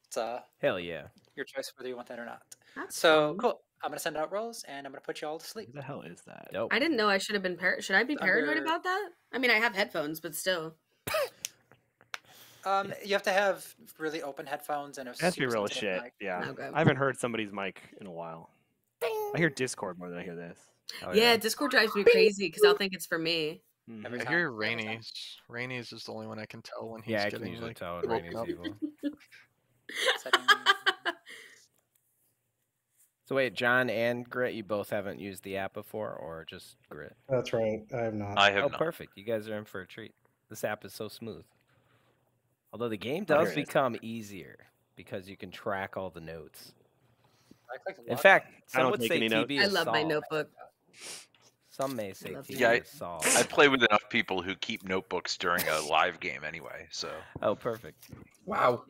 It's Hell yeah. your choice whether you want that or not. That's So fun. cool. I'm gonna send out rolls and I'm gonna put you all to sleep. What the hell is that? Dope. I didn't know I should have been should I be paranoid Under- about that? I mean, I have headphones, but still. You have to have really open headphones and a It has to be super real as sensitive shit. mic. Yeah. Okay. I haven't heard somebody's mic in a while. I hear Discord more than I hear this. Oh, Yeah, Discord drives me crazy because I'll think it's for me. Every I time, hear every time. Rainey's. Rainey's is the only one I can tell when he's Yeah, I can getting usually like tell when woke Rainey's up. evil. Settings. So wait, John and Grit, you both haven't used the app before, or just Grit? That's right. I have not. I have Oh, not. perfect. You guys are in for a treat. This app is so smooth. Although the game Oh, here does it is. become easier because you can track all the notes. I clicked In log fact, on. I some don't would take say any notes. TB I is love my solved. notebook. Some may say love TB Yeah, is solved. I play with enough people who keep notebooks during a live game anyway, so. Oh, perfect. Wow.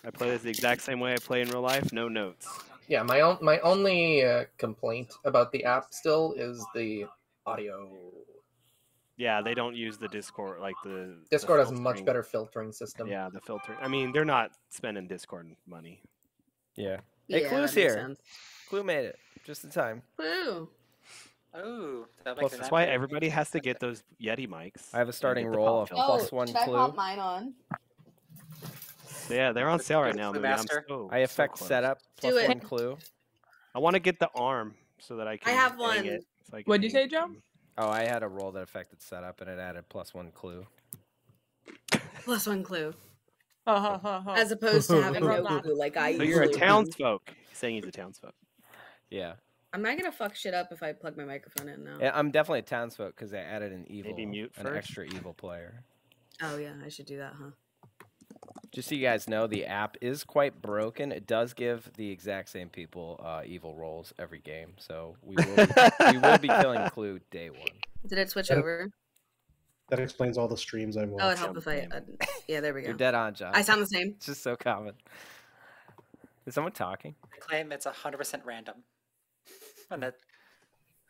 I play this the exact same way I play in real life. No notes. Yeah, my only complaint about the app still is the audio. Yeah, they don't use the Discord like the Discord the has a much filtering. better filtering system. Yeah, the filter. I mean, they're not spending Discord money. Yeah. Hey, Yeah, Clue's that makes here. sense. Clue made it just in time. Woo. Oh, that Plus, makes it That's that why better. everybody has to get those Yeti mics. I have a and starting get the roll pop of filter. plus one should I clue. pop mine on? Yeah, they're on sale right now. Clue Louis. I'm master. so, I effect so close. setup Do plus it. one clue. I want to get the arm so that I can. have hang one. it, so I can What'd you hang say, Joe? them. Oh, I had a roll that affected setup and it added plus one clue. Plus one clue. Ha ha ha ha. As opposed to having no Roadmap. clue like I So you're a usually do. townsfolk. He's saying he's a townsfolk. Yeah. Am I gonna fuck shit up if I plug my microphone in now? Yeah, I'm definitely a townsfolk because I added an evil, Maybe mute an first? extra evil player. Oh yeah, I should do that, huh? Just so you guys know, the app is quite broken. It does give the exact same people evil rolls every game, so we will be killing Clue day one. Did it switch That- over? That explains all the streams I've Oh, watched. it helped if I. Yeah, there we You're go. dead on, John. I sound the same. It's just so common. Is someone talking? I claim it's 100% random. And that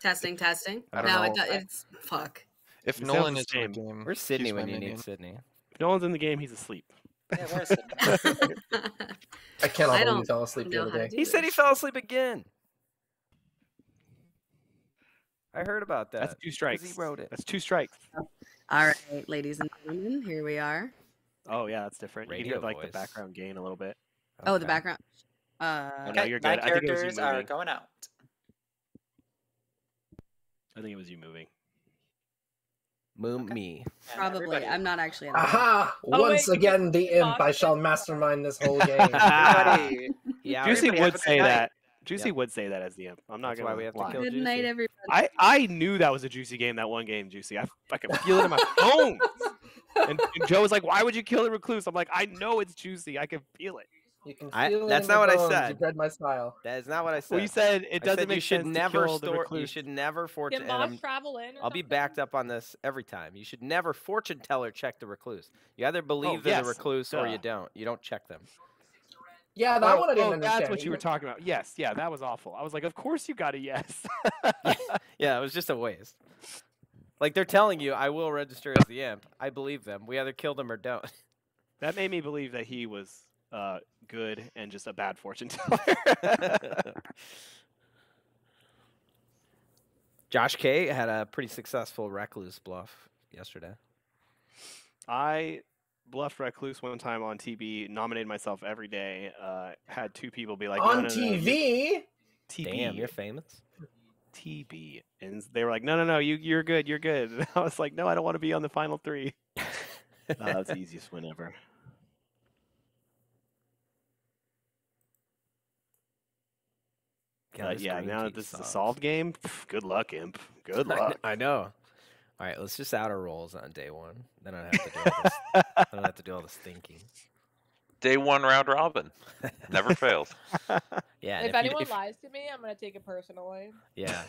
Testing. I don't No, know. it's fuck. If It Nolan sounds is the in the same. game, Where's Sydney he's my when you minion. need Sydney? If no one's in the game, he's asleep. yeah, where is it? I cannot I believe don't you fell asleep the know other how to day. do He said he this. fell asleep again. I heard about that. That's 2 strikes. He wrote it. That's 2 strikes. All right, ladies and gentlemen, here we are. Oh yeah, that's different. You can Radio hear like the voice. background gain a little bit. Oh, the Okay. background. Oh, no, Okay, you're 9 good. I think it was you characters are moving. going out. I think it was you moving. Moon Okay. me. And Probably. everybody- I'm not actually. At home. Aha! Oh, Once wait, again, the imp. I Fox shall is- mastermind this whole game. Everybody, Yeah, Juicy everybody have would a good say night. that. Juicy Yeah. would say that as the imp. I'm not That's gonna why we have to lie. kill Good night, Juicy. everybody. I knew that was a Juicy game. That one game, Juicy. I could feel it in my bones. And Joe was like, "Why would you kill the recluse?" I'm like, "I know it's Juicy. I can feel it." You can I- feel it that's in not my what I bones. said. You read my style. That is not what I said. Well, you said it I doesn't said make you should sense never to kill the store. You recluse. should never fortune. Can and Moss I'm- travel in? Or I'll be something? backed up on this every time. You should never fortune teller check the recluse. You either believe they're yes, the recluse or duh. you don't. You don't check them. Yeah, that one I didn't understand. That's what you were talking about. Yes, yeah, that was awful. I was like, of course you got a yes. Yeah, it was just a waste. Like they're telling you, I will register as the imp. I believe them. We either kill them or don't. That made me believe that he was good and just a bad fortune teller. Josh K had a pretty successful recluse bluff yesterday. I bluffed recluse one time on TB, nominated myself every day. Had 2 people be like, no, On no, no, no, TV? TB, Damn, you're famous. TB, and they were like, no, you're good, you're good. And I was like, no, I don't want to be on the final 3. That's the easiest win ever. God, this Yeah, green now that tea this is a sucks. solved game, good luck, imp. Good I kn- luck. I know. All right, let's just outer rolls on day one. Then I don't have to do all this. I don't have to do all this thinking. Day 1 round robin. Never fails. Yeah. and If you- anyone lies to me, I'm gonna take it personally. Yeah.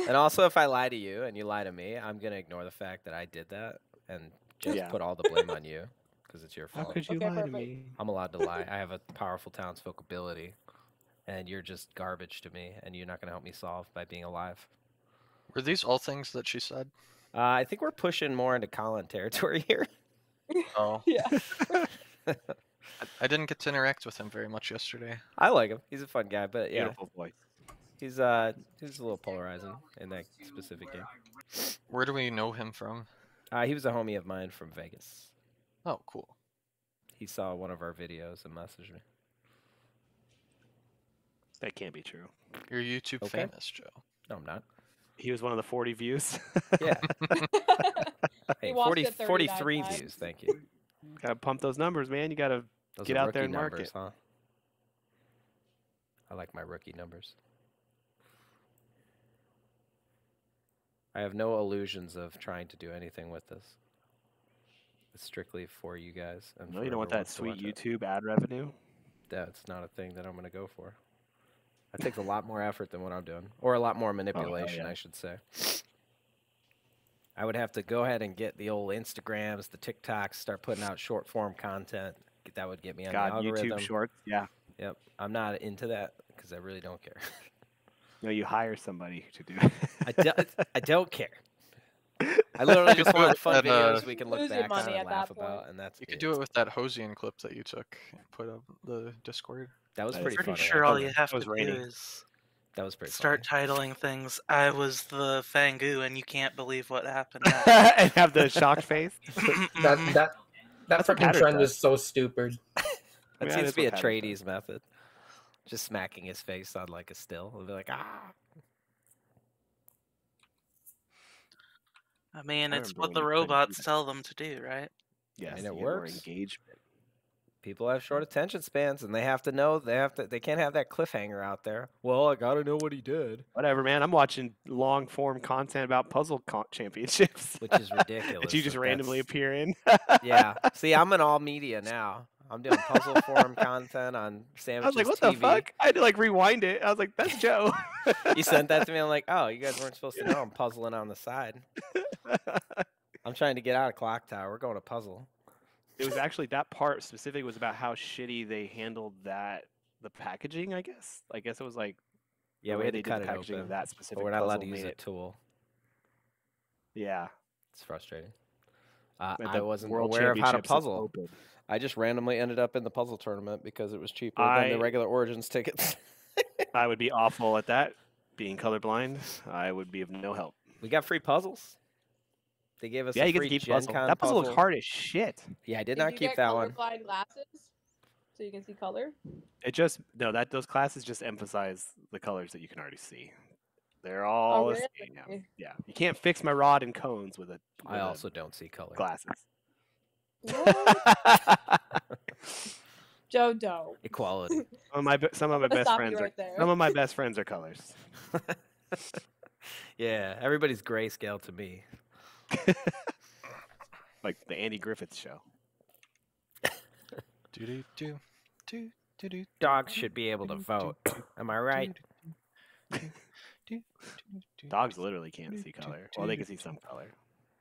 And also, if I lie to you and you lie to me, I'm gonna ignore the fact that I did that and just Yeah. put all the blame on you because it's your How fault. could you Okay, lie to perfect. me? I'm allowed to lie. I have a powerful townsfolk ability, and you're just garbage to me, and you're not gonna help me solve by being alive. Were these all things that she said? I think we're pushing more into Colin territory here. Oh, Yeah. I didn't get to interact with him very much yesterday. I like him. He's a fun guy, but yeah, Beautiful voice. he's a little polarizing in that specific game. Where do we know him from? He was a homie of mine from Vegas. Oh, cool. He saw one of our videos and messaged me. That can't be true. You're YouTube Okay. famous, Joe. No, I'm not. He was one of the 40 views. Yeah. He Hey, watched 40, it 39 43 times. views. Thank you. Gotta pump those numbers, man. You gotta Those get are out there rookie and market. numbers, huh? I like my rookie numbers. I have no illusions of trying to do anything with this. It's strictly for you guys. And No, for you don't want whoever that wants to sweet watch it. YouTube ad revenue. That's not a thing that I'm going to go for. That takes a lot more effort than what I'm doing, or a lot more manipulation, yeah. I should say. I would have to go ahead and get the old Instagrams, the TikToks, start putting out short form content. That would get me on the God, algorithm. YouTube Shorts. Yeah. Yep, I'm not into that because I really don't care. No, you hire somebody to do it. I don't care. I literally just want fun That, videos we can look losing back on money and at laugh that about, point. and that's You could it. do it with that Hosian clip that you took and put up the Discord. That was I'm pretty Pretty funny. sure all actually. you have That was to do raining. is That was pretty start funny. titling things. I was the Fangu, and you can't believe what happened. next." And have the shocked face. That That's what freaking Patrick trend does. is so stupid. That Yeah, seems that's to be a what Patrick tradies method. Just smacking his face on like a still. He'll be like, ah. I mean, I it's remember what when the you couldn't do robots that. tell them to do, right? Yes, And it you get more works. engagement. People have short attention spans, and they have to know. They can't have that cliffhanger out there. Well, I gotta know what he did, Whatever, man. I'm watching long form content about puzzle championships. which is ridiculous. that you just that randomly that's- appear in. Yeah. See, I'm in all media now. I'm doing puzzle forum content on I Sandwiches was like, what TV. the fuck? I had to like rewind it. I was like, that's Joe. You sent that to me. I'm like, oh, you guys weren't supposed to know. I'm puzzling on the side. I'm trying to get out of Clocktower. We're going to puzzle. It was actually that part specific was about how shitty they handled the packaging. I guess it was like Yeah, the we way had they to did cut the it packaging open, of that specific. but we're not allowed to puzzle use made a it- tool. Yeah, It's frustrating. but I the wasn't World aware of how to Championships is puzzle. open. I just randomly ended up in the puzzle tournament because it was cheaper than the I- regular Origins tickets. I would be awful at that. Being colorblind, I would be of no help. We got free puzzles. They gave us Yeah, a you get free to keep the Gen puzzle. Con That puzzle looks hard as shit. Yeah, I did Did not you keep get that one. colorblind glasses so you can see color? It just those classes just emphasize the colors that you can already see. They're all the same now. really? Yeah, you can't fix my rod and cones with I also don't see color. glasses. What? Joe, don't. Equality. Some of my best stop you friends right there. some of my best friends are colors. Yeah, everybody's grayscale to me. Like the Andy Griffith show. Dogs should be able to vote. Am I right? Dogs literally can't see color. Well, they can see some color.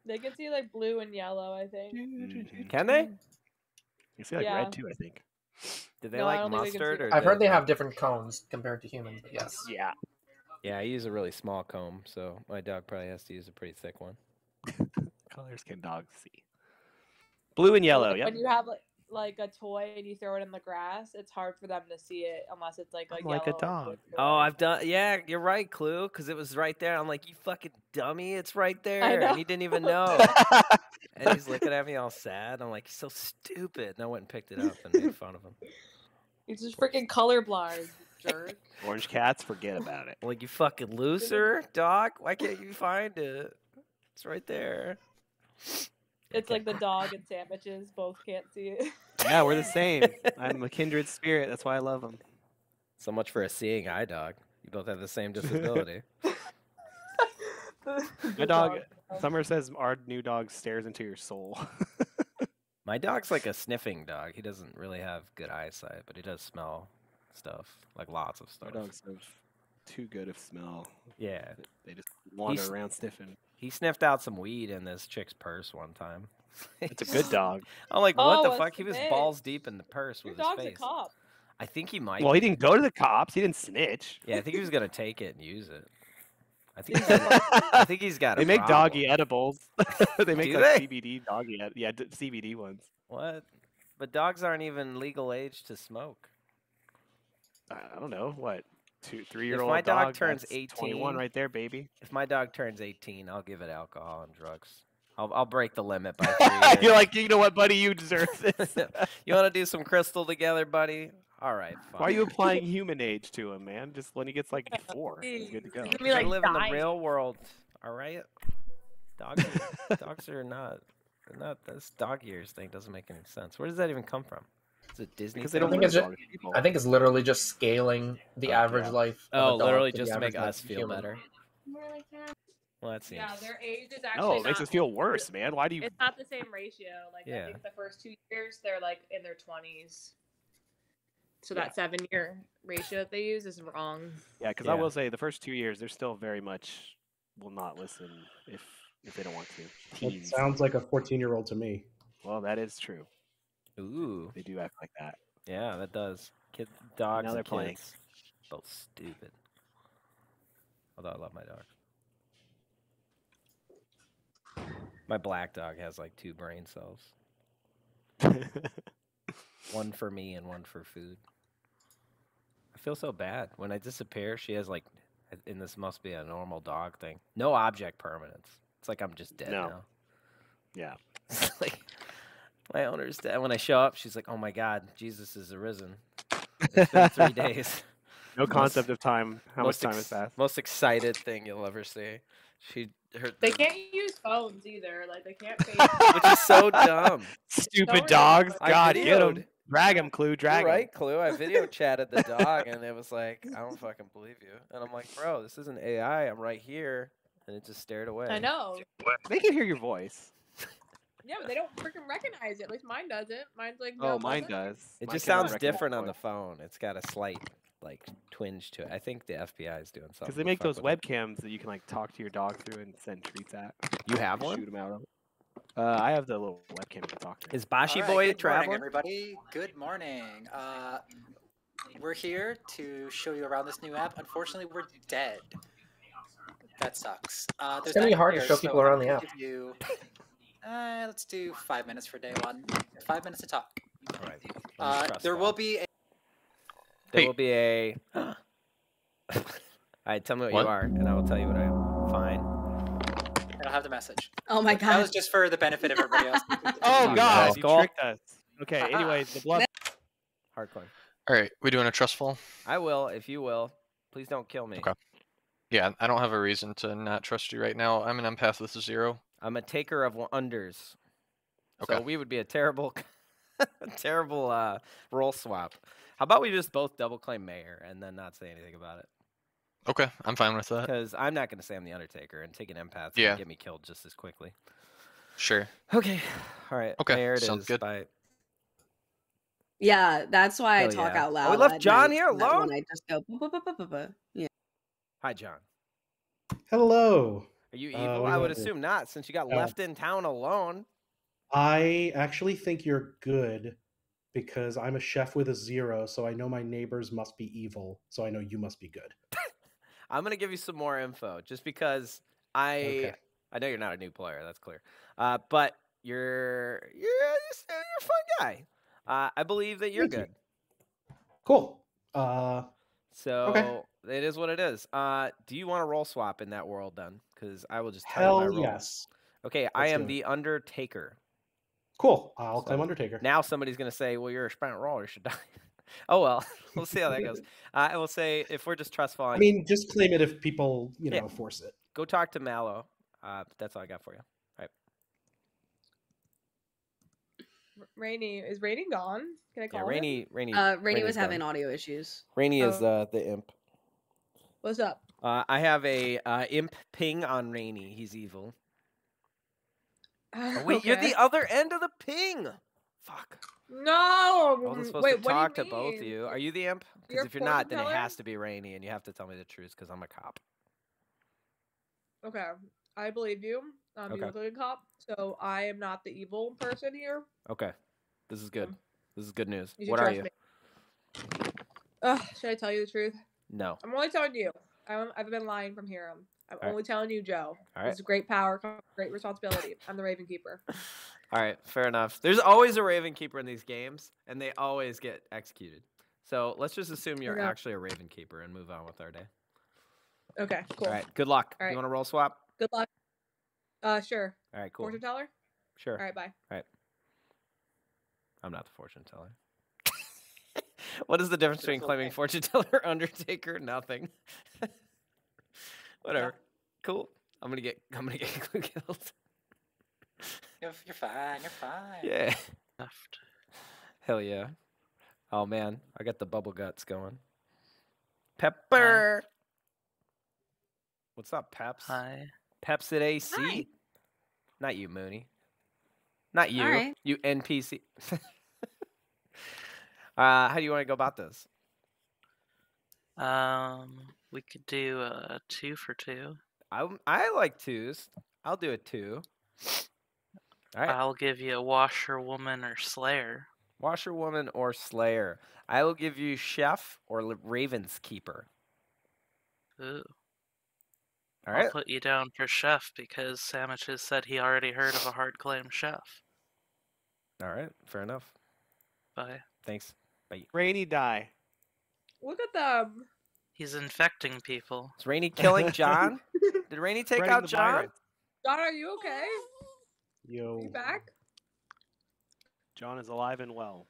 They can see like blue and yellow, I think. Can they? You see like Yeah. red too, I think. Did they No, I like don't think we can see mustard? Or that. I've heard they did- have different cones compared to humans, but yes. Yeah. Yeah, I use a really small comb, so my dog probably has to use a pretty thick one. Colors can dogs see. Blue and yellow, Like, yep. when you have like a toy and you throw it in the grass, it's hard for them to see it unless it's like a I'm like a yellow or dog. blue Oh, toy. I've done. Yeah, you're right, Clue, because it was right there. I'm like, you fucking dummy, it's right there, know. and he didn't even know. And he's looking at me all sad. I'm like, you're so stupid. And I went and picked it up and made fun of him. He's just freaking colorblind, jerk. Orange cats, forget about it. I'm like, you fucking loser, dog. Why can't you find it? It's right there. It's like the dog and sandwiches both can't see it. Yeah, we're the same. I'm a kindred spirit. That's why I love them. So much for a seeing eye dog. You both have the same disability. My The dog, Summer says our new dog stares into your soul. My dog's like a sniffing dog. He doesn't really have good eyesight, but he does smell stuff, like lots of Our stuff. dogs have too good of smell. Yeah. They just wander He's- around sniffing. He sniffed out some weed in this chick's purse one time. It's a good dog. I'm like, what Oh, the what's fuck? the He was name? balls deep in the purse Your with his dog's a face. cop. I think he might. Well, he be. didn't go to the cops. He didn't snitch. Yeah, I think he was gonna take it and use it. I think. I think he's got. They a make problem. doggy edibles. They make Do like they? CBD doggy. CBD ones. What? But dogs aren't even legal age to smoke. I don't know what. 2, 3 If year old my dog turns that's 18, 21 right there, baby. If my dog turns 18, I'll give it alcohol and drugs. I'll break the limit by 3 years. You're like, you know what, buddy? You deserve this. You want to do some crystal together, buddy? All right, fine. Why are you applying human age to him, man? Just when he gets like 4, he's good to go. He's gonna be like I live in the dying. real world. All right. Dogs are not. This dog years thing doesn't make any sense. Where does that even come from? Is it Disney? Because they I don't think live it's as just, long as people. I think it's literally just scaling the average life. Of a Oh, dog literally to the just to make average life us of a feel human. better. Well, that seems. Yeah, their age is actually No, it makes not- us feel worse, man. Why do you? It's not the same ratio. Like Yeah. I think the first 2 years they're like in their 20s. So that 7-year ratio that they use is wrong. Yeah, because I will say the first 2 years they're still very much will not listen if they don't want to. It Teens. sounds like a 14-year-old to me. Well, that is true. Ooh. They do act like that. Yeah, that does. Dogs Now they're and playing. kids. Both stupid. Although I love my dog. My black dog has like 2 brain cells. One for me and one for food. I feel so bad. When I disappear, she has like, and this must be a normal dog thing, no object permanence. It's like I'm just dead now. Yeah. It's like, my owner's dead. When I show up, she's like, oh my God, Jesus is arisen. It's been 3 days. No concept of time. How much time has passed? Most excited thing you'll ever see. They can't use phones either. Like they can't. Which is so dumb. Stupid dogs. I God, get videoed. them. Drag him, Clue. Drag You're him. right, Clue. I video chatted the dog, and it was like, I don't fucking believe you. And I'm like, bro, this isn't AI. I'm right here. And it just stared away. I know. They can hear your voice. Yeah, but they don't freaking recognize it. At least mine doesn't. Mine's like. Oh, no, mine doesn't. does. It Mine just cannot sounds recognize different on voice. the phone. It's got a slight, like, twinge to it. I think the FBI is doing something. Because they to make fuck those with it. webcams that you can like talk to your dog through and send treats at. You have Shoot one? them out of. I have the little webcam you can talk to. Is Bashi All right, Boy good traveling? morning, everybody. Good morning. We're here to show you around this new app. Unfortunately, we're dead. That sucks. It's gonna be hard to show people around the app. Give you, let's do 5 minutes for day one. 5 minutes to talk. All right. There will be a. There will be a. All right, tell me what you are, and I will tell you what I am. Fine. I don't have the message. Oh my That God. was just for the benefit of everybody else. Oh You God, you rascal. tricked us. Okay. Anyways, the blood. Hardcore. All right, we doing a trust fall? I will, if you will. Please don't kill me. Okay. Yeah, I don't have a reason to not trust you right now. I'm an empath with a 0. I'm a taker of unders. Okay. So we would be a terrible, terrible role swap. How about we just both double claim mayor and then not say anything about it? Okay, I'm fine with that. Because I'm not going to say I'm the Undertaker and take an empath Yeah. and get me killed just as quickly. Sure. Okay. All right. Okay, Mayor it sounds is. good. Bye. Yeah, that's why I Hell talk yeah. out Oh, loud. we left at John night, here so that alone? when I just go. "Ba-ba-ba-ba-ba-ba." Yeah. Hi, John. Hello. Are you what do evil? you I would want to- assume not, since you got No. left in town alone. I actually think you're good because I'm a chef with a 0, so I know my neighbors must be evil, so I know you must be good. I'm going to give you some more info just because I know you're not a new player. That's clear. But you're a fun guy. I believe that you're Thank you. good. Cool. So it is what it is. Do you want to roll swap in that world then? Because I will just tell you Hell my role. yes. Okay, I Let's am do it. the Undertaker. Cool. I'll So claim Undertaker. Now somebody's going to say, well, you're a sprint roller. You should die. Oh, well. We'll see how that goes. I will say, if we're just trust falling, I mean, just claim it if people, Yeah. force it. go talk to Mallow. That's all I got for you. All right. Rainy is Rainy gone? Can I call Yeah, him? Rainy Rainy Rainy's was having done. audio issues. Rainy is Oh. the imp. What's up? I have a imp ping on Rainy. He's evil. Oh, wait, you're Okay. the other end of the ping. Fuck. No. I wasn't supposed Wait, to what do you talk to both of mean? you. Are you the imp? You're Because a if you're not, fortune then it teller? has to be Rainy, and you have to tell me the truth because I'm a cop. Okay, I believe you. You Okay. look like a cop, so I am not the evil person here. Okay. This is good. This is good news. You should What are trust you? me. Should I tell you the truth? No. I'm only telling you. I've been lying from here. I'm right. only telling you, Joe. All right. It's great power, comes great responsibility. I'm the Raven Keeper. All right, fair enough. There's always a Raven Keeper in these games, and they always get executed. So let's just assume you're Okay. actually a Raven Keeper and move on with our day. Okay, cool. All right, good luck. All right. You want to roll swap? Good luck. Sure. All right, cool. Fortune teller? Sure. All right, bye. All right. I'm not the fortune teller. What is the difference between claiming fortune teller or Undertaker? Nothing. Whatever. Cool. I'm gonna get clue killed. You're fine. You're fine. Yeah. Hell yeah. Oh man, I got the bubble guts going. Pepper. What's up, Peps? Hi. Peps at AC. Hi. Not you, Mooney. Not you. Alright. You NPC. How do you want to go about this? We could do a 2 for 2. I like 2s. I'll do a 2. All right. I'll give you a washerwoman or slayer. Washerwoman or Slayer. I will give you Chef or Raven's Keeper. Ooh. All right. I'll put you down for chef because Sandwiches said he already heard of a hard claim chef. All right. Fair enough. Bye. Thanks. Bye. Rainy die. Look at them. He's infecting people. Is Rainy killing John? Did Rainy take Spreading out the John? virus. John, are you okay? Yo. You back? John is alive and well.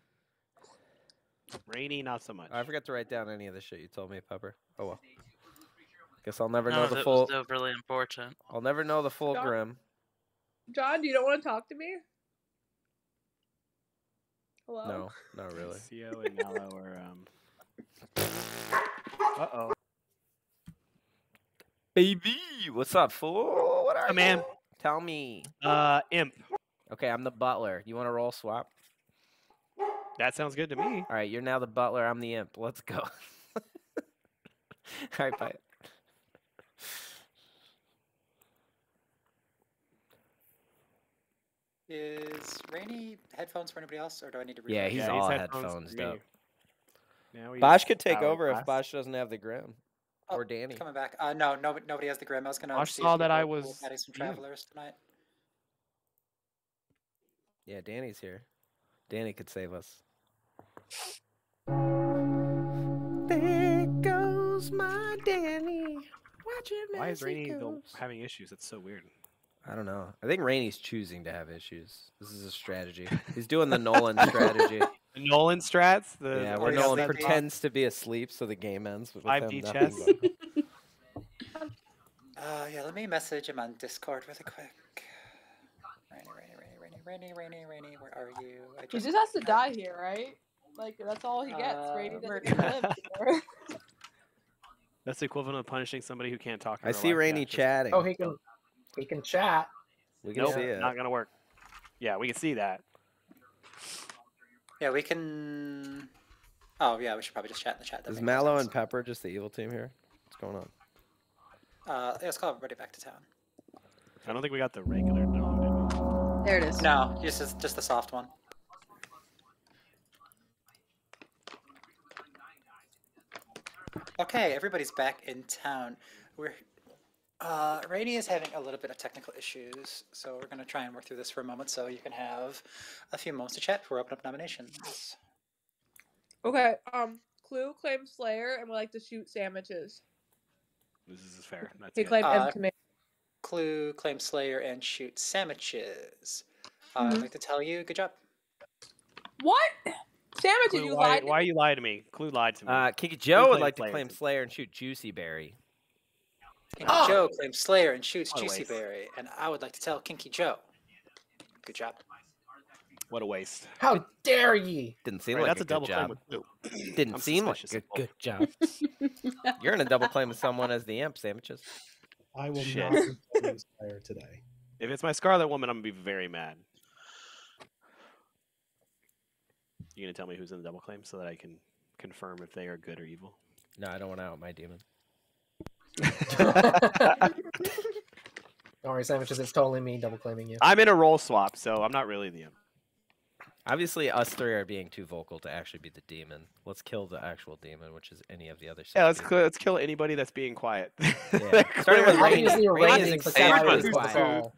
Rainy, not so much. I forgot to write down any of the shit you told me, Pepper. Oh well. Guess I'll never None know of the it full. was overly important. I'll never know the full John? grim. John, you don't want to talk to me? Hello? No, not really. CO and Mellow are Uh-oh. Baby, what's up, fool? What are you? Man. Tell me. Imp. Okay, I'm the butler. You want to roll swap? That sounds good to me. All right, you're now the butler. I'm the imp. Let's go. All right, bye. Is Rainy headphones for anybody else, or do I need to? Yeah, he's Yeah, all he's headphones, for dope. me. Now he's Bosch could take power over if class. Bosch doesn't have the grim. Oh, Or Danny. coming back. No, nobody has the grim. I was gonna. Bosch see saw if that I people was adding some you. travelers tonight. Yeah, Danny's here. Danny could save us. There goes my Danny. Watching Why is as he Rainy goes. having issues? That's so weird. I don't know. I think Rainy's choosing to have issues. This is a strategy. He's doing the Nolan strategy. The Nolan strats? Yeah, or where he Nolan has that pretends to be asleep so the game ends with 5D him chess. nothing but- Yeah, let me message him on Discord really quick. Rainy, where are you? I He just has to die here, right? Like, that's all he gets. Rainy doesn't get to live here. That's the equivalent of punishing somebody who can't talk. in I real see life. Rainy Yeah, just- chatting. Oh, he can chat. We can Nope, see it. not gonna work. Yeah, we can see that. Yeah, we can. Oh yeah, we should probably just chat in the chat. That Is makes more Mallow sense. and Pepper just the evil team here? What's going on? Yeah, let's call everybody back to town. I don't think we got the regular dog, did we? There it is. No, just the soft one. Okay, everybody's back in town. Rainy is having a little bit of technical issues, so we're gonna try and work through this for a moment, so you can have a few moments to chat before we open up nominations. Okay, Clue claims Slayer and would like to shoot Sandwiches. This is fair. That's He good. claimed M to me. Clue, claim Slayer, and shoot sandwiches. Mhm. I'd like to tell you, good job. What? Sandwiches, Clue, you why, lied to why me? you lie to me? Clue lied to me. Kinky Joe would claimed like to Slayer claim too. Slayer and shoot Juicy Berry. Kinky Oh! Joe claims Slayer and shoots What a Juicy waste. Berry, and I would like to tell Kinky Joe, good job. What a waste. How dare ye? Didn't seem Right, like that's a a double good claim job. with Clue. Didn't I'm seem like suspicious a of both. good job. You're in a double claim with someone as the imp, Sandwiches. I will Shit. not be playing Slayer today. If it's my Scarlet Woman, I'm gonna be very mad. You gonna tell me who's in the double claim so that I can confirm if they are good or evil? No, I don't want to out my demon. Don't worry, Sandwiches, it's totally me double claiming you. I'm in a role swap, so I'm not really the imp. Obviously, us three are being too vocal to actually be the demon. Let's kill the actual demon, which is any of the other. Yeah, six let's kill anybody that's being quiet. Yeah. Starting with Rainy. Obviously, you're Rainy Rainy, is but extremely Sandwiches is the quiet. call.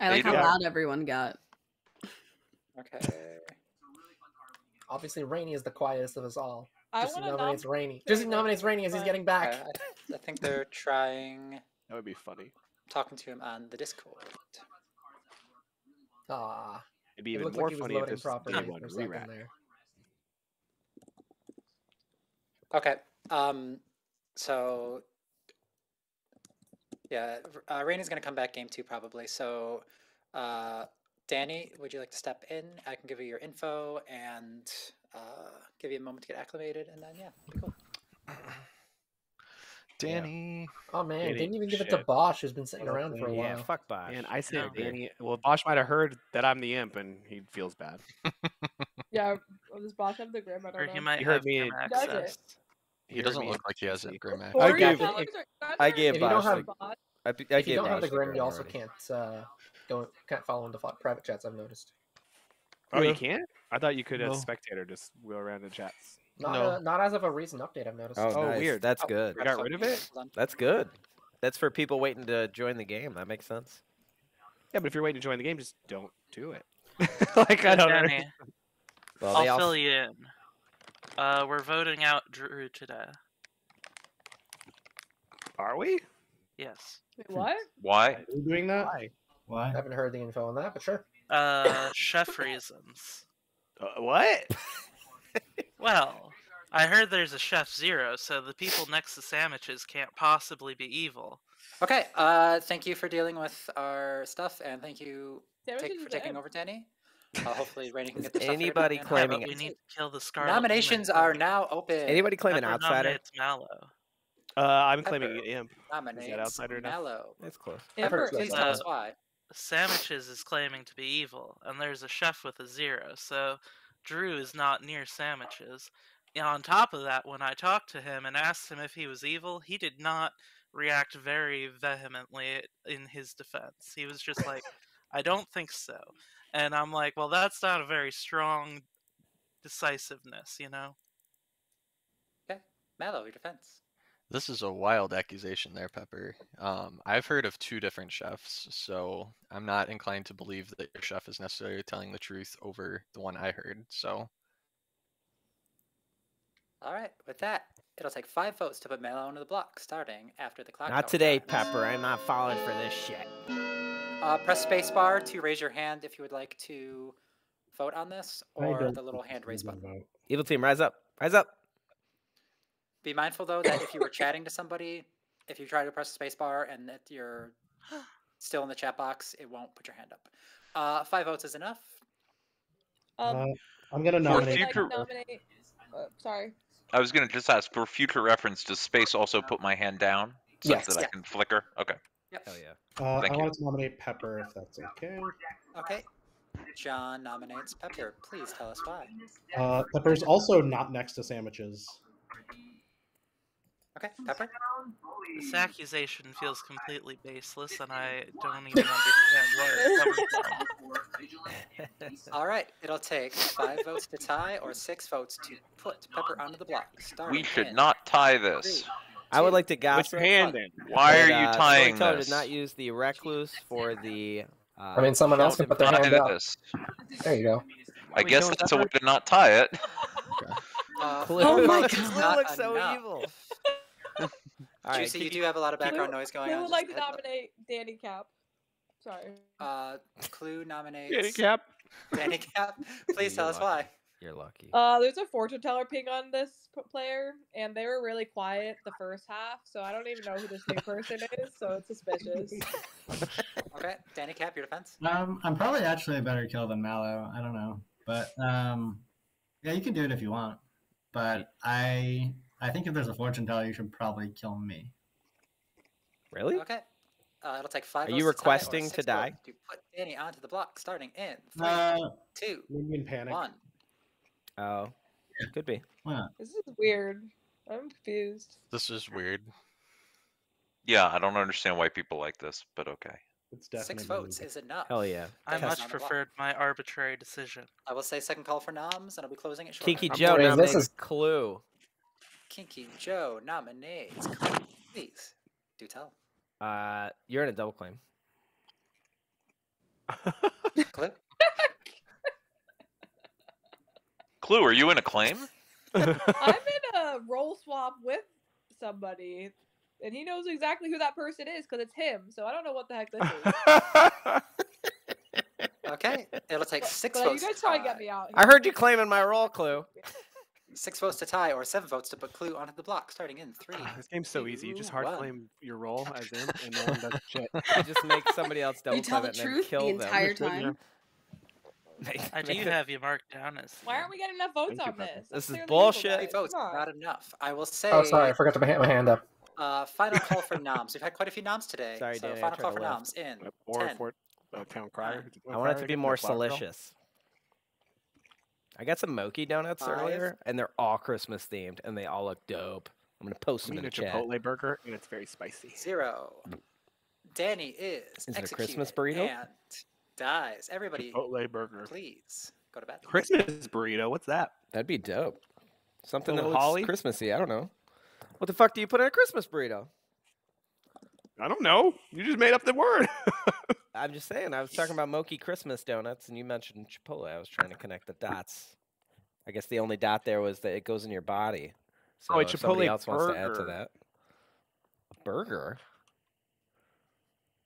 I like how Yeah. loud everyone got. Okay. Obviously, Rainy is the quietest of us all. I Juicy wanna nominates nominate Rainy. Juicy Rainy, nominates Rainy as he's but- getting back. Okay, I think they're trying That would be funny. talking to him on the Discord. Ah, It'd be it even looked more like he was funny if loading this was properly day one for a second re-rack. there. Okay. So yeah, Rainey's gonna come back game 2 probably. So, Danny, would you like to step in? I can give you your info and give you a moment to get acclimated, and then yeah, be cool. Danny. Oh man, Danny, didn't even give it to shit. Bosch, who's been sitting around for a Yeah, while. fuck Bosch. Man, I said No. Danny. Well, Bosch might have heard that I'm the imp, and he feels bad. Yeah, does Bosch have the grim? I Or don't he know. might You heard have me- grim Does it? access. He heard doesn't me look like he has see. a grim access. Or gave- you guys are- I gave If you don't Bosch have- the- Bosch. I If you gave don't have the Bosch Grim, Grim you also already. can't follow into private chats. I've noticed. Oh, Yeah. you can't? I thought you could, as No. a spectator, just wheel around in chats. Not as of a recent update. I've noticed. Oh, Oh, nice. weird. That's Oh, good. You got rid of it? Hold on. That's good. That's for people waiting to join the game. That makes sense. Yeah, but if you're waiting to join the game, just don't do it. Like, I don't know. Danny, Well, they I'll all fill you in. We're voting out Drew today. Are we? Yes. Wait, what? Why? Are you doing that? Why? I haven't heard the info on that, but sure. Chef reasons. What? Well, I heard there's a Chef Zero, so the people next to sandwiches can't possibly be evil. Okay. Thank you for dealing with our stuff, and thank you Sandwiches for is taking dead. over, Danny. Hopefully, Rainy can Is get the stuff. anybody figured out. claiming- We need to kill the Scarlet Nominations Woman. are now open. Anybody claiming Pepper outsider? nominates Mallow. I'm claiming Pepper imp. Nominates outsider enough? Mallow. That's close. Pepper, Pepper, please that's tell fine. us why. Sandwiches is claiming to be evil, and there's a chef with a 0, so Drew is not near sandwiches. And on top of that, when I talked to him and asked him if he was evil, he did not react very vehemently in his defense. He was just like, I don't think so. And I'm like, well, that's not a very strong decisiveness, you know? Okay, Mallow, your defense. This is a wild accusation there, Pepper. I've heard of 2 different chefs, so I'm not inclined to believe that your chef is necessarily telling the truth over the one I heard. So All right, with that, it'll take 5 votes to put Mallow into the block, starting after the clock. Not tower today, times. Pepper. I'm not falling for this shit. Press spacebar to raise your hand if you would like to vote on this, I or don't the little think hand this raise is a button. vote. Evil team, rise up. Rise up. Be mindful though that if you were chatting to somebody, if you try to press the spacebar and that you're still in the chat box, it won't put your hand up. 5 votes is enough. I'm gonna would you nominate. like to future- nominate? Sorry. I was gonna just ask for future reference. Does space also put my hand down such Yes. that I Yeah. can flicker? Okay. Yep. Hell yeah. I Thank you. wanted to nominate Pepper, if that's okay. Okay. John nominates Pepper. Please tell us why. Pepper's also not next to sandwiches. Okay, Pepper. This accusation feels completely baseless, and I don't even understand where it's coming from. All right, it'll take 5 votes to tie or 6 votes to put Pepper onto the block. We should in not tie this. 3, I would 2, like to Put gossip. your hand in. Why are that, you tying Storyteller this? did not use the recluse for the. I mean, someone else can put their Tie hand up. this. There you go. I Wait, guess no, that's a way to not tie it. Clue. Oh my Clue God, looks so enough. evil. All right, Juicy, you Kinky- do have a lot of background Clue- noise going Who on. would just like a to heads up. nominate Danny Cap? Sorry. Clue nominates Danny Cap. Danny Cap. Please tell You're us lucky. why. You're lucky. There's a fortune teller ping on this player, and they were really quiet the first half, so I don't even know who this new person is, so it's suspicious. Okay, Danny Cap, your defense. I'm probably actually a better kill than Mallow. I don't know, but yeah, you can do it if you want. But I think if there's a fortune teller, you should probably kill me. Really? Okay. It'll take 5 Are votes you to tie or requesting 6 to die? votes to put Danny onto the block, starting in 3, Uh, 2, Minion panic. 1. Oh, could be. why not? This is weird. I'm confused. this is weird. Yeah, I don't understand why people like this, but okay. It's 6 definitely votes is enough. Hell yeah. I Danny's much on the block. preferred my arbitrary decision. I will say second call for noms, and I'll be closing it shortly. Kinky I'm Joe sorry, this nominates is- Clue. Kinky Joe nominates. Please do tell. You're in a double claim. Clue. Clue, are you in a claim? I'm in a roll swap with somebody, and he knows exactly who that person is because it's him. So I don't know what the heck this is. Okay, it'll take 6 But you votes guys to try tie. to get me out. I heard you claiming my role, Clue. 6 votes to tie, or 7 votes to put Clue onto the block, starting in 3. This game's so easy. You just 2, hard 1. claim your role as imp, and no one does shit. You just make somebody else double You tell claim the it and then truth kill the them. entire Just sitting there. time. I do have you marked down as. Why aren't we getting enough votes Thank you, on Pepper. this? This is I'm clearly bullshit. evil, 3 guys. votes, Come on. not enough. I will say. Oh, sorry, I forgot to put my hand up. Final call for noms. We've had quite a few noms today. Sorry, so Danny, I final tried call to for lift. noms in Or 10. for town crier. I want it to be more salacious. I got some Moki donuts 5. earlier, and they're all Christmas themed, and they all look dope. I'm gonna post them I'm in eating the a chat. Chipotle burger, and it's very spicy. 0. Danny is Is it a executed Christmas burrito? and dies. Everybody, Chipotle burger. please go to bed. Christmas burrito. What's that? That'd be dope. Something that Little looks holly? Christmassy. I don't know. What the fuck do you put in a Christmas burrito? I don't know. You just made up the word. I'm just saying. I was talking about Moki Christmas donuts, and you mentioned Chipotle. I was trying to connect the dots. I guess the only dot there was that it goes in your body. So Oh, a if somebody Chipotle else wants to add to burger. that. A burger?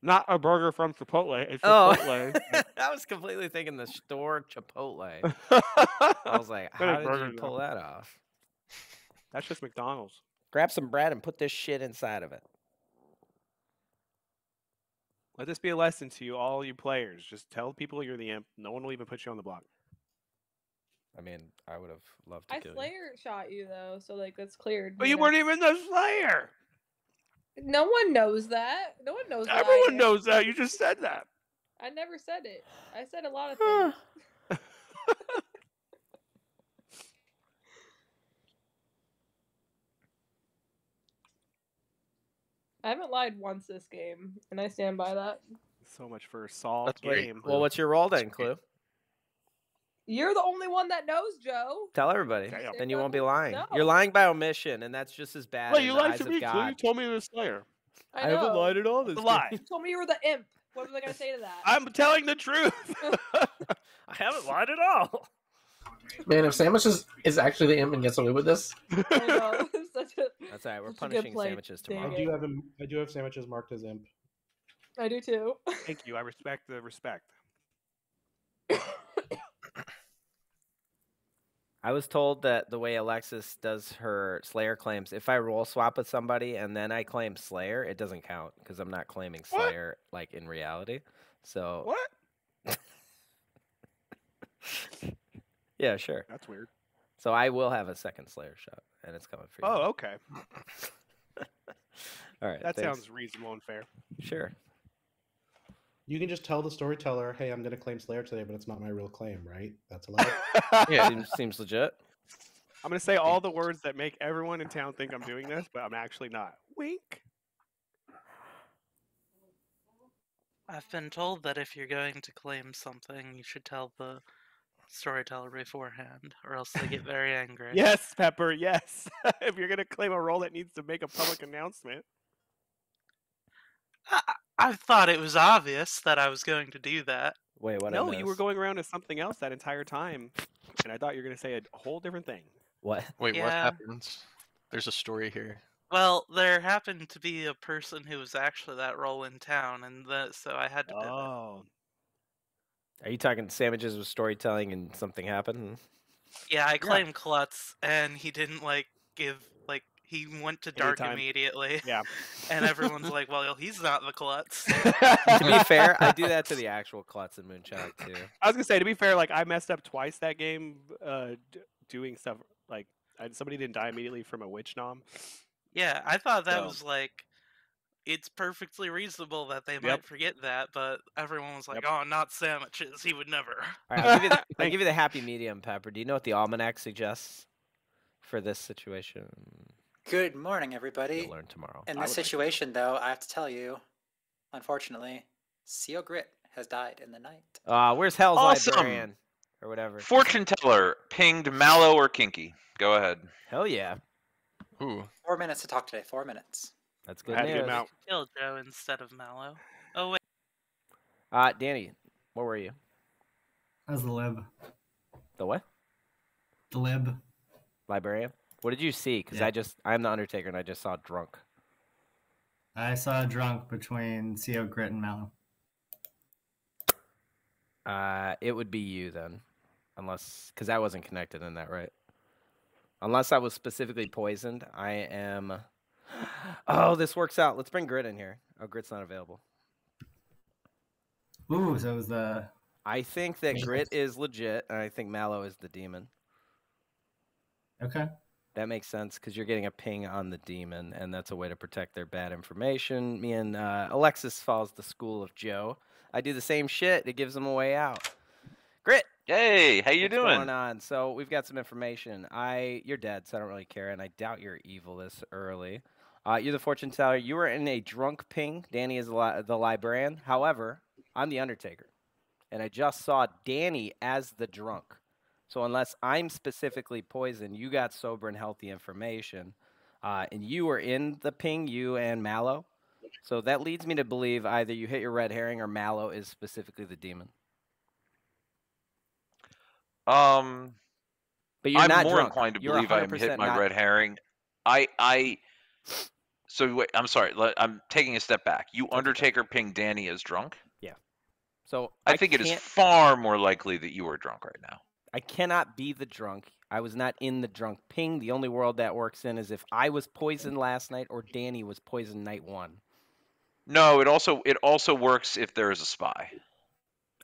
Not a burger from Chipotle. It's Oh, Chipotle. I was completely thinking the store Chipotle. I I was like, how did you pull that off? That's just McDonald's. Grab some bread and put this shit inside of it. Let this be a lesson to you, all you players. Just tell people you're the imp. No one will even put you on the block. I mean, I would have loved to I kill you. Slayer shot you though, so like that's cleared. But you weren't even the Slayer. No one knows that. No one knows that. Everyone knows that. You just said that. I never said it. I said a lot of things. I haven't lied once this game, and I stand by that. So much for a solved That's great. game. Well, what's your role then, Clue? You're the only one that knows, Joe. Tell everybody. Damn. Then you won't be lying. No. You're lying by omission, and that's just as bad Well, in you the lied eyes to of me, Clue. You God. told me you were a Slayer. I haven't know. lied at all this It's a lie. You told me you were the imp. What was I gonna say to that? I'm telling the truth. I haven't lied at all. Man, if Sandwich is actually the imp and gets away with this, I know. Such a, That's all right. We're Such a good punishing play, sandwiches Dang tomorrow. it. I do have sandwiches marked as imp. I do too. Thank you. I respect the respect. I was told that the way Alexis does her Slayer claims, if I roll swap with somebody and then I claim Slayer, it doesn't count because I'm not claiming Slayer like in reality. So What? yeah, sure. That's weird. So I will have a second Slayer shot, and it's coming for you. Oh, okay. All right. That thanks. sounds reasonable and fair. Sure. You can just tell the storyteller, "Hey, I'm going to claim Slayer today, but it's not my real claim," right? That's allowed. Yeah, seems legit. I'm gonna say all the words that make everyone in town think I'm doing this, but I'm actually not. Wink. I've been told that if you're going to claim something, you should tell the storyteller beforehand, or else they get very angry. Yes, Pepper. Yes. If you're gonna claim a role that needs to make a public announcement. I thought it was obvious that I was going to do that. Wait, what? No, you were going around as something else that entire time, and I thought you were gonna say a whole different thing. What? Wait, what Yeah. happens? There's a story here. Well, there happened to be a person who was actually that role in town, and so I had to pivot. Oh. Are you talking sandwiches with storytelling and something happened? Yeah, I claimed Klutz, and he didn't he went to dark Anytime. immediately. Yeah. And everyone's like, well, he's not the Klutz. To be fair, I do that to the actual Klutz and Moonchild too. I was gonna say, to be fair, like I messed up twice that game, doing stuff like somebody didn't die immediately from a witch nom. Yeah, I thought that So- was like, it's perfectly reasonable that they might forget that, but everyone was like, oh, not sandwiches, he would never. All right, I'll give you the happy medium, Pepper. Do you know what the almanac suggests for this situation? Good morning, everybody. You'll learn tomorrow. In this situation, though, I have to tell you, unfortunately, Seal Grit has died in the night. Where's Hell's Awesome. Librarian? Or whatever. Fortune teller pinged Mallow or Kinky. Go ahead. Hell yeah. Ooh. 4 minutes to talk today. 4 minutes. That's good had to get news. him out. Kill Joe instead of Mallow. Oh, wait. Danny, where were you? As the lib. The what? Glib. Librarian. What did you see? Because Yeah. I'm the Undertaker and I just saw drunk. I saw a drunk between CO Grit and Mallow. It would be you then, because I wasn't connected in that, right? Unless I was specifically poisoned, I am. Oh, this works out. Let's bring Grit in here. Oh, Grit's not available. Ooh, so it was the. I think that Grit is legit, and I think Mallow is the demon. Okay. That makes sense because you're getting a ping on the demon, and that's a way to protect their bad information. Me and Alexis follows the school of Joe. I do the same shit. It gives them a way out. Grit. Hey, how you What's doing? going on? So we've got some information. You're dead, so I don't really care, and I doubt you're evil this early. You're the fortune teller. You were in a drunk ping. Danny is the librarian. However, I'm the Undertaker, and I just saw Danny as the drunk. So unless I'm specifically poisoned, you got sober and healthy information, and you were in the ping, you and Mallow. So that leads me to believe either you hit your red herring or Mallow is specifically the demon. But you're I'm not more drunk. inclined to You're believe I 100% hit my not... red herring. So wait, I'm sorry. I'm taking a step back. You Undertaker ping Danny as drunk? Yeah. So I think it is far more likely that you are drunk right now. I cannot be the drunk. I was not in the drunk ping. The only world that works in is if I was poisoned last night or Danny was poisoned night 1. No, it also works if there is a spy.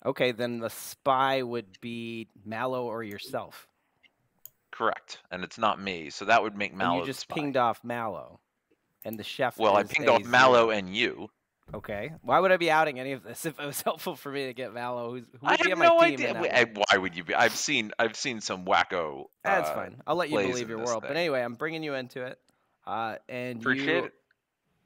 Okay, then the spy would be Mallow or yourself. Correct, and it's not me, so that would make Mallow And you the just spy. pinged off Mallow, and the chef. Well, I is pinged a off Mallow 0. and you. Okay, why would I be outing any of this if it was helpful for me to get Mallow, who would be on my no team? idea. In that Why would you be? I've seen some wacko. That's fine. I'll let you plays believe in your this world. thing. But anyway, I'm bringing you into it, and Appreciate you. it.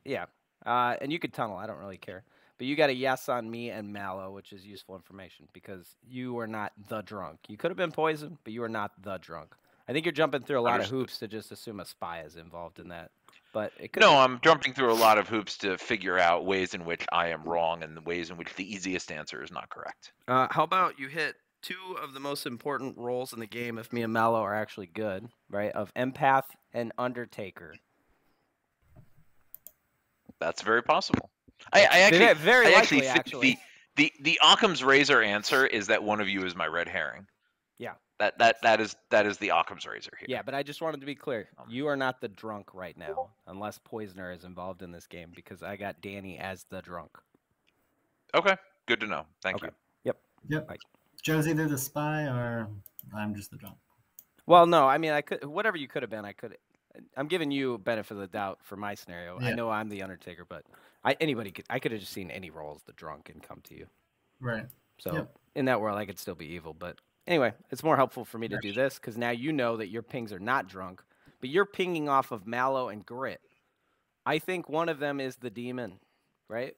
Yeah, and you could tunnel. I don't really care. But you got a yes on me and Mallow, which is useful information because you are not the drunk. You could have been poisoned, but you are not the drunk. I think you're jumping through a lot of hoops to just assume a spy is involved in that. But it could. No, I'm jumping through a lot of hoops to figure out ways in which I am wrong and the ways in which the easiest answer is not correct. How about you hit 2 of the most important roles in the game if me and Mallow are actually good, right? Of empath and Undertaker. That's very possible. I actually very likely, think the Occam's razor answer is that one of you is my red herring. Yeah. That is the Occam's razor here. Yeah, but I just wanted to be clear. You are not the drunk right now, unless Poisoner is involved in this game, because I got Danny as the drunk. Okay, good to know. Thank you. Yep. Bye. Joe's either the spy or I'm just the drunk. Well, no, I mean, I could whatever you could have been. I'm giving you benefit of the doubt for my scenario. Yeah. I know I'm the Undertaker, but I could have just seen any role as the drunk and come to you. Right. So in that world, I could still be evil. But anyway, it's more helpful for me to do this because now you know that your pings are not drunk, but you're pinging off of Mallow and Grit. I think one of them is the demon, right?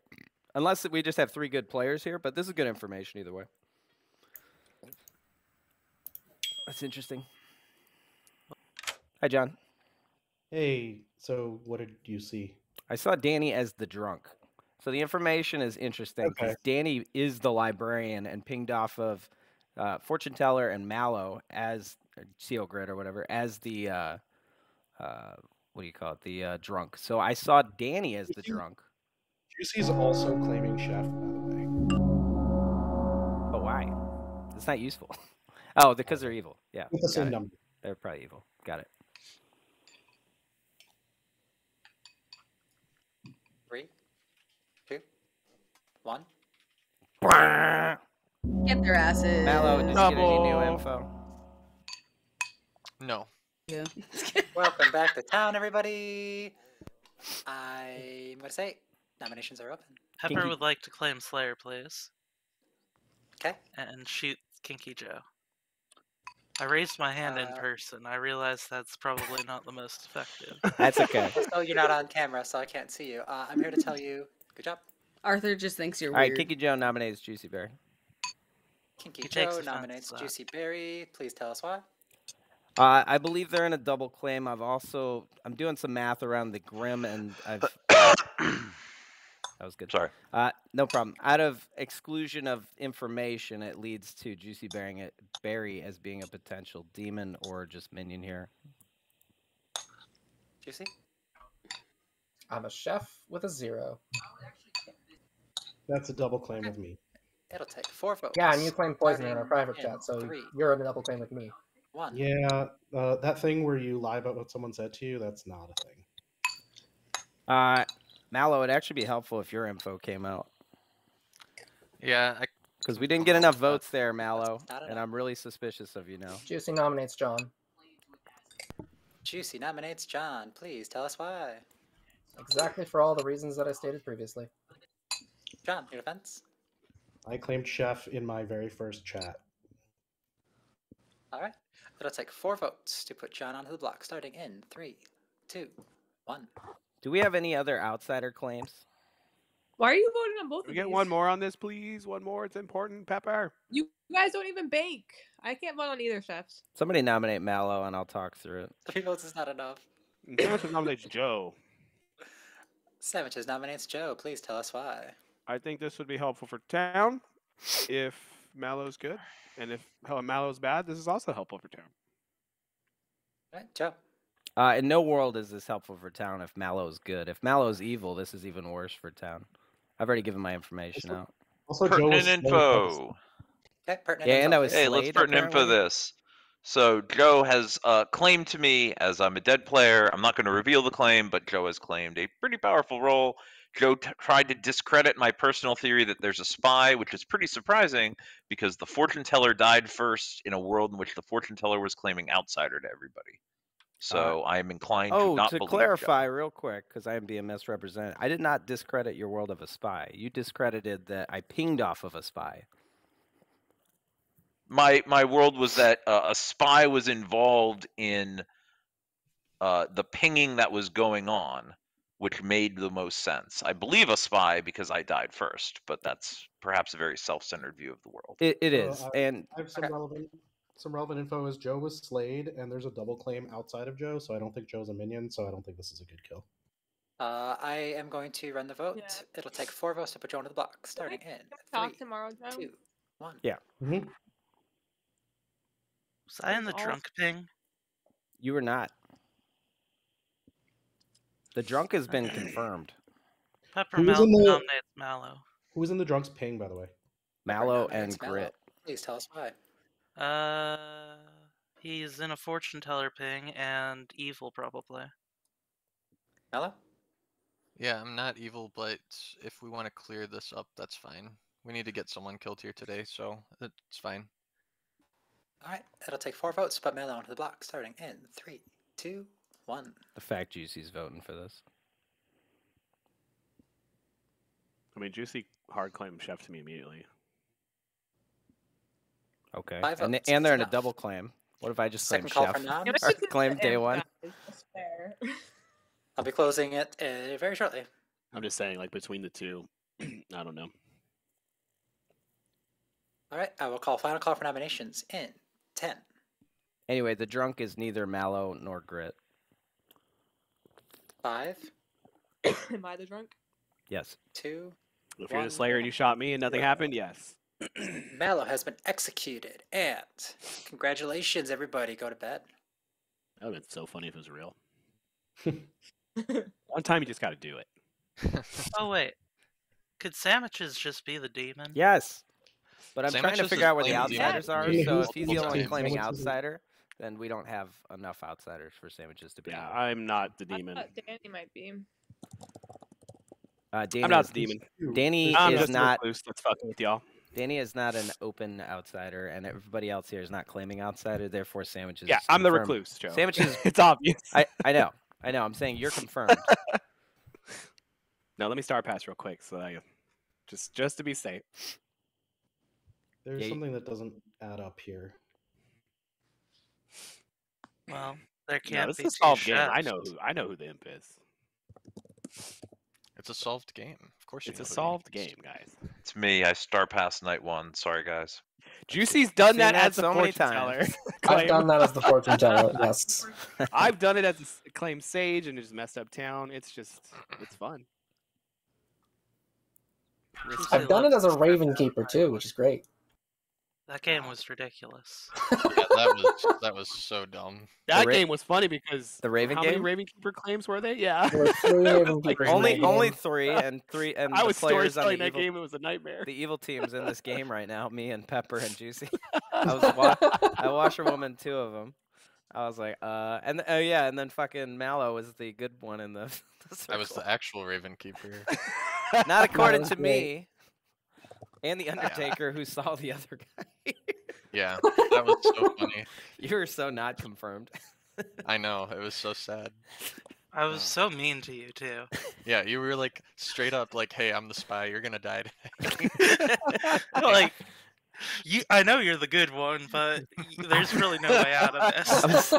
Unless we just have 3 good players here, but this is good information either way. That's interesting. Hi, John. Hey, so what did you see? I saw Danny as the drunk. So the information is interesting because Danny is the librarian and pinged off of Fortune Teller and Mallow as Seal Grid or whatever as the what do you call it? The drunk. So I saw Danny as the drunk. Juicy's also claiming chef, by the way. But why? It's not useful. Oh, because they're evil. Yeah. With the same number. They're probably evil. Got it. 3, 2, 1. Get their asses. Mallow, did you get any new info? No. Yeah. Welcome back to town, everybody. I'm going to say nominations are open. Pepper would like to claim Slayer, please. Okay. And shoot Kinky Joe. I raised my hand in person. I realize that's probably not the most effective. That's okay. So you're not on camera, so I can't see you. I'm here to tell you, good job. Arthur just thinks you're All right, weird. Kinky Joe nominates Juicy Berry. Kinky Joe nominates Juicy Berry. Please tell us why. I believe they're in a double claim. I'm doing some math around the Grim, and That was good. Sorry. No problem. Out of exclusion of information, it leads to Juicy Berry as being a potential demon or just minion here. Juicy? I'm a chef with a 0. That's a double claim with me. It'll take 4 votes. Yeah, and you claim poison in our Starting private in chat, so 3, you're in a double claim with me. 1. Yeah, that thing where you lie about what someone said to you, that's not a thing. Mallow, it'd actually be helpful if your info came out. Yeah, because we didn't get enough votes there, Mallow, not and enough. I'm really suspicious of you now. Juicy nominates John. Juicy nominates John. Please tell us why. Exactly for all the reasons that I stated previously. John, your defense? I claimed chef in my very first chat. All right. It'll take 4 votes to put John onto the block, starting in 3, 2, 1. Do we have any other outsider claims? Why are you voting on both Can we of get these? one more on this, please? One more. It's important, Pepper. You guys don't even bake. I can't vote on either chefs. Somebody nominate Mallow, and I'll talk through it. 3 votes is not enough. Sandwiches nominates Joe. Sandwiches nominates Joe. Please tell us why. I think this would be helpful for town if Mallow's good. And if Mallow's bad, this is also helpful for town. All right, Joe. In no world is this helpful for town if Mallow's good. If Mallow's evil, this is even worse for town. I've already given my information out. Also, Pertinent info. Okay, pertinent Yeah, info. and I was Hey, let's slayed, pertinent info apparently. this. So Joe has claimed to me as I'm a dead player. I'm not going to reveal the claim, but Joe has claimed a pretty powerful role. Joe tried to discredit my personal theory that there's a spy, which is pretty surprising because the fortune teller died first in a world in which the fortune teller was claiming outsider to everybody. So I am inclined to not believe clarify Joe. real quick, because I am being misrepresented. I did not discredit your world of a spy. You discredited that I pinged off of a spy. My world was that a spy was involved in the pinging that was going on, which made the most sense. I believe a spy because I died first, but that's perhaps a very self-centered view of the world. It is, and I have some relevant info. Is Joe was slayed, and there's a double claim outside of Joe, so I don't think Joe's a minion. So I don't think this is a good kill. I am going to run the vote. Yeah. It'll take 4 votes to put Joe onto the block, starting in Talk 3, tomorrow, Joe. 2, 1. Yeah. Mm-hmm. Was I in the drunk ping? You were not. The drunk has been confirmed. Pepper Who was in the- nominates Mallow. Who was in the drunk's ping, by the way? Mallow nominates and Mallow. Grit. Please tell us why. He's in a fortune teller ping and evil probably. Mallow? Yeah, I'm not evil, but if we want to clear this up, that's fine. We need to get someone killed here today, so it's fine. All right. It'll take 4 votes to put Mallow onto the block, starting in 3, 2, 1. The fact Juicy's voting for this. I mean, Juicy hard claim chef to me immediately. Okay. 5 And votes they're is in a enough. double claim. What if I just Second claim call chef? for noms. Give it Or to claim the day end, one? guys. That's fair. I'll be closing it very shortly. I'm just saying, like, between the two, I don't know. All right. I will call final call for nominations in 10. Anyway, the drunk is neither Mallow nor Grit. 5, Am I the drunk? Yes. 2. If you're the 1. Slayer and you shot me and nothing happened, yes. Mallow has been executed, and congratulations, everybody. Go to bed. That would have been so funny if it was real. One time you just got to do it. Oh wait, could sandwiches just be the demon? Yes. But I'm trying to Sandwiches figure is out where the claiming outsiders demon. are, Yeah, so who's if he's the only one claiming claiming sandwiches? outsider, then we don't have enough outsiders for sandwiches to be. Yeah, I'm not the demon. I thought Danny might be. Danny I'm not is, the demon. Danny I'm is just not. loose. That's fucking with y'all. Danny is not an open outsider, and everybody else here is not claiming outsider. Therefore, sandwiches. Yeah, I'm the confirmed. recluse, Joe. Sandwiches. It's obvious. I know. I'm saying you're confirmed. No, let me start pass real quick, so I just to be safe. There's Yeah, something that doesn't add up here. Well, there No, can't this be is a two solved game. chefs. I know who the imp is. It's a solved game. Of course, you It's know a who the solved imp is. game, guys. It's me. I star past night 1. Sorry, guys. Juicy's done Seen that that as the so many fortune teller. times. I've done that as the fortune teller, yes. I've done it as a claim sage and just messed up town. It's fun. I've done it as a Raven Keeper too, which is great. That game was ridiculous. Yeah, that was so dumb. That game was funny because the Raven how game? many Raven Keeper claims were they? Yeah. There were 3 Raven Keepers. Only three, and I the was players on the storytelling that evil, game. It was a nightmare. The evil teams in this game right now, me and Pepper and Juicy. I washerwoman 2 of them. I was like, and then fucking Mallow was the good one in the I was the actual Raven Keeper. Not according to me. And the Undertaker who saw the other guy. Yeah, that was so funny. You were so not confirmed. I know, it was so sad. I was so mean to you too. Yeah, you were like straight up like, "Hey, I'm the spy. You're gonna die today." Like, I know you're the good one, but there's really no way out of this.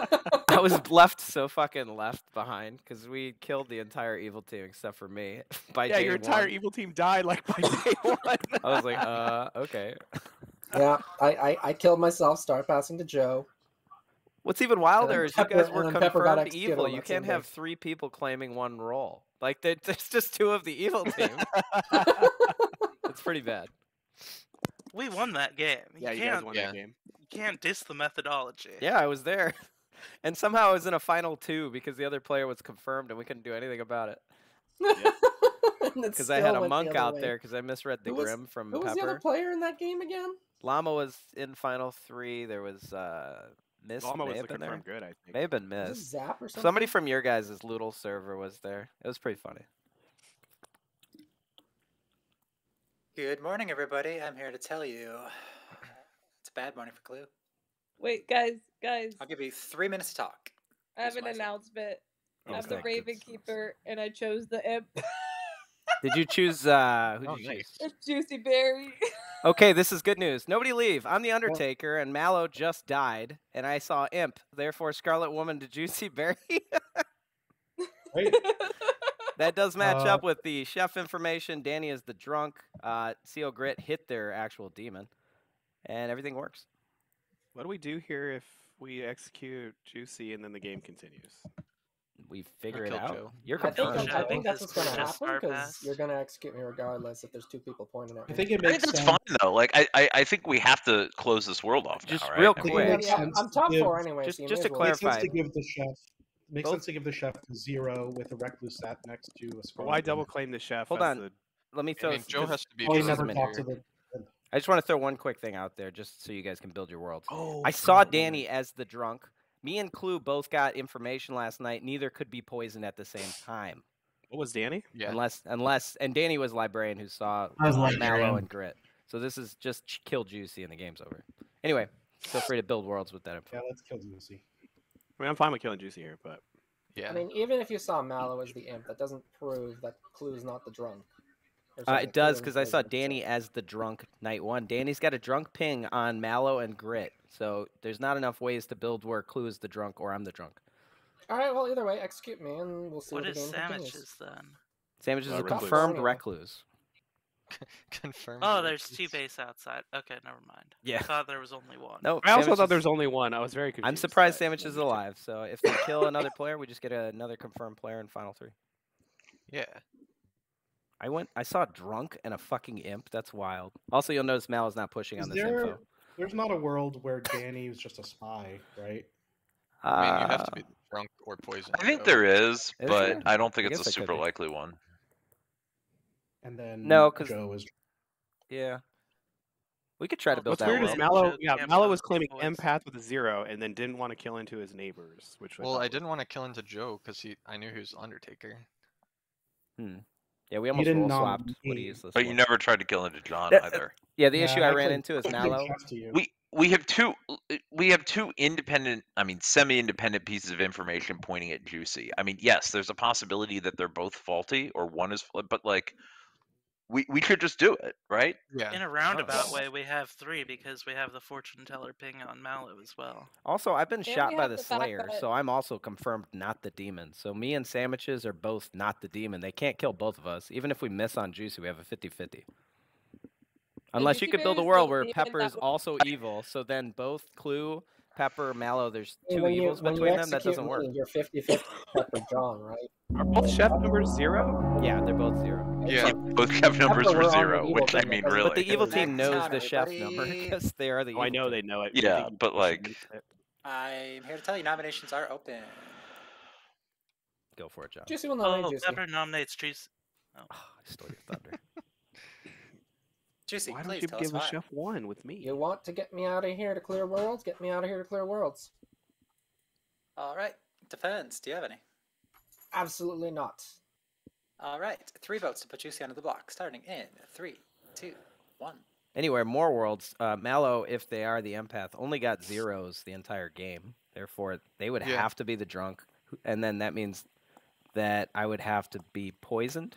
I was left so fucking left behind because we killed the entire evil team except for me. By yeah, day your entire 1. evil team died like by day 1. I was like, okay. Yeah, I killed myself, started passing to Joe. What's even wilder is you guys were Pepper got confirmed executed evil. on You that can't same have day. 3 people claiming 1 role. Like, there's just 2 of the evil team. It's pretty bad. We won that game. Yeah, you guys won that game. You can't diss the methodology. Yeah, I was there. And somehow I was in a final 2 because the other player was confirmed and we couldn't do anything about it. Because I had a monk out there because I misread the Grim from Who Pepper. was the other player in that game again? Llama was in final 3. There was Miss. Llama was may the have been there. confirmed good, I think. May have been Was it Miss. Zap or something? Somebody from your guys' Loodle server was there. It was pretty funny. Good morning, everybody. I'm here to tell you it's a bad morning for Clue. Wait, guys. I'll give you 3 minutes to talk. I have an announcement. Oh, I'm the thank Raven Keeper, and I chose the imp. Did you choose? Who did you choose? It's Juicy Berry. Okay, this is good news. Nobody leave. I'm the Undertaker, and Mallow just died, and I saw Imp. Therefore, Scarlet Woman to Juicy Berry. That does match up with the chef information. Danny is the drunk. CO Grit hit their actual demon, and everything works. What do we do here if we execute Juicy and then the game continues? We figure it kill out. Joe. You're I think, confirmed. I think that's what's going to Just happen our because pass. you're going to execute me regardless if there's 2 people pointing at me. I think it I makes think that's sense. fine though. Like I think we have to close this world off Just now, right? real I mean, quick. makes Yeah, sense I'm top to give- 4 anyway. just- so you just may to as well. Makes sense clarify. to give the chef. Makes Both- sense to give the chef 0 with a recluse sat next to a But Scarlet why Woman. double claim the chef? Hold as on. the- Let me I throw. mean, Joe has to be Oh, he the never husband talked here. to the. I just want to throw one quick thing out there, just so you guys can build your world. Oh, I saw Danny as the drunk. Me and Clue both got information last night. Neither could be poisoned at the same time. What was Danny? Yeah. Unless, and Danny was librarian who saw I was Mallow librarian. and Grit. So this is just kill Juicy and the game's over. Anyway, feel free to build worlds with that info. Yeah, let's kill Juicy. I mean, I'm fine with killing Juicy here, but Yeah. I mean, even if you saw Mallow as the imp, that doesn't prove that Clue's not the drunk. Or sorry, It does Clue because I saw poisoned, so- Danny as the drunk night 1. Danny's got a drunk ping on Mallow and Grit. So there's not enough ways to build where Clue is the drunk or I'm the drunk. All right, well, either way, execute me, and we'll see What what the is game continues. sandwiches then? Sandwich is a Recluse. confirmed Anyway. recluse. Confirmed. Oh, there's 2 base outside. Okay, never mind. Yeah. I thought there was only 1. No, I also Sandwich thought is- there was only one. I was very confused. I'm surprised but Sandwich is maybe two. alive. So if they kill another player, we just get another confirmed player in final 3. Yeah. I saw drunk and a fucking imp. That's wild. Also, you'll notice Mal is not pushing on Is this info. there's not a world where Danny was just a spy, right? I mean, you have to be drunk or poisoned. I think Joe. there is, Is but there? I don't think I it's a guess there could super be. likely one. And then No, 'cause- Joe is. Yeah. We could try to build What's that weird is world. Mallow. Joe Yeah, can't Mallow put was claiming voice. empath with a 0, and then didn't want to kill into his neighbors, which Well, thought I was- didn't want to kill into Joe because I knew he was Undertaker. Yeah, we almost didn't roll nom swapped what he me. used this But you one. never tried to kill into John That- either. Yeah, the Yeah, issue I ran actually, into is give Mallow. chef to you. We have two independent, I mean semi-independent pieces of information pointing at Juicy. I mean, yes, there's a possibility that they're both faulty or one is, but like we could just do it, right? Yeah. In a roundabout way, we have 3 because we have the fortune teller ping on Mallow as well. Also, I've been And shot we by have the the fact Slayer, that- so I'm also confirmed not the demon. So me and Sandwiches are both not the demon. They can't kill both of us. Even if we miss on Juicy, we have a 50-50. Unless you Juicy could build a Berry's world the where demon Pepper that is would- also evil, so then both Clue, Pepper, Mallow, there's I mean, two when you evils when you between them. That execute doesn't work. me, you're 50-50 Pepper John, right? Are both chef numbers 0? Yeah, they're both 0. Yeah. Both chef numbers Pepper, were we're on the 0, evil which I team, mean, because- really. But the evil Back team knows town, the chef number everybody. because they are the Oh, evil I know team. they know it. Yeah, I think but, you should like- use it. I'm here to tell you nominations are open. Go for it, John. Juicy will nominate Oh, Juicy. Pepper nominates Juicy. Oh, I stole your thunder. Juicy, Why don't please you tell us give a why. chef 1 with me? You want to get me out of here to clear worlds? Get me out of here to clear worlds. All right. Defense, do you have any? Absolutely not. All right. 3 votes to put Juicy onto the block, starting in 3, 2, 1. Anyway, more worlds. Mallow, if they are the empath, only got 0s the entire game. Therefore, they would Yeah. have to be the drunk. And then that means that I would have to be poisoned.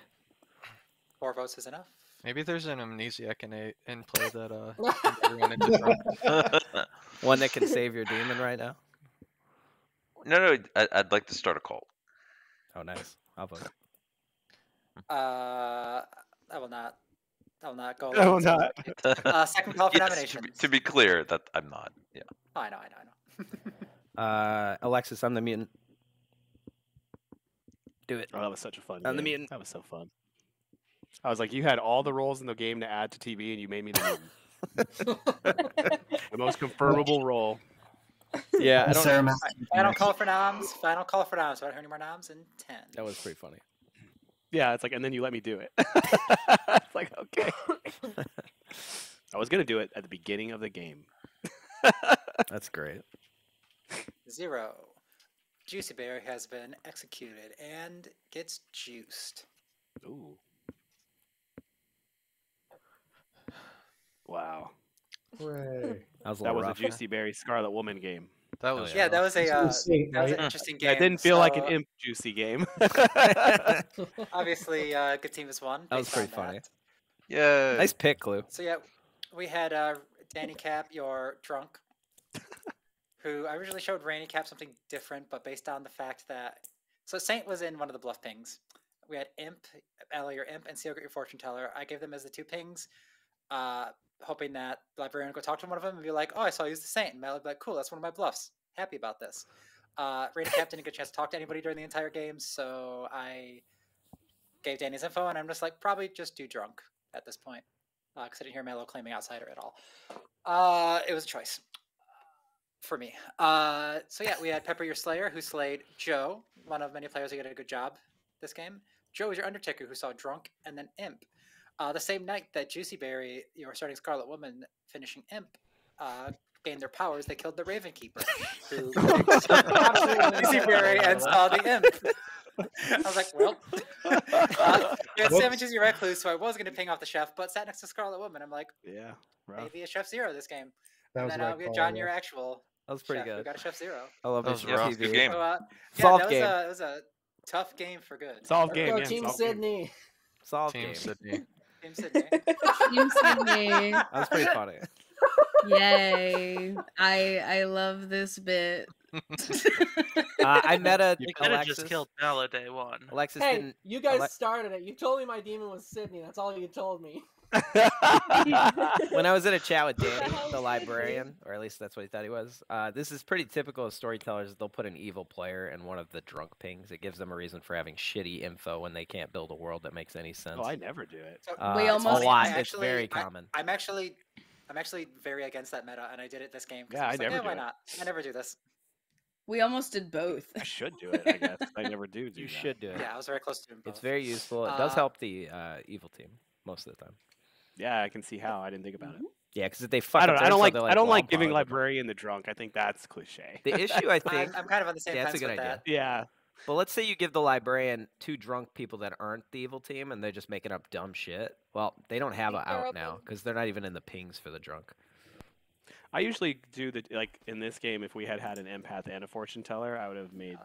4 votes is enough. Maybe there's an amnesiac in play that turns everyone into drunk. One that can save your demon right now. No, I'd like to start a cult. Oh, nice. I'll vote. I will not go. I will along. not. Second call for Yes, nominations. to be clear, that I'm not. Yeah. Oh, I know. Alexis, I'm the mutant. Do it. Oh, that was such a fun I'm the game. mutant. That was so fun. I was like, you had all the roles in the game to add to TV, and you made me the mutant. The most confirmable role. Yeah, I don't. Sarah Final call for noms. Final call for noms. So I don't hear any more noms in 10. That was pretty funny. Yeah, it's like, and then you let me do it. It's like, okay. I was gonna do it at the beginning of the game. That's great. 0. Juicy Berry has been executed and gets juiced. Ooh. Wow. Hooray. That was a Juicy Berry Scarlet Woman game. That was Yeah, that was a It's insane, that was an right? interesting game. That didn't feel like an So, imp Juicy game. Obviously, good team has won. That was based on pretty funny. Yeah. Nice pick, Clue. So yeah, we had Danny Cap, your drunk, who I originally showed Rainy Cap something different, but based on the fact that Saint was in one of the bluff pings. We had Imp, Ella, your Imp, and Seal, your fortune teller. I gave them as the 2 pings, hoping that the librarian would go talk to one of them and be like, "Oh, I saw you use the Saint," and Mel would be like, "Cool, that's one of my bluffs. Happy about this." Rainy Cap didn't get a chance to talk to anybody during the entire game, so I gave Danny's info, and I'm just like, probably just do drunk at this point, because I didn't hear Mello claiming outsider at all. It was a choice for me. So yeah, we had Pepper your Slayer, who slayed Joe, one of many players who did a good job this game. Joe was your Undertaker, who saw Drunk and then Imp. The same night that Juicy Berry, your starting Scarlet Woman, finishing Imp, gained their powers, they killed the Raven Keeper, who Juicy Berry and saw the Imp. I was like, well, we had Sam and Juicy Recluse, so I was going to ping off the chef, but sat next to Scarlet Woman. I'm like, Yeah. Rough. maybe a chef 0 this game. That And was then the right we had call, John, yeah. your actual That was pretty chef. We good. got a chef 0. I love That this was rough. Good game. So, yeah, Solved that game. it was a tough game for good. Solved Let's game, go, yeah. Team solved game. Sydney. Solved Team game. Sydney. Team Sydney. Team Sydney. That was pretty funny. Yay. I love this bit. I met a You could have Alexis. just killed Mallow day 1. Alexis Hey, didn't. you guys Ale- started it. You told me my demon was Sydney. That's all you told me. When I was in a chat with the Danny, hell the is librarian, or at least that's what he thought he was. This is pretty typical of storytellers. They'll put an evil player in one of the drunk pings. It gives them a reason for having shitty info when they can't build a world that makes any sense. Oh, I never do it. So, We It's almost- a lot. I It's very common. I'm actually very against that meta, and I did it this game. 'cause Yeah, I was I like, never why do it. not? I never do this. We almost did both. I should do it, I guess. I never do You that. should do it. Yeah, I was very close to doing both. It's very useful. It does Uh, help the evil team most of the time. Yeah, I can see how. I didn't think about it. Yeah, because if they fuck I don't. up I their don't info, like. they're I don't well, like I'm giving probably the drunk. librarian the drunk. I think that's cliche. The issue, I think, I'm kind of on the same yeah, that's fence a good with idea. that. Yeah. But let's say you give the librarian 2 drunk people that aren't the evil team, and they're just making up dumb shit. Well, they don't have think a they're out now open. because they're not even in the pings for the drunk. I usually do the like in this game. If we had had an empath and a fortune teller, I would have made.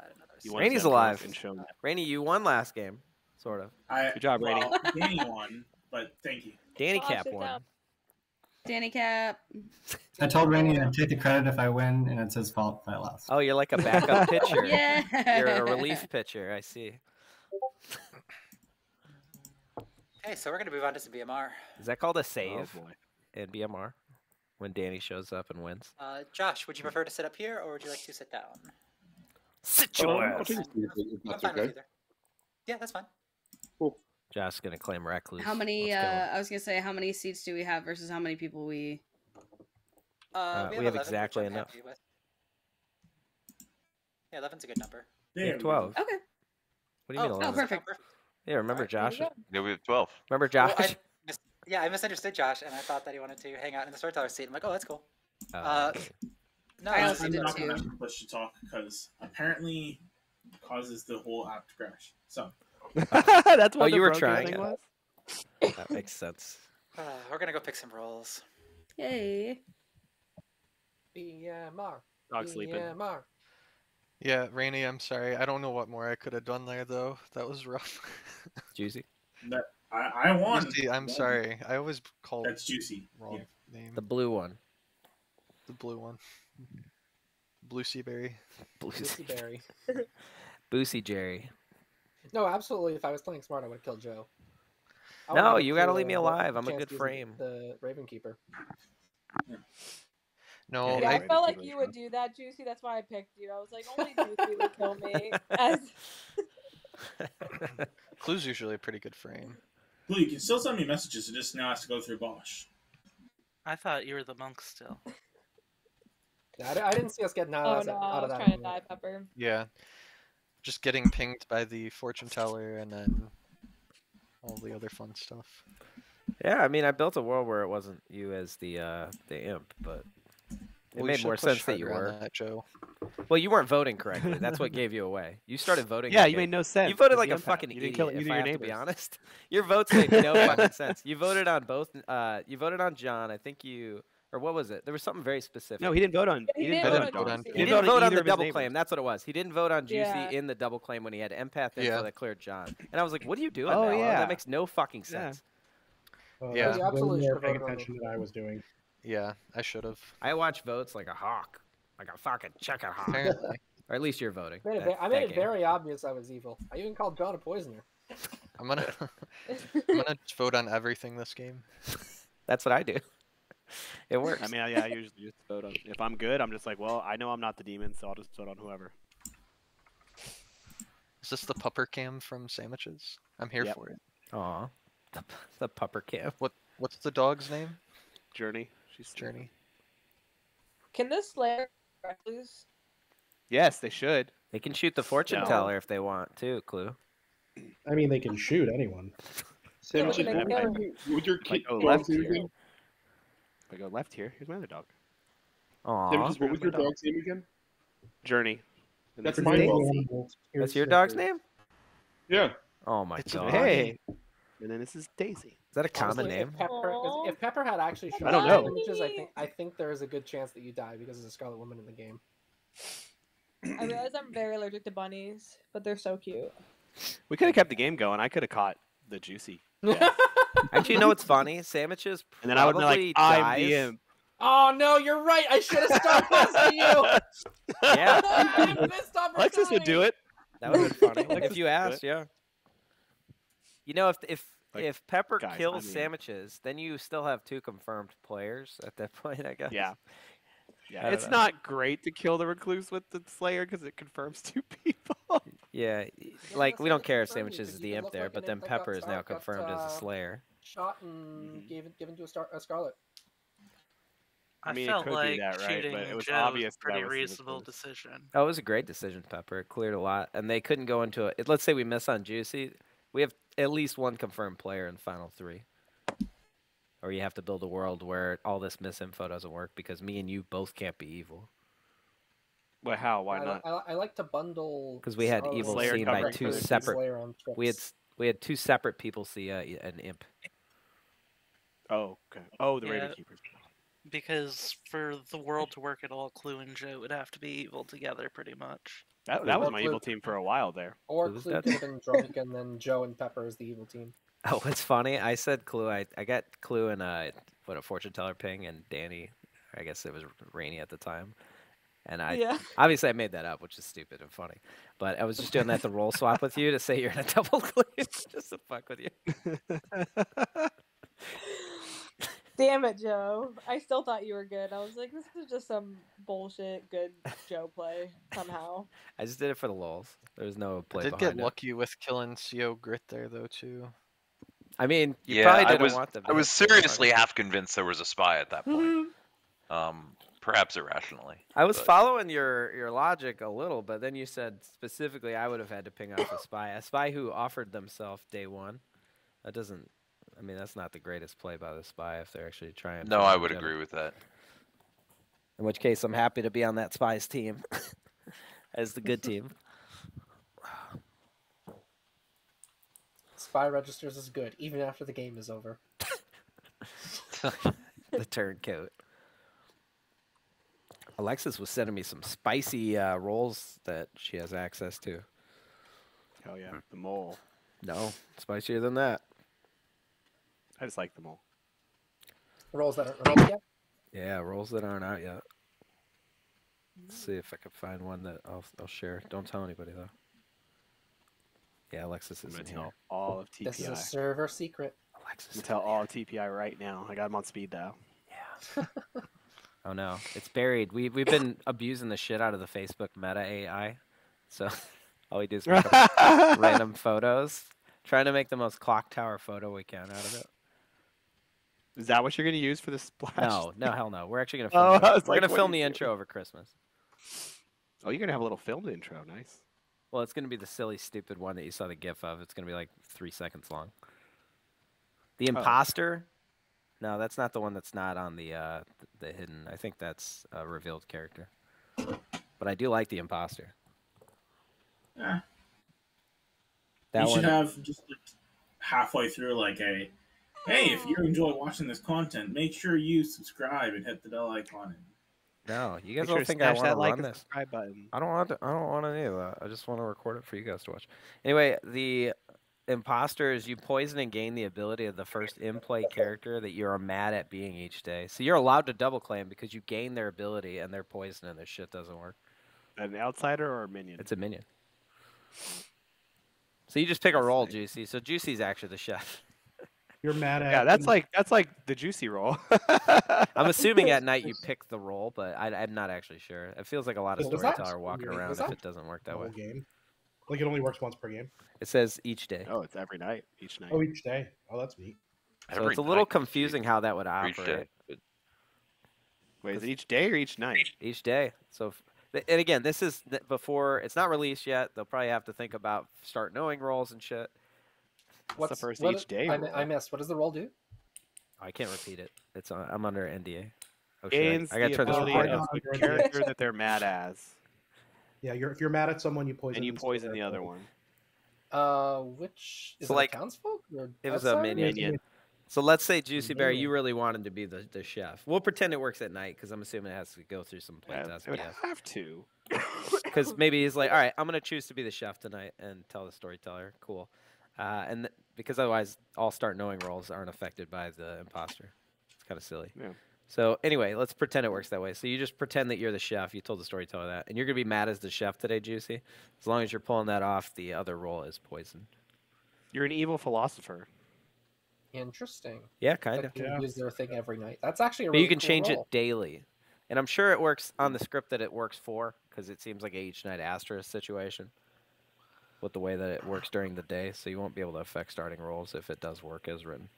You want Rainey's them drunk alive. and shown that. Rainey, you won last game, sort of. Good job, Rainey. Well, Danny won, but thank you. Danny Oh, Cap sit won. down. Danny Cap. I told Rainey I'd take the credit if I win, and it's his fault if I lost. Oh, you're like a backup pitcher. Yeah. You're a relief pitcher. I see. Okay, so we're gonna move on to some BMR. Is that called a Oh save boy. in BMR? when Danny shows up and wins. Josh, would you prefer to sit up here or would you like to sit down? Sit your I'll ass. take a seat if I'm that's fine with okay. either. Yeah, that's fine. Cool. Josh's gonna claim recluse. How many? Let's go. I was gonna say, how many seats do we have versus how many people we? We have 11, exactly which I'm enough. happy with. Yeah, 11's a good number. We have 12. Okay. What do you mean 11? Oh, perfect. Yeah, remember Josh? Yeah, we have 12. Remember Well, Josh? I misunderstood Josh, and I thought that he wanted to hang out in the storyteller seat. I'm like, oh, that's cool. Okay. No, I I also I'm did not too. gonna push to talk because apparently it causes the whole app to crash. So That's what Oh, the you were broken trying thing it. was? That makes sense. we're gonna go pick some rolls. Yay. BMR. Dog sleeping. BMR. Yeah, Rainy, I'm sorry. I don't know what more I could have done there, though. That was rough. Juicy. that I won. Juicy, I'm sorry. I always call That's Juicy. wrong Yeah. name. The blue one. The blue one. Blue sea berry. Juicy Berry. Boosie Jerry. No, absolutely. If I was playing smart, I would have killed Joe. I No, would've given you gotta Clue leave me the alive. I'm a chance good to use frame. The Raven Keeper. No, Yeah, I, I felt like you would do that, Juicy. That's why I picked you. I was like, only Juicy would kill me. As Clue's usually a pretty good frame. Blue, you can still send me messages. It just now has to go through Bosch. I thought you were the monk still. Yeah, I didn't see us getting out, oh of no, that. I Out was of that trying to anyway. die, Pepper. Yeah. Just getting pinged by the fortune teller and then all the other fun stuff. Yeah, I mean, I built a world where it wasn't you as the imp, but it Well, you made should more push sense that you harder on were. that, Joe. Well, you weren't voting correctly. That's what gave you away. You started voting. Yeah, like you a- made no sense. You voted It's like the a empath. fucking You didn't idiot. kill If either I your have to be neighbors. honest, your votes made no fucking sense. You voted on both. You voted on John. I think you. Or what was it? There was something very specific. No, he didn't vote on. He He didn't didn't vote vote on on. Juicy. He didn't didn't vote on either the of his double neighbors. claim. That's what it was. He didn't vote on Juicy Yeah. in the double claim when he had empath info Yeah. that cleared John. And I was like, what are you doing? Oh, Noah? yeah. That makes no fucking Yeah. sense. Yeah. That's You way absolutely more should've paying voted on me. attention than I was doing. Yeah, I should have. I watch votes like a hawk, like a fucking chicken hawk. Apparently. Or at least you're voting. I made it, that- I that made it game. very obvious I was evil. I even called John a poisoner. I'm gonna just vote on everything this game. That's what I do. It works. I mean, yeah, I usually just vote on. If I'm good, I'm just like, well, I know I'm not the demon, so I'll just vote on whoever. Is this the pupper cam from Sandwiches? I'm here Yep. for it. Aw, the pupper cam. What's the dog's name? Journey. She's Journey. Can this Slayer recluse? Yes, they should. They can shoot the fortune No. teller if they want to. Clue. I mean, they can shoot anyone. Sandwiches, Yeah, what but would you- what would your Like, go dog left name here. again? If I go left here, here's my other dog. Aw, Sandwiches, what was your dog's name again? Journey. And That's this is my Daisy. dog. that's your dog's name? Yeah. Oh my It's a god. Hey. And then this is Daisy. Is that a common Honestly, name? If Pepper had actually shown I don't up know. images, I think there is a good chance that you die because there's a Scarlet Woman in the game. I realize I'm very allergic to bunnies, but they're so cute. We could have kept the game going. I could have caught the juicy. Actually, you know what's funny? Sandwiches And then I would be like, probably I'm the dies. imp. Oh no, you're right. I should have started listening to you. Yeah, I missed Alexis would do it. that would have been funny Alexis if you would do asked. it. Yeah. You know, Like, if Pepper guys, kills I mean- Sandwiches, then you still have 2 confirmed players at that point, I guess. Yeah. I Yeah, don't it's know. not great to kill the recluse with the Slayer because it confirms 2 people. Yeah, Yeah, like but we don't Sandwiches care if confirmed you Sandwiches because is you the could imp look there, like but an then imp that got Pepper is now got, confirmed as a Slayer. Shot and given to a Scarlet. I mean, it felt could be like that, right? shooting But it was Joe obvious was a that I pretty was the reasonable recluse. decision. Oh, it was a great decision, Pepper. It cleared a lot, and they couldn't go into it. Let's say we miss on Juicy, we have at least 1 confirmed player in final 3. Or you have to build a world where all this misinfo doesn't work because me and you both can't be evil. But how? Why I, not? I like to bundle. 'Cause we had evil Slayer seen by covering 2 for the separate. Slayer on trips. We had 2 separate people see an imp. Oh, okay. Oh, the Yeah. Raven Keepers. Because for the world to work at all, Clue and Joe would have to be evil together, pretty much. That was my evil team for a while there. Or Who's Clue that? could have been drunk, and then Joe and Pepper is the evil team. Oh, what's funny? I said Clue. I got Clue and a fortune teller ping and Danny. I guess it was Rainy at the time. And Yeah. obviously I made that up, which is stupid and funny. But I was just doing that to roll swap with you to say you're in a double claim, just to fuck with you. Damn it, Joe. I still thought you were good. I was like, this is just some bullshit good Joe play somehow. I just did it for the lulz. There's no I play did get behind it. lucky with killing CO Grit there though too. I mean, you Yeah, probably I didn't was want them to I was hit so hard. seriously half convinced there was a spy at that point. Perhaps irrationally. I was but- following your logic a little, but then you said specifically I would have had to ping off a spy who offered themselves day one. That doesn't. I mean, that's not the greatest play by the spy if they're actually trying. No, for I would longevity. agree with that. In which case, I'm happy to be on that spy's team as the good team. Spy registers as good even after the game is over. The turncoat. Alexis was sending me some spicy rolls that she has access to. Hell yeah, the mole. No, spicier than that. I just like the mole. Rolls that aren't released yet. Yeah, rolls that aren't out yet. Let's see if I can find one that I'll share. Don't tell anybody though. Yeah, Alexis I'm is gonna in tell here. all of TPI. This is a server secret. Alexis. I'm gonna tell all of TPI right now. I got him on speed dial. Yeah. Oh no, it's buried. We've been abusing the shit out of the Facebook Meta AI, so all we do is make up random photos, trying to make the most Clocktower photo we can out of it. Is that what you're gonna use for the splash? No, hell no. We're actually gonna Oh, film. I was We're like, gonna what film are the you intro doing? over Christmas. Oh, you're gonna have a little filmed intro. Nice. Well, it's gonna be the silly, stupid one that you saw the GIF of. It's gonna be like 3 seconds long. The imposter. No, that's not the one that's not on the hidden. I think that's a revealed character. But I do like the imposter. Yeah. That You should one. have just like halfway through like a, hey, if you enjoy watching this content, make sure you subscribe and hit the bell icon. No, you Make guys sure don't to think I smash want to that like run and this. subscribe button. I don't want to. I don't want any of that. I just want to record it for you guys to watch. Anyway, the imposter is you poison and gain the ability of the first in-play character that you are mad at being each day. So you're allowed to double claim because you gain their ability and they're poisoned and their shit doesn't work. An outsider or a minion? It's a minion. So you just pick a role, Juicy. So Juicy's actually the chef. You're mad at. Yeah, that's like the juicy roll. I'm assuming at night you pick the role, but I'm not actually sure. It feels like a lot of Was that- storyteller walking around if it doesn't work that way. whole game. Like it only works once per game. It says each day. Oh, it's every night, each night. Oh, each day. Oh, that's neat. So it's a little confusing how that would operate. Wait, is it each day or each night? Each day. So, and again, this is before it's not released yet. They'll probably have to think about start knowing roles and shit. What's the first what each day? I missed. What does the roll do? I can't repeat it. It's I'm under NDA. Oh shit! Gains I gotta the turn this ability recording of off. the character that they're mad as, Yeah, if you're mad at someone, you poison. and you them, so poison they're the other killed. one. Which is So, it like, townsfolk or It was a outsiders? minion. So let's say Juicy Berry, you really wanted to be the chef. We'll pretend it works at night because I'm assuming it has to go through some playtest. It would have to. Because maybe he's like, all right, I'm going to choose to be the chef tonight and tell the storyteller. Cool. Because otherwise, all start knowing roles aren't affected by the imposter. It's kind of silly. Yeah. So anyway, let's pretend it works that way. So you just pretend that you're the chef. You told the storyteller that. And you're going to be mad as the chef today, Juicy. As long as you're pulling that off, the other role is poisoned. You're an evil philosopher. Interesting. Yeah, kind of. They can use their thing every night. That's actually a But really you can cool change roll. it daily. And I'm sure it works on the script that it works for, because it seems like a each night asterisk situation with the way that it works during the day. So you won't be able to affect starting rolls if it does work as written.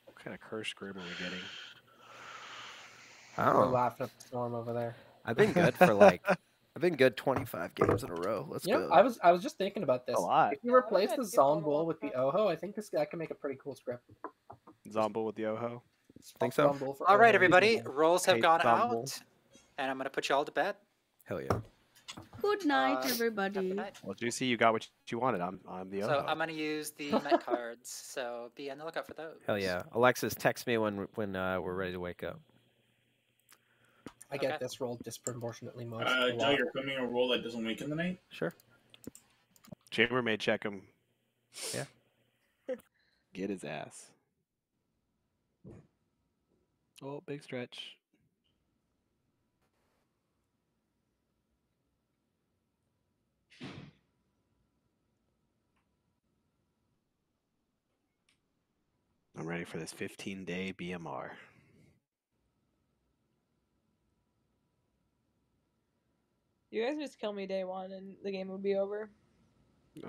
What kind of curse grim are we getting? I We're don't know. laughing at the storm over there. I've been good for I've been good 25 games in a row. Let's You know, go. I was just thinking about this. A lot. If you replace the Zombul with the Oho, I think this guy can make a pretty cool script. Zombo with the Oho. Think so? Zombul for All right, Oho. everybody. Rolls have Hate gone Zombo. out, and I'm gonna put you all to bed. Hell yeah. Good night, Have a everybody. good night. Well, Juicy, you got what you wanted. I'm the Oho. So I'm gonna use the night cards. So be on the lookout for those. Hell yeah. Alexis, text me when we're ready to wake up. I get Okay. this roll disproportionately most. Joe, you're putting a roll that doesn't wake in the night? Sure. Chambermaid check him. Yeah. Get his ass. Oh, big stretch. I'm ready for this 15-day BMR. You guys just kill me day one and the game would be over.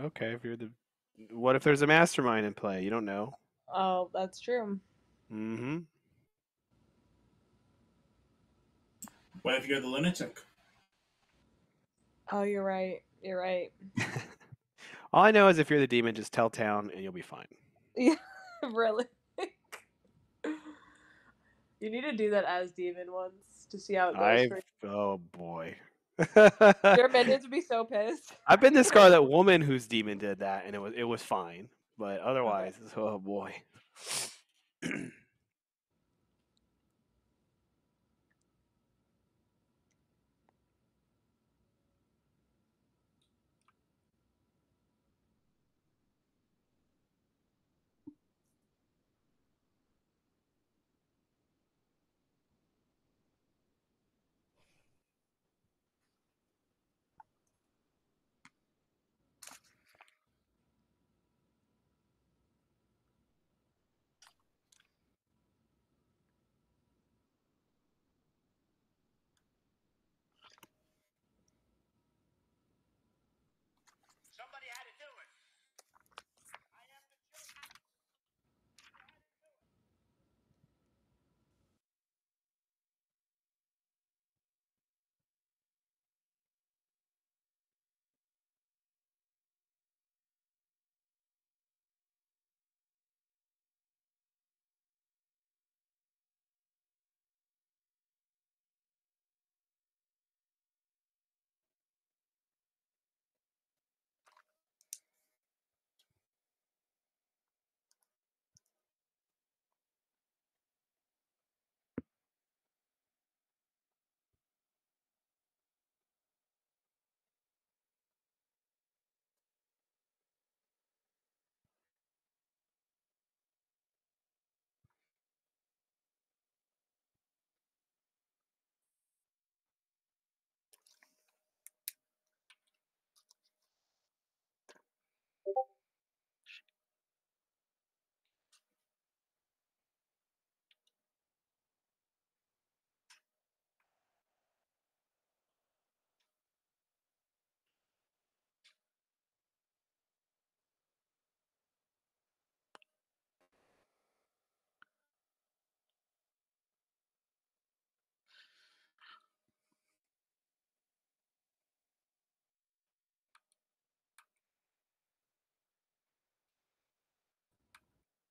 Okay, if you're the. What if there's a mastermind in play? You don't know. Oh, that's true. Mm-hmm. What if you're the lunatic? Oh, you're right. You're right. All I know is if you're the demon, just tell town and you'll be fine. Yeah, really. You need to do that as demon once to see how it goes for you. Oh boy. Your minions would be so pissed. I've been the Scarlet Woman whose demon did that, and it was fine. But otherwise, oh boy.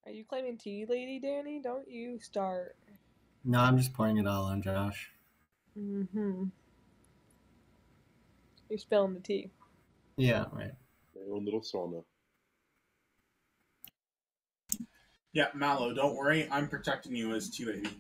Are you claiming tea, lady Danny? Don't you start. No, I'm just pouring it all on Josh. Mm-hmm. You're spilling the tea. Yeah, right. My own little sauna. Yeah, Mallow, don't worry. I'm protecting you as tea lady.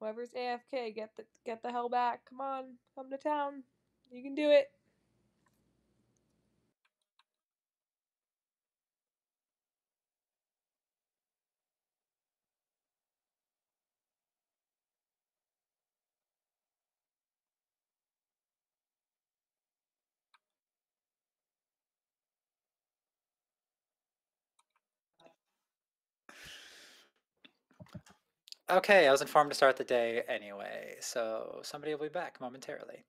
Whoever's AFK, get the hell back. Come on, come to town. You can do it. Okay, I was informed to start the day anyway, so somebody will be back momentarily.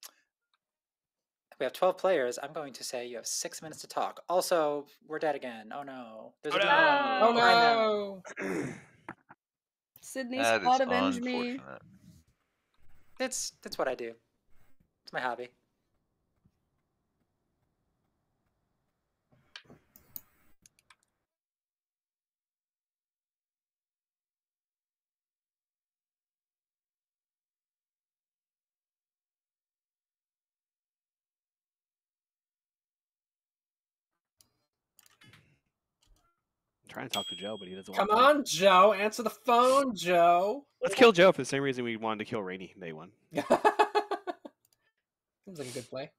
We have 12 players. I'm going to say you have 6 minutes to talk. Also, we're dead again. Oh no. There's a demon. Oh Behind them. no! Sydney, That is squad avenge me. unfortunate. It's what I do. It's my hobby. I'm trying to talk to Joe, but he doesn't Come want to. on, Joe. Answer the phone, Joe. Let's kill Joe for the same reason we wanted to kill Rainy day one. Seems like a good play.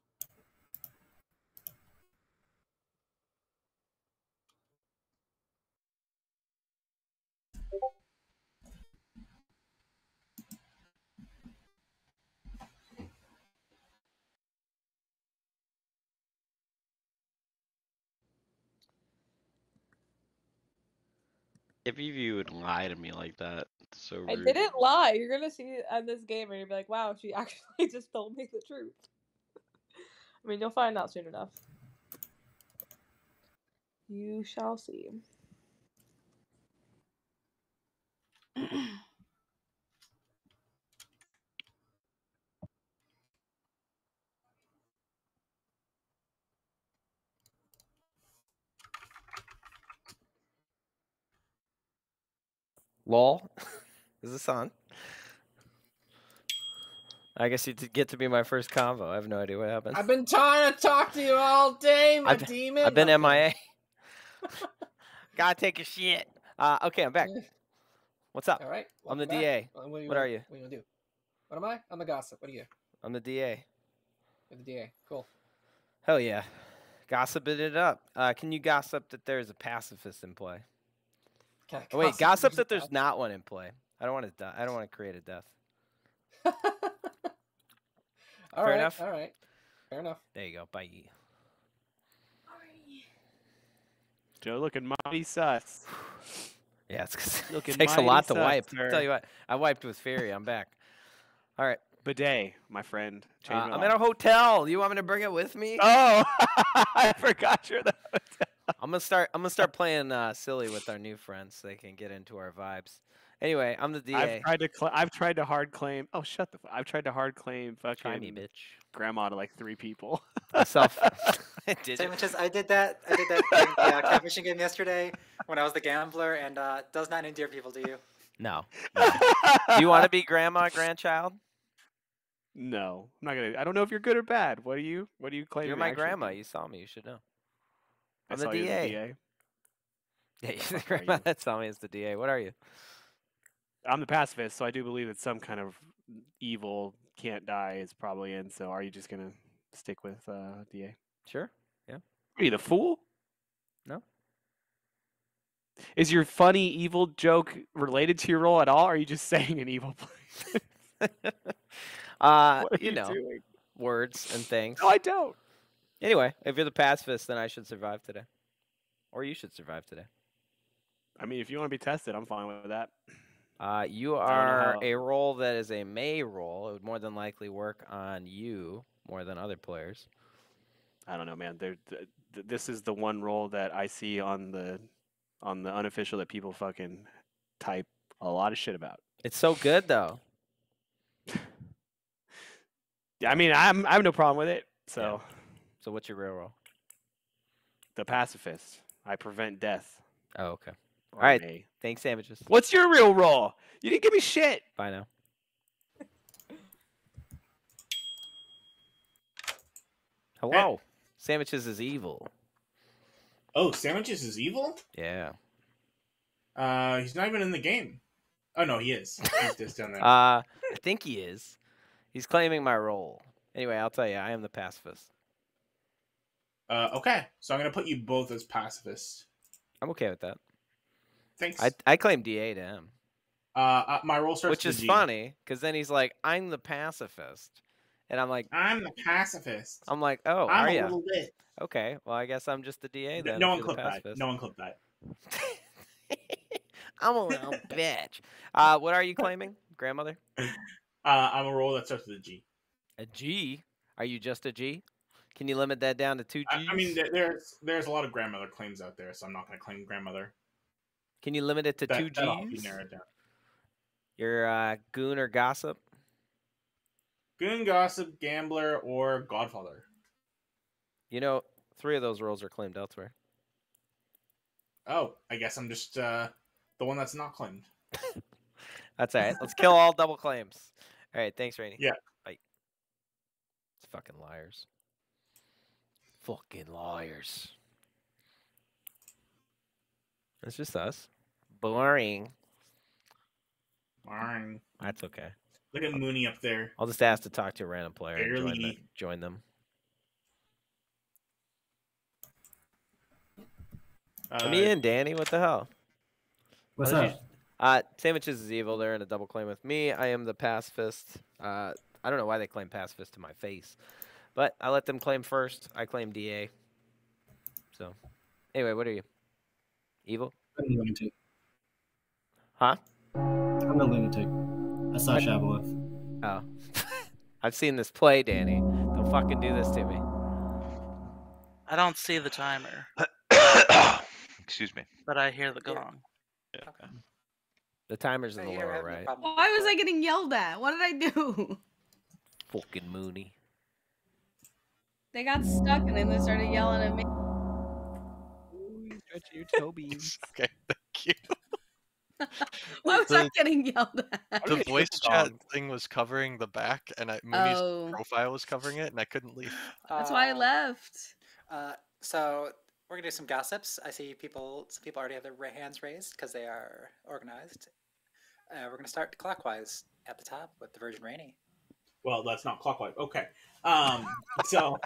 If you would lie to me like that, it's so rude. I didn't lie. You're gonna see it on this game and you'll be like, wow, she actually just told me the truth. I mean, you'll find out soon enough. You shall see. Lol. Is this on? I guess you did get to be my first convo. I have no idea what happened. I've been trying to talk to you all day, my demon. I've been Okay. MIA. Gotta take a shit. Okay, I'm back. What's up? All right. I'm the welcome back. DA. What are What you? are you? What are you gonna do? What am I? I'm the gossip. What are you? I'm the DA. You're the DA. Cool. Hell yeah. Gossiping it up. Can you gossip that there's a pacifist in play? Can I Oh, wait, gossip gossip there's a that there's not one in play. I don't want to. I don't want to create a death. All Fair right. enough. All right. Fair enough. There you go. Bye. Joe looking mighty sus. Yeah, it's 'cause it Looking takes a mighty lot to sus, wipe. sir. Tell you what, I wiped with Fury. I'm back. All right. Bidet, my friend. Changed my I'm life. at a hotel. You want me to bring it with me? Oh, I forgot you're the hotel. I'm gonna start playing silly with our new friends so they can get into our vibes. Anyway, I'm the DA. I've tried to hard claim. Oh, shut the. I've tried to hard claim fucking Try me, bitch. grandma to like 3 people. Myself. Did Same it? which is I did that in the catfishing game yesterday when I was the gambler, and does not endear people to you. No. Do you want to be grandma, grandchild? No, I'm not gonna. I don't know if you're good or bad. What do you claim? You're to my actually grandma. be? You saw me. You should know. I I'm the saw you as DA. the DA. Yeah, you're the fuck are grandma you? that saw me as the DA. What are you? I'm the pacifist, so I do believe that some kind of evil can't die is probably in. So are you just gonna stick with DA? Sure. Yeah. Are you the fool? No. Is your funny evil joke related to your role at all? Or are you just saying an evil play? What are You know, doing? words and things. No, I don't. Anyway, if you're the pacifist, then I should survive today. Or you should survive today. I mean, if you want to be tested, I'm fine with that. You I don't know are how- a role that is a May role. It would more than likely work on you more than other players. I don't know, man. This is the one role that I see on the unofficial that people fucking type a lot of shit about. It's so good though. Yeah, I mean, I have no problem with it. So, So what's your real role? the pacifist. I prevent death. Oh, okay. Or All right. may. Thanks, sandwiches. What's your real role? You didn't give me shit. Bye now. Hello. Sandwiches is evil. Oh, Sandwiches is evil? Yeah. He's not even in the game. Oh no, he is. He's just down there. I think he is. He's claiming my role. Anyway, I'll tell you, I am the pacifist. Okay, so I'm gonna put you both as pacifists. I'm okay with that. Thanks. I claim DA to him. My role starts Which with is G. funny, because then he's like, I'm the pacifist. And I'm like, I'm the pacifist. I'm like, oh, I'm are a you? little bit. Okay, well, I guess I'm just the DA then. No if one you're the clip that. pacifist. No one clip that. I'm a little bitch. What are you claiming, grandmother? I'm a role that starts with a G. A G? Are you just a G? Can you limit that down to 2 Gs? I mean, there's a lot of grandmother claims out there, so I'm not gonna claim grandmother. Can you limit it to 2 Gs? That'll be narrowed down. You're goon or gossip? Goon, gossip, gambler, or godfather. You know, 3 of those roles are claimed elsewhere. Oh, I guess I'm just the one that's not claimed. That's all right. Let's kill all double claims. All right, thanks, Rainey. Yeah. Bye. It's fucking liars. Fucking liars. It's just us. Boring. Boring. That's okay. Look at Mooney up there. I'll just ask to talk to a random player and Barely. join them. Me and Danny, what the hell? What's Why up? don't Sandwiches is evil. They're in a double claim with me. I am the pacifist. I don't know why they claim pacifist to my face, but I let them claim first. I claim DA. So, anyway, what are you? Evil? I'm a lunatic. Huh? I'm a lunatic. I saw Shabalith. Oh. I've seen this play, Danny. Don't fucking do this to me. I don't see the timer, Excuse me. but I hear the gong. Yeah. Okay. The timer's in the Yeah, lower I have no right. problem. Why was I getting yelled at? What did I do? Fucking Mooney. They got stuck and then they started yelling at me. Stretch your tobies. Okay, thank you. Why was I getting yelled at? The voice chat thing was covering the back, and Mooney's Oh. profile was covering it, and I couldn't leave. That's why I left. So we're gonna do some gossips. I see some people already have their hands raised because they are organized. We're gonna start clockwise at the top with the Virgin Rainy. Well, that's not clockwise. Okay. So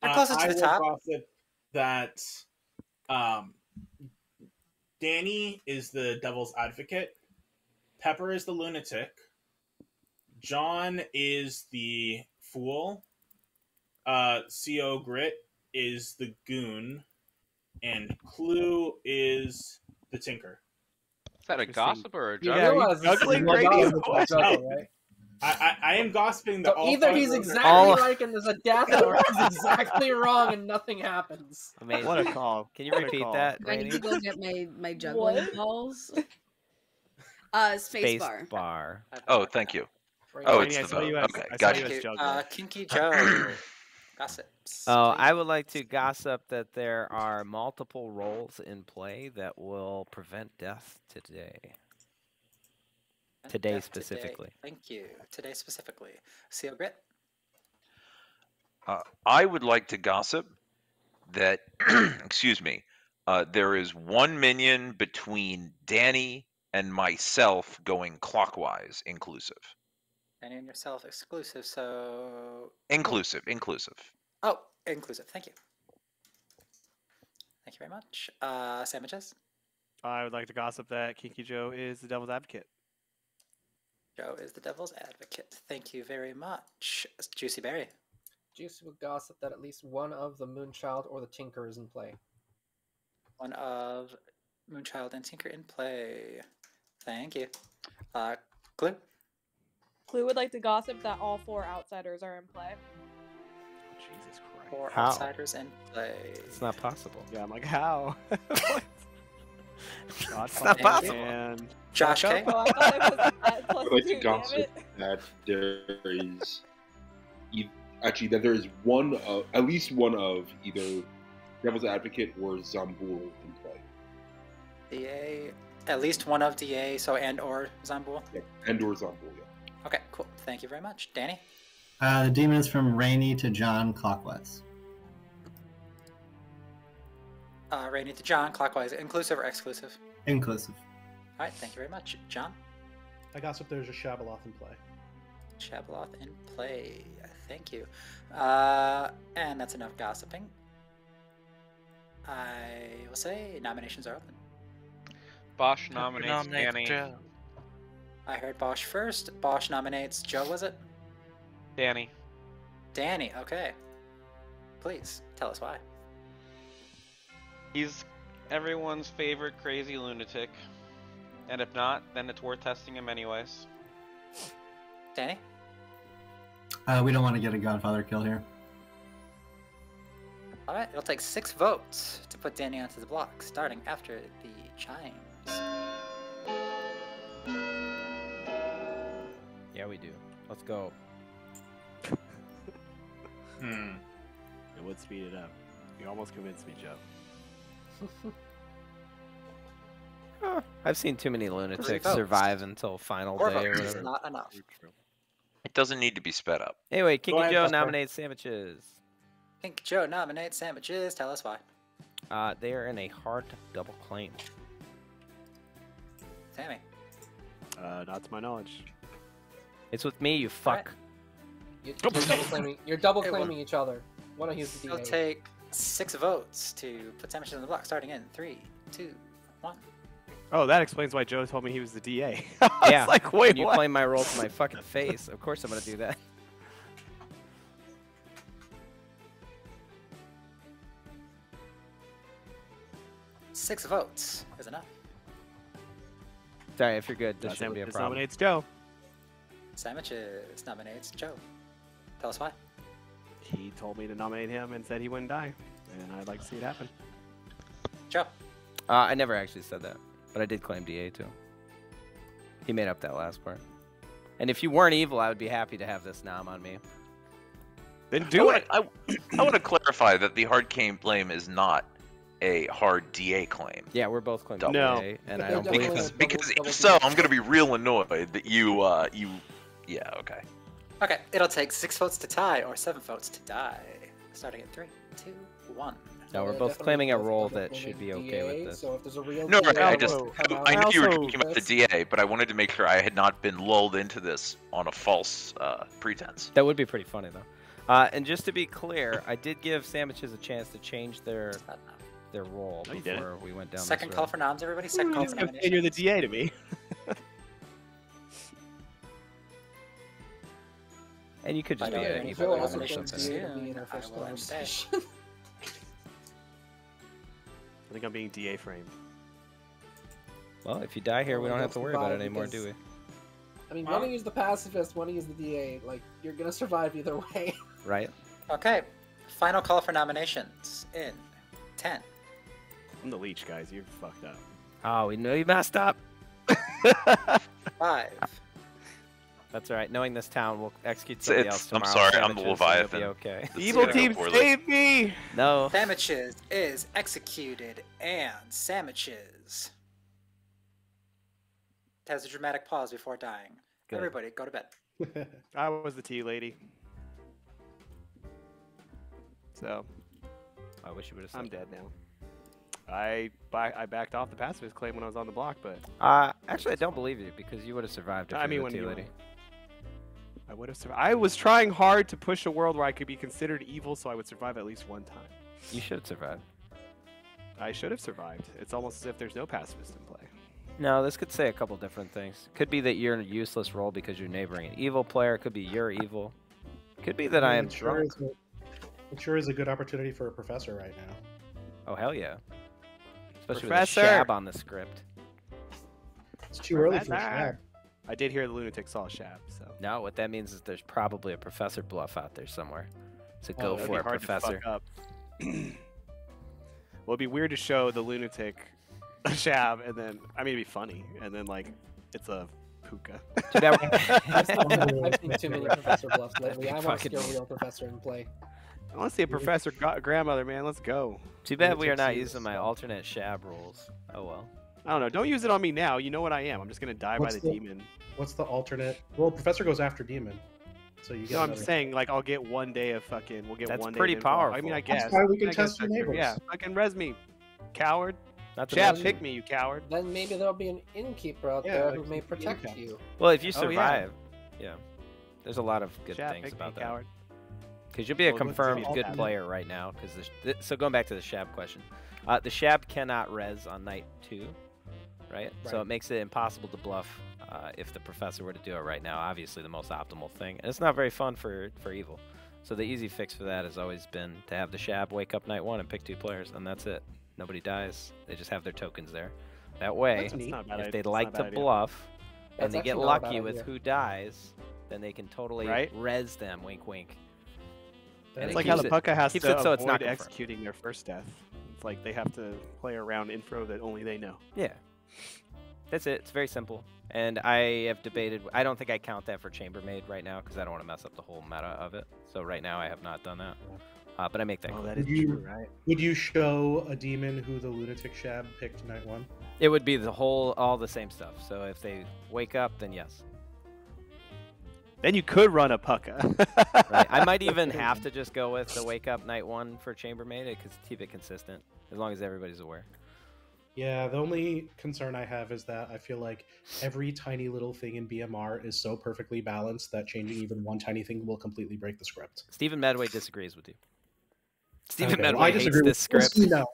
You're closest to the top. Gossip that Danny is the devil's advocate. Pepper is the lunatic. John is the fool. CO Grit is the goon. And Clue is the tinker. Is that a gossip or a You juggle? realize this is more gossip than juggle, right? I am gossiping that So all either five he's rows are exactly right and there's a death, or he's exactly wrong and nothing happens. Amazing. What a call. Can you What a repeat call. that, I Rainey? need to go get my juggling What? balls. Space bar. bar. Oh, thank you. Right. Oh, Rainey, it's I the saw you vote. as- Okay, I saw gotcha. you as Thank you. juggler. Kinky Joe. Gossips. Oh, I please. would like to gossip that there are multiple roles in play that will prevent death today. Today Death specifically. Thank you. Today specifically. CO Grit. I would like to gossip that, excuse me, there is one minion between Danny and myself going clockwise, inclusive. Danny and yourself exclusive. So Inclusive. oh, inclusive. Thank you. Thank you very much. Sandwiches. I would like to gossip that Kinky Joe is the devil's advocate. Joe is the devil's advocate. Thank you very much. Juicy Berry. Juicy would gossip that at least one of the Moonchild or the Tinker is in play. One of Moonchild and Tinker in play. Thank you. Clue. Clue would like to gossip that all 4 outsiders are in play. Jesus Christ. 4 How? outsiders in play. It's not possible. Yeah, I'm like, how? What? It's not possible. And Josh K. Oh, I thought it was at plus I'd like 2, to damn gossip it. that there is actually that there is one of at least one of either Devil's Advocate or Zambul in play. DA. At least one of DA, so and or Zambul. Yeah, and or Zambul, yeah. Okay, cool. Thank you very much. Danny. The demon is from Rainey to John clockwise. Rainy to John, clockwise. Inclusive or exclusive? Inclusive. All right, thank you very much. John. I gossip there's a Shabaloth in play. Shabaloth in play. Thank you. And that's enough gossiping. I will say nominations are open. Bosch nominates Danny. Joe. I heard Bosch first. Bosch nominates Joe, was it? Danny. Danny, okay. Please, tell us why. He's everyone's favorite crazy lunatic. And if not, then it's worth testing him anyways. Danny? We don't want to get a Godfather kill here. Alright, it'll take 6 votes to put Danny onto the block, starting after the chimes. Yeah, we do. Let's go. It would speed it up. You almost convinced me, Joe. I've seen too many lunatics votes. survive until final 4 day or votes is whatever. not enough. It doesn't need to be sped up. Anyway, Go Kinky ahead, Joe Vesper. nominates sandwiches. Pink Joe nominates sandwiches. Tell us why. They are in a hard double claim. Sammy. Not to my knowledge. It's with me, you fuck. You're double It will- claiming each other. Why don't you use the It'll DA? take 6 votes to put sandwiches on the block, starting in 3, 2, 1. Oh, that explains why Joe told me he was the DA. Yeah, It's like, wait, when you what? claim my role to my fucking face, of course I'm gonna do that. Six votes is enough. Sorry, if you're good, this shouldn't be a This problem. nominates Joe. Sandwiches nominates Joe. Tell us why. He told me to nominate him and said he wouldn't die. And I'd like to see it happen. Joe. I never actually said that, but I did claim DA too. He made up that last part. And if you weren't evil, I would be happy to have this nom on me. Then do it. I want to clarify that the hard claim is not a hard DA claim. Yeah, we're both claiming Double. DA, and I don't believe because if so, I'm gonna be real annoyed that you yeah, okay. Okay, it'll take 6 votes to tie or 7 votes to die. Starting at 3, 2, 1. No, we're Yeah, both definitely claiming a both role double that should be claiming okay DA, with this. So if there's a real No, DA, right, I knew you were also- talking about the DA, but I wanted to make sure I had not been lulled into this on a false pretense. That would be pretty funny though. And just to be clear, I did give sandwiches a chance to change their role No, you didn't. before we went down Second this call road. for noms, everybody. Second call for And nominations. you're the DA to me. And you could just By be the way, an any evil vote woman or nominations something. soon, I will end today. I think I'm being DA framed. Well, if you die here, we don't have to worry about it anymore, do we? I mean, one is the pacifist, one is the DA. Like, you're gonna survive either way. Right? Okay, final call for nominations in 10. I'm the leech, guys. You're fucked up. Oh, we know you messed up. 5. That's all right. Knowing this town, we'll execute somebody else I'm tomorrow. sorry, I'm the Sandwiches, so you'll be Leviathan. okay. This is Evil gonna go team, poorly. save me! No. Sandwiches is executed, and Sandwiches has a dramatic pause before dying. Good. Everybody, go to bed. I was the tea lady. So, I wish you would have said I'm dead now. I backed off the pacifist claim when I was on the block, but Actually, I don't believe you because you would have survived if I you mean, were when the tea you lady. I would have survived. I was trying hard to push a world where I could be considered evil, so I would survive at least one time. You should have survived. I should have survived. It's almost as if there's no pacifist in play. No, this could say a couple different things. Could be that you're in a useless role because you're neighboring an evil player. Could be you're evil. Could be that I am It sure drunk. it sure is a good opportunity for a professor right now. Oh, hell yeah. Especially Professor! with a shab on the script. It's too early for a Professor! shab. I did hear the lunatic saw Shab, so. No, what that means is there's probably a professor bluff out there somewhere. So Oh, go that'd for be it, hard to professor. fuck up. Well, it'd be weird to show the lunatic a Shab, and then, I mean, it'd be funny, and then, like, it's a puka. Too bad I've seen too many professor bluffs lately. I want to Fucking- see a real professor in play. I want to see a professor grandmother, man. Let's go. Too bad we are Lunatic not seems using my fun. alternate shab rules. Oh well. I don't know. Don't use it on me now. You know what I am. I'm just gonna die What's by the demon. What's the alternate? Well, professor goes after demon, so you get. No, I'm another- saying like I'll get one day of fucking. We'll get That's one day. pretty of info. I mean, powerful. I That's guess. why we can I guess test the that's true. neighbors. Yeah, fucking res me, coward. Not the Chap, most- pick me, you coward. Then maybe there'll be an innkeeper out Yeah, there like who may some protect innkeeper. you. Well, if you Oh, yeah. survive, yeah. There's a lot of good Chap, things pick about me, that. coward. Because you'll be a Well, what's confirmed the good Shab? player right now. Because so going back to the Shab question, the Shab cannot res on night 2, right? So Right. it makes it impossible to bluff if the professor were to do it right now. Obviously, the most optimal thing, and it's not very fun for evil. So the easy fix for that has always been to have the Shab wake up night 1 and pick 2 players, and that's it. Nobody dies. They just have their tokens there. That way, That's not a bad if idea. they'd That's like not a to bad idea. bluff, and That's they get actually not a bad lucky with idea. who dies, then they can totally Right? res them. Wink, wink. And It's it like how keeps the it- Pucka has keeps to it so it's avoid not confirmed. executing their first death. It's like they have to play around info that only they know. Yeah. That's it. It's very simple. And I have debated. I don't think I count that for Chambermaid right now because I don't want to mess up the whole meta of it. So right now I have not done that. But I make that. Oh, clear. that is Would you- true, right? Would you show a demon who the lunatic Shab picked night 1? It would be all the same stuff. So if they wake up, then yes. Then you could run a Pucka. Right. I might even have to just go with the wake up night 1 for Chambermaid because keep it consistent as long as everybody's aware. Yeah, the only concern I have is that I feel like every tiny little thing in BMR is so perfectly balanced that changing even one tiny thing will completely break the script. Stephen Medway disagrees with you. Stephen Okay, Medway well, I hates disagree this with script. no.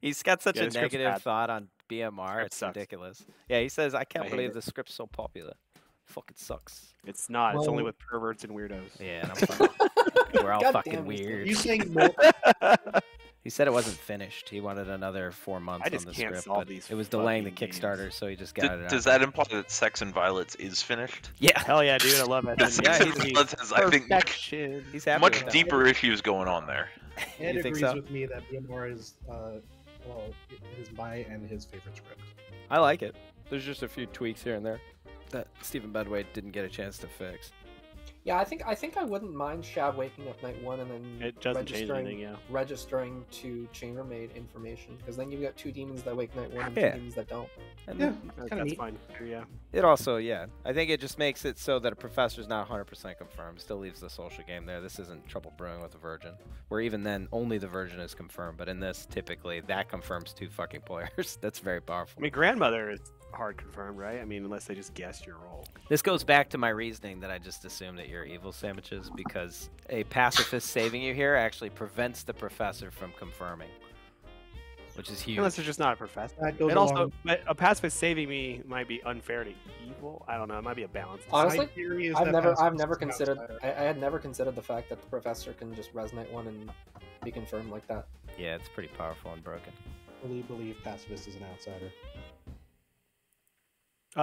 He's got such Yeah, a the script's negative bad. thought on BMR. It's sucks. ridiculous. Yeah, he says, I can't I hate believe it. the script's so popular. Fucking sucks. It's not. It's only Well- with perverts and weirdos. Yeah, and I'm fucking, we're all God fucking damn it, weird. You saying more? He said it wasn't finished. He wanted another 4 months I just on the can't script, solve but these it was delaying the fucking Kickstarter, games. so he just got it out. Does that imply that Sects Violets is finished? Yeah, Hell yeah, dude. I love it. Sects Yeah, he's- Violets has, I think, Perfection. he's happy much with that. deeper issues going on there. Ed You think agrees so? with me that BMR is, well, it is my and his favorite script. I like it. There's just a few tweaks here and there that Stephen Medway didn't get a chance to fix. Yeah, I think I wouldn't mind Shab waking up night 1 and then It doesn't change anything, yeah. registering to Chambermaid information because then you've got 2 demons that wake night 1 and Yeah. 2 demons that don't. And Yeah, That's kind of neat. fine. Yeah. it also, yeah, I think it just makes it so that a professor's not 100% confirmed. Still leaves the social game there. This isn't trouble brewing with a virgin, where even then only the virgin is confirmed. But in this, typically that confirms 2 fucking players. That's very powerful. I mean, grandmother is hard confirmed, right? I mean, unless they just guessed your role. This goes back to my reasoning that I just assumed that you're evil sandwiches because a pacifist saving you here actually prevents the professor from confirming, which is huge. Unless they're just not a professor. That goes And also, along- but a pacifist saving me might be unfair to evil. I don't know. It might be a balance. Honestly, My theory is I've that never pacifist is an considered. outsider. I had never considered the fact that the professor can just res night 1 and be confirmed like that. Yeah, it's pretty powerful and broken. Fully believe pacifist is an outsider.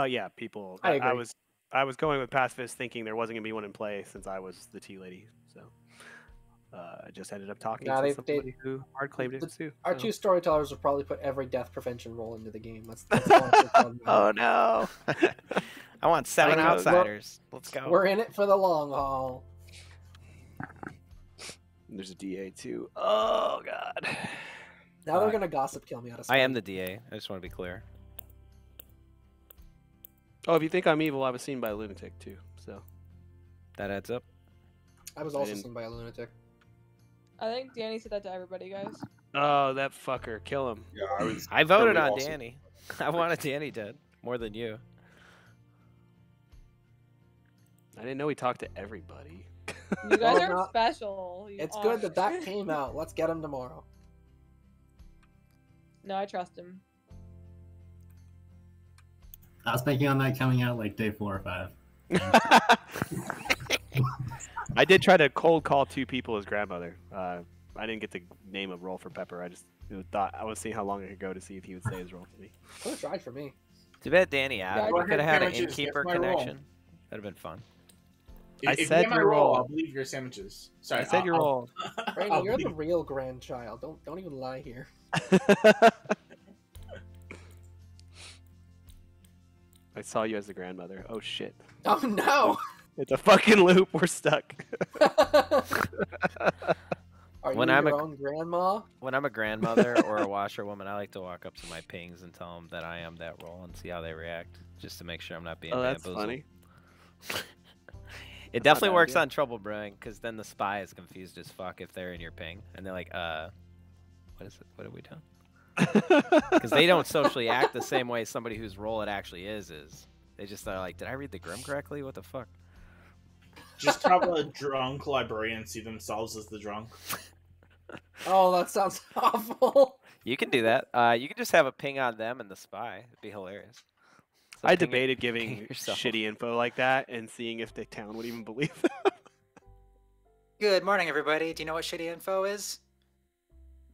Yeah, people. I agree. I was going with pacifist, thinking there wasn't gonna be one in play since I was the tea lady. So I just ended up talking Nah, to they- somebody who hard claimed it too. Our so. 2 storytellers will probably put every death prevention role into the game. That's all I'm talking Oh about. no! I want 7 I know, outsiders. Let's go. We're in it for the long haul. There's a DA too. Oh god. Now they're gonna gossip kill me out of I spite. am the DA. I just want to be clear. Oh, if you think I'm evil, I was seen by a lunatic too. So That adds up. I was I also didn't- seen by a lunatic. I think Danny said that to everybody, guys. oh, that fucker, kill him. Yeah, I was. I voted totally on also- Danny. I wanted Danny dead more than you. I didn't know he talked to everybody. You guys Well, are not- special. You It's are. good that that came out. Let's get him tomorrow. No, I trust him. I was banking on that coming out like day 4 or 5. I did try to cold call 2 people as grandmother. I didn't get to name a role for Pepper. I just thought I was seeing how long I could go to see if he would say his role to me. Could have tried for me. Too bad Danny out. Yeah, We go could have ahead, had an sandwiches. innkeeper That's my role. connection. That'd have been fun. I If said you get my your role, role. I'll believe your sandwiches. Sorry, I said your role. Brandon, I'll you're the believe- real grandchild. Don't even lie here. I saw you as the grandmother. Oh shit. Oh no! It's a fucking loop. We're stuck. Are you When I'm your a- own grandma? When I'm a grandmother or a washerwoman, I like to walk up to my pings and tell them that I am that role and see how they react, just to make sure I'm not being Oh, that's bamboozled. funny. It That's not a definitely bad works idea. on trouble brewing, because then the spy is confused as fuck if they're in your ping, and they're like, what is it? What have we done? Because they don't socially act the same way somebody whose role it actually is. They just are like, did I read the Grim correctly? What the fuck? Just have a drunk librarian see themselves as the drunk. Oh, that sounds awful. You can do that. You can just have a ping on them and the spy. It'd be hilarious. So I ping debated ping giving yourself. shitty info like that and seeing if the town would even believe it. Good morning, everybody. Do you know what shitty info is?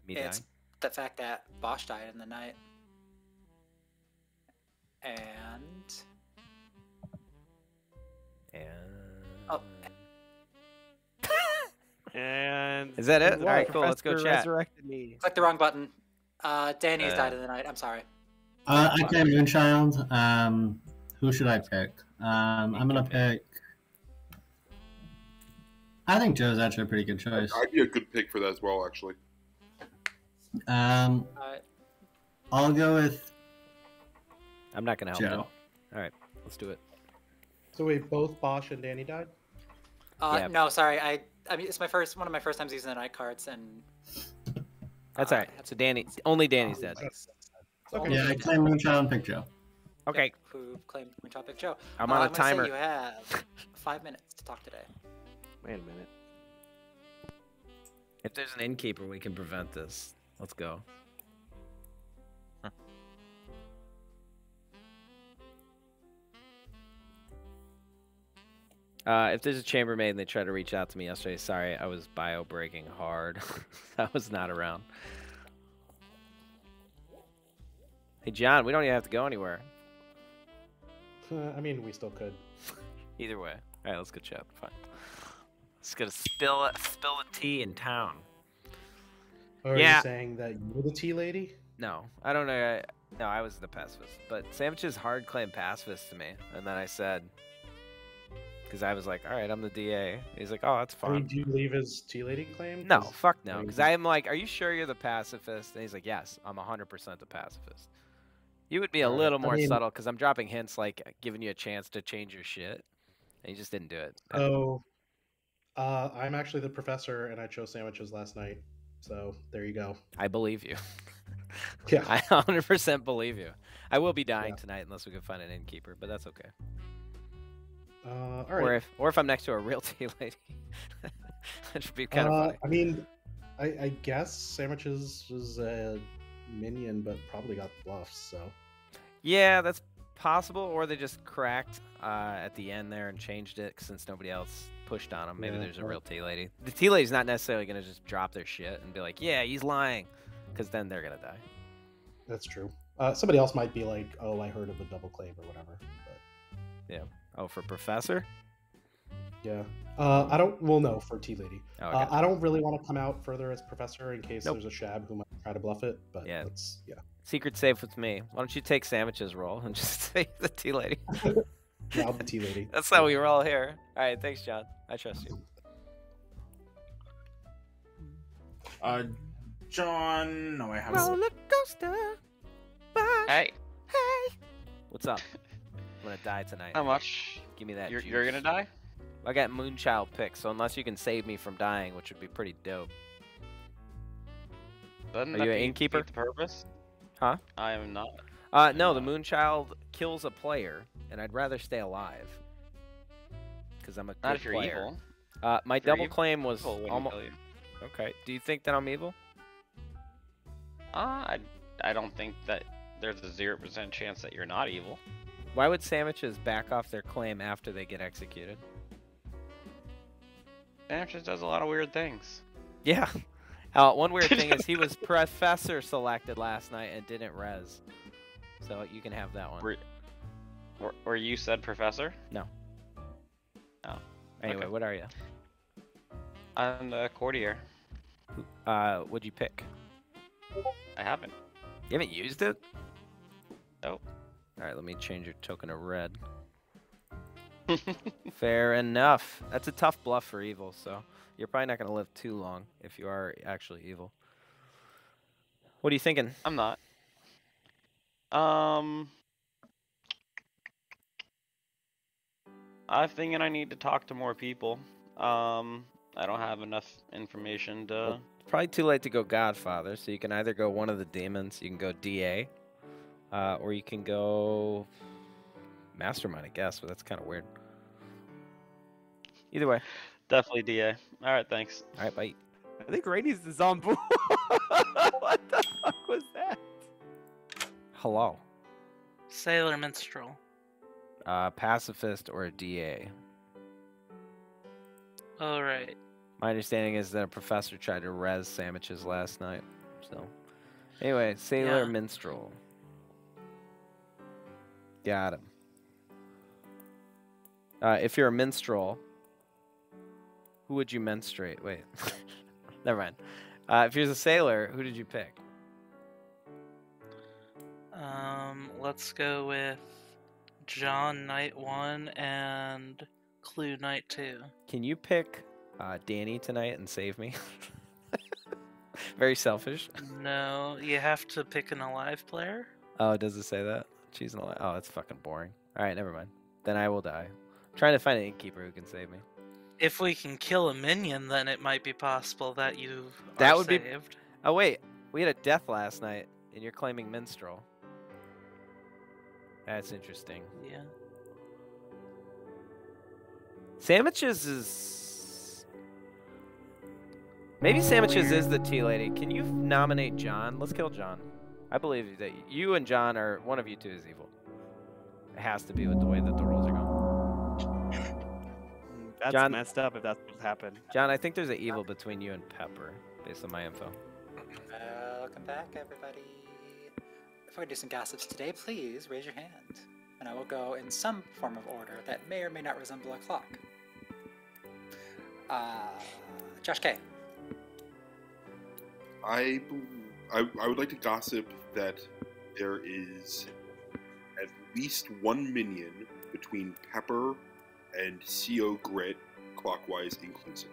Me It's dying? the fact that Bosch died in the night. And... Oh. And Is that it? what? All right, cool. Let's go Professor chat. resurrected me. Click the wrong button. Danny's died in the night. I'm sorry. I play Moonchild. Who should I pick? I'm gonna pick. I think Joe's actually a pretty good choice. I'd be a good pick for that as well, actually. I'll go with. I'm not gonna help Joe. you. All right, let's do it. So wait, both Bosch and Danny died? Yeah. No, sorry. I mean, it's one of my first times using the night cards, and That's all right. So only Danny's dead. Okay. Yeah, I play Moonchild and pick Joe. Okay. who claimed Point Topic Joe. I'm on a I'm gonna say timer. you have 5 minutes to talk today. Wait a minute. If there's an innkeeper, we can prevent this. Let's go. If there's a chambermaid and they try to reach out to me yesterday, sorry, I was bio-breaking hard. I was not around. Hey, John, we don't even have to go anywhere. I mean, we still could. Either way. All right, let's go chat. Fine. Just gonna spill the tea in town. Or are Yeah. you saying that you're the tea lady? No, I don't know. No, I was the pacifist. But Sandwich's hard claimed pacifist to me. And then I said, because I was like, all right, I'm the DA. He's like, oh, that's I fine. mean, do you leave his tea lady claim? No, 'Cause- fuck no. Because I am like, are you sure you're the pacifist? And he's like, yes, I'm 100% the pacifist. You would be a Alright, little I more mean- subtle because I'm dropping hints like giving you a chance to change your shit. And you just didn't do it. So, I'm actually the professor, and I chose sandwiches last night. So there you go. I believe you. Yeah. I 100% believe you. I will be dying tonight unless we can find an innkeeper, but that's okay. All right. Or if I'm next to a real tea lady. That should be kind of funny. I mean, I guess sandwiches was a minion, but probably got bluffs. So Yeah, that's possible. Or they just cracked at the end there and changed it since nobody else pushed on them. Maybe Yeah, there's a or- real tea lady. The tea lady's not necessarily going to just drop their shit and be like, yeah, he's lying. Because then they're going to die. that's true. Somebody else might be like, "Oh, I heard of a double claim or whatever." But Yeah. Oh, for Professor? yeah, I don't. Well, no, for tea lady. Oh, okay. I don't really want to come out further as professor in case Nope. there's a shab who might try to bluff it. But Yeah. yeah. Secret safe with me. Why don't you take Sandwich's role and just say the tea lady? Yeah, I'll be tea lady. That's how we roll here. All right, thanks, John. I trust you. John. No, I have. Roller coaster. Hey, Hey. What's up? I'm gonna die tonight. how much? Give me that. You're juice. gonna die? I got Moonchild picked, so unless you can save me from dying, which would be pretty dope. Doesn't Are that you an defeat innkeeper? the purpose? Huh? I am not. No, the Moonchild kills a player, and I'd rather stay alive. Because I'm a good Not if you're player. evil. My If you're double evil, claim was people wouldn't almost. kill you. Okay. Do you think that I'm evil? I don't think that there's a 0% chance that you're not evil. Why would sandwiches back off their claim after they get executed? Sanchez does a lot of weird things. Yeah. One weird thing is he was professor selected last night and didn't res. So you can have that one. Or you said professor? No. Oh. Anyway, okay. what are you? I'm the courtier. What'd you pick? I haven't. You haven't used it? Nope. Alright, let me change your token to red. Fair enough. That's a tough bluff for evil, so you're probably not going to live too long if you are actually evil. What are you thinking? I'm not. I'm thinking I need to talk to more people. I don't have enough information to. Well, it's probably too late to go Godfather, so you can either go one of the demons, you can go DA, or you can go Mastermind, I guess, but that's kind of weird. Either way. Definitely DA. All right, thanks. All right, bye. I think Rainy's the zombie. What the fuck was that? Hello. Sailor Minstrel. Pacifist or a DA. All right. My understanding is that a professor tried to res sandwiches last night. So, anyway, Sailor Yeah. Minstrel. Got him. If you're a minstrel, who would you menstruate? Wait, never mind. If you're a sailor, who did you pick? Let's go with John Knight 1 and Clue Knight 2. Can you pick Danny tonight and save me? Very selfish. No, you have to pick an alive player. Oh, does it say that? Choose an alive. Oh, that's fucking boring. All right, never mind. Then I will die. I'm trying to find an innkeeper who can save me. If we can kill a minion, then it might be possible that you That are would saved. be. Oh wait, we had a death last night, and you're claiming minstrel. That's interesting. Yeah. Sandwiches is. Maybe Sandwiches is the tea lady. Can you nominate John? Let's kill John. I believe that you and John are one of you two is evil. It has to be with the way that the rules are going. That's John- messed up if that's what's happened. John, I think there's an evil between you and Pepper, based on my info. Welcome back, everybody. If we're going to do some gossips today, please raise your hand, and I will go in some form of order that may or may not resemble a clock. Josh K. I would like to gossip that there is at least one minion between Pepper and CO Grit, clockwise inclusive.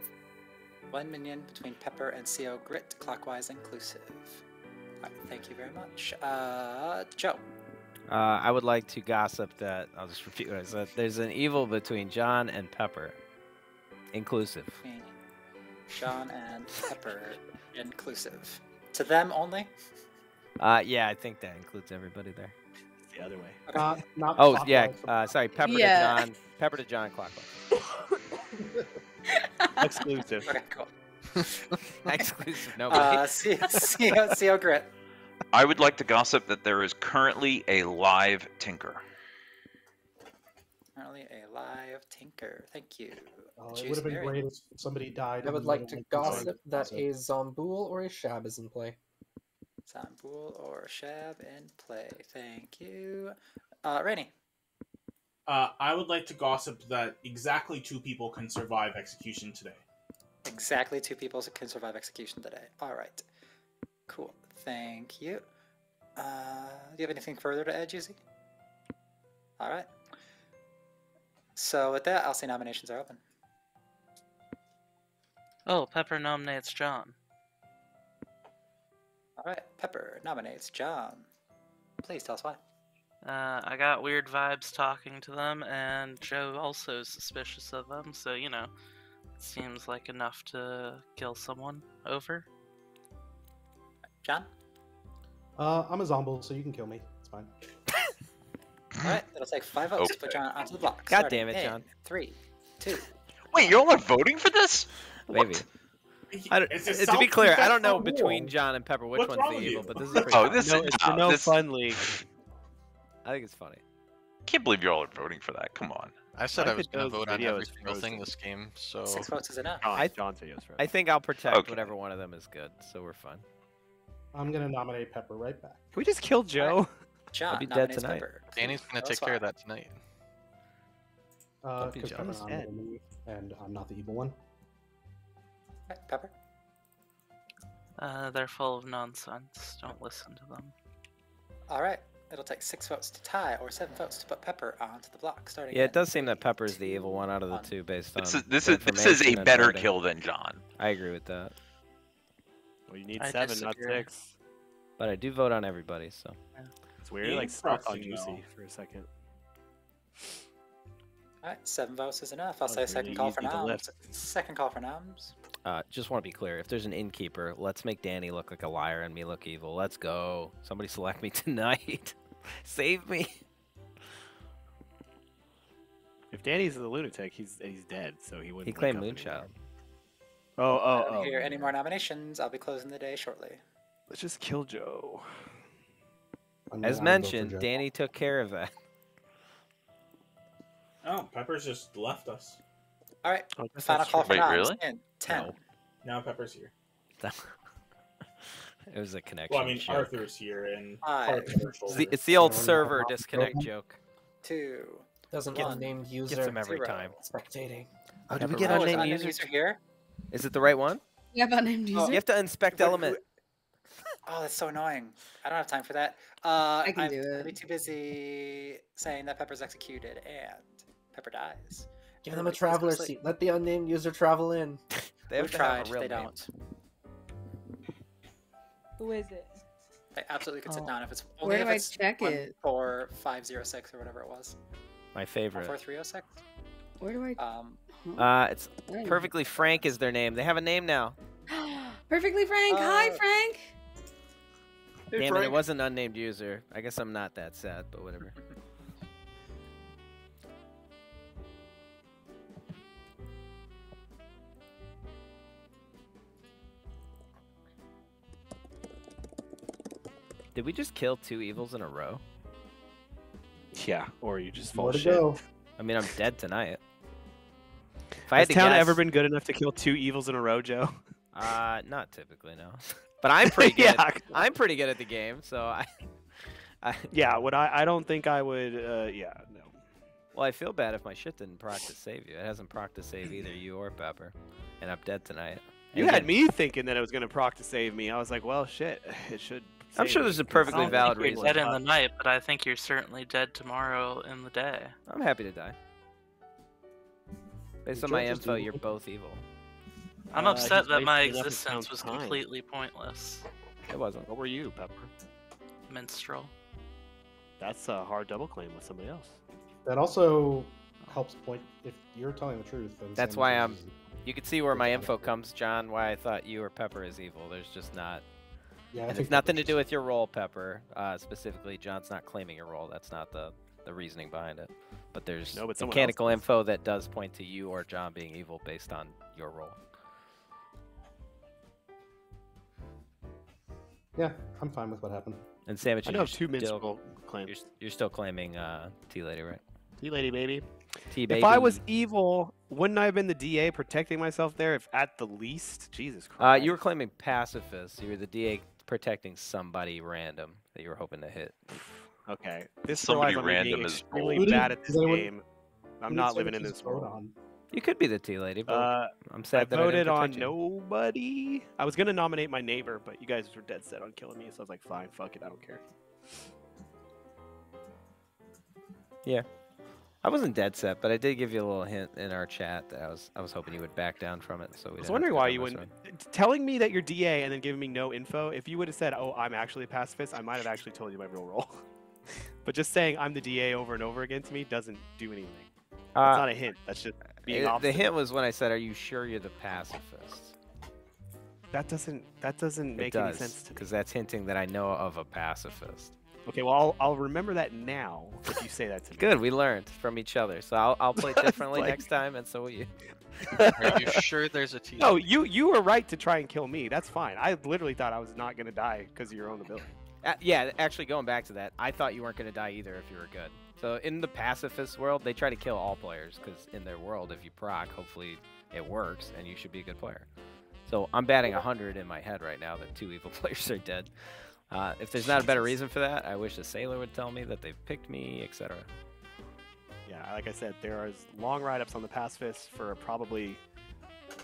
One minion between Pepper and CO Grit, clockwise inclusive. All right, thank you very much. Joe. I would like to gossip that, I'll just repeat what I said. There's an evil between John and Pepper, inclusive. Between John and Pepper, inclusive. To them only? Yeah, I think that includes everybody there. It's the other way. Not Oh, clockwise. yeah, sorry, Pepper Yeah. to John. Pepper to John clockwise. Exclusive. Okay, cool. Exclusive, nobody. CO Grit. I would like to gossip that there is currently a live Tinker. Currently a live Tinker. Thank you. Oh, it Choose would have been Mary. great if somebody died. I and would we like would've to been gossip that gossip. a Zomboul or a Shab is in play. Zambul or Shab in play. Thank you. Rainy. I would like to gossip that exactly 2 people can survive execution today. Exactly 2 people can survive execution today. All right. Cool. Thank you. Do you have anything further to add, Juicy? All right. So with that, I'll say nominations are open. Oh, Pepper nominates John. All right. Pepper nominates John. Please tell us why. I got weird vibes talking to them, and Joe also is suspicious of them, so, you know, it seems like enough to kill someone over. John? I'm a zombie, so you can kill me. It's fine. All right. It'll take 5 votes to put John onto the block. God starting damn it, in John. 3, 2. Wait, y'all are voting for this? Maybe. To be clear, I don't know between John and Pepper which What's one's wrong the with evil, you? but this is pretty Oh, funny. this No, is it's a no this, fun league. I think it's funny. Can't believe y'all are voting for that. Come on. I said What I if was it going to does vote on videos every single thing frozen? this game, so 6 votes is enough. John said yes, right? I think I'll protect Okay. whatever one of them is good, so we're fine. I'm gonna nominate Pepper right back. Can we just kill Joe? John I'll be dead nominates tonight. Pepper. Danny's going Tell to take us care of why. that tonight. Don't be Because jealous. Pepper's nominated me, and I'm not the evil one. All right, Pepper. They're full of nonsense. Don't listen to them. All right. It'll take 6 votes to tie or 7 votes to put Pepper onto the block. Starting. Yeah, in it does seem that 3, Pepper is the 2, evil one out of the 1. two based on This the is a information and better voting. kill than John. I agree with that. Well, you need I 7, not disagree. 6. But I do vote on everybody, so. It's weird. Like stopped on Interesting, Juicy though. for a second. All right, 7 votes is enough. I'll That say was second really call for easy to noms. lift. Second call for noms. Just want to be clear. If there's an innkeeper, let's make Danny look like a liar and me look evil. Let's go. Somebody select me tonight. Save me. If Danny's the lunatic, he's dead, so he wouldn't. He wake claimed up anymore. Moonchild. Oh. I don't hear any more nominations. I'll be closing the day shortly. Let's just kill Joe. As mentioned, Danny took care of that. Oh, Pepper's just left us. All right, Oh, I guess final that's call true. for Wait, noms. really? In 10. Now Pepper's here. It was a connection. Well, I mean, joke. Arthur's here and 5. part of our shoulder. It's the old server disconnect joke. 2. Doesn't Get- unnamed user. Gets him every 0. time. Spectating. Oh, did we Oh, get is unnamed unnamed user? user here? Is it the right one? You have unnamed user? You have to inspect element. Oh, that's so annoying. I don't have time for that. I can I'm do gonna it. be too busy saying that Pepper's executed and Pepper dies. Give them a Everybody please go traveler sleep. seat. Let the unnamed user travel in. They have We've to have tried, a real they name. don't. Who is it? They absolutely could sit Oh. down if it's Where only do if I it's check it? 14506 or whatever it was. My favorite. 14306. Where do It's I? Perfectly Frank is their name. They have a name now. Perfectly Frank. Hi, Frank. Damn it, it was an unnamed user. I guess I'm not that sad, but whatever. Did we just kill 2 evils in a row? Yeah, or you just fall More to shit. go. I mean, I'm dead tonight. If I Has had to town guess, ever been good enough to kill 2 evils in a row, Joe? not typically, no. But I'm pretty good. Yeah. I'm pretty good at the game, so Yeah, I don't think I would. Yeah, no. Well, I feel bad if my shit didn't proc to save you. It hasn't proc to save either you or Pepper, and I'm dead tonight. You And had again, me thinking that it was gonna proc to save me. I was like, well, shit, it should. I'm save sure me, there's a 'cause perfectly I don't valid think you're reason. dead in the night, but I think you're certainly dead tomorrow in the day. I'm happy to die. Based on Joe my just info, evil? you're both evil. I'm he's upset that my wasted enough of existence town's was time. completely pointless. It wasn't. What were you, Pepper? Minstrel. That's a hard double claim with somebody else. That also helps point if you're telling the truth. Then That's Sam why is- You can see where my info comes, John. Why I thought you or Pepper is evil. There's just not. Yeah, I And think it's nothing to Pepper's do with your role, Pepper. Specifically, John's not claiming your role. That's not the reasoning behind it. But there's No, but someone mechanical else info that does point to you or John being evil based on your role. Yeah, I'm fine with what happened. And Sandwich, I know of 2 minstrel claims. You're still claiming Tea Lady, right? Tea Lady, baby. Tea Baby. If I was evil, wouldn't I have been the DA protecting myself there? If at the least, Jesus Christ. You were claiming pacifist. You were the DA protecting somebody random that you were hoping to hit. Okay. This Somebody relies on me being random is extremely bold. bad at Does this anyone- game. I'm Who not did living in Sandwich's this vote world. on? You could be the Tea Lady, but I'm I sad that I voted didn't on protect you. nobody. I was gonna nominate my neighbor, but you guys were dead set on killing me, so I was like, fine, fuck it, I don't care. Yeah. I wasn't dead set, but I did give you a little hint in our chat that I was hoping you would back down from it. So we I was didn't have to wondering go why down you this wouldn't. road. Telling me that you're DA and then giving me no info, if you would have said, oh, I'm actually a pacifist, I might have actually told you my real role. But just saying I'm the DA over and over again to me doesn't do anything. That's not a hint. That's just being The opposite. hint was when I said, "Are you sure you're the pacifist?" That doesn't make it any does, sense to me. because that's hinting that I know of a pacifist. Okay, well, I'll remember that now if you say that to me. Good, we learned from each other, so I'll play differently Like- next time, and so will you. Are you sure there's a T? No, you were right to try and kill me. That's fine. I literally thought I was not gonna die because of your own ability. Yeah, actually, going back to that, I thought you weren't going to die either if you were good. So in the pacifist world, they try to kill all players, because in their world, if you proc, hopefully it works, and you should be a good player. So I'm batting 100 in my head right now that 2 evil players are dead. If there's not a better reason for that, I wish a sailor would tell me that they've picked me, etc. Yeah, like I said, there are long write-ups on the pacifists for probably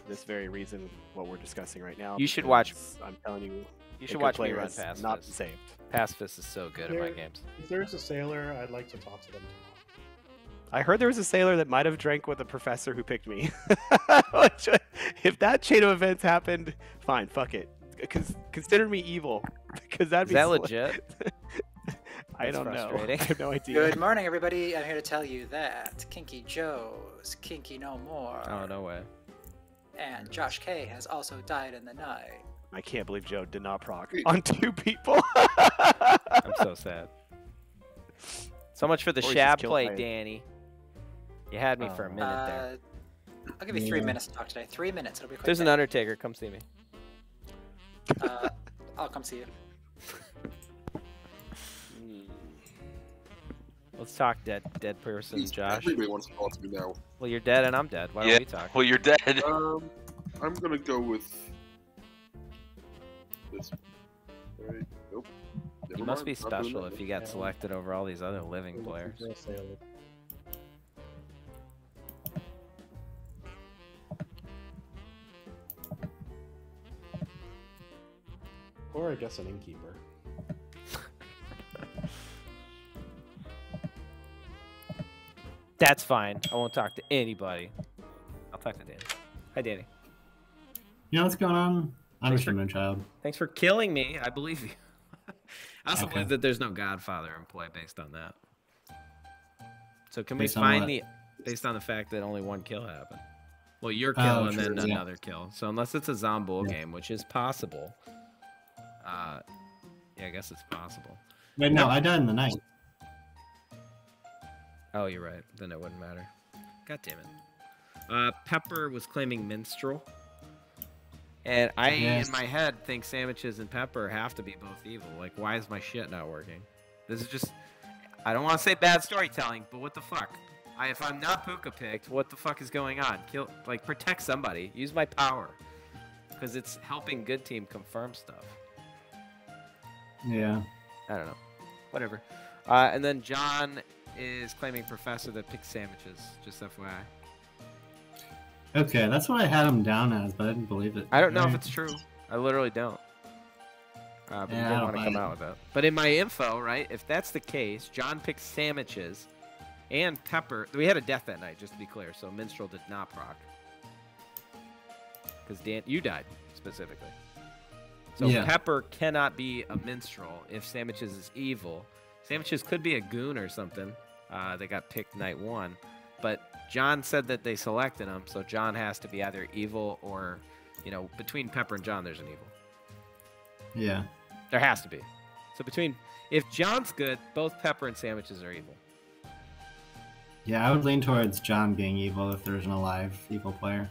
this very reason, what we're discussing right now. You should watch. because I'm telling you, You a should good watch me player run has Pacifist. not been saved. Pacifist is so good in my games. If there's a sailor, I'd like to talk to them I heard there was a sailor that might have drank with a professor who picked me. Which, if that chain of events happened, fine, fuck it. Consider me evil, because that'd Is be that legit? I That's don't know. frustrating. I have no idea. Good morning, everybody. I'm here to tell you that Kinky Joe's Kinky No More. Oh, no way. And Josh K has also died in the night. I can't believe Joe did not proc on 2 people. I'm so sad. So much for the Or he's shab just play, killed by- Danny. You had me for a minute there. I'll give you 3 minutes to talk today. 3 minutes. It'll be quick. There's an Undertaker. Come see me. I'll come see you. Let's talk dead person, Josh. Everybody wants to talk to me now. Well, you're dead and I'm dead. Why Yeah, don't we talk? well, you're dead. I'm gonna go with this. Right. Nope. You Never must mind. be Not doing special that. if you got selected over all these other living players. Or I guess an innkeeper. That's fine. I won't talk to anybody. I'll talk to Danny. Hi, Danny. You know what's going on? I'm just a moonchild. Thanks for killing me. I believe you. I also Okay. believe that there's no Godfather in play based on that. So can Based we on find what? the based on the fact that only one kill happened? Well, your kill Oh, and then true, yeah. another kill. So unless it's a Zombull game, which is possible, yeah, I guess it's possible. Wait, no, I died in the night. Oh, you're right. Then it wouldn't matter. God damn it. Pepper was claiming Minstrel. And I, Yes. in my head, think Sandwiches and Pepper have to be both evil. Like, why is my shit not working? This is just... I don't want to say bad storytelling, but what the fuck? If I'm not Puka picked, what the fuck is going on? Protect somebody. Use my power. Because it's helping good team confirm stuff. Yeah. I don't know. Whatever. And then John is claiming Professor that picks Sandwiches. Just FYI. Okay, that's what I had him down as, but I didn't believe it. I don't know if Alright. it's true. I literally don't. But Yeah, you I didn't don't want to buy come it. out with that. But in my info, right, if that's the case, John picks Sandwiches and Pepper. We had a death that night, just to be clear, so Minstrel did not proc. Because Dan, you died, specifically. So Yeah. Pepper cannot be a Minstrel if Sandwiches is evil. Sandwiches could be a goon or something. They got picked night 1. But John said that they selected him, so John has to be either evil or, between Pepper and John, there's an evil. Yeah. There has to be. So if John's good, both Pepper and Sandwiches are evil. Yeah, I would lean towards John being evil if there's an alive evil player.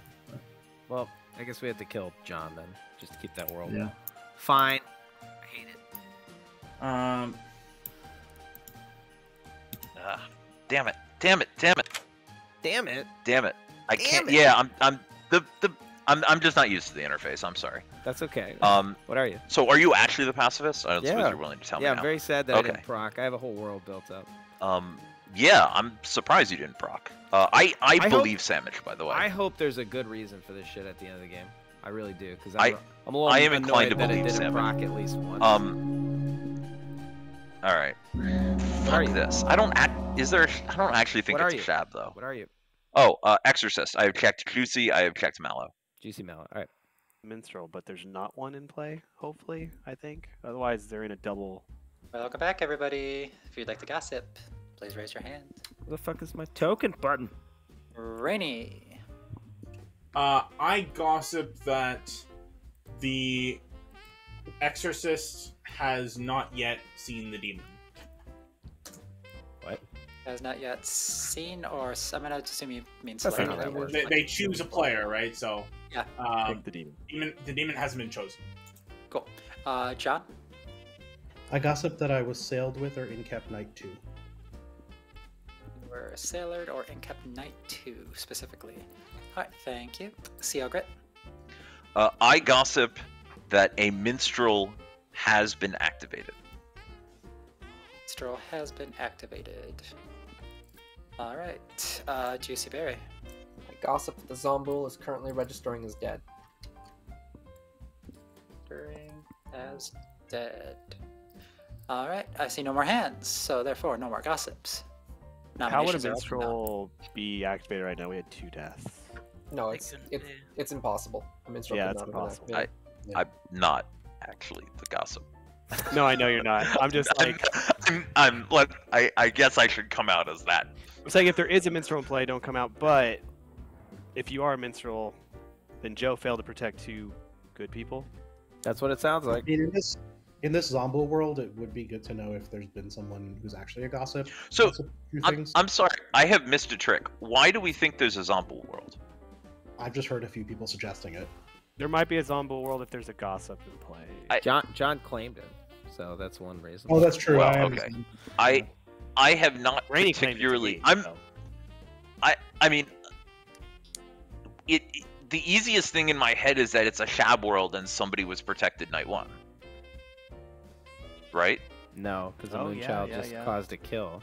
Well, I guess we have to kill John then, just to keep that world. Yeah. Fine. I hate it. Damn it! Damn it! Damn it! Damn it! Damn it! I Damn can't. it. Yeah, I'm just not used to the interface. I'm sorry. That's okay. What are you? So are you actually the pacifist? I don't suppose Yeah. you're willing to tell me Yeah, now. I'm very sad that I Okay. didn't proc. I have a whole world built up. Yeah, I'm surprised you didn't proc. I hope- believe Sandwich, by the way. I hope there's a good reason for this shit at the end of the game. I really do, because I I'm a little I am annoyed inclined to that it believe didn't Sandwich. proc at least once. All right. What are Fuck you? this. I don't actually think What it's are a you? shab though. What are you? Oh, Exorcist. I have checked Juicy. I have checked Mallow. Juicy Mallow. All right. Minstrel, but there's not one in play, hopefully, I think. Otherwise, they're in a double. Welcome back, everybody. If you'd like to gossip, please raise your hand. Where the fuck is my token button? Rainy. I gossip that the Exorcist has not yet seen the demon. What? Has not yet seen, or I'm gonna assume you mean That's not how selected. that works. They choose a player, right? So Yeah. Pick the demon. The demon hasn't been chosen. Cool. John. I gossip that I was sailed with or in Cap Night 2. You were sailored or in Cap Night 2 specifically. Alright, thank you. CO Grit. I gossip that a minstrel has been activated. Minstrel has been activated. Alright, Juicy Berry. I gossip that the Zombull is currently registering as dead. Registering as dead. Alright, I see no more hands, so therefore no more gossips. How would a Nominations are open minstrel be activated right now? We had 2 deaths. No, it's it's impossible. A minstrel Yeah, could it's not have been impossible. activated. I'm not actually the gossip. No, I know you're not. I'm just like, I guess I should come out as that. I'm saying if there is a minstrel in play, don't come out. But if you are a minstrel, then Joe failed to protect two good people. That's what it sounds like. In this Zombo world, it would be good to know if there's been someone who's actually a gossip. So, That's a few things. I'm sorry, I have missed a trick. Why do we think there's a Zombo world? I've just heard a few people suggesting it. There might be a Zombo world if there's a gossip in play. John claimed it, so that's one reason. Oh, that's true. Well, okay. I have not Rainy claimed it to particularly. me, so. I mean, the easiest thing in my head is that it's a Shab world and somebody was protected night one. Right? No, because the Oh, Moonchild yeah, just yeah. caused a kill.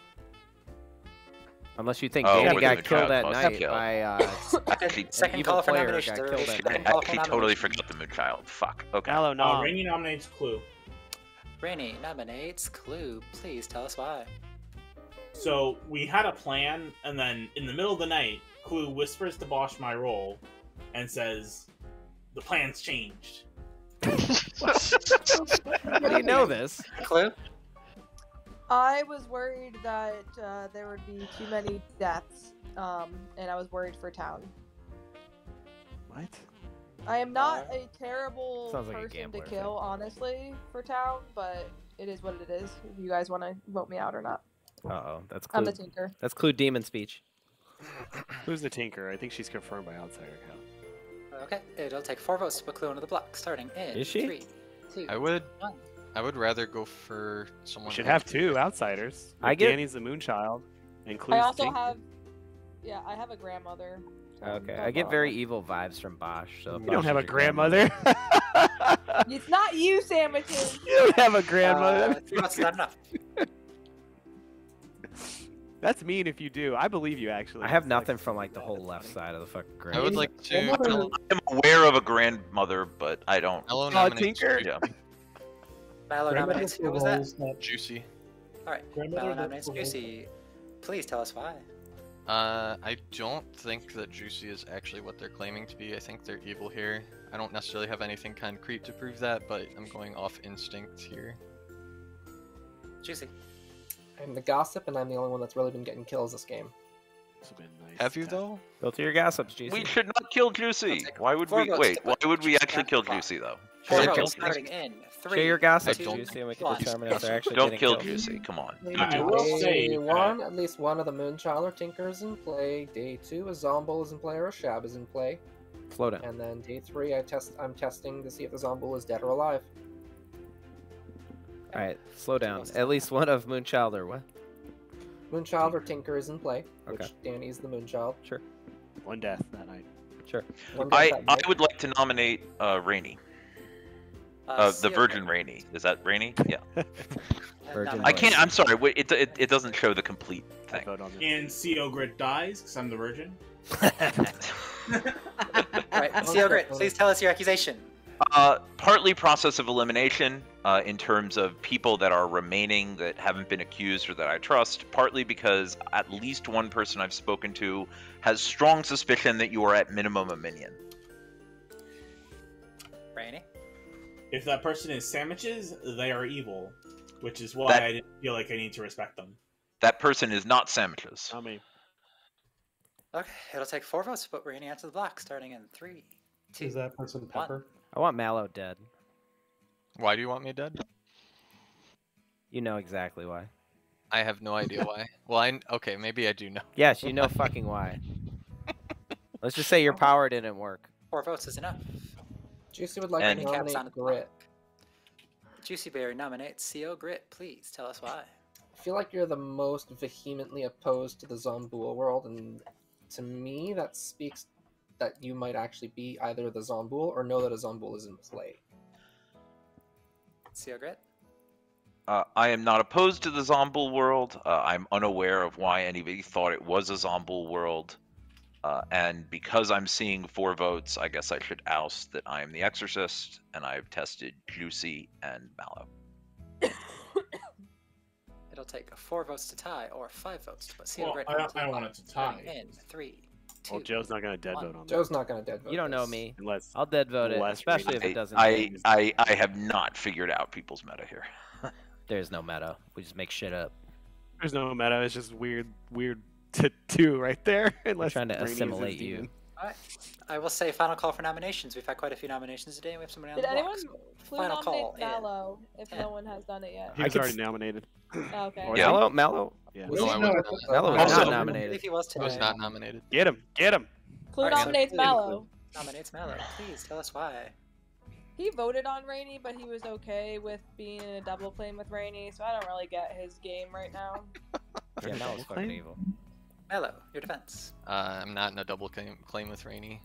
Unless you think Oh, Danny where got the killed that Moonchild caused a night kill. by Actually, Second evil call for player nominations. got killed Everybody. that I Second night. call for actually totally nominations. forgot the Moonchild. Fuck. Okay. Mallow, no. Rainy nominates Clue. Rainy nominates Clue. Please tell us why. So we had a plan, and then in the middle of the night, Clue whispers to Bosch my role and says, "The plan's changed." How do you know this? Clue? I was worried that there would be too many deaths, and I was worried for town. What? I am not a terrible Sounds like a person to gambler kill, honestly, for town, but it is what it is. If you guys want to vote me out or not. Uh-oh, that's I'm Clue. the Tinker. That's Clue demon speech. Who's the Tinker? I think she's confirmed by outsider count. Okay, it'll take 4 votes to put Clue into the block, starting in Is she? 3, 2, I would 1. I would rather go for someone. We should who- have two outsiders. I get- Danny's the Moonchild, and Clue's I the also Tinker. have, yeah, I have a grandmother. Okay, Don't I get vote very on evil vibes from Bosch. So if You Bosch don't have is a your grandmother. it. It's not you, sandwiches. You don't have a grandmother. 3 votes is not enough. That's mean if you do. I believe you, actually. I have It's like- nothing from like the whole left side of the fucking grid. I would like to. I'm aware of a grandmother, but I don't. Hello, Tinker. Yeah. Mallow nominates. Who was that? Juicy. Alright, Mallow nominates Juicy. Please tell us why. I don't think that Juicy is actually what they're claiming to be. I think they're evil here. I don't necessarily have anything concrete to prove that, but I'm going off instinct here. Juicy. I'm the gossip, and I'm the only one that's really been getting kills this game. Have you though? Go to your gossips, Juicy. We should not kill Juicy. Why would Four we votes wait? to Why put would we actually kill Clock. Juicy though? 4 I votes don't starting in 3. Share your gossips, I don't- Juicy, and we can One. determine if they're actually Don't getting kill killed. Juicy. Come on. I will say, Day 1, at least one of the Moonchild or Tinker is in play. Day 2, a Zombo is in play or a Shab is in play. Slow down. And then day 3, I'm testing to see if the Zombo is dead or alive. All right, slow down. At least one of Moonchild or what? Moonchild or Tinker is in play, which Okay. Danny's the Moonchild. Sure. One death that night. Sure. One death that I night. would like to nominate Rainy. The Seal Virgin Grit. Rainy. Is that Rainy? Yeah. Virgin I can't. I'm sorry. Wait, it doesn't show the complete I thing. vote on this. And CO Grit dies because I'm the virgin. Alright, Seal Grit, please tell us your accusation. Partly process of elimination in terms of people that are remaining that haven't been accused or that I trust. Partly because at least one person I've spoken to has strong suspicion that you are at minimum a minion. Rainy. If that person is sandwiches, they are evil, which is why That- I didn't feel like I need to respect them. That person is not sandwiches. Not me. Okay, it'll take 4 votes to put Rainy onto the block, starting in 3, 2. Is that person Pepper? I want Mallow dead. Why do you want me dead? You know exactly why. I have no idea why. Well, okay, maybe I do know. Yes, you know fucking why. Let's just say your power didn't work. 4 votes is enough. Juicy would like And- to Caps on nominate the Grit. Juicy Berry nominates CO Grit. Please tell us why. I feel like you're the most vehemently opposed to the Zombuul world, and to me, that speaks that you might actually be either the Zombuul or know that a Zombuul is in play. CO Grit. I am not opposed to the Zombuul world. I'm unaware of why anybody thought it was a Zombuul world. And because I'm seeing 4 votes, I guess I should oust that I am the Exorcist, and I've tested Juicy and Mallow. It'll take 4 votes to tie, or 5 votes to put CO Well, Grit I onto the don't block, want it to starting tie. in 3, Well, Joe's not gonna dead vote on that. Joe's not gonna dead vote. You don't know this. me. Unless I'll dead vote it, unless especially if Rainy- it doesn't. I have not figured out people's meta here. There's no meta. We just make shit up. There's no meta. It's just weird to do right there. We're Unless trying to Rainy is assimilate his you. demon. I will say final call for nominations. We've had quite a few nominations today, and we have somebody on Did the block. anyone So Clue final nominate call. Mallow if 10. no one has done it yet? He was already nominated. Okay. Or Yeah. Mallow. Yeah. No, I wasn't on that. Mallow was Also- not I believe nominated. he was I was today. not nominated. Get him. Clue Alright, so nominates Clue Mallow. Nominates Mallow. Please tell us why. He voted on Rainy, but he was okay with being in a double claim with Rainy, so I don't really get his game right now. Yeah, Mallow's fucking evil. Mallow, your defense. I'm not in a double claim with Rainy.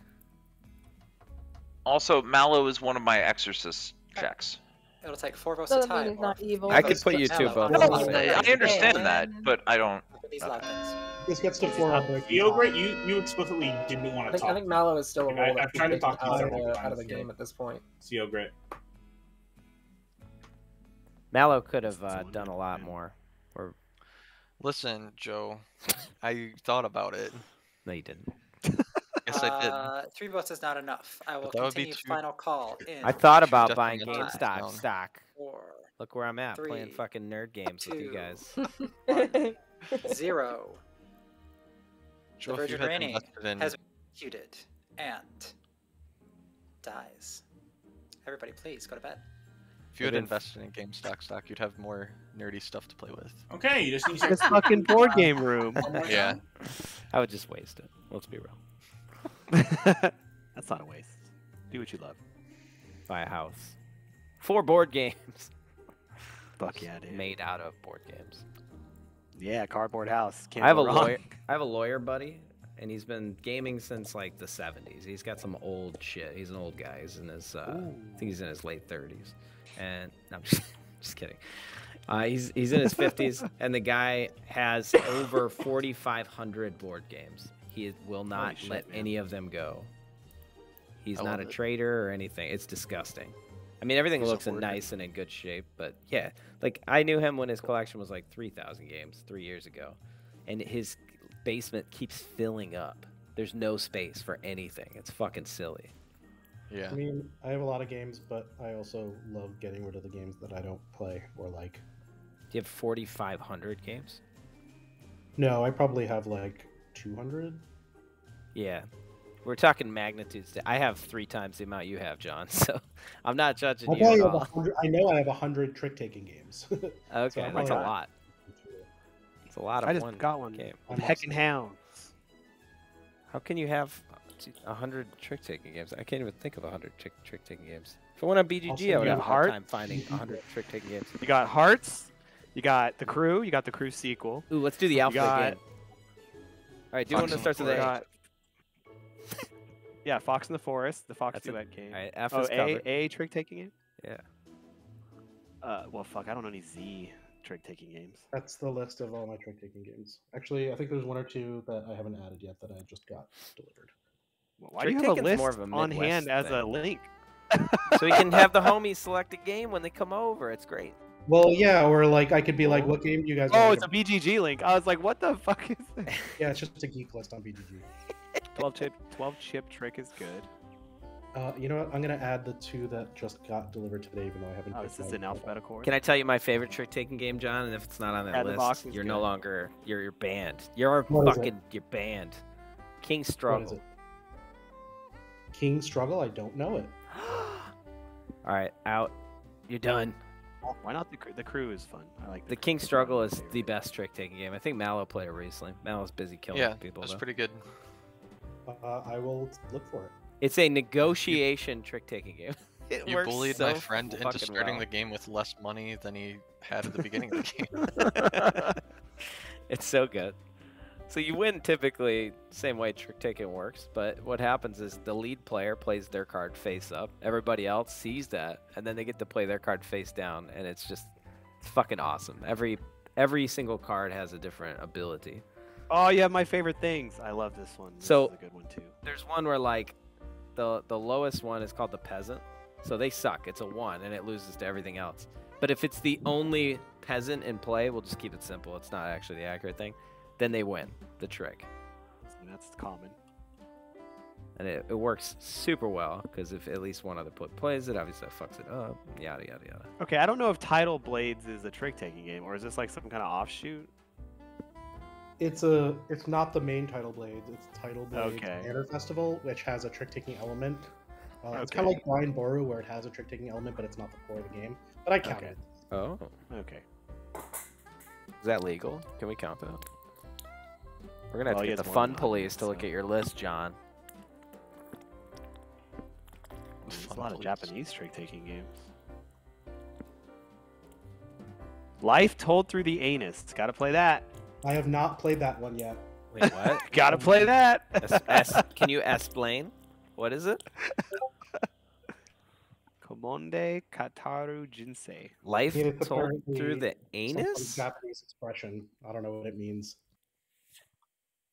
Also, Mallow is one of my exorcist checks. It'll take 4 votes Doesn't to tie. mean he's not evil. I could put you two both Mallow. on No, the same I team. understand that, but I don't. These loud things. This gets to 4 on break. Theogrit, you explicitly didn't want I to think, talk. I think Mallow is still a Like, role I've that's tried to taken talk to you several out of the times, game yeah. at this point. Theogrit. Mallow could have done a lot more. Or Listen, Joe, I thought about it. no, you didn't. Yes, I did. 3 votes is not enough. I will But that would be continue too- final call in. I thought Two about buying definite GameStop down. stock. 4, Look where I'm at, playing 3, fucking nerd games with you 2. guys. 0. Joe, The if you Virgin had Rainy invested in- has been executed and dies. Everybody, please go to bed. If you had Within- invested in GameStop stock, you'd have more nerdy stuff to play with. Okay, you just need This to. fucking board game room. Yeah. I would just waste it. Let's be real. That's not a waste. Do what you love. Buy a house. 4 board games. Fuck yeah, dude. Made out of board games. Yeah, cardboard house. Can't I have go a wrong. lawyer. I have a lawyer buddy, and he's been gaming since like the 70s. He's got some old shit. He's an old guy. He's in his, I think he's in his late 30s. And no, I'm just kidding. He's in his 50s, and the guy has over 4,500 board games. He will not shit, let man. any of them go. He's I not love a it. trader or anything. It's disgusting. I mean, everything He's a looks hoarder. nice and in good shape, but yeah, like I knew him when his collection was like 3,000 games 3 years ago, and his basement keeps filling up. There's no space for anything. It's fucking silly. Yeah. I mean, I have a lot of games, but I also love getting rid of the games that I don't play or like. Do you have 4,500 games? No, I probably have like 200. Yeah. We're talking magnitudes. I have 3 times the amount you have, John, so I'm not judging I you at know all. I have 100 trick-taking games. Okay, I'm that's a probably not- lot. It's a lot of I just one got one. game. I'm Heck and Hounds. How can you have 100 trick-taking games? I can't even think of 100 trick-taking games. If I went on BGG, Also, I would you have a got hard Heart? time finding 100 trick-taking games. You got Hearts. You got The Crew. You got The Crew sequel. Ooh, let's do the alphabet got- game. All right, do one Fox that in the starts with You A. got yeah, Fox in the Forest, the Fox That's a- duet game. All right, F Oh, is covered. A trick-taking game. Yeah. Well, fuck, I don't know any Z trick-taking games. That's the list of all my trick-taking games. Actually, I think there's 1 or 2 that I haven't added yet that I just got delivered. Well, why do you have a Trick-taking's list more of a on Midwest hand as a thing. link? So we can have the homies select a game when they come over. It's great. Well, yeah, or like I could be like, what game do you guys Oh, want it's me a BGG link. I was like, what the fuck is this? to-" Yeah, it's just a geek list on BGG. 12 chip trick is good. You know what? I'm gonna add the 2 that just got delivered today, even though I haven't. Oh, picked is this mine in yet. alphabetical order? Can I tell you my favorite trick-taking game, John? And if it's not on that Yeah, the box list, is you're good. no longer you're banned. You're What is it? fucking you're banned. King What is Struggle. it? King Struggle? I don't know it. All right, out. You're done. Why not the crew is fun. I like The Crew. King It's Struggle my is the favorite. best trick-taking game. I think Mallow played it recently. Mallow's busy killing Yeah, people. that's though. pretty good. I will look for it. It's a negotiation trick-taking game. It You works bullied so my friend into fucking starting well. the game with less money than he had at the beginning of the game. It's so good. So you win typically same way trick-taking works, but what happens is the lead player plays their card face up. Everybody else sees that, and then they get to play their card face down, and it's fucking awesome. Every single card has a different ability. Oh, you have my favorite things. I love this one. This So- is a good one too. There's one where like the lowest one is called the peasant. So they suck. It's a 1 and it loses to everything else. But if it's the only peasant in play, we'll just keep it simple. It's not actually the accurate thing. Then they win the trick. That's common. And it works super well, because if at least one other plays it, obviously that fucks it up, yada, yada, yada. Okay, I don't know if Tidal Blades is a trick-taking game, or is this like some kind of offshoot? It's not the main Tidal Blades. It's Tidal Blades Banner Festival, which has a trick-taking element. It's kind of like Blind Boru, where it has a trick-taking element, but it's not the core of the game. But I count it. Oh. Okay. Is that legal? Can we count that? We're gonna have to get the fun police to look at your list, John. There's a lot of Japanese trick-taking games. Life Told Through the Anus. Gotta play that. I have not played that one yet. Wait, what? Gotta play that. Can you explain? What is it? Komonde Kataru Jinsei. Life It's told apparently through the some sort of anus? Japanese expression. I don't know what it means.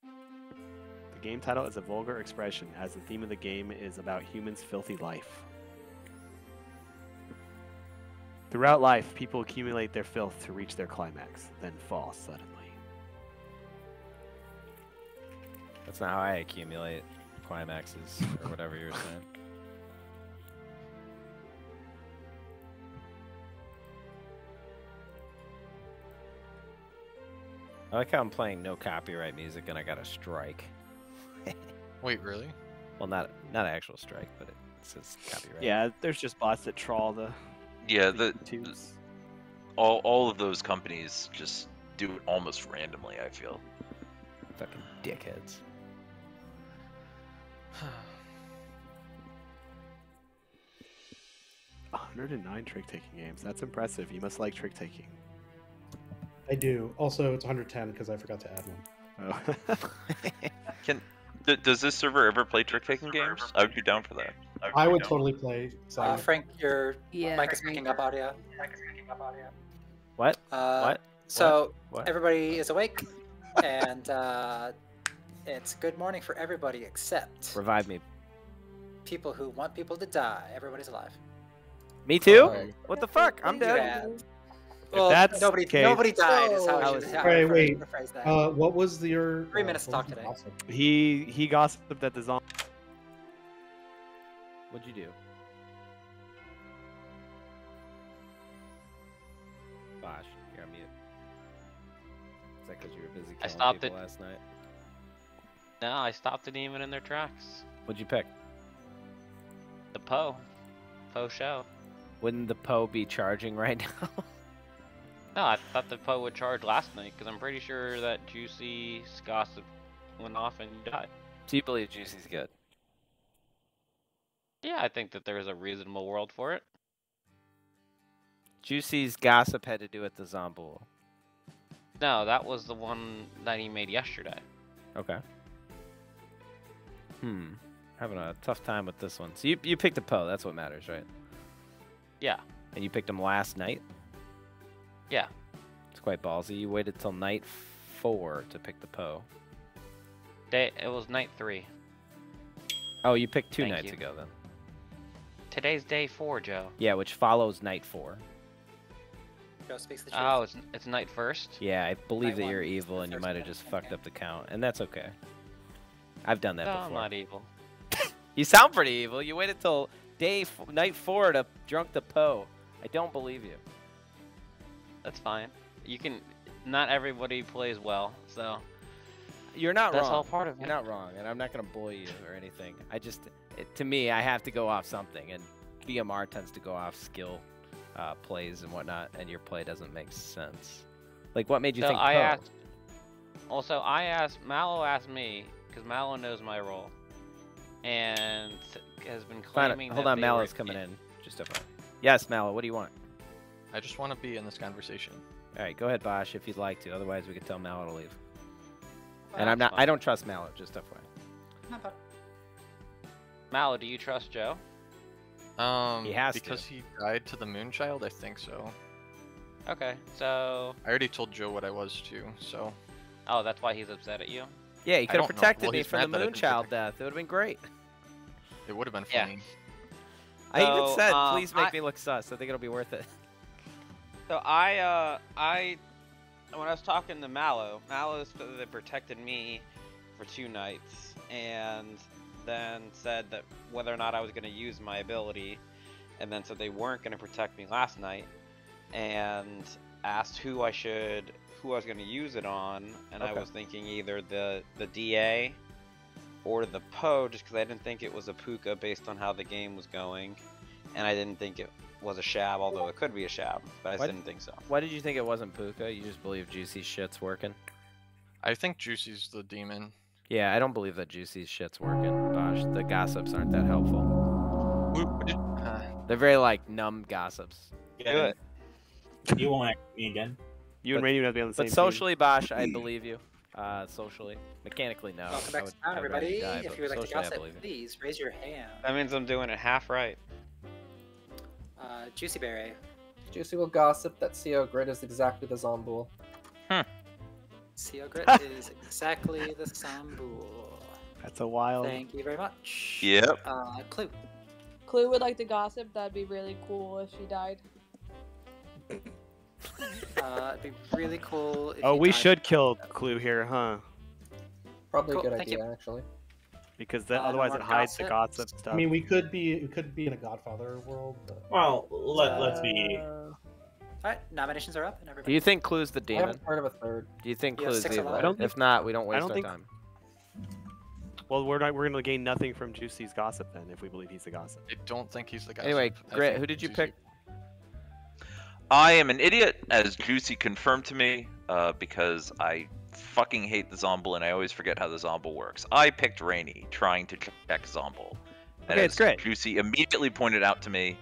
The game title is a vulgar expression, as the theme of the game is about humans' filthy life. Throughout life, people accumulate their filth to reach their climax, then fall suddenly. That's not how I accumulate climaxes, or whatever you were saying. I like how I'm playing no copyright music and I got a strike. Wait, really? Well, not an actual strike, but it says copyright. Yeah, there's just bots that trawl the. Yeah, all of those companies just do it almost randomly, I feel. Fucking dickheads. 109 trick-taking games. That's impressive. You must like trick-taking. I do. Also, it's 110 because I forgot to add one. Oh. Does this server ever play trick-taking games? I would be down for that. I would totally play. Frank, your mic is picking up audio. What? What? So everybody is awake, and it's good morning for everybody except Revive me. people who want people to die. Everybody's alive. Me too? What the fuck? I'm dead. Well, that's nobody died. Is how I should Wait. phrase that. What was your 3 minutes to talk today. He gossiped that the zombie. What'd you do? Bosh, you're on mute. Is that because you were busy killing stopped people it. last night? No, I stopped it even in their tracks. What'd you pick? The Poe show. Wouldn't the Poe be charging right now? No, I thought the Poe would charge last night because I'm pretty sure that Juicy's gossip went off and you died. Do you believe Juicy's good? Yeah, I think that there's a reasonable world for it. Juicy's gossip had to do with the Zombool. No, that was the one that he made yesterday. Okay. Having a tough time with this one. So you picked the Poe, that's what matters, right? Yeah. And you picked him last night? Yeah. It's quite ballsy. You waited till night 4 to pick the Poe. It was night 3. Oh, you picked two Thank nights you. ago then. Today's day 4, Joe. Yeah, which follows night 4. Joe speaks the truth. Oh, it's night first? Yeah, I believe that Night you're 1 is evil the and you first might have night. just fucked up the count, and that's okay. I've done that No, before. I'm not evil. You sound pretty evil. You waited till night 4 to drunk the Poe. I don't believe you. That's fine. You can. Not everybody plays well, so. You're not That's wrong. all part of You're it. not wrong, and I'm not gonna bully you or anything. To me, I have to go off something, and BMR tends to go off skill plays and whatnot, and your play doesn't make sense. Like, what made you think Poe? Mallow asked me, because Mallow knows my role, and has been claiming Hold that on, they Mallow's were- coming in. Just a moment. Yes, Mallow, what do you want? I just want to be in this conversation. All right, go ahead, Bosh, if you'd like to. Otherwise, we could tell Mallow to leave. Well, And I'm that's not. fine. I don't trust Mallow. Just FYI. Not bad. Mallow, do you trust Joe? He has because to. he died to the Moonchild, I think so. Okay, so. I already told Joe what I was too, so. Oh, that's why he's upset at you? Yeah, he I could have don't know. protected Well, me he's from mad the that I didn't Moonchild death. It would have been great. It would have been Yeah. funny. I even So, said, please make I- me look sus. I think it'll be worth it. So when I was talking to Mallow said that they protected me for 2 nights, and then said that whether or not I was going to use my ability, and then said they weren't going to protect me last night, and asked who I was going to use it on, and I was thinking either the DA or the Poe, just because I didn't think it was a Puka based on how the game was going, and I didn't think it was a Shab, although it could be a Shab, but I didn't think so. Why did you think it wasn't Puka? You just believe Juicy's shit's working? I think Juicy's the demon. Yeah, I don't believe that Juicy's shit's working, Bosh. The gossips aren't that helpful. They're very, like, numb gossips. Yeah. You won't act me again. You and Rainy would have to be on the same But socially, Bosh, I believe you. Socially. Mechanically, no. Welcome back to town, everybody. If you would like to gossip, please raise your hand. That means I'm doing it half right. Juicy Berry. Juicy will gossip that CO Grid is exactly the Zombool. CO Grid is exactly the Zombool. That's a wild. Thank you very much. Yep. Clue. Clue would like to gossip. That'd be really cool if she died. It'd be really cool. If Oh, you we died. should kill Clue here, huh? Probably Cool, a good thank idea, actually. Because no otherwise more it hides the gossip? gossip stuff. I mean, we could be in a Godfather world. But... Well, let's be. Alright, nominations are up, and everybody. Do you think Clue's the I demon? haven't heard of a third. Do you think You have Clue's 6 evil? alive. I don't If not, we don't waste our think- time. Well, we're going to gain nothing from Juicy's gossip then, if we believe he's the gossip. I don't think he's the guy. Anyway, Grit, who did you pick? I am an idiot, as Juicy confirmed to me, because I fucking hate the Zombool and I always forget how the Zombool works. I picked Rainy, trying to check Zombool. And Okay, it's great. Juicy immediately pointed out to me,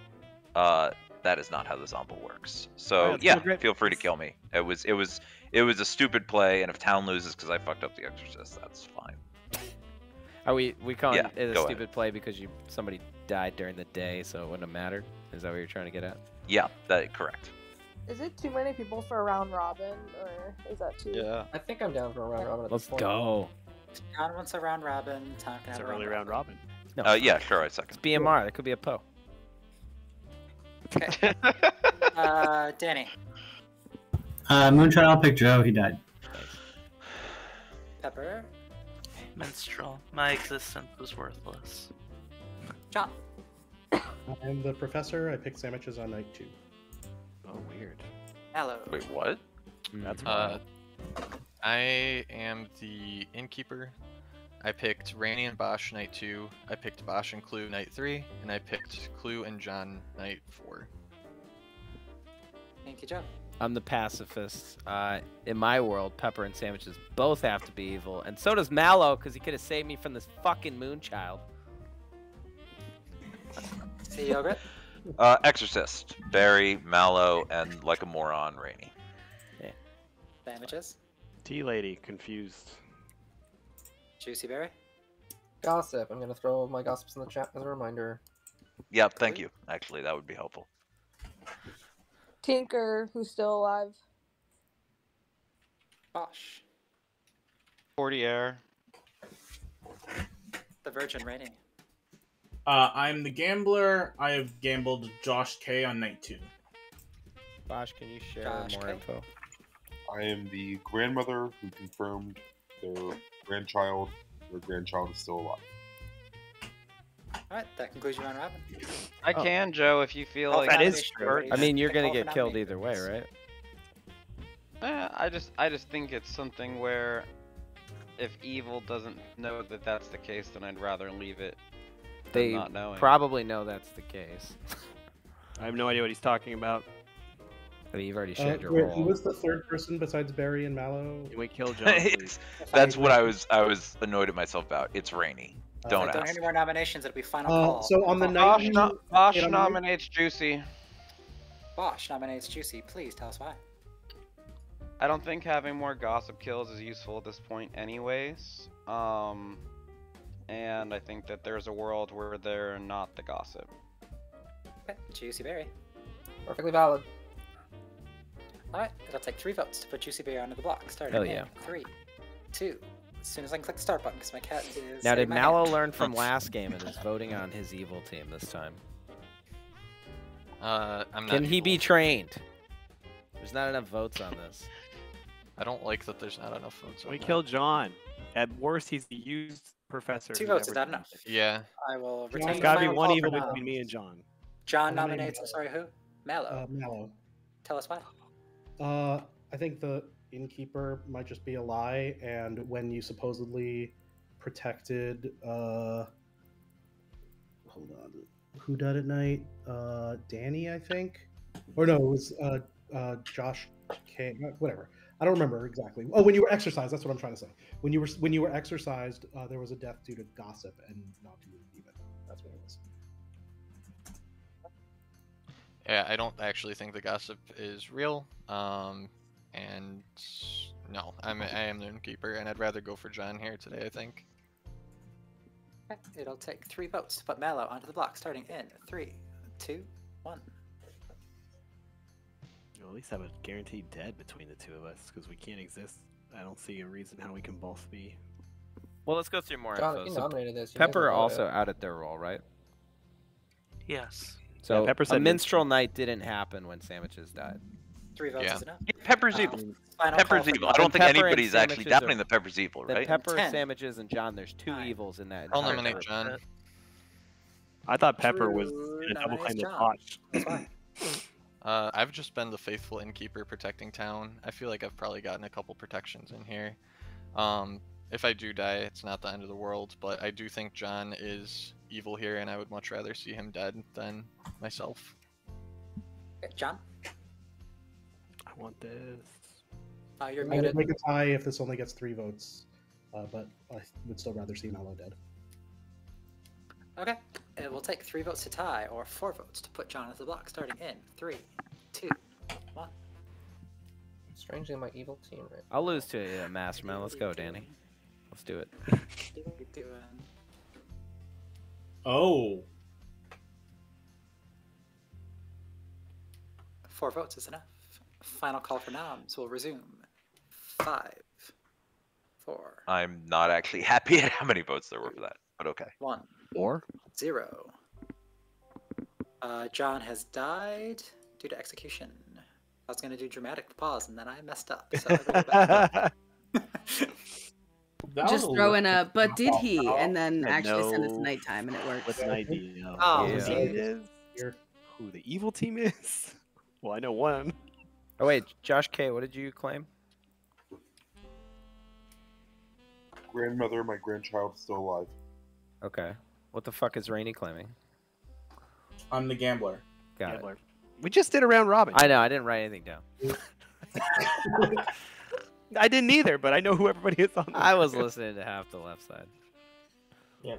that is not how the Zombool works. So Alright, yeah, so great. feel free to kill me. It was a stupid play, and if Town loses because I fucked up the Exorcist, that's fine. Are we calling Yeah, it a go stupid play because somebody died during the day, so it wouldn't have mattered? Is that what you're trying to get at? Yeah, that correct. Is it too many people for a round robin, or is that too? Yeah. I think I'm down for a round robin at Let's this point. go. Town wants a round robin. Town can It's have an a early round robin. No, Yeah, sure, I it's second. BMR. That could be a Poe. Okay. Danny. Moonshine, I'll pick Joe. He died. Pepper. Minstrel. My existence was worthless. John. I'm the professor. I picked sandwiches on night 2. Oh, weird. Hello. Wait, what? That's I am the innkeeper. I picked Rainy and Bosch night 2. I picked Bosch and Clue night 3, and I picked Clue and John night 4. Thank you, Joe. I'm the pacifist. In my world, Pepper and Sandwiches both have to be evil, and so does Mallow, because he could have saved me from this fucking Moonchild. See yogurt. Exorcist, Barry, Mallow, and like a moron, Rainy. Sandwiches. Tea lady, confused. Juicy Berry. Gossip. I'm going to throw my gossips in the chat as a reminder. Yep, thank you. Actually, that would be helpful. Tinker, who's still alive. Bosh. 40 air. The Virgin Rainy. I'm the gambler. I have gambled Josh K on night 2. Bosh, can you share Josh more K. info? I am the grandmother who confirmed their grandchild is still alive. Alright, that concludes your round robin. I can, Joe, if you feel Oh, like that is it's true. short. I mean, you're gonna Call for get killed nomination. either way, right? I just think it's something where if evil doesn't know that that's the case, then I'd rather leave it than They not knowing. probably know that's the case. I have no idea what he's talking about. I mean, you've already shared your Wait, role. who was the third person besides Barry and Mallow? Can we kill John, please? It's- That's what I was annoyed at myself about. It's Rainy. Don't Don't hear ask. any more nominations. It'll be final call. So on the Bosch, night Bosch you know, nominates Juicy. Bosh nominates Juicy. Please tell us why. I don't think having more gossip kills is useful at this point anyways. And I think that there's a world where they're not the gossip. Okay, Juicy Berry. Perfectly valid. Alright, it'll take 3 votes to put Juicy Berry onto the block. Starting Hell in yeah. 3, 2. As soon as I can click the start button, because my cat is. Now, in did my Mallow hand. learn from last game and is voting on his evil team this time? I'm not. Can he be evil. trained? There's not enough votes on this. I don't like that there's not enough votes. We on that. killed John. At worst, he's the used professor. 2 who votes, is never that enough? Yeah. I will John, retain There's the got to be final one call evil for now. between me and John. John Nominate nominates, I'm sorry, who? Mallow. Mallow. Tell us why. I think the innkeeper might just be a lie, and when you supposedly protected, hold on, who died at night? Danny, I think, or no, it was Josh K. Whatever. I don't remember exactly. Oh, when you were exercised, that's what I'm trying to say. When you were exercised, there was a death due to gossip and not to demon. That's what it was. Yeah, I don't actually think the gossip is real. And no, I am the innkeeper, and I'd rather go for John here today, I think. Okay, it'll take 3 votes to put Mallow onto the block, starting in 3, 2, 1. You'll at least have a guaranteed dead between the two of us, because we can't exist. I don't see a reason how we can both be. Well, let's go through more John, info. if you So nominated this, you guys Pepper will vote also it. outed their role, right? Yes. So Pepper a said minstrel night didn't happen when sandwiches died. 3 votes Yeah. is enough. Pepper's evil. Final Pepper's call for evil. I John. don't think Pepper and anybody's actually sandwiches doubting are- that Pepper's evil, Then right? Pepper, 10. sandwiches, and John. There's 2 9. evils in that. I'll entire nominate group. John. I thought Pepper was True in a double claim nominates to John. botch. That's why. I've just been the faithful innkeeper protecting town. I feel like I've probably gotten a couple protections in here. If I do die, it's not the end of the world, but I do think John is evil here, and I would much rather see him dead than myself. Okay, John, I want this. you're I would muted. make a tie if this only gets 3 votes, but I would still rather see Mallow dead. Okay, it will take 3 votes to tie, or 4 votes to put John onto the block, starting in 3, 2, 1. Strangely, my evil team right. I'll lose to a mastermind. Let's go, Danny. Let's do it. What are you doing? Oh. 4 votes is enough. Final call for noms will resume. 5, 4, I'm not actually happy at how many votes there were for that, but okay. 1, Or 0. John has died due to execution. I was going to do dramatic pause, and then I messed up. So I That was Just a throw little- in a, but did he? Oh, And then yeah, actually send it to no. nighttime, and it works. What's an idea? Oh, Who yeah. the team is? Who the evil team is? Well, I know one. Oh wait, Josh K. What did you claim? Grandmother, my grandchild is still alive. Okay. What the fuck is Rainey claiming? I'm the gambler. Got Gambler. We just did a round robin. it. I know. I didn't write anything down. I didn't either, but I know who everybody is on. I was listening to half the left side. Yeah.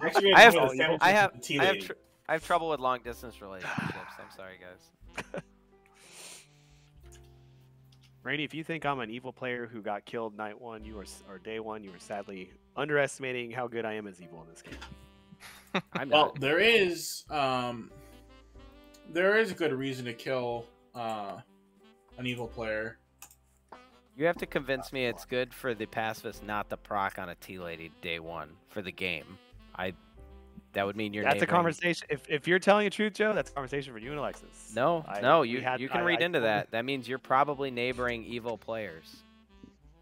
Actually, I have, the sandwiches I have, with the tea I have, lady. I have trouble with long distance relationships. I'm sorry, guys. Rainey, if you think I'm an evil player who got killed night 1, or day 1, you are sadly underestimating how good I am as evil in this game. I'm Well, not. there is a good reason to kill an evil player. You have to convince me it's good for the pacifist not to proc on a tea lady day 1 for the game. That would mean you're. That's a neighboring- conversation. If you're telling the truth, Joe, that's a conversation for you and Alexis. No, you can read into told that. That means you're probably neighboring evil players.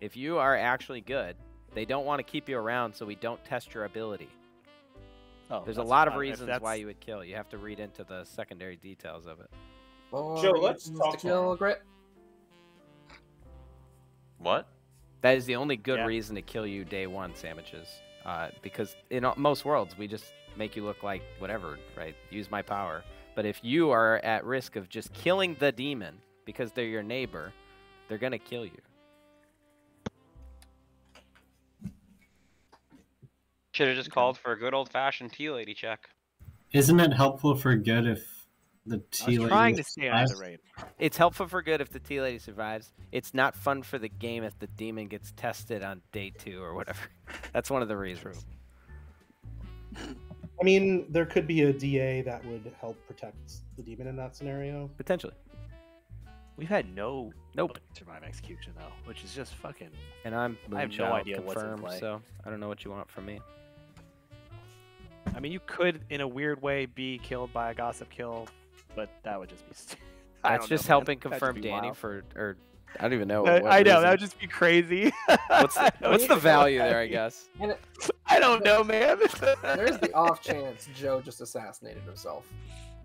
If you are actually good, they don't want to keep you around, so we don't test your ability. Oh, There's a that's lot of fine. If reasons that's- why you would kill. You have to read into the secondary details of it. Joe, let's talk to to kill him. Grit. What? That is the only good Yeah. reason to kill you day 1, sandwiches. Because in most worlds, we just make you look like whatever, right? Use my power. But if you are at risk of just killing the demon because they're your neighbor, they're going to kill you. Should have just called for a good old-fashioned tea lady check. Isn't it helpful for good if the I tea was trying lady to stay out of survives? the raid. It's helpful for good if the tea lady survives. It's not fun for the game if the demon gets tested on day 2 or whatever. That's one of the reasons. I mean, there could be a DA that would help protect the demon in that scenario. Potentially. We've had no Nope. survive execution though, which is just fucking. And I'm I have no Moonchild idea what's in confirmed, play. so I don't know what you want from me. I mean, you could, in a weird way, be killed by a gossip kill, but that would just be. I That's don't just know, man. helping That'd confirm be Danny wild. or I don't even know. I know that would just be crazy. What's the value there? I guess. I don't know, man. There's the off chance Joe just assassinated himself.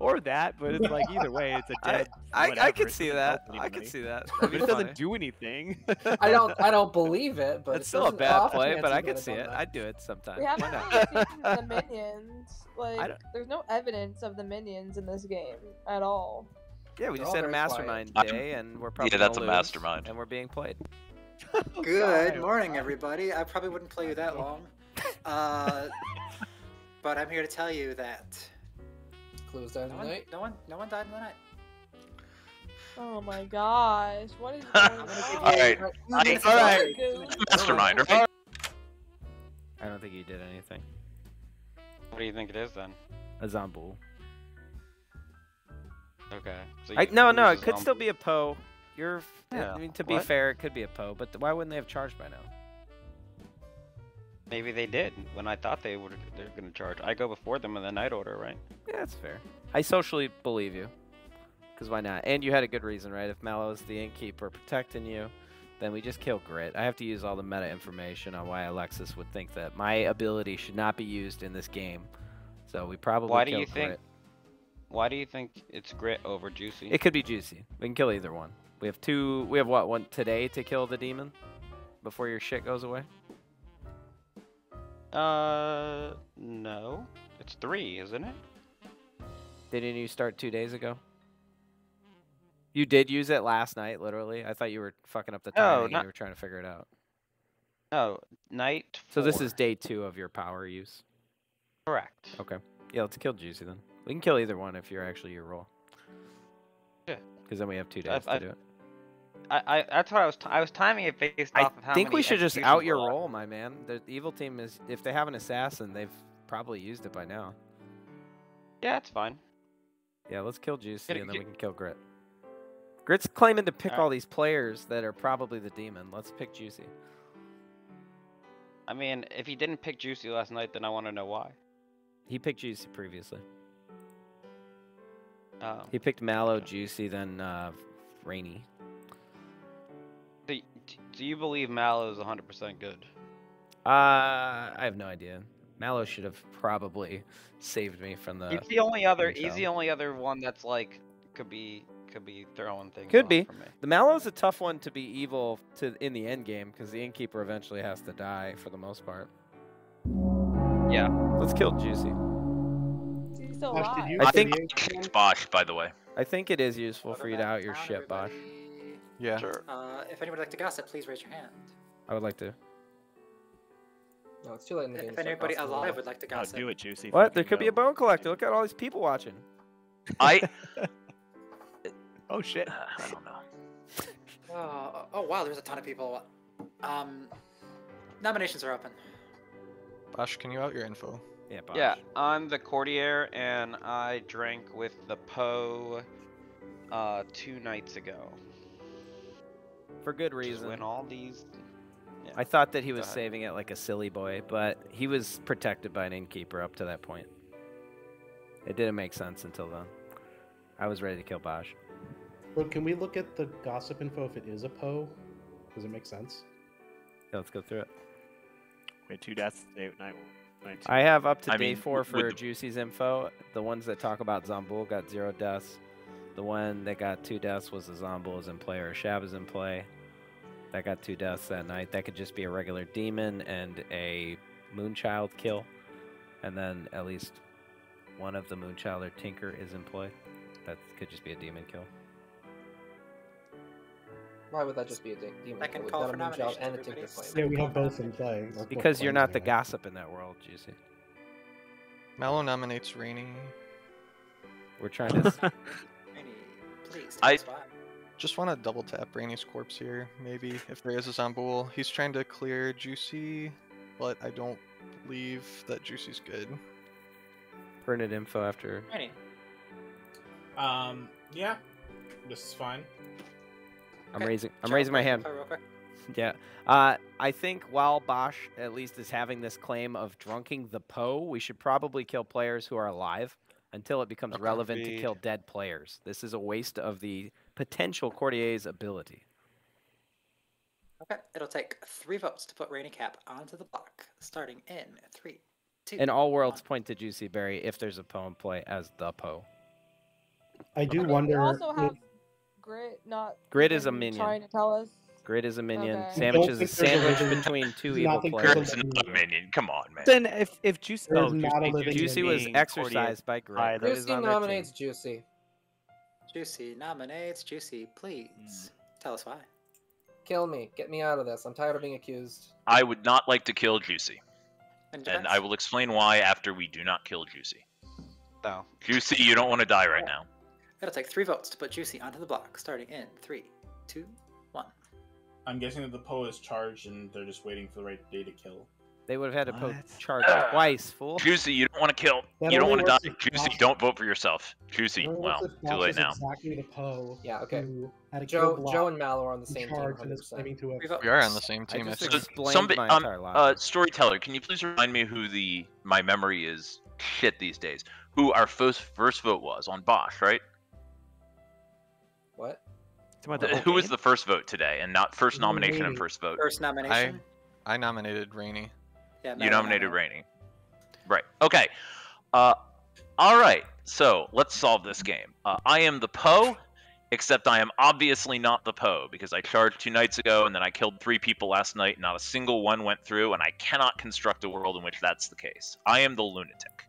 Or that, but it's like either way, it's a dead. I could see that. I could see that. But it doesn't do anything. I don't believe it, but it's still a bad play. But I could see it. I'd do it sometime. We haven't Why not? seen the minions. Like, there's no evidence of the minions in this game at all. Yeah, we just had a mastermind day, and we're probably that's a gonna lose, mastermind. and we're being played. Good morning, everybody. I probably wouldn't play you that long, but I'm here to tell you that Clues died in the night. No one died in the night. Oh my gosh, what is going on? All right, mastermind, right? I don't think you did anything. What do you think it is then? A Zombu. Okay. So No, it could still be a Poe. You're. Yeah. I mean, to be fair, it could be a Poe, but why wouldn't they have charged by now? Maybe they did when I thought they're gonna charge. I go before them in the night order, right? Yeah, that's fair. I socially believe you. Because why not? And you had a good reason, right? If Mallow's the innkeeper protecting you, then we just kill Grit. I have to use all the meta information on why Alexis would think that my ability should not be used in this game. So we probably kill Grit. Why do you think it's Grit over Juicy? It could be Juicy. We can kill either one. We have two. We have what, one today to kill the demon before your shit goes away? No. It's 3, isn't it? Didn't you start 2 days ago? You did use it last night, literally. I thought you were fucking up the timing and you were trying to figure it out. No, night 4. So this is day 2 of your power use. Correct. Okay. Yeah, let's kill Juicy then. We can kill either one if you're actually your roll. Yeah. Because then we have 2 days to do it. That's what I was timing it based off of how many I think we should just executions out your were roll, my man. The evil team is, if they have an assassin, they've probably used it by now. Yeah, it's fine. Yeah, let's kill Juicy and then we can kill Grit. Grit's claiming to pick Alright. all these players that are probably the demon. Let's pick Juicy. I mean, if he didn't pick Juicy last night, then I want to know why. He picked Juicy previously. Oh. He picked Mallow, Juicy, then Rainy. Do you believe Mallow is 100% good? I have no idea. Mallow should have probably saved me from the. He's the only other. He's the only other one that's like could be throwing things. Could be. For me. The Mallow's a tough one to be evil in the end game because the innkeeper eventually has to die for the most part. Yeah. Let's kill Juicy. He's still alive. I think kicked Bosch, by the way. I think it is useful for you to out your shit, Bosch. Yeah. Sure. If anyone would like to gossip, please raise your hand. I would like to. No, it's too late in the game. If anybody alive would like to gossip. Do it, Juicy. What? There could be a bone collector. Look at all these people watching. Oh shit. I don't know. Oh wow, there's a ton of people. Nominations are open. Bosch, can you out your info? Yeah, Bosch. Yeah, I'm the courtier, and I drank with the Poe 2 nights ago. For good reason. When all these. Yeah. I thought that he was saving it like a silly boy, but he was protected by an innkeeper up to that point. It didn't make sense until then. I was ready to kill Bosch. But can we look at the gossip info if it is a Poe? Does it make sense? Yeah, let's go through it. Wait, 2 deaths, night 2. I have up to day 4 for Juicy's info. The ones that talk about Zombuul got 0 deaths. The one that got 2 deaths was the Zombuul is in play or Shab is in play. That got 2 deaths that night. That could just be a regular demon and a Moonchild kill. And then at least one of the Moonchild or Tinker is in play. That could just be a demon kill. Why would that just be a demon? I can We've call got for a Moonchild nominations, and a everybody. Tinker Flame. Yeah, we have both in play. Or Because both you're plays not the anyway. gossip in that world, Juicy. Mallow nominates Rainy. We're trying to. Rainy, please. I- Just want to double tap Rainy's corpse here, maybe, if there is a Zombuul. He's trying to clear Juicy, but I don't believe that Juicy's good. Printed info after. Rainy. Yeah, this is fine. I'm raising my hand. Real quick. Yeah. I think while Bosch at least is having this claim of drunking the Poe, we should probably kill players who are alive until it becomes relevant to kill dead players. This is a waste of the potential courtier's ability. Okay, it'll take 3 votes to put Rainy Cap onto the block, starting in 3, 2. And all worlds point to Juicy Berry if there's a poem play as the Poe. I do We wonder. also have Grit, not Grit is a even minion. trying to tell us. Grit is a minion. Okay. Sandwich is a think there's a sandwich living- between 2 do not evil think players. there's Grit's not a minion. Come on, man. Then if Juicy, There's oh, not a Juicy, living Juicy was being exercised by Grit. That is Juicy on their nominates team. Juicy. Juicy nominates Juicy, please. Tell us why. Kill me. Get me out of this. I'm tired of being accused. I would not like to kill Juicy. And And I will explain why after we do not kill Juicy. No. Juicy, you don't want to die right now. It'll take 3 votes to put Juicy onto the block, starting in 3, 2, 1. I'm guessing that the Poe is charged and they're just waiting for the right day to kill. They would have had to What? charge twice, fool. Juicy, you don't want to kill. That You don't only want to works die. if Juicy, Bosch- don't vote for yourself. Juicy, Only well, works if too Bosch late is now. Exactly the Poe. Yeah, okay. who had a kill block Joe and Mallow are on the in same team. charge and is 100%. claiming to have. 3 votes. We are on the same team. I I just think. explained Somebody, my entire logic. storyteller, can you please remind me who my memory is shit these days? Who our first vote was on Bosch, right? What? Who was the first vote today, and not first nomination and Rainey. first vote? First nomination? I nominated Rainy. Yeah, You Mello nominated Rainy. Right. Okay. All right. So let's solve this game. I am the Poe, except I am obviously not the Poe because I charged 2 nights ago, and then I killed 3 people last night. And not a single one went through, and I cannot construct a world in which that's the case. I am the lunatic.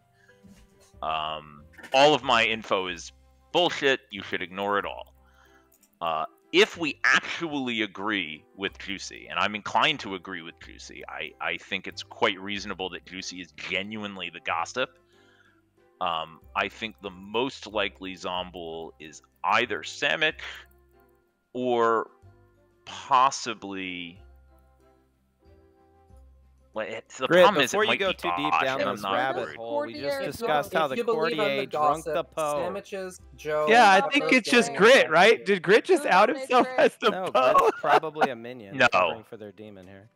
All of my info is bullshit. You should ignore it all. If we actually agree with Juicy, and I'm inclined to agree with Juicy, I think it's quite reasonable that Juicy is genuinely the gossip. I think the most likely Zomboul is either Sandwich or possibly. The Grit, problem is, before it you might go be too deep Bosch, down and I'm this not rabbit worried. hole, we just If discussed how the you believe I'm courtier drunk the gossip, Poe. Sandwiches, Joe. Yeah, I and think Poe's it's just gang. Grit, right? Did Grit just Who out nominates himself Grit? as the No, Poe? Grit's probably a minion. No. covering for their demon here.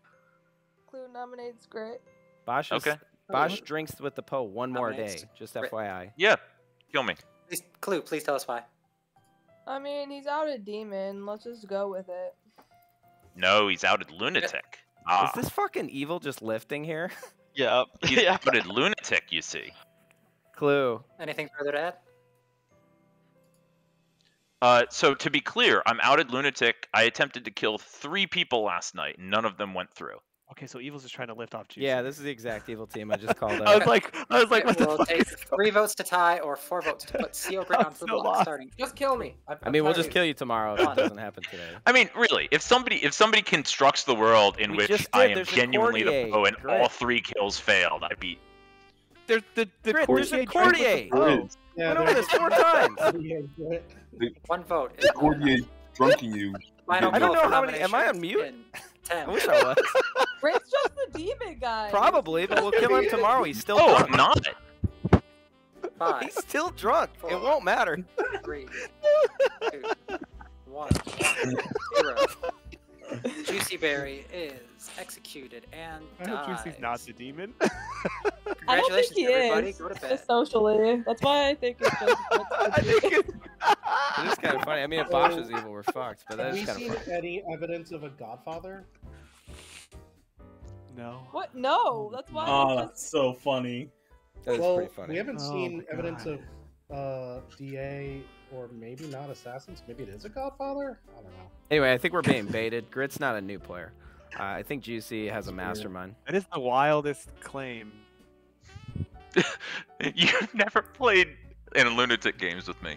Clue nominates Grit. Bosch, Okay. Bosch drinks with the Poe one more day, Nominates just Grit. FYI. Yeah, kill me. Clue, please tell us why. I mean, he's out a demon. Let's just go with it. No, he's outed lunatic. Is this fucking evil just lifting here? Yep. He's Yeah. outed lunatic, you see. Clue. Anything further to add? So to be clear, I'm outed lunatic. I attempted to kill 3 people last night, and none of them went through. Okay, so Evil's just trying to lift off Juicy. Yeah, this is the exact evil team I just called out. I was like, what the We'll fuck take is 3 votes to tie or 4 votes to put CO Grit I'm onto the so block, lost. starting. Just kill me. I mean, we'll just kill you tomorrow if it doesn't happen today. I mean, really, if somebody constructs the world in We which just I did, am there's a genuinely the courtier. Poe and Grit. all 3 kills failed, I'd be. The Grit, there's a courtier drank with courtier. the Poe. Yeah, Went over this 4 times. 1 vote. The courtier drunking you. Final I don't call know for how many. Am I on nominations mute? in 10. I wish I was. Grit's just the demon guy. Probably, but we'll kill him tomorrow. He's still Oh, drunk. I'm not. 5, He's still drunk. It won't matter. 3, 2, 1, 0. Juicy Berry is executed and I hope dies. Juicy's not the demon. I don't think Congratulations, he everybody. is. Go to bed. Just socially. That's why I think it's just. I think it's... It is kind of funny. I mean, if Bosch is evil, we're fucked. But that Have is we kind of seen funny. any evidence of a Godfather? No. What? No. That's why. Oh, it's that's so funny. That is Well, pretty funny. we haven't Oh seen my evidence God. of DA or maybe not assassins. Maybe it is a Godfather. I don't know. Anyway, I think we're being baited. Grit's not a new player. I think Juicy has a mastermind. That is the wildest claim. You've never played in lunatic games with me.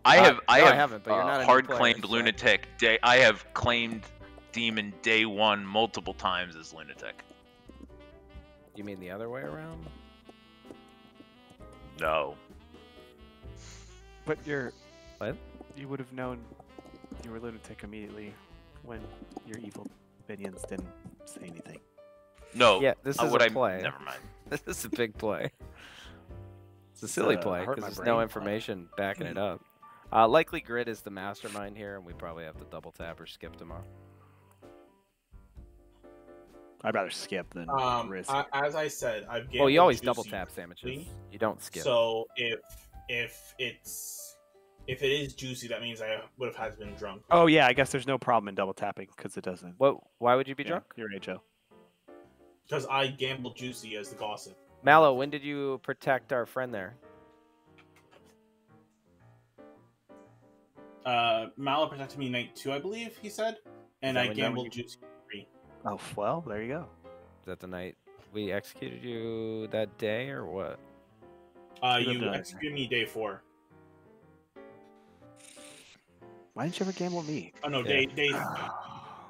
I haven't, but you're not a new hard player, claimed so- lunatic. I have claimed demon day 1 multiple times as lunatic. You mean the other way around? No. But you're... What? You would have known you were lunatic immediately when your evil minions didn't say anything. No. Yeah, this is would a I- play. Never mind. This is a big play. It's a silly play hurt because my there's brain. no information backing it up. Likely Grit is the mastermind here, and we probably have to double tap or skip tomorrow. I'd rather skip than risk. As I said, I've Well, gambled you always Juicy double tap sandwiches. clean. You don't skip. So if it's If it is Juicy, that means I would have had to been drunk. Oh yeah, I guess there's no problem in double tapping because it doesn't. What? Why would you be drunk? You're right, Joe. Because I gambled Juicy as the gossip. Mallow, when did you protect our friend there? Mallow protected me night 2, I believe he said, and I gambled Juicy 3. Oh well, there you go. Is that the night we executed you that day, or what? You executed me day 4. Why didn't you ever gamble me? Oh no, day 3.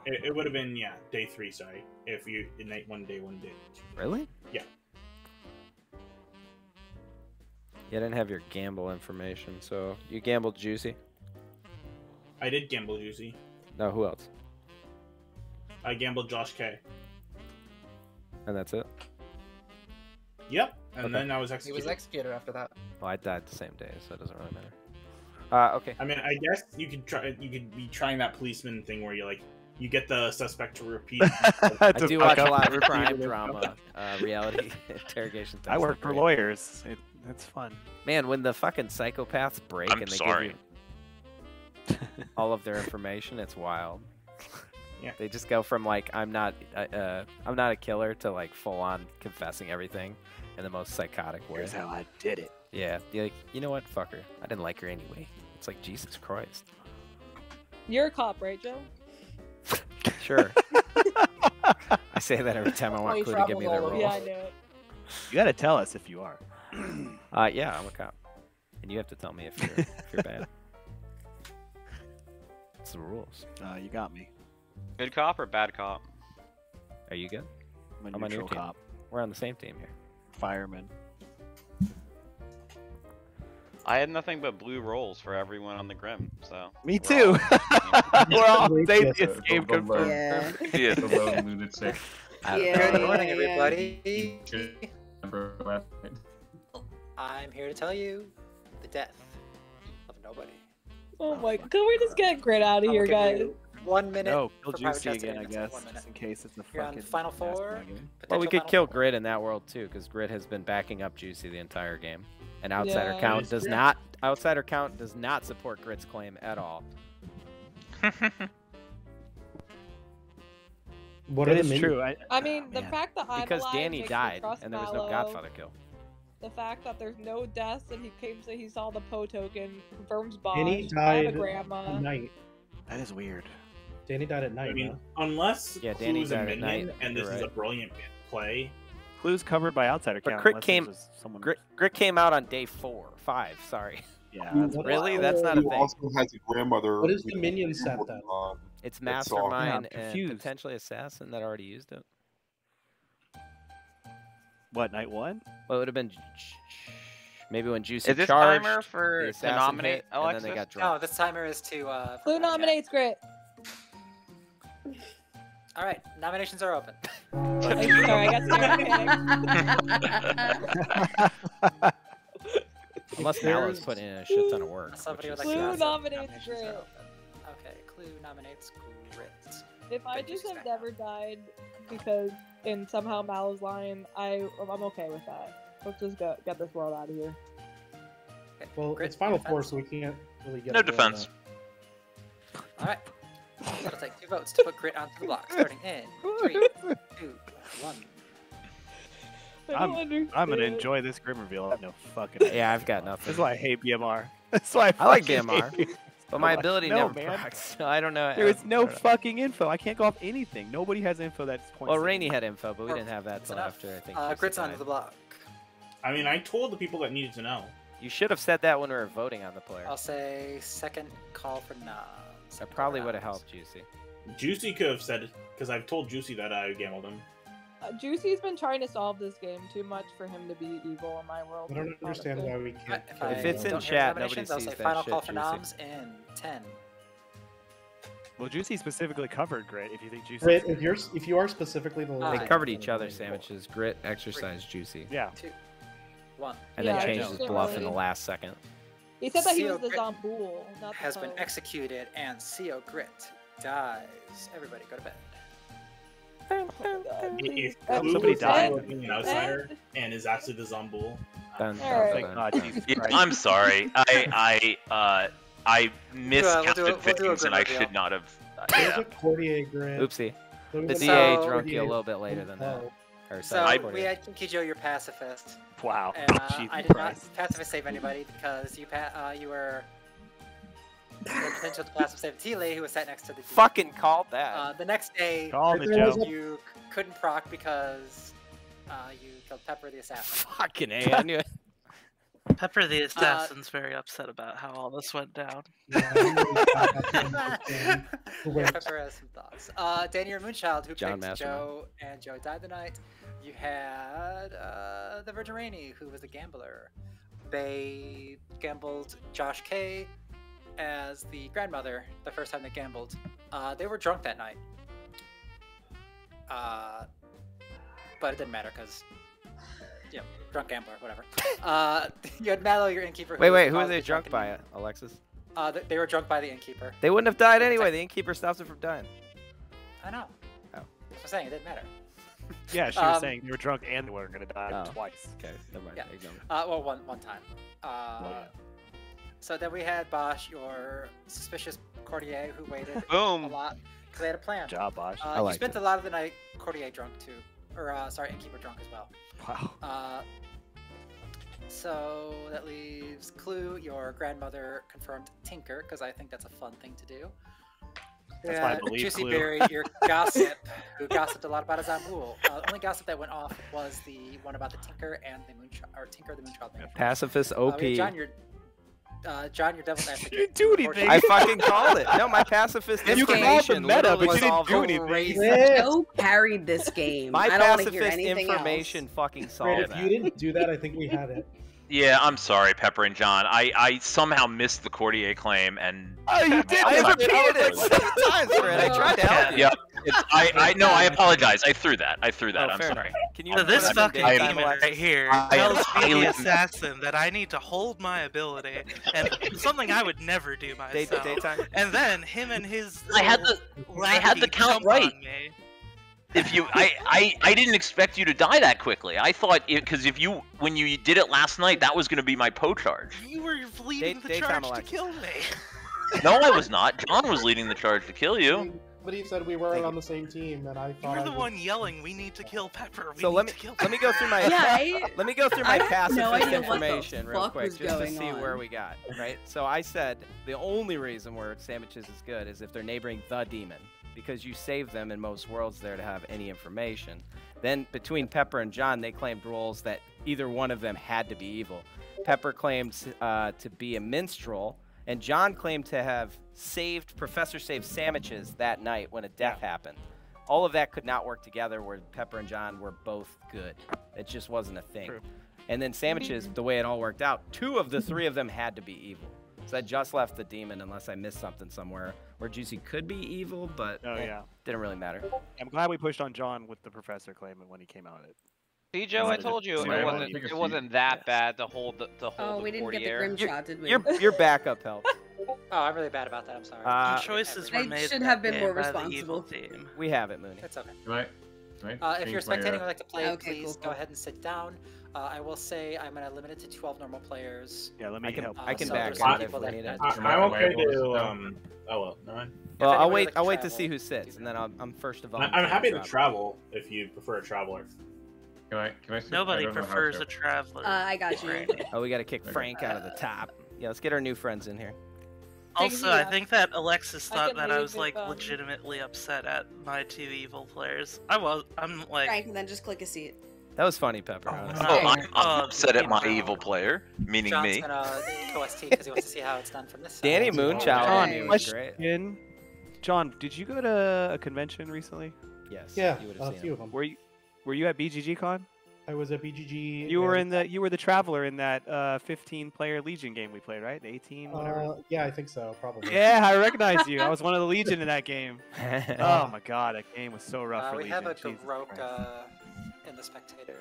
It would have been day 3. Sorry, if you night 1, day 1, day 2. Really? Yeah. You didn't have your gamble information, so you gambled Juicy. I did gamble Juicy. No, who else? I gambled Josh K. And that's it? Yep. And then I was He executed. was executed after that. Well, I died the same day, so it doesn't really matter. Okay. I mean, I guess you could try. You could be trying that policeman thing where you get the suspect to repeat. I do watch a lot of crime drama, reality interrogation things. I work for lawyers. It's fun. Man, when the fucking psychopaths break and they give you all of their information, it's wild. Yeah. They just go from like I'm not a killer to like full on confessing everything in the most psychotic way. Here's how I did it. Yeah, you're like, you know what, fuck her. I didn't like her anyway. It's like Jesus Christ. You're a cop, right, Joe? Sure. I say that every time I want Clue to give me their role. Yeah, I knew it. You gotta tell us if you are. Yeah, I'm a cop, and you have to tell me if you're bad. It's the rules. You got me. Good cop or bad cop? Are you good? I'm on a your neutral team. cop. We're on the same team here. Fireman. I had nothing but blue rolls for everyone on the Grim, so. Me too. We're all saying the escape confirmed. Yeah. The lone lunatic. Good morning, everybody. I'm here to tell you the death of nobody. Oh my! Can we just get Grit out of here, guys? 1 minute. No, kill for private Juicy chats again, I and guess, 1 minute. just in case it's a You're on fucking final 4. Well, we could Final kill 4. Grid in that world too, because Grid has been backing up Juicy the entire game, and Outsider Yeah. Count does not. Outsider Count does not support Grid's claim at all. What That are the is true. I mean, the fact that I'm Because alive Danny makes me died, trust and there was no Mallow. Godfather kill. The fact that there's no deaths and he came to he saw the Poe token confirms Bosch. Danny I have died a grandma. at night. That is weird. Danny died at night. I mean, huh? unless Yeah, Danny Clue's a died at minion night, and this you're is a right. brilliant play. Clue's covered by Outsider But Count. Grit unless came. it was someone... Grit came out on day 5. Sorry. Yeah, that's really? wild. That's not a Who thing. also has a grandmother. What is the with minion a set newborn then? on. It's That's all. Mastermind Yeah, I'm and confused. potentially Assassin that already used it. What, night 1? Well, it would have been maybe when Juicy Is this charged. timer the for to assassin nominate hit, and Alexis? then they got No, dropped. this timer is to. for Clue private chat. nominates Grit. All right, nominations are open. Sorry, I got scared. Unless Mallow's putting in a shit ton of work. Somebody which would is- like to Clue ask if nominates nominations are Grit. open. Okay, Clue nominates Grit. If I Thank you, just have Susanna. never died because and somehow Mallow's lying, I'm okay with that. Let's just get this world out of here. Okay, Well, Grit, it's final defense. 4, so we can't really get No a vote defense. All right. It'll take 2 votes to put Grit onto the block, starting in 3, 2, 1. I'm gonna enjoy this Grim reveal. I have no fucking idea. Yeah, I've got nothing. That's why I hate BMR. That's why I like fucking BMR, hate but my BMR. ability No, never man. procs, so I don't know. There is no I don't know. fucking info. I can't go off anything. Nobody has info that's points. Well, Rainey had info, but we Or- didn't have that That's till enough. after I think. Grit's Juicy onto died. the block. I mean, I told the people that needed to know. You should have said that when we were voting on the player. I'll say second call for noms. That probably would have helped Juicy. Juicy could have said, because I've told Juicy that I gambled him. Juicy's been trying to solve this game too much for him to be evil in my world. I don't understand honestly. why we can't. If it's in don't hear chat, nobody nominations, I'll sees say that final shit, call for Juicy. noms in 10. Well, Juicy specifically covered Grit. If you think Juicy. Grit, if you are specifically the They Five. covered each other's sandwiches. Grit, exercise, Juicy. Yeah. 2, 1. And Yeah, then I changed know. his bluff in the Really. last second. He said that he Seal was the Grit Zombool, not the Has been Poe. executed, and CO Grit dies. Everybody go to bed. If Uh, Clue somebody was died. being an outsider and is actually the Zombool, Dun, Alright. dun, God, dun. Jesus Yeah, Christ. I'm sorry. I I miscasted we'll do a things, and I grim should not have. There's a Courtier Grit. Oopsie. There The was DA So- drunk you a little bit later than that. Oh. Or, So sorry, we Courtier. had Kinky Joe, your pacifist. Wow. And Jesus I did Christ. not pacifist save anybody because you were the potential to passive save Tile, who was sat next to the Fucking called that. The next day, Called it, Joe. you couldn't proc because you killed Pepper the assassin. Fucking A, I knew it. Pepper the Assassin's very upset about how all this went down. Yeah, Pepper has some thoughts. Danny, your Moonchild, who John picked Mastermind. Joe, and Joe died the night. You had the Virgin Rainy, who was a gambler. They gambled Josh K as the grandmother the first time they gambled. They were drunk that night. But it didn't matter because, yeah, drunk gambler, whatever. You had Mallow, your innkeeper. Wait, who were they drunk by, Alexis? They were drunk by the innkeeper. They wouldn't have died anyway. The innkeeper stops them from dying. I know. Oh. That's what I'm saying. It didn't matter. Yeah, she was saying they were drunk and they weren't going to die Oh. twice. Okay, never mind. Yeah. Ignore me. Well, one time. So then we had Bosch, your suspicious courtier, who waited Boom. a lot because they had a plan. Good job, Bosch. I You liked spent it. a lot of the night courtier drunk too, or sorry, innkeeper drunk as well. Wow. So that leaves Clue, your grandmother confirmed Tinker, because I think that's a fun thing to do. That's why I believe Juicy Clue. Berry, your gossip, who gossiped a lot about Azambul. The only gossip that went off was the one about the Tinker and the Moonchild, or Tinker the Moonchild. Pacifist OP. We had John, your devil's advocate. You didn't do anything. I fucking called it. No, my pacifist You called the information meta, but literally you didn't solved do it. anything. Joe carried this game. My I don't want to hear pacifist anything information else. fucking solved If that. you didn't do that, I think we had it. Yeah, I'm sorry, Pepper and John. I somehow missed the Courtier claim, and Oh, you did. I this. repeated it 7 times, Fred. I tried to help you. yeah, I no, I apologize. I threw that. I'm fair sorry. enough. Can you So this put fucking up a date demon time, Alexis? right here I am tells me, highly- the assassin, that I need to hold my ability, and something I would never do myself. Daytime? And then him and his I had the lefty count jump right. on me. If you, I didn't expect you to die that quickly. I thought because when you did it last night, that was going to be my Poe charge. You were leading the Daytime charge to Alexis. kill me. No, I was not. John was leading the charge to kill you. But he said we weren't on the same team, and I You thought were I the was- one yelling, "We need to kill Pepper." We So need let me to kill let me go through my Yeah, let me go through I my have no pacifist idea what the information real fuck quick was just to going see on. where we got, right? So I said the only reason where sandwiches is good is if they're neighboring the demon, because you save them in most worlds there to have any information. Then between Pepper and John, they claimed roles that either one of them had to be evil. Pepper claimed to be a minstrel, and John claimed to have Professor saved sandwiches that night when a death happened. All of that could not work together where Pepper and John were both good. It just wasn't a thing. True. And then sandwiches, the way it all worked out, 2 of the 3 of them had to be evil. So I just left the demon unless I missed something somewhere where Juicy could be evil, but didn't really matter. I'm glad we pushed on John with the professor claim when he came out of it. See, Joe, I told you it wasn't that bad to hold the Oh, we didn't get the Courtier. grim shot, did we? Your backup helped. Oh, I'm really bad about that. I'm sorry. The choices were I made should that have been day more by the evil responsible. team. We have it, Mooney. It's okay. Right. If you're spectating and would like to play, Okay, please cool. go ahead and sit down. I will say I'm going to limit it to 12 normal players. Yeah, let me help. I can so back there's out if people we that need can- it. I'm okay to. Oh well, never mind. Well, I'll anybody wait. like I'll to wait to travel, see who sits, and then I'm first of all. I'm happy to travel if you prefer a traveler. Can I sit? Nobody I don't know how prefers to. a traveler. I got you. Oh, we got to kick Frank out of the top. Yeah, let's get our new friends in here. Also, I think that Alexis I thought can that I leave was if, like legitimately upset at my 2 evil players. I'm like. Frank, and then just click a seat. That was funny, Pepper. honestly. I'm upset at my evil player, meaning John's me. going to OST because he wants to see how it's done from this side. Danny Moonchild John, knew was great. question. John, did you go to a convention recently? Yes. Yeah, you would a have seen few him. of them. Were you at BGG Con? I was at BGG. You were the traveler in that 15-player Legion game we played, right? The 18, whatever. Yeah, I think so, probably. Yeah, I recognize you. I was one of the Legion in that game. Oh my god, that game was so rough for We Legion. have a Jesus Garok Christ. in the spectators.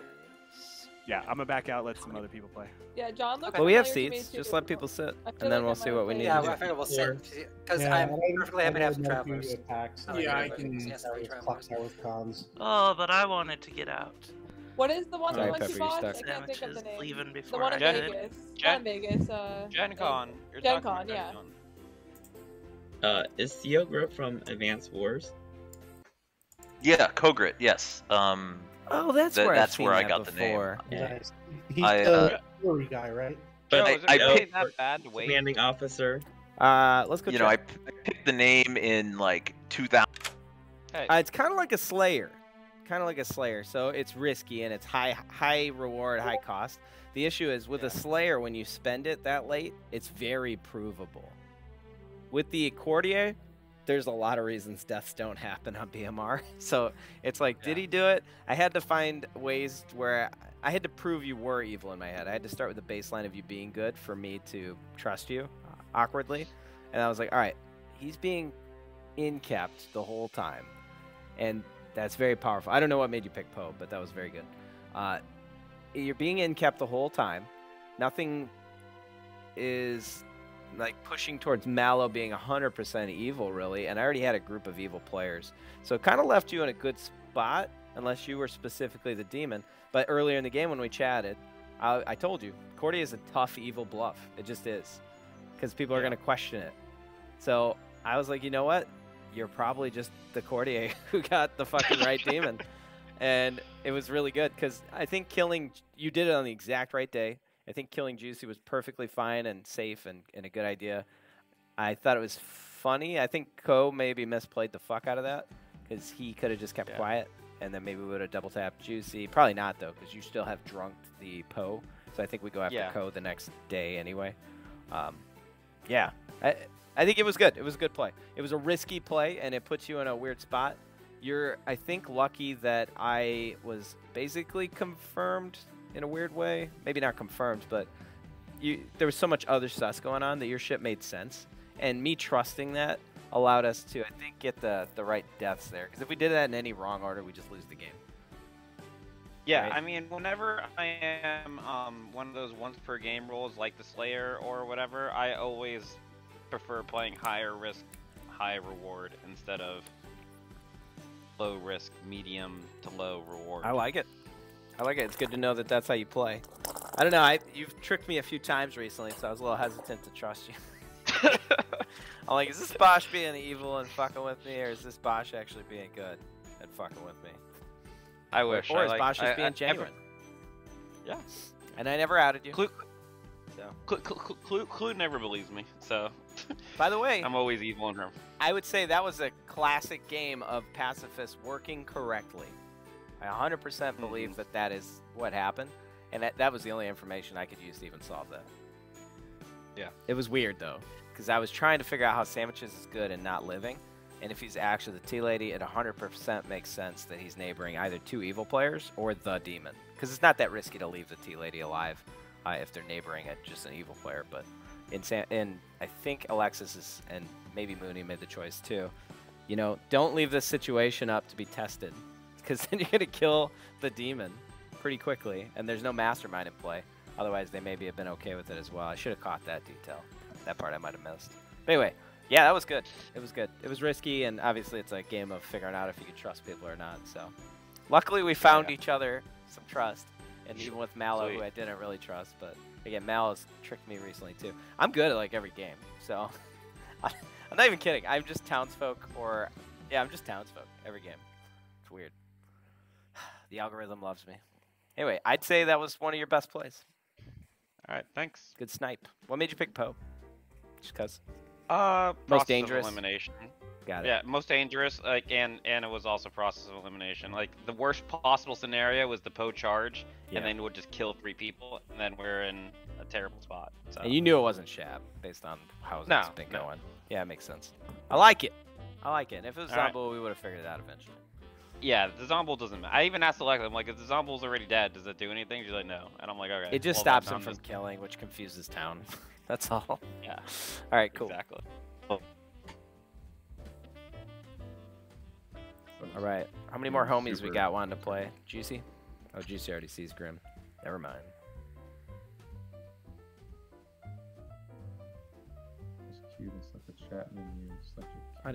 Yeah, I'm gonna back out. Let some other people play. Yeah, John looks Well, we have familiar to me, seats. too. Just let people sit, I feel and then like we'll I see might what have we played need Yeah, to do. I figure we'll sit because Yeah, I'm I- perfectly happy to have some I know a few travelers. attacks. Yeah, I can- Yes, I Those travelers. Clocktower cons. Oh, but I wanted to get out. What is the one Sorry, that Pepper, you you bought? I stuck. can't think of the Sandwiches name. leaving The before one I in Gen- did. Vegas. Gen- Not in Vegas. Gen Con. You're Gen talking Con, about yeah. Gen Con. Is Theogrit from Advanced Wars? Yeah, Kogrit. Yes. Oh, that's where I've seen I that got before. the name. Nice. He's the story guy, right? Joe, But is it I really picked, that bad to wait? Commanding officer. Let's go you check. know, I picked the name in like 2000. Hey. It's kind of like a Slayer. So it's risky and it's high reward, high cost. The issue is with a Slayer, when you spend it that late, it's very provable. With the Courtier, there's a lot of reasons deaths don't happen on BMR. So it's like, did he do it? I had to find ways where I had to prove you were evil in my head. I had to start with the baseline of you being good for me to trust you awkwardly. And I was like, all right, he's being in-capped the whole time. And that's very powerful. I don't know what made you pick Poe, but that was very good. You're being in-capped the whole time. Nothing is like pushing towards Mallow being 100% evil, really. And I already had a group of evil players. So it kind of left you in a good spot, unless you were specifically the demon. But earlier in the game when we chatted, I told you, Cordy is a tough evil bluff. It just is. Because people are going to question it. So I was like, you know what? You're probably just the Courtier who got the fucking right demon. And it was really good because I think you did it on the exact right day. I think killing Juicy was perfectly fine and safe and a good idea. I thought it was funny. I think Ko maybe misplayed the fuck out of that because he could have just kept quiet and then maybe we would have double tapped Juicy. Probably not though because you still have drunked the Poe. So I think we go after Ko the next day anyway. Yeah. I think it was good. It was a good play. It was a risky play, and it puts you in a weird spot. You're, I think, lucky that I was basically confirmed in a weird way. Maybe not confirmed, but there was so much other stuff going on that your shit made sense. And me trusting that allowed us to, I think, get the right deaths there. Because if we did that in any wrong order, we just lose the game. Yeah, Right? I mean, whenever I am one of those once per game roles like the Slayer or whatever, I always prefer playing higher risk, high reward instead of low risk, medium to low reward. I like it. It's good to know that that's how you play. I don't know. You've tricked me a few times recently, so I was a little hesitant to trust you. I'm like, is this Bosch being evil and fucking with me, or is this Bosch actually being good and fucking with me? I wish. Or is Bosch just being genuine? Yeah. And I never outed you. Clue never believes me, so. By the way, I'm always evil in her. I would say that was a classic game of pacifists working correctly. I 100% believe that is what happened, and that was the only information I could use to even solve that. Yeah. It was weird, though, because I was trying to figure out how Sandwiches is good and not living, and if he's actually the tea lady, it 100% makes sense that he's neighboring either two evil players or the demon, because it's not that risky to leave the tea lady alive if they're neighboring just an evil player, but in I think Alexis and maybe Mooney made the choice too. You know, don't leave this situation up to be tested, because then you're gonna kill the demon pretty quickly, and there's no mastermind in play. Otherwise, they maybe have been okay with it as well. I should have caught that detail. That part I might have missed. But anyway, yeah, that was good. It was good. It was risky, and obviously it's a game of figuring out if you can trust people or not. So, luckily we found each other some trust, and even with Mallow, who I didn't really trust, but again, Mal has tricked me recently too. I'm good at like every game, so I'm not even kidding. I'm just townsfolk, I'm just townsfolk every game. It's weird. The algorithm loves me. Anyway, I'd say that was one of your best plays. All right, thanks. Good snipe. What made you pick Poe? Just cause. Most dangerous. Elimination. Got it. Yeah, most dangerous. Like, and it was also process of elimination. Like, the worst possible scenario was the Poe charge, and then would just kill 3 people, and then we're in a terrible spot. So. And you knew it wasn't Shab based on how it's been going. Yeah, it makes sense. I like it. And if it was Zombo, we would have figured it out eventually. Yeah, the Zombo doesn't matter. I even asked Alexa, I'm like, if the Zombo's already dead, does it do anything? She's like, no. And I'm like, okay. It just stops him from killing, which confuses town. That's all. Yeah. All right, cool. Exactly. All right. How many more homies we got wanting to play? Juicy? Oh, Juicy already sees Grim. Never mind.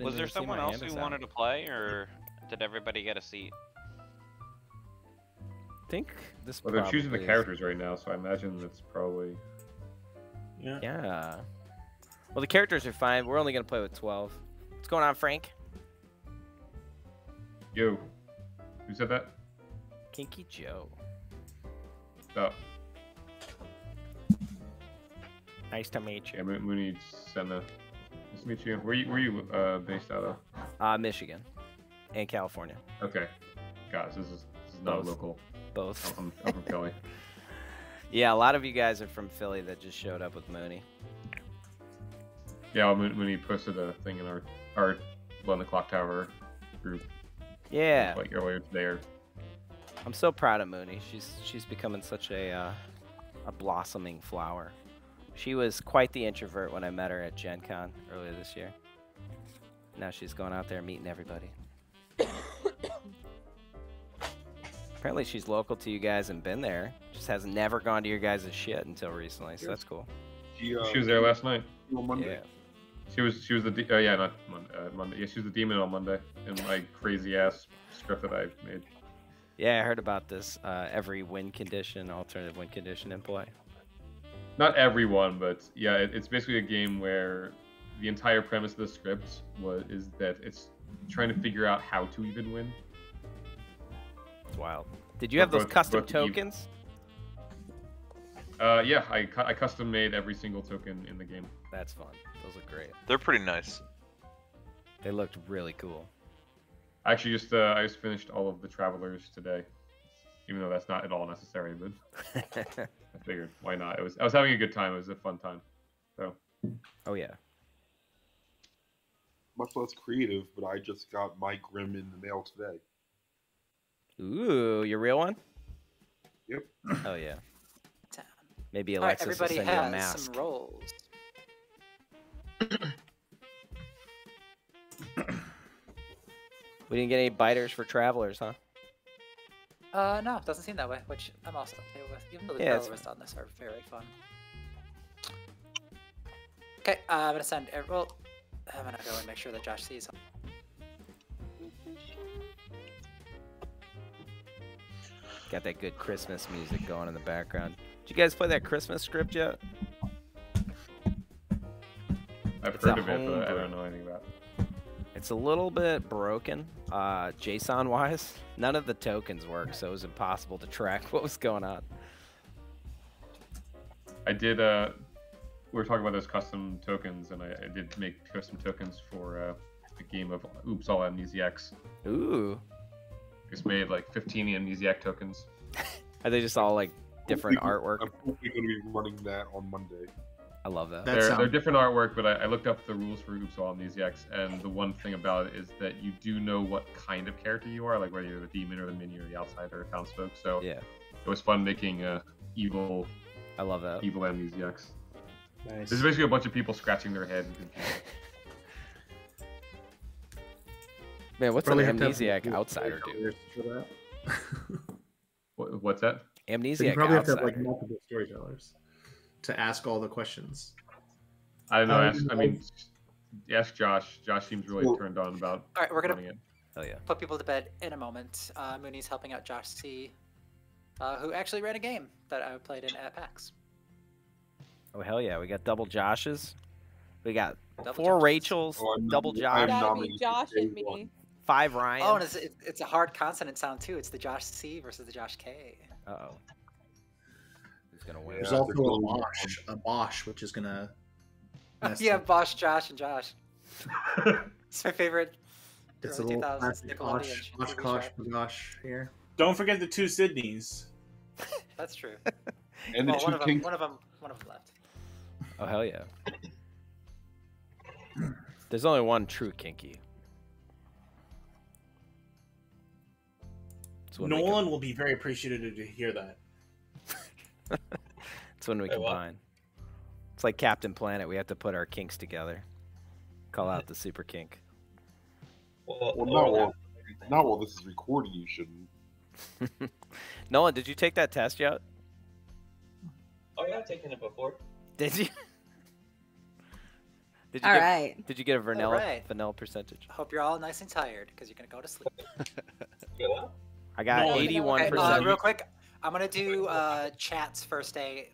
Was there someone else who wanted to play, or did everybody get a seat? I think this. Well, they're choosing the characters right now, so I imagine it's probably. Yeah. Well, the characters are fine. We're only gonna play with 12. What's going on, Frank? Yo. Who said that? Kinky Joe. Oh. Nice to meet you. Yeah, Mooney Senna. Nice to meet you. Where you based out of? Michigan and California. Okay. Guys, this is not Both. a local. Both. I'm from Philly. Yeah, a lot of you guys are from Philly that just showed up with Mooney. Yeah, well, Mooney posted a thing in our the Clocktower group. Yeah. Like earlier today. I'm so proud of Mooney. She's becoming such a blossoming flower. She was quite the introvert when I met her at Gen Con earlier this year. Now she's going out there meeting everybody. Apparently she's local to you guys and been there. Just has never gone to your guys' shit until recently, so that's cool. She was there last night. On Monday. Yeah. She was the not Monday. Yeah, she was the demon on Monday in my crazy ass script that I made. Yeah, I heard about this. Every win condition, alternative win condition in play. Not everyone, but yeah, it's basically a game where the entire premise of the script is that it's trying to figure out how to even win. It's wild. Did you have those custom tokens? Yeah, I custom made every single token in the game. That's fun. Those look great. They're pretty nice. They looked really cool. I actually I just finished all of the Travelers today, even though that's not at all necessary. But I figured, why not? I was having a good time. It was a fun time. So. Oh yeah. Much less creative, but I just got my Grim in the mail today. Ooh, your real one? Yep. Oh yeah. Maybe All right, Alexis everybody will send you a has mask. some rolls. We didn't get any biters for Travelers, huh? No, it doesn't seem that way, which I'm also okay with. Even though the Yeah, trailers on this are very fun. Okay, I'm gonna send. Well, I'm gonna go and make sure that Josh sees them. Got that good Christmas music going in the background. Did you guys play that Christmas script yet? I've It's heard a of it, but I homebrew. don't know anything about it. It's a little bit broken, JSON-wise. None of the tokens work, so it was impossible to track what was going on. I did. We were talking about those custom tokens, and I did make custom tokens for a game of Oops All Amnesiacs. Ooh. Just made like 15 Amnesiac tokens. Are they just all like different artwork? I'm hopefully going to be running that on Monday. I love that. They're different artwork, but I looked up the rules for Oops All Amnesiacs, and the one thing about it is that you do know what kind of character you are, like whether you're the demon or the minion or the outsider or townsfolk. So yeah, it was fun making evil. I love that. Evil Amnesiacs. Nice. There's basically a bunch of people scratching their head. Man, what's Probably an have to have amnesiac outsider do? for that. What's that? So you Amnesiac probably have to have outsider. like multiple storytellers to ask all the questions. I don't know. Ask Josh. Josh seems really turned on about. All right, we're gonna running it. Hell yeah. put people to bed in a moment. Mooney's helping out Josh C, who actually ran a game that I played in at PAX. Oh hell yeah, we got double Joshes. We got Double 4 Joshes. Rachels, Oh, I'm double nominated- Josh, I'm Gotta be nominated Josh day and me. one. 5 Ryan. Oh, and it's a hard consonant sound too. It's the Josh C versus the Josh K. Uh-oh. Who's gonna win? There's Yeah, also there's a only Bosch, which is gonna. Yeah, Bosch, Josh, and Josh. It's my favorite. It's a early little 2000s classic Nickelodeon TV Oshkosh, show. Gosh here. Don't forget the 2 Sydneys. That's true. And the Well, two Kinks. one of them left. Oh hell yeah. There's only one true Kinky. It's when we Nolan will be very appreciative to hear that. It's when we Wait, what? combine. It's like Captain Planet. We have to put our kinks together. Call out the super kink. Well, oh, not while this is recording, you shouldn't. Nolan, did you take that test yet? oh yeah, I've taken it before. Did you? Did you All get, right. Did you get a vanilla right. percentage? I hope you're all nice and tired because you're gonna go to sleep. Wait, what? I got Nolan. 81%. Real quick, I'm gonna do chat's first day,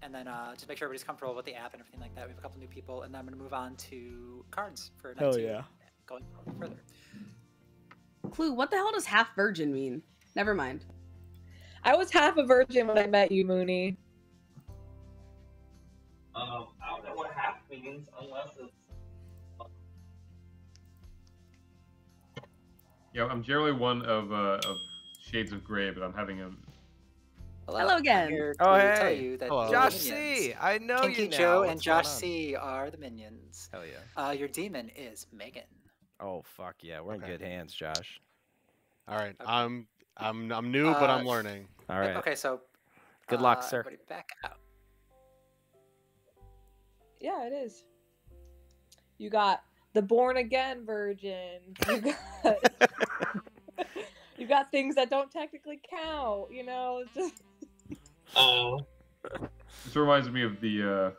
And then just make sure everybody's comfortable with the app and everything like that. We have a couple new people, and then I'm going to move on to cards for night 2. Going further. Clue, what the hell does half virgin mean? Never mind. I was half a virgin when I met you, Mooney. I don't know what half means unless it's. Yeah, I'm generally one of shades of gray, but I'm having a. Hello again. Here Oh, to hey. tell you that Hello. you're the Josh minions. C. I know Kinky you now. Joe and What's Josh going on? C are the minions. Hell yeah. Your demon is Megan. Oh fuck yeah, we're in good hands, Josh. All right, I'm new, but I'm learning. All right. Okay, so good luck, sir. Everybody back out. Yeah, it is. You got the born again virgin. You got things that don't technically count. You know, it's just. Oh. This reminds me of the.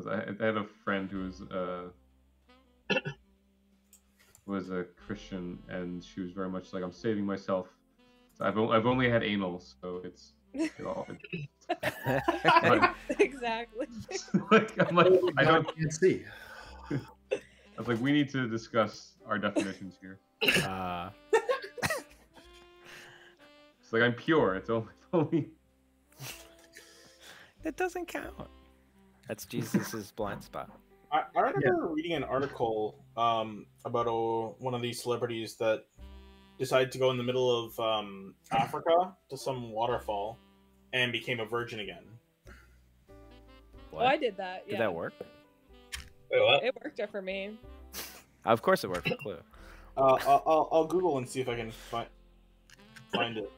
I had a friend who was a Christian, and she was very much like, I'm saving myself. So I've only had anal, so it's. Exactly. I'm like, I can't see. I was like, we need to discuss our definitions here. It's like I'm pure. It's only. That doesn't count. That's Jesus's blind spot. I remember reading an article about one of these celebrities that decided to go in the middle of Africa to some waterfall and became a virgin again. Oh, I did that. Yeah. Did that work? It worked out for me. Of course it worked for Clue. I'll Google and see if I can find it.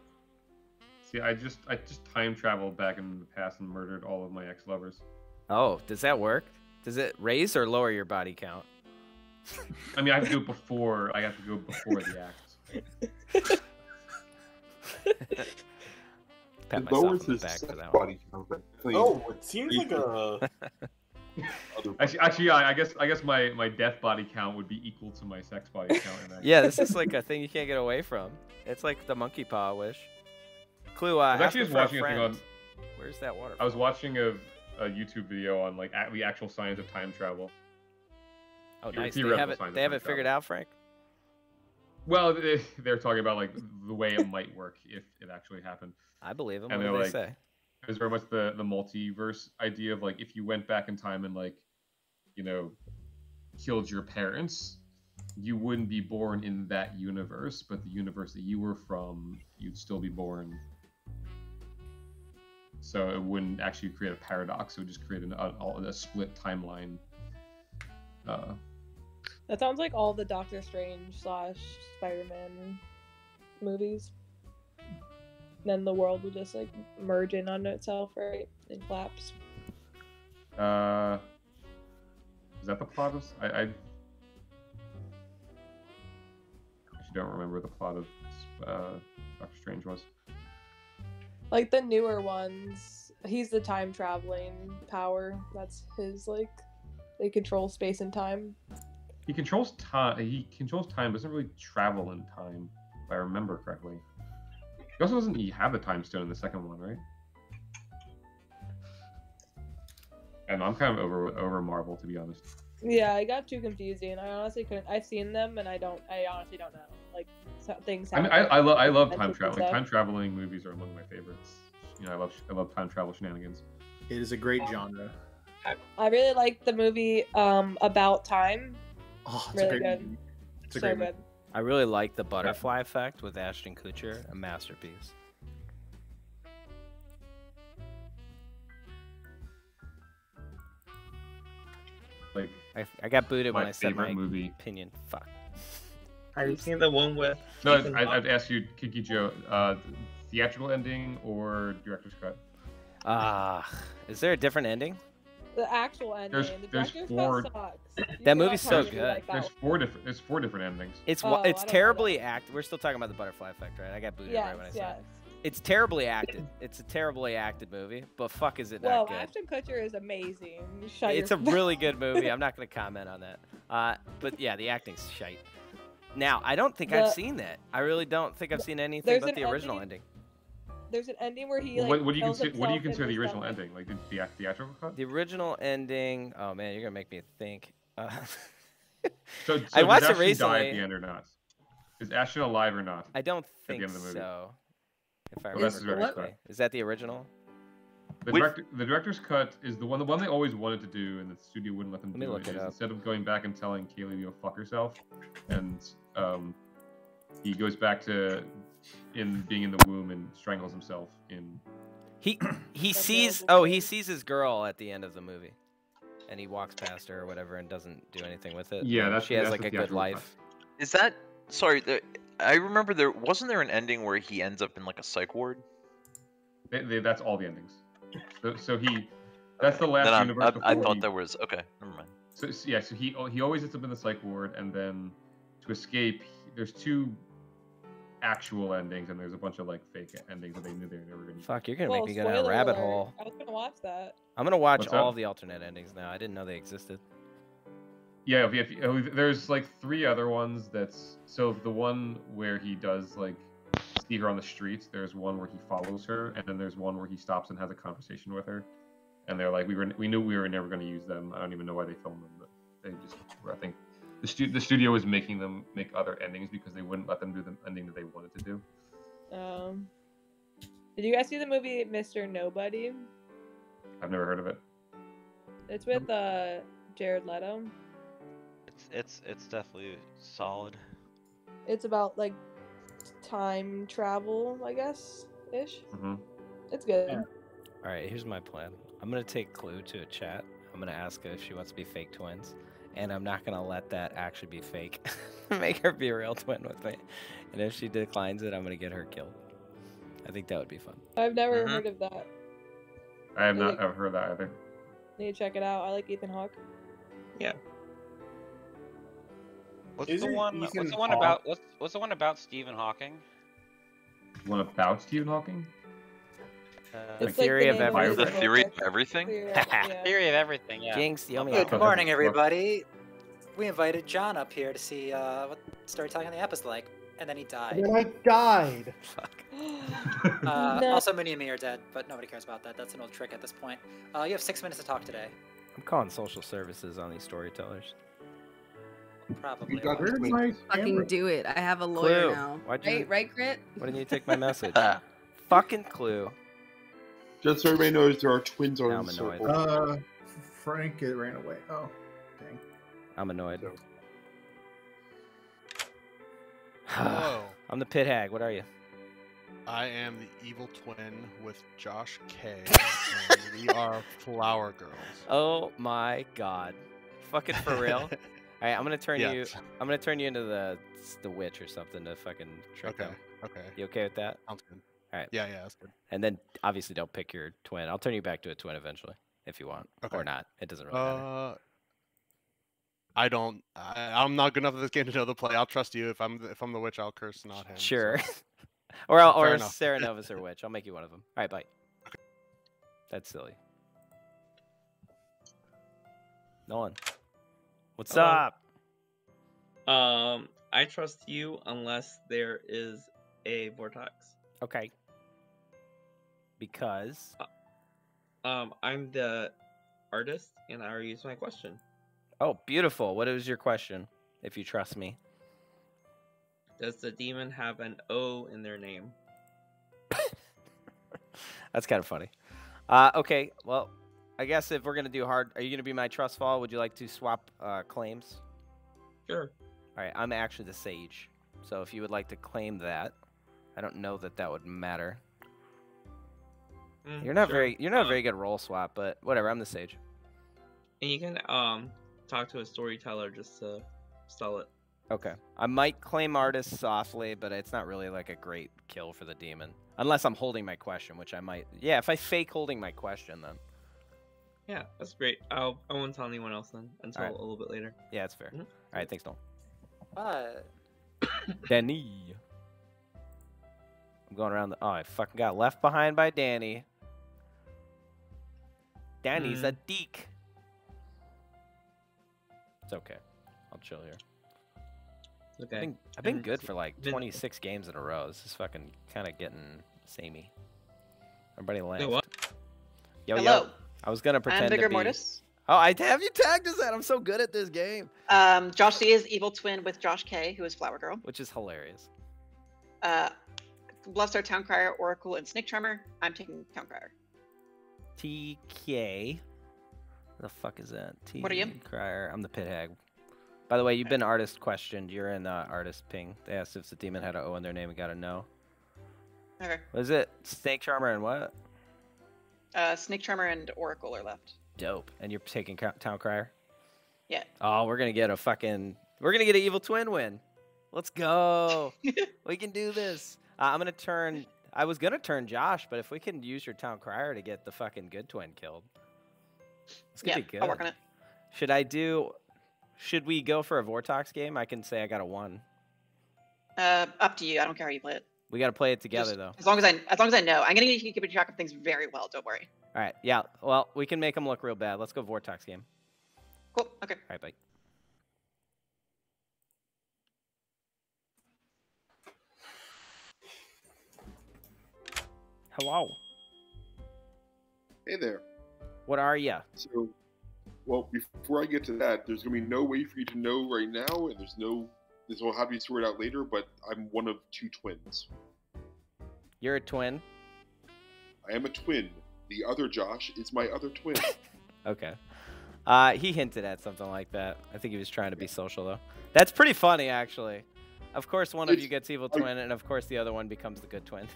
See, I just time traveled back in the past and murdered all of my ex-lovers. Oh, does that work? Does it raise or lower your body count? I mean, I have to do it before. I have to go before the act. Pat myself on the back for that one. Oh, it seems like a. Actually, yeah. I guess my death body count would be equal to my sex body count. Yeah, this is like a thing you can't get away from. It's like the monkey paw wish. Clue. I was actually just watching a thing on. Where's that water? I was watching a YouTube video on like the actual science of time travel. Oh, nice. They have it figured out, Frank. Well, they're talking about like the way it might work if it actually happened. I believe them. And What do they they say? There's very much the multiverse idea of like if you went back in time and like, killed your parents, you wouldn't be born in that universe, but the universe that you were from, you'd still be born. So it wouldn't actually create a paradox. It would just create a split timeline. That sounds like all the Doctor Strange / Spider-Man movies. Then the world will just like merge in on itself, right? And collapse. Is that the plot of? I actually don't remember the plot of Doctor Strange was. Like the newer ones, he's the time traveling power. That's his they control space and time. He controls time. He controls time, but doesn't really travel in time, if I remember correctly. He also doesn't have the time stone in the second one, right? And I'm kind of over Marvel, to be honest. Yeah, it got too confusing. I honestly couldn't. I've seen them, and I honestly don't know. Like things. I mean, I love time travel. Like, time traveling movies are among my favorites. I love time travel shenanigans. It is a great genre. I really like the movie About Time. Oh, it's really a great good. movie. It's a So great good. I really like the butterfly effect with Ashton Kutcher, a masterpiece. Like I got booted when my I said my favorite movie. opinion. Fuck. Have you seen the one with? No, Ethan I'd ask you, Kinky Joe, theatrical ending or director's cut? Is there a different ending? The actual ending. There's the director's four. cut sucks. You That movie's cannot so tell me good. like that There's four different endings. It's Oh, I it's don't know terribly acted. We're still talking about the butterfly effect, right? I got booted Yes, right when I said yes. it. It's terribly acted. It's a terribly acted movie, but fuck is it Well, not good. Ashton Kutcher is amazing. Shut It's your a really good movie. I'm not going to comment on that. But yeah, the acting's shite. Now, I don't think I've seen that. I really don't think I've seen anything There's but an the original ending. There's an ending where he Well, like what do you kills consider? What do you himself consider in the original stomach. ending? Like the theatrical cut? The original ending. Oh man, you're gonna make me think. So I does watched it Ashton die at recently. the end or not? Is Ashton alive or not? I don't at think the end of the movie? so. If I Well, remember that's the director's correctly, cut. is that the original? The director's cut is the one they always wanted to do, and the studio wouldn't let them Let me do look it is up. instead of going back and telling Kaylee to go fuck herself, and he goes back to being in the womb and strangles himself in. He sees his girl at the end of the movie, and he walks past her or whatever and doesn't do anything with it. Yeah, and that's she has that's like the a good theatrical cut. life. Is that sorry? I remember there wasn't there an ending where he ends up in like a psych ward. That's all the endings. So he, that's the last Then universe before I thought he. there was okay. Never mind. So yeah, so he always ends up in the psych ward, and then to escape, there's two actual endings, and there's a bunch of like fake endings that they knew they were never gonna. Fuck, you're gonna Well, make me go down a spoiler rabbit alert. hole. I was gonna watch that. I'm gonna watch What's all up? of the alternate endings now. I didn't know they existed. Yeah, there's like 3 other ones. So the one where he does like see her on the streets. There's one where he follows her, and then there's one where he stops and has a conversation with her. And they're like, we knew we were never going to use them. I don't even know why they filmed them, but they just were. I think the studio was making them make other endings because they wouldn't let them do the ending that they wanted to do. Did you guys see the movie Mr. Nobody? I've never heard of it. It's with Jared Leto. It's definitely solid. It's about like time travel, I guess, ish. Mm-hmm. It's good. All right, here's my plan. I'm gonna take Clue to a chat. I'm gonna ask her if she wants to be fake twins, and I'm not gonna let that actually be fake. Make her be a real twin with me, and if she declines it, I'm gonna get her killed. I think that would be fun. I've never heard of that. I have not ever heard that either. Need to check it out. I like Ethan Hawke. Yeah. What's Isn't the one Ethan about what's the one about Stephen Hawking? One about Stephen Hawking? The theory of everything. The theory of everything. Theory of everything. Yeah. Jinx, you owe me Good a morning, everybody. We invited John up here to see what storytelling on the app is like, and then he died. And then I died. Also, Mooney and me are dead, but nobody cares about that. That's an old trick at this point. You have 6 minutes to talk today. I'm calling social services on these storytellers. Probably. Where's my fucking do it. I have a lawyer now. Why'd you- Right, Crit? Why didn't you take my message? Fucking Clue. Just so everybody knows, there are twins on Now I'm the annoyed. circle. Frank, it ran away. Oh, dang. I'm annoyed. Hello. I'm the pit hag. What are you? I am the evil twin with Josh K. And we are Flower Girls. Oh my god. Fucking for real? Alright, I'm gonna turn you Yes. I'm gonna turn you into the witch or something to fucking trick them. Okay. You okay with that? Sounds good. Alright. Yeah, that's good. And then obviously don't pick your twin. I'll turn you back to a twin eventually, if you want. Okay. Or not. It doesn't really matter. I'm not good enough at this game to know the play. I'll trust you. If I'm the witch, I'll curse, not him. Sure. so. or Fair enough. Sarah Nova's or witch. I'll make you one of them. Alright, bye. That's silly. Nolan. What's Hello. up? I trust you unless there is a vortex. Okay. Because I'm the artist, and I already used my question. oh, beautiful. What is your question? If you trust me. Does the demon have an O in their name? That's kind of funny. Okay, well, I guess if we're gonna do hard, are you gonna be my trust fall? Would you like to swap claims? Sure. All right, I'm actually the sage, so if you would like to claim that, I don't know that that would matter. You're not sure. a very good roll swap, but whatever. I'm the sage. And you can talk to a storyteller just to sell it. Okay, I might claim artist softly, but it's not really like a great kill for the demon, unless I'm holding my question, which I might. Yeah, if I fake holding my question, then. Yeah, that's great. I won't tell anyone else then until Alright. a little bit later. Yeah, that's fair. All right, thanks, Noel. What? Danny. I'm going around the. Oh, I fucking got left behind by Danny. Danny's a deek. It's okay. I'll chill here. Okay. I've been good for like 26 games in a row. This is fucking kind of getting samey. Everybody laughed. what? Yo, Hello. yo. I was gonna pretend I'm Vigor to be. Mortis. Oh, I have you tagged as that. I'm so good at this game. Josh C is evil twin with Josh K, who is Flower Girl. Which is hilarious. Bluffstar, Town Crier, Oracle, and Snake Charmer. I'm taking Town Crier. TK. What the fuck is that? What are you? Crier. I'm the pit hag. By the way, you've been artist questioned. You're in artist ping. They asked if the demon had an O in their name and got a no. Okay. What is it? Snake Charmer and what? Snake Charmer and Oracle are left. Dope. And you're taking Town Crier? Yeah. Oh, we're gonna get an evil twin win. Let's go. We can do this. I was gonna turn Josh, but if we can use your Town Crier to get the fucking good twin killed, it's gonna be good. I'll work on it. Should we go for a Vortox game? I can say I got a 1. Up to you. I don't care how you play it. We got to play it together, though. As long as I know. I'm gonna keep track of things very well. Don't worry. All right. Yeah. Well, we can make them look real bad. Let's go Vortox game. Cool. Okay. All right. Bye. Hello. Hey there. What are ya? So, well, before I get to that, there's gonna be no way for you to know right now, and this will have to be sorted out later. But I'm one of 2 twins. You're a twin. I am a twin. The other Josh is my other twin. Okay. He hinted at something like that. I think he was trying to be social, though. That's pretty funny, actually. Of course, one of you gets evil twin, and of course, the other one becomes the good twin.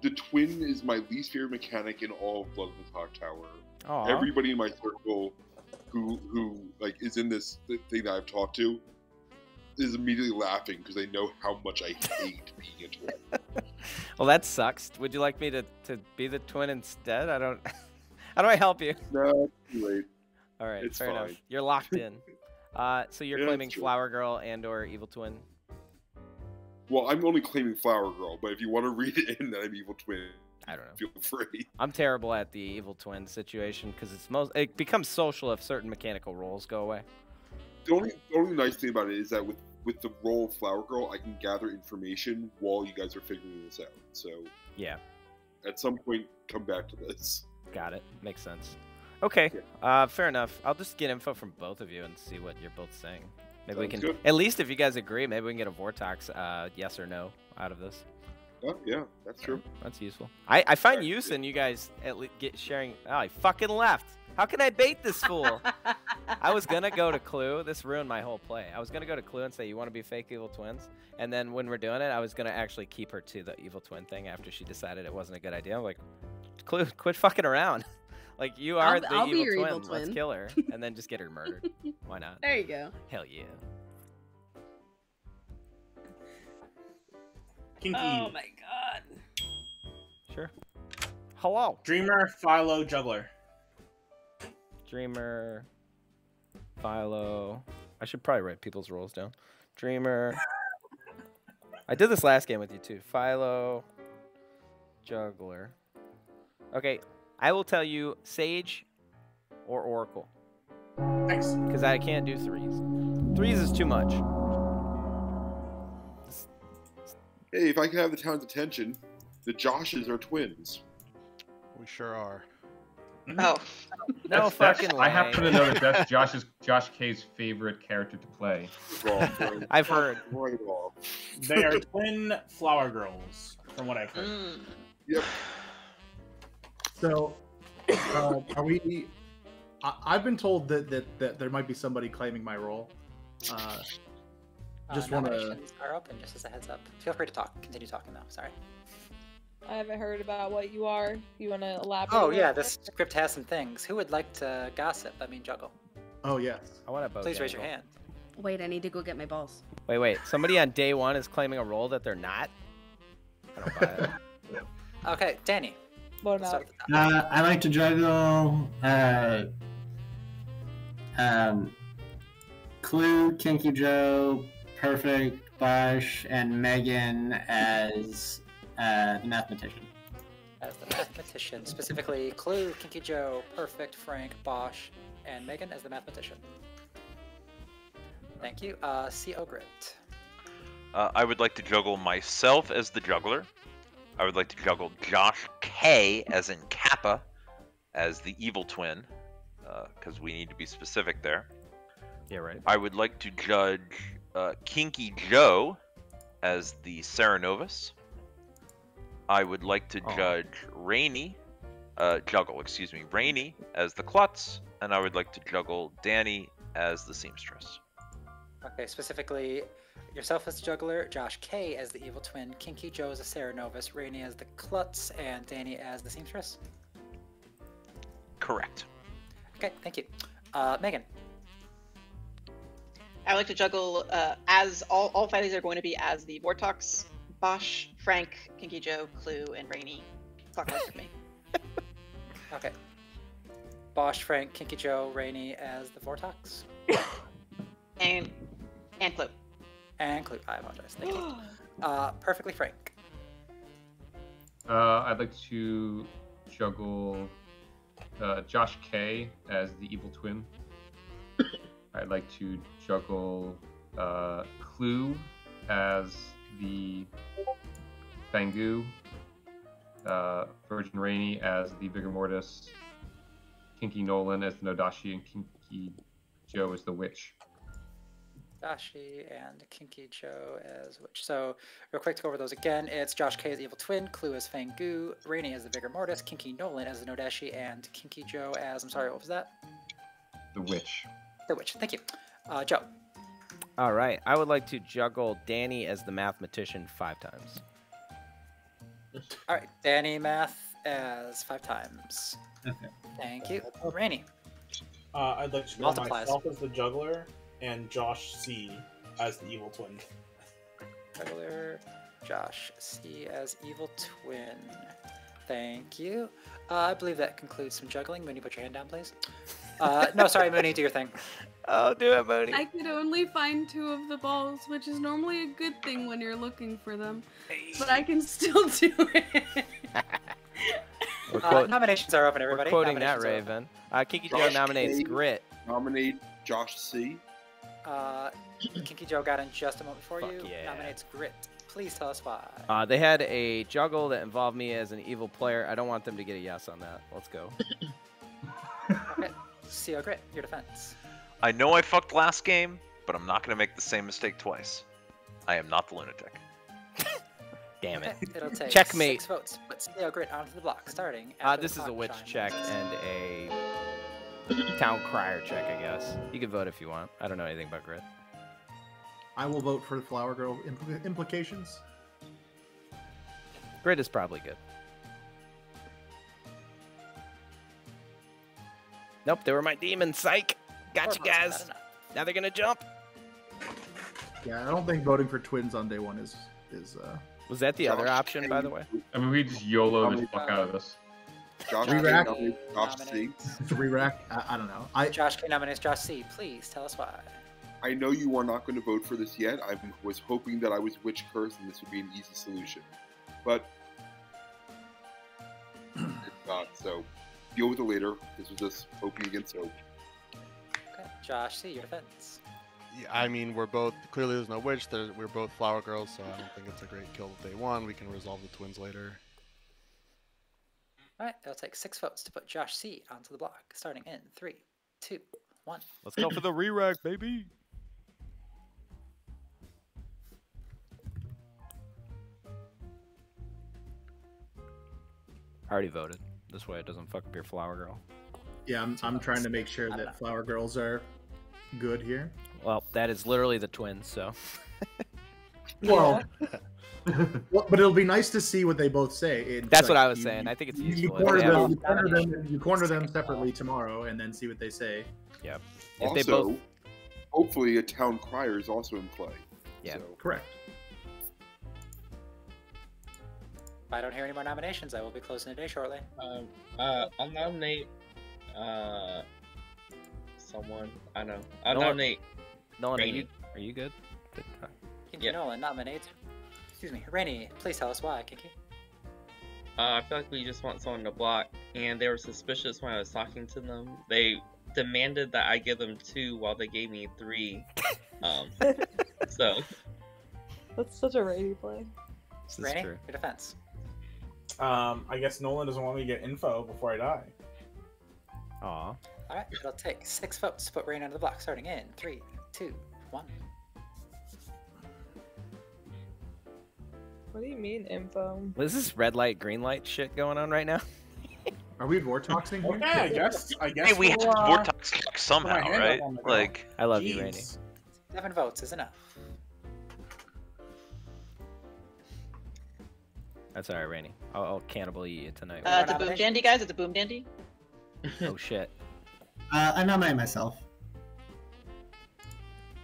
The twin is my least favorite mechanic in all of Blood of the Clocktower. Aw. Everybody in my circle who like is in this thing that I've talked to is immediately laughing because they know how much I hate being a twin. Well, that sucks. Would you like me to be the twin instead? I don't. How do I help you? No, it's too late. All right, It's fair enough. fine. You're locked in. So you're Yeah, claiming that's true. Flower Girl and/or Evil Twin. Well, I'm only claiming Flower Girl, but if you want to read it in that I'm Evil Twin, I don't know. Feel free. I'm terrible at the Evil Twin situation because it becomes social if certain mechanical roles go away. The only nice thing about it is that with the role of Flower Girl, I can gather information while you guys are figuring this out. So yeah, at some point, come back to this. Got it. Makes sense. Okay, fair enough. I'll just get info from both of you and see what you're both saying. Maybe we Sounds can, good. at least if you guys agree, maybe we can get a Vortox yes or no out of this. Oh, yeah, that's true. That's useful. I find use in you guys at least sharing. Oh, he fucking left. How can I bait this fool? I was gonna go to Clue. This ruined my whole play. I was gonna go to Clue and say, you want to be fake evil twins? And then when we're doing it, I was gonna actually keep her to the evil twin thing after she decided it wasn't a good idea. I'm like, Clue, quit fucking around. Like, you are I'll the be your evil evil twin. Let's twin. kill her. And then just get her murdered. Why not? There you go. Hell yeah. Kinky. Oh my god. Sure. Hello. Dreamer, Philo, Juggler. Dreamer, Philo. I should probably write people's roles down. Dreamer. I did this last game with you too. Philo, Juggler. Okay, I will tell you Sage or Oracle. Thanks. Because I can't do threes. Threes is too much. Hey, if I can have the town's attention, the Joshes are twins. We sure are. Oh. No fucking way. I happen to know that that's Josh K's favorite character to play. I've heard. Right off. They are twin flower girls, from what I've heard. Yep. So, are we? I've been told that there might be somebody claiming my role. Just want to. Nominations are open, just as a heads up. Feel free to talk. Continue talking though. Sorry. I haven't heard about what you are. You want to elaborate? Oh a yeah, little this script has some things. Who would like to gossip? I mean, juggle. Oh yes. I want to. Please raise your hand. Wait, I need to go get my balls. Wait. Somebody on day one is claiming a role that they're not? I don't buy it. Okay, Danny. What about? I like to juggle Clue, Kinky Joe, Perfect, Bosch, and Megan as the mathematician. As the mathematician, specifically Clue, Kinky Joe, Perfect, Frank, Bosch, and Megan as the mathematician. Thank you. C. Ogrit. I would like to juggle myself as the juggler, I would like to juggle Josh K, as in Kappa, as the evil twin, because we need to be specific there. Yeah, right. I would like to judge Kinky Joe as the Serenovus. I would like to judge Rainy as the Klutz, and I would like to juggle Danny as the Seamstress. Okay, specifically yourself as the juggler, Josh K as the evil twin, Kinky Joe as the Serenovus, Rainy as the Klutz, and Danny as the Seamstress. Correct. Okay, thank you. Megan. I would like to juggle as all 5 of these are going to be as the Vortox, Bosch, Frank, Kinky Joe, Clue, and Rainy. Clockwise with me. Okay. Bosch, Frank, Kinky Joe, Rainy as the Vortox. And Clue. And Clue. I apologize. Thank you. Perfectly Frank. I'd like to juggle Josh K as the evil twin. I'd like to juggle Clue as the Fangu, Virgin Rainy as the Vigor Mortis, Kinky Nolan as the Nodashi, and Kinky Joe as the Witch. Dashi and Kinky Joe as Witch. So, real quick to go over those again, it's Josh K as the evil twin, Clue as Fangu, Rainy as the Vigor Mortis, Kinky Nolan as the Nodashi, and Kinky Joe as, I'm sorry, what was that? The Witch. The Witch. Thank you. Joe. All right. I would like to juggle Danny as the mathematician 5 times. All right. Danny Math as 5 times. Okay. Thank you. Rainy. I'd like to go myself as the juggler and Josh C as the evil twin. Juggler, Josh C as evil twin. Thank you. I believe that concludes some juggling. Mooney, put your hand down, please. No, sorry, Mooney, do your thing. Oh, do it, Mooney. I could only find 2 of the balls, which is normally a good thing when you're looking for them. But I can still do it. Nominations are open, everybody. We're quoting that, Raven. Kinky Joe nominates Grit. Nominate Josh C. Kinky Joe got in just a moment before you. Yeah. Nominates Grit. Please tell us why. They had a juggle that involved me as an evil player. I don't want them to get a yes on that. Let's go. Okay. CO Grit, your defense. I know I fucked last game, but I'm not going to make the same mistake twice. I am not the lunatic. Damn it. Okay, it'll take Checkmate. 6 votes. Put CO Grit onto the block, starting. This is a witch check and a town crier check, I guess. You can vote if you want. I don't know anything about Grit. I will vote for the Flower Girl implications. Grit is probably good. Nope, they were my demons. Psych. Gotcha, guys. Now they're gonna jump. Yeah, I don't think voting for twins on day 1 is. Was that the other option, by the way? I mean, we just YOLO the fuck out of this. Josh Re-rack? Josh C. Re-rack? I don't know. Josh K nominates Josh C. Please tell us why. I know you are not going to vote for this yet. I was hoping that I was witch cursed and this would be an easy solution. But it's not, so deal with it later. This was just hoping against hope. Okay. Josh C., your defense. Yeah, I mean, we're both, clearly there's no witch, we're both flower girls, so I don't think it's a great kill day 1. We can resolve the twins later. Alright, it'll take 6 votes to put Josh C. onto the block, starting in 3, 2, 1. Let's go for the re-rack, baby! I already voted. This way it doesn't fuck up your flower girl. Yeah, I'm trying to make sure that Flower Girls are good here. Well, that is literally the twins, so. Well, but it'll be nice to see what they both say. That's what I was saying. I think it's useful. You corner them separately tomorrow, and then see what they say. Yep. Also, they both... hopefully a town crier is also in play. Yeah. So. Correct. If I don't hear any more nominations, I will be closing the day shortly. I'll nominate someone. I don't know. I'll nominate. Nolan, are you good? Kinky Nolan nominates. Excuse me, Rainy. Please tell us why, Kinky. I feel like we just want someone to block, and they were suspicious when I was talking to them. They demanded that I give them 2 while they gave me 3. So. That's such a Rainy play. Rainy, your defense. I guess Nolan doesn't want me to get info before I die. Aw. Alright, it'll take 6 votes to put Rain under the block, starting in 3, 2, 1. What do you mean, info? What is this red light, green light shit going on right now? Are we Vortoxing here? Okay, I guess. Hey, we have to vortex somehow, hand right? up on the Like, I love you, Rainy. 7 votes is enough. That's alright, Rainy. I'll cannibal eat you tonight. It's a boom dandy, guys. It's a boom dandy. Oh shit. I nominate myself.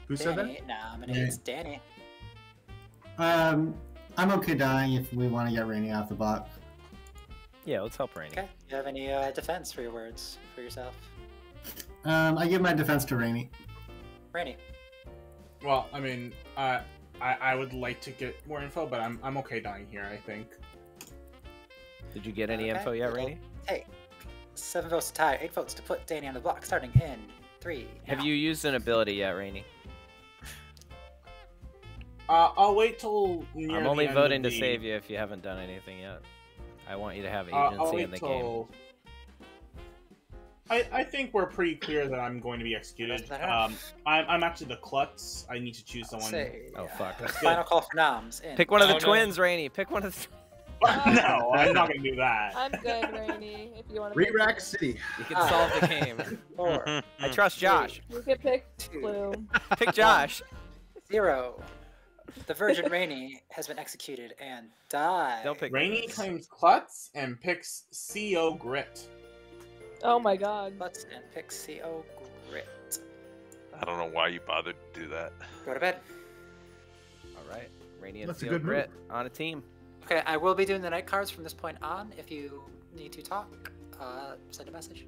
Who said that? Danny nominates Danny. I'm okay dying if we want to get Rainy off the block. Yeah, let's help Rainy. Okay. Do you have any defense for your words for yourself? I give my defense to Rainy. Rainy. Well, I mean, I would like to get more info, but I'm okay dying here, I think. Did you get any info yet, Rainy? Hey, 7 votes to tie, 8 votes to put Danny on the block, starting in 3. Have you used an ability yet, Rainy? I'll wait till near I'm only the end voting of to the... save you if you haven't done anything yet. I want you to have I'll agency wait in the till... game. I think we're pretty clear that I'm going to be executed. I'm actually the klutz. I need to choose someone. Oh fuck. Final call for noms. In. Pick one of the twins, Rainy. Pick one of the. No, I'm not gonna do that. I'm good, Rainy. If you want to. Re-Rack City. You can solve the game. 4. I trust Josh. You can pick Clue. Pick Josh. 0. The Virgin Rainy has been executed and died. Don't pick Rainy claims klutz and picks CO Grit. Oh my god. Klutz and picks CO Grit. I don't know why you bothered to do that. Go to bed. All right, Rainy and That's a CO good Grit on a team. Okay, I will be doing the night cards from this point on. If you need to talk, send a message.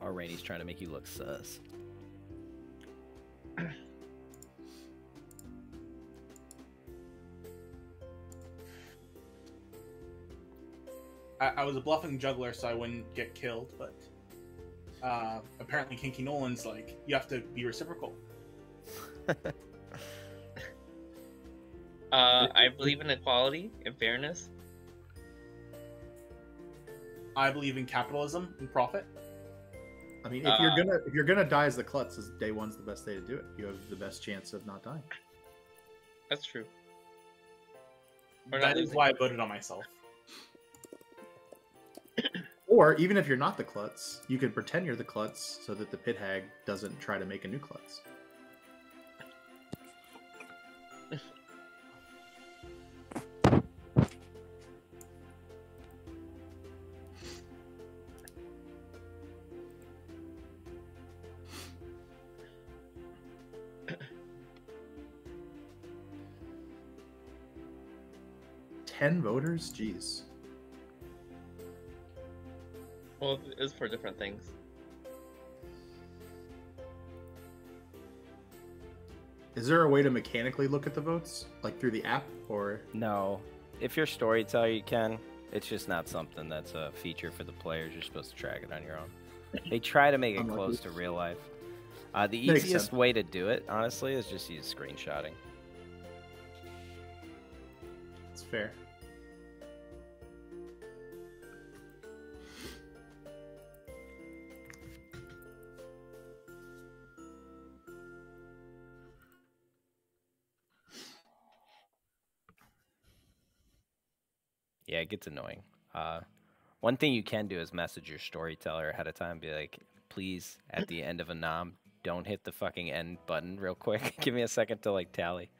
Or Rainy's trying to make you look sus. I was a bluffing juggler, so I wouldn't get killed, but apparently Kinky Nolan's like, you have to be reciprocal. I believe in equality and fairness. I believe in capitalism and profit. I mean, if you're gonna die as the klutz, day one's the best day to do it. You have the best chance of not dying. That's true. That is why I voted on myself. Or even if you're not the klutz, you can pretend you're the klutz so that the pit hag doesn't try to make a new klutz. $10 voters? Jeez. Well, it's for different things. Is there a way to mechanically look at the votes, like through the app, or No. If you're storyteller, you can. It's just not something that's a feature for the players. You're supposed to track it on your own. They try to make it close to real life. The Makes easiest sense. way to do it, honestly, is just use screenshotting. It's fair. Yeah, it gets annoying. One thing you can do is message your storyteller ahead of time. Be like, please, at the end of a nom, don't hit the fucking end button real quick. Give me a second to, like, tally.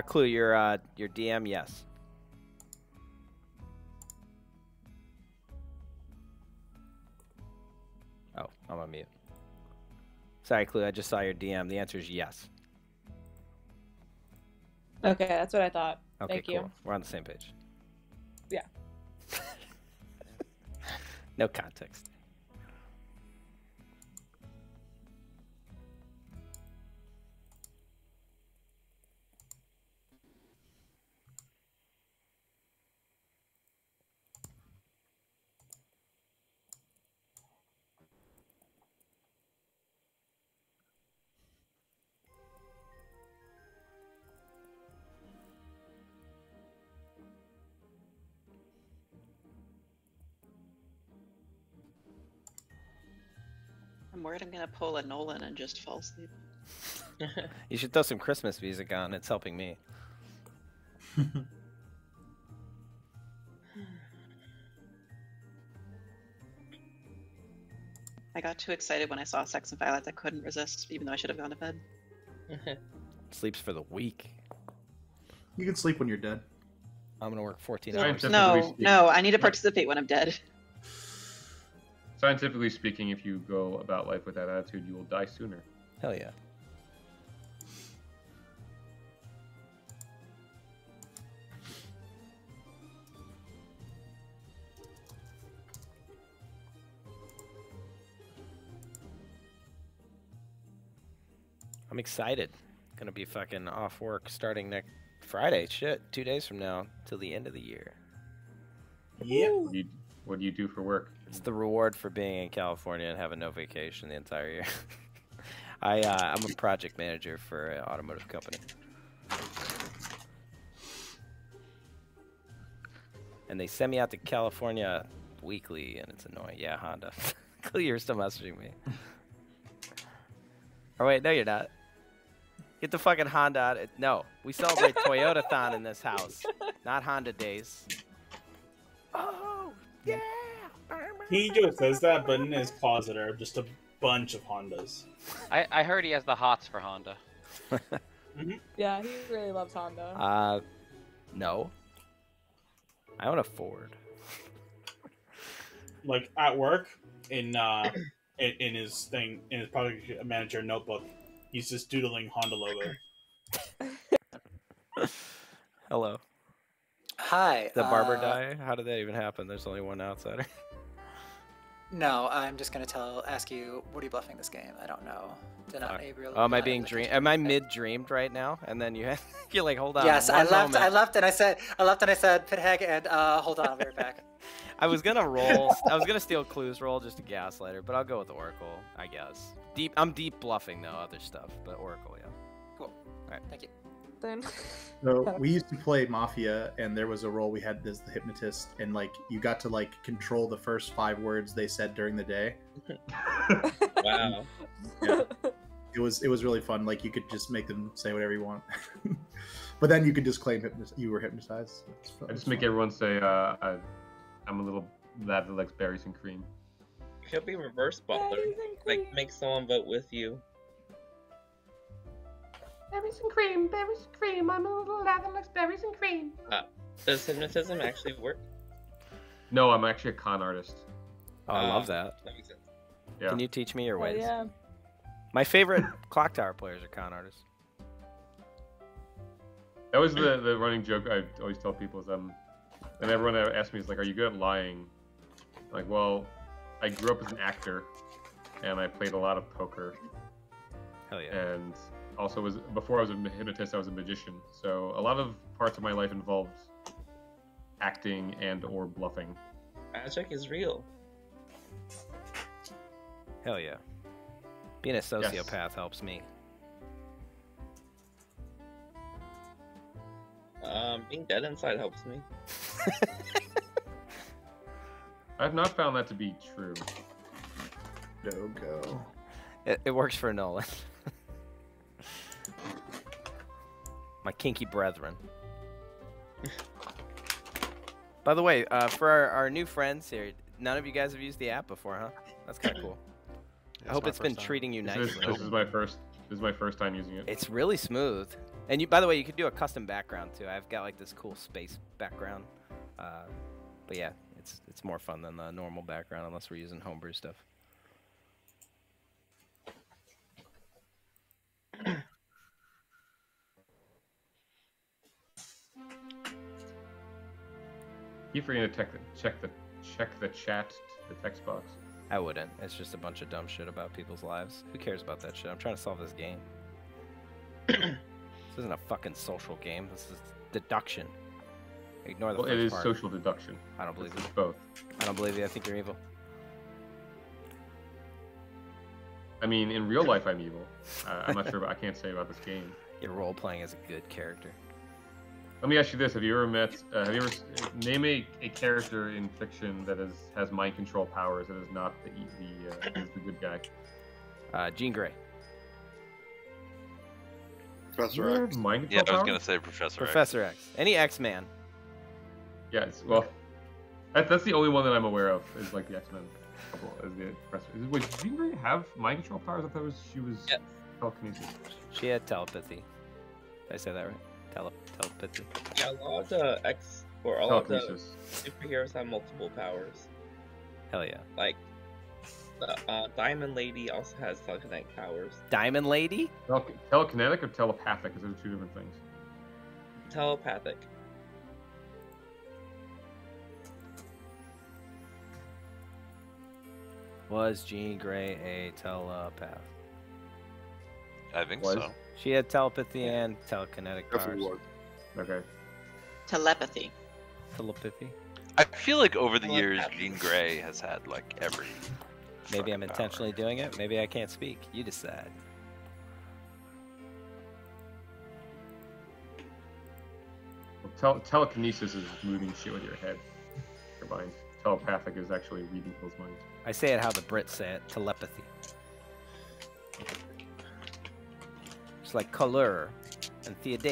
Clue, your DM, yes. Oh, I'm on mute. Sorry, Clue, I just saw your DM. The answer is yes. Okay, that's what I thought. Okay, Thank cool. you. We're on the same page. Yeah. No context. I'm worried I'm gonna pull a Nolan and just fall asleep. You should throw some Christmas music on. It's helping me. I got too excited when I saw Sects Violets. I couldn't resist, even though I should have gone to bed. Sleeps for the week. You can sleep when you're dead. I'm gonna work 14 hours. No, I need to participate when I'm dead. Scientifically speaking, if you go about life with that attitude, you will die sooner. Hell yeah. I'm excited. Gonna be fucking off work starting next Friday. Shit, 2 days from now till the end of the year. Yeah. What do you do for work? It's the reward for being in California and having no vacation the entire year. I'm a project manager for an automotive company. And they send me out to California weekly, and it's annoying. Yeah, Honda. You're still messaging me. Oh, wait, no, you're not. Get the fucking Honda out. No, we celebrate Toyota-thon in this house, not Honda days. Oh, yeah. He just says that, but in his closet are just a bunch of Hondas. I heard he has the hots for Honda. Yeah, he really loves Honda. No. I own a Ford. Like at work, in his thing, in his project manager notebook, he's just doodling Honda logo. Hello. Hi. The barber die? How did that even happen? There's only one outsider. No, I'm just gonna ask you, what are you bluffing this game? I don't know. Did not Gabriel? Oh, am I being dreamed? Am I mid-dreamed right now? And then you're like, hold on. Yes, I left. moment. I left, and I said, Pithag, and hold on, I'll be right back. I was gonna roll. I was gonna steal Clue's roll just to gaslight her, but I'll go with Oracle, I guess. I'm deep bluffing though, other stuff, but Oracle, yeah. Cool. All right. Thank you. Then. So we used to play Mafia, and there was a role we had as the hypnotist, and like you got to like control the first 5 words they said during the day. Wow. Yeah. It was really fun. Like you could just make them say whatever you want, but then you could just claim you were hypnotized. I just make everyone say, "I'm a little lad that likes berries and cream." He'll be reverse butler. Like make someone vote with you. Berries and cream, I'm a little lad that likes berries and cream. Does hypnotism actually work? No, I'm actually a con artist. Oh, I love that. That makes sense. Yeah. Can you teach me your Oh, ways? yeah. My favorite Clocktower players are con artists. That was the running joke I always tell people is and everyone asks me is like, "Are you good at lying?" I'm like, well, I grew up as an actor, and I played a lot of poker. Hell yeah. And also before I was a hypnotist, I was a magician. So a lot of parts of my life involved acting and or bluffing. Magic is real. Hell yeah. Being a sociopath helps me. Being dead inside helps me. I've not found that to be true. No go. It works for Nolan. My kinky brethren. By the way, for our new friends here, none of you guys have used the app before, huh? That's kind of cool. I hope it's been treating you nicely. This is my first time using it. It's really smooth. And you, by the way, you could do a custom background too. I've got like this cool space background. But yeah, it's more fun than the normal background unless we're using homebrew stuff. Keep forgetting to check the chat, the text box. I wouldn't. It's just a bunch of dumb shit about people's lives. Who cares about that shit? I'm trying to solve this game. This isn't a fucking social game. This is deduction. Ignore the first part. It is social deduction. I don't believe It's you. both. I don't believe you. I think you're evil. I mean, in real life, I'm evil. I'm not sure. I can't say about this game. You're role playing as a good character. Let me ask you this: have you ever met? Have you ever name a character in fiction that has mind control powers that is not the good guy? Jean Grey. Professor X. Mind Yeah, control I was powers? gonna say Professor X. Professor X. Any X-Man. Yes. Well, that's the only one that I'm aware of. Is like the X-Men. Wait, did Jean Grey have mind control powers? I thought she was telekinesis. She had telepathy. Did I say that right? Telepathy. Yeah, a lot of the a lot of the superheroes have multiple powers. Hell yeah. Like, the Diamond Lady also has telekinetic powers. Diamond Lady? Telekinetic or telepathic? Because those are two different things. Telepathic. Was Jean Grey a telepath? I think so. She had telepathy and telekinetic powers. Okay. Telepathy. Telepathy. I feel like over the years, Jean Grey has had like every. Maybe I'm intentionally doing it. Maybe I can't speak. You decide. Well, telekinesis is moving shit with your head, your mind. Telepathic is actually reading people's minds. I say it how the Brits say it. Telepathy. It's like color and theatre.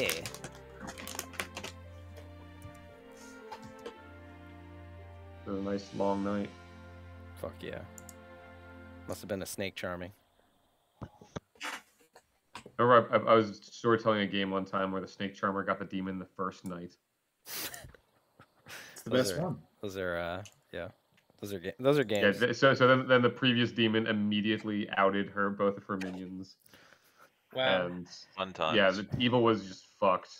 It was a nice long night. Fuck yeah. Must have been a snake charming. Remember, I was storytelling a game one time where the snake charmer got the demon the first night. It's the best one. Those are, yeah. Those are games. Yeah, so then the previous demon immediately outed her, both of her minions. Wow. And fun times. Yeah, the evil was just fucked.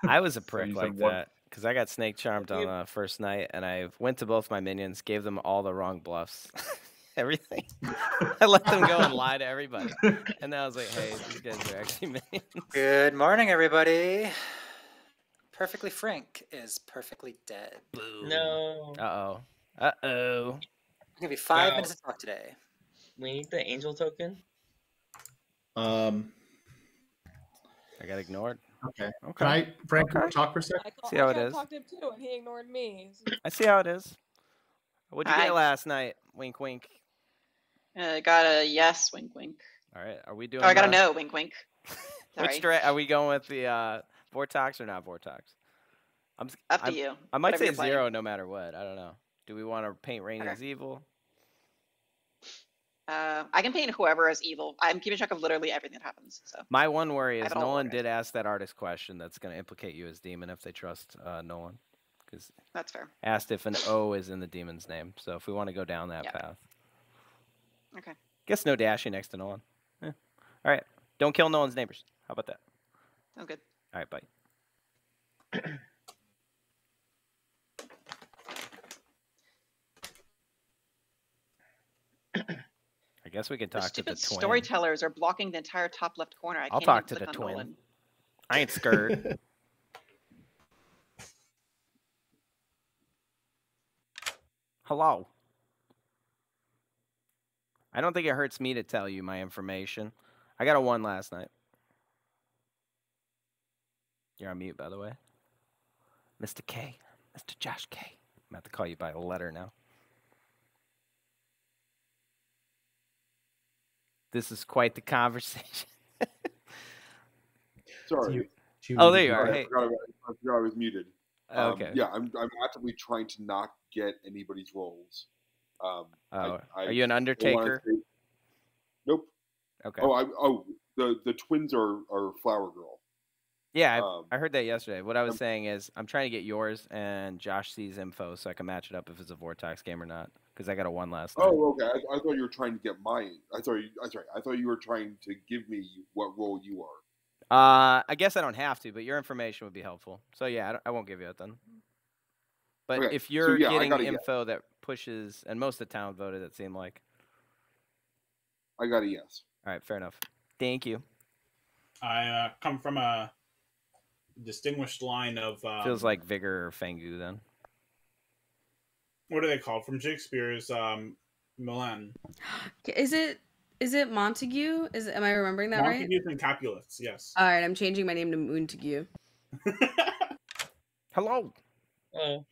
I was a So prick you like said one- that because I got snake charmed on the first night, and I went to both my minions, gave them all the wrong bluffs, everything. I let them go and lie to everybody, and then I was like, "Hey, these guys are actually minions." Good morning, everybody. Perfectly Frank is perfectly dead. No. Uh-oh. It's gonna be 5 Wow. minutes to talk today. We need the angel token. I got ignored. Okay. Okay. Can I, Frank, Okay. talk for a I, second? See how I it tried is. to talk to him too, and he ignored me. I see how it is. What'd you Hi. get last night? Wink, wink. Got a yes, wink, wink. All right. Are we doing? Oh, I got a no, wink, wink. Which Sorry. are we going with the Vortox or not Vortox? Up to you. I might Whatever say you're playing. 0 no matter what. I don't know. Do we want to paint Rainy as evil? I can paint whoever as evil. I'm keeping track of literally everything that happens. So My one worry I is have it all Nolan organized. did ask that artist question that's going to implicate you as demon if they trust Nolan. Because That's fair. asked if an O is in the demon's name. So if we want to go down that path. Okay. Guess no dashing next to Nolan. Yeah. All right. Don't kill Nolan's neighbors. How about that? Sounds good. All right, bye. I guess we can The talk to the stupid twin. storytellers are blocking the entire top left corner. I I'll can't talk even to click the on twin. Nolan. I ain't scared. Hello. I don't think it hurts me to tell you my information. I got a 1 last night. You're on mute, by the way. Mr. K. Mr. Josh K. I'm going to have to call you by a letter now. This is quite the conversation. Sorry. Oh, there you are. I Hey. forgot I was muted. Okay. Yeah, I'm actively trying to not get anybody's roles. Are you an I wanna Undertaker? say- Nope. Okay. The twins are Flower Girl. Yeah, I heard that yesterday. What I was saying is I'm trying to get yours and Josh C's info so I can match it up if it's a Vortex game or not. Because I got a 1 last night. Oh, okay. I thought you were trying to get mine. I thought you were trying to give me what role you are. I guess I don't have to, but your information would be helpful. So yeah, I won't give you it then. But Okay, if so you're yeah, I getting got a yes. info that pushes, and most of the town voted, it seemed like. I got a yes. All right, fair enough. Thank you. I come from a distinguished line of. Feels like Vigor or Fangu then. What are they called from Shakespeare's Milan? Is it Montague? Am I remembering that right? Montagues and Capulets, yes. All right, I'm changing my name to Montague. Hello. Oh,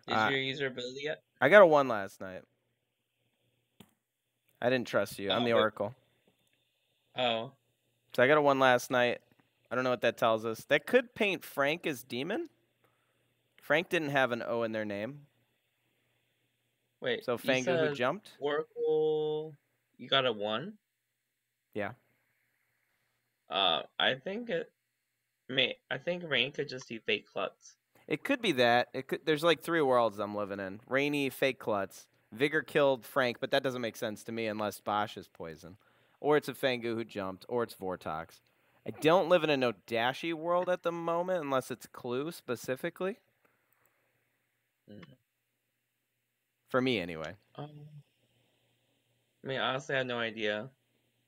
is your user ability yet? I got a 1 last night. I didn't trust you. I'm the Oracle. Oh. So I got a 1 last night. I don't know what that tells us. That could paint Frank as demon. Frank didn't have an O in their name. Wait. So Fangu who jumped? Oracle. You got a 1? Yeah. I think I think Rain could just do fake klutz. It could be that. There's like 3 worlds I'm living in. Rainy, fake klutz. Vigor killed Frank, but that doesn't make sense to me unless Bosch is poison. Or it's a Fangu who jumped, or it's Vortox. I don't live in a no-dashi world at the moment unless it's Clue specifically. For me, anyway. I mean, honestly, I have no idea.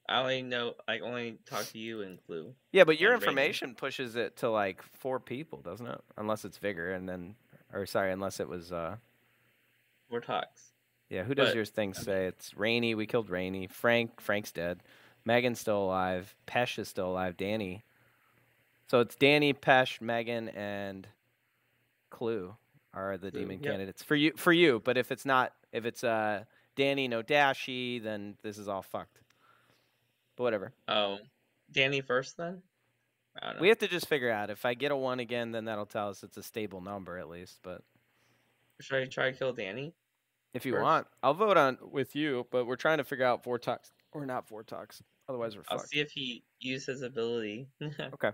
I only talk to you and Clue. Yeah, but your and Rain. information pushes it to like 4 people, doesn't it? Unless it's Vigor, and then, unless it was Vortox. Yeah, who does your thing say? It's Rainy. We killed Rainy. Frank's dead. Megan's still alive. Pesh is still alive. Danny. So it's Danny, Pesh, Megan, and Clue are the demon candidates for you. But if it's Danny, no Dashi, then this is all fucked. But whatever. Oh, Danny first then? I don't know. We have to just figure out. If I get a 1 again, then that'll tell us it's a stable number at least. But should I try to kill Danny? If you want, I'll vote on with you. But we're trying to figure out Vortox or not Vortox. Otherwise, we're I'll fucked. see if he used his ability. Okay.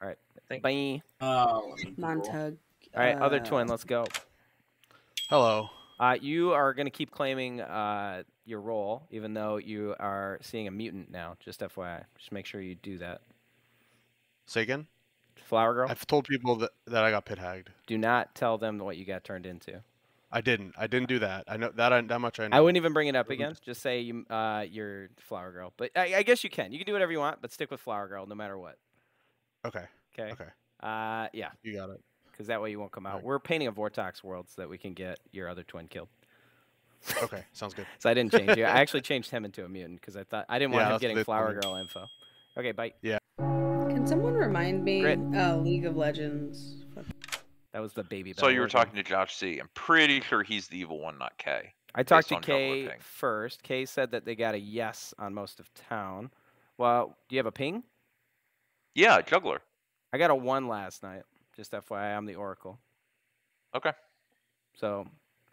All right. Thank Bye. Montug. All right, other twin, let's go. Hello. You are going to keep claiming your role, even though you are seeing a mutant now. Just FYI. Just make sure you do that. Say again? Flower Girl? I've told people that I got pit hagged. Do not tell them what you got turned into. I didn't do that. I know that much I know. I wouldn't even bring it up again. Just say you're Flower Girl. But I guess you can. You can do whatever you want, but stick with Flower Girl no matter what. Okay. Okay. Yeah. You got it. Because that way you won't come out. Right. We're painting a Vortox world so that we can get your other twin killed. Okay, sounds good. So I didn't change you. I actually changed him into a mutant because I didn't want him getting Flower Girl info. Okay, bye. Yeah. Can someone remind me? League of Legends. That was the baby. So you were talking to Josh C. I'm pretty sure he's the evil one, not K. I talked to K first. K said that they got a yes on most of town. Well, do you have a ping? Yeah, Juggler. I got a 1 last night. Just FYI, I'm the Oracle. Okay. So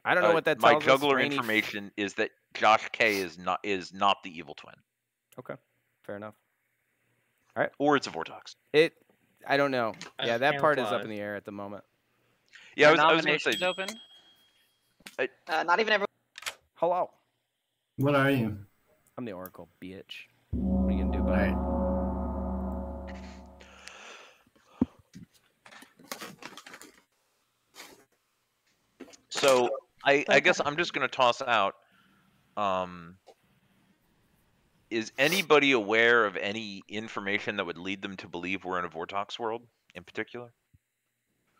I don't know what that tells us. My Juggler information is that Josh K is not the evil twin. Okay, fair enough. All right. Or it's a Vortox. I don't know. Yeah, that part is up in the air at the moment. Yeah, I was going to say. Open? Not even everyone. Hello. What are you? I'm the Oracle, bitch. What are you going to do about it? So I guess I'm just going to toss out. Is anybody aware of any information that would lead them to believe we're in a Vortox world in particular?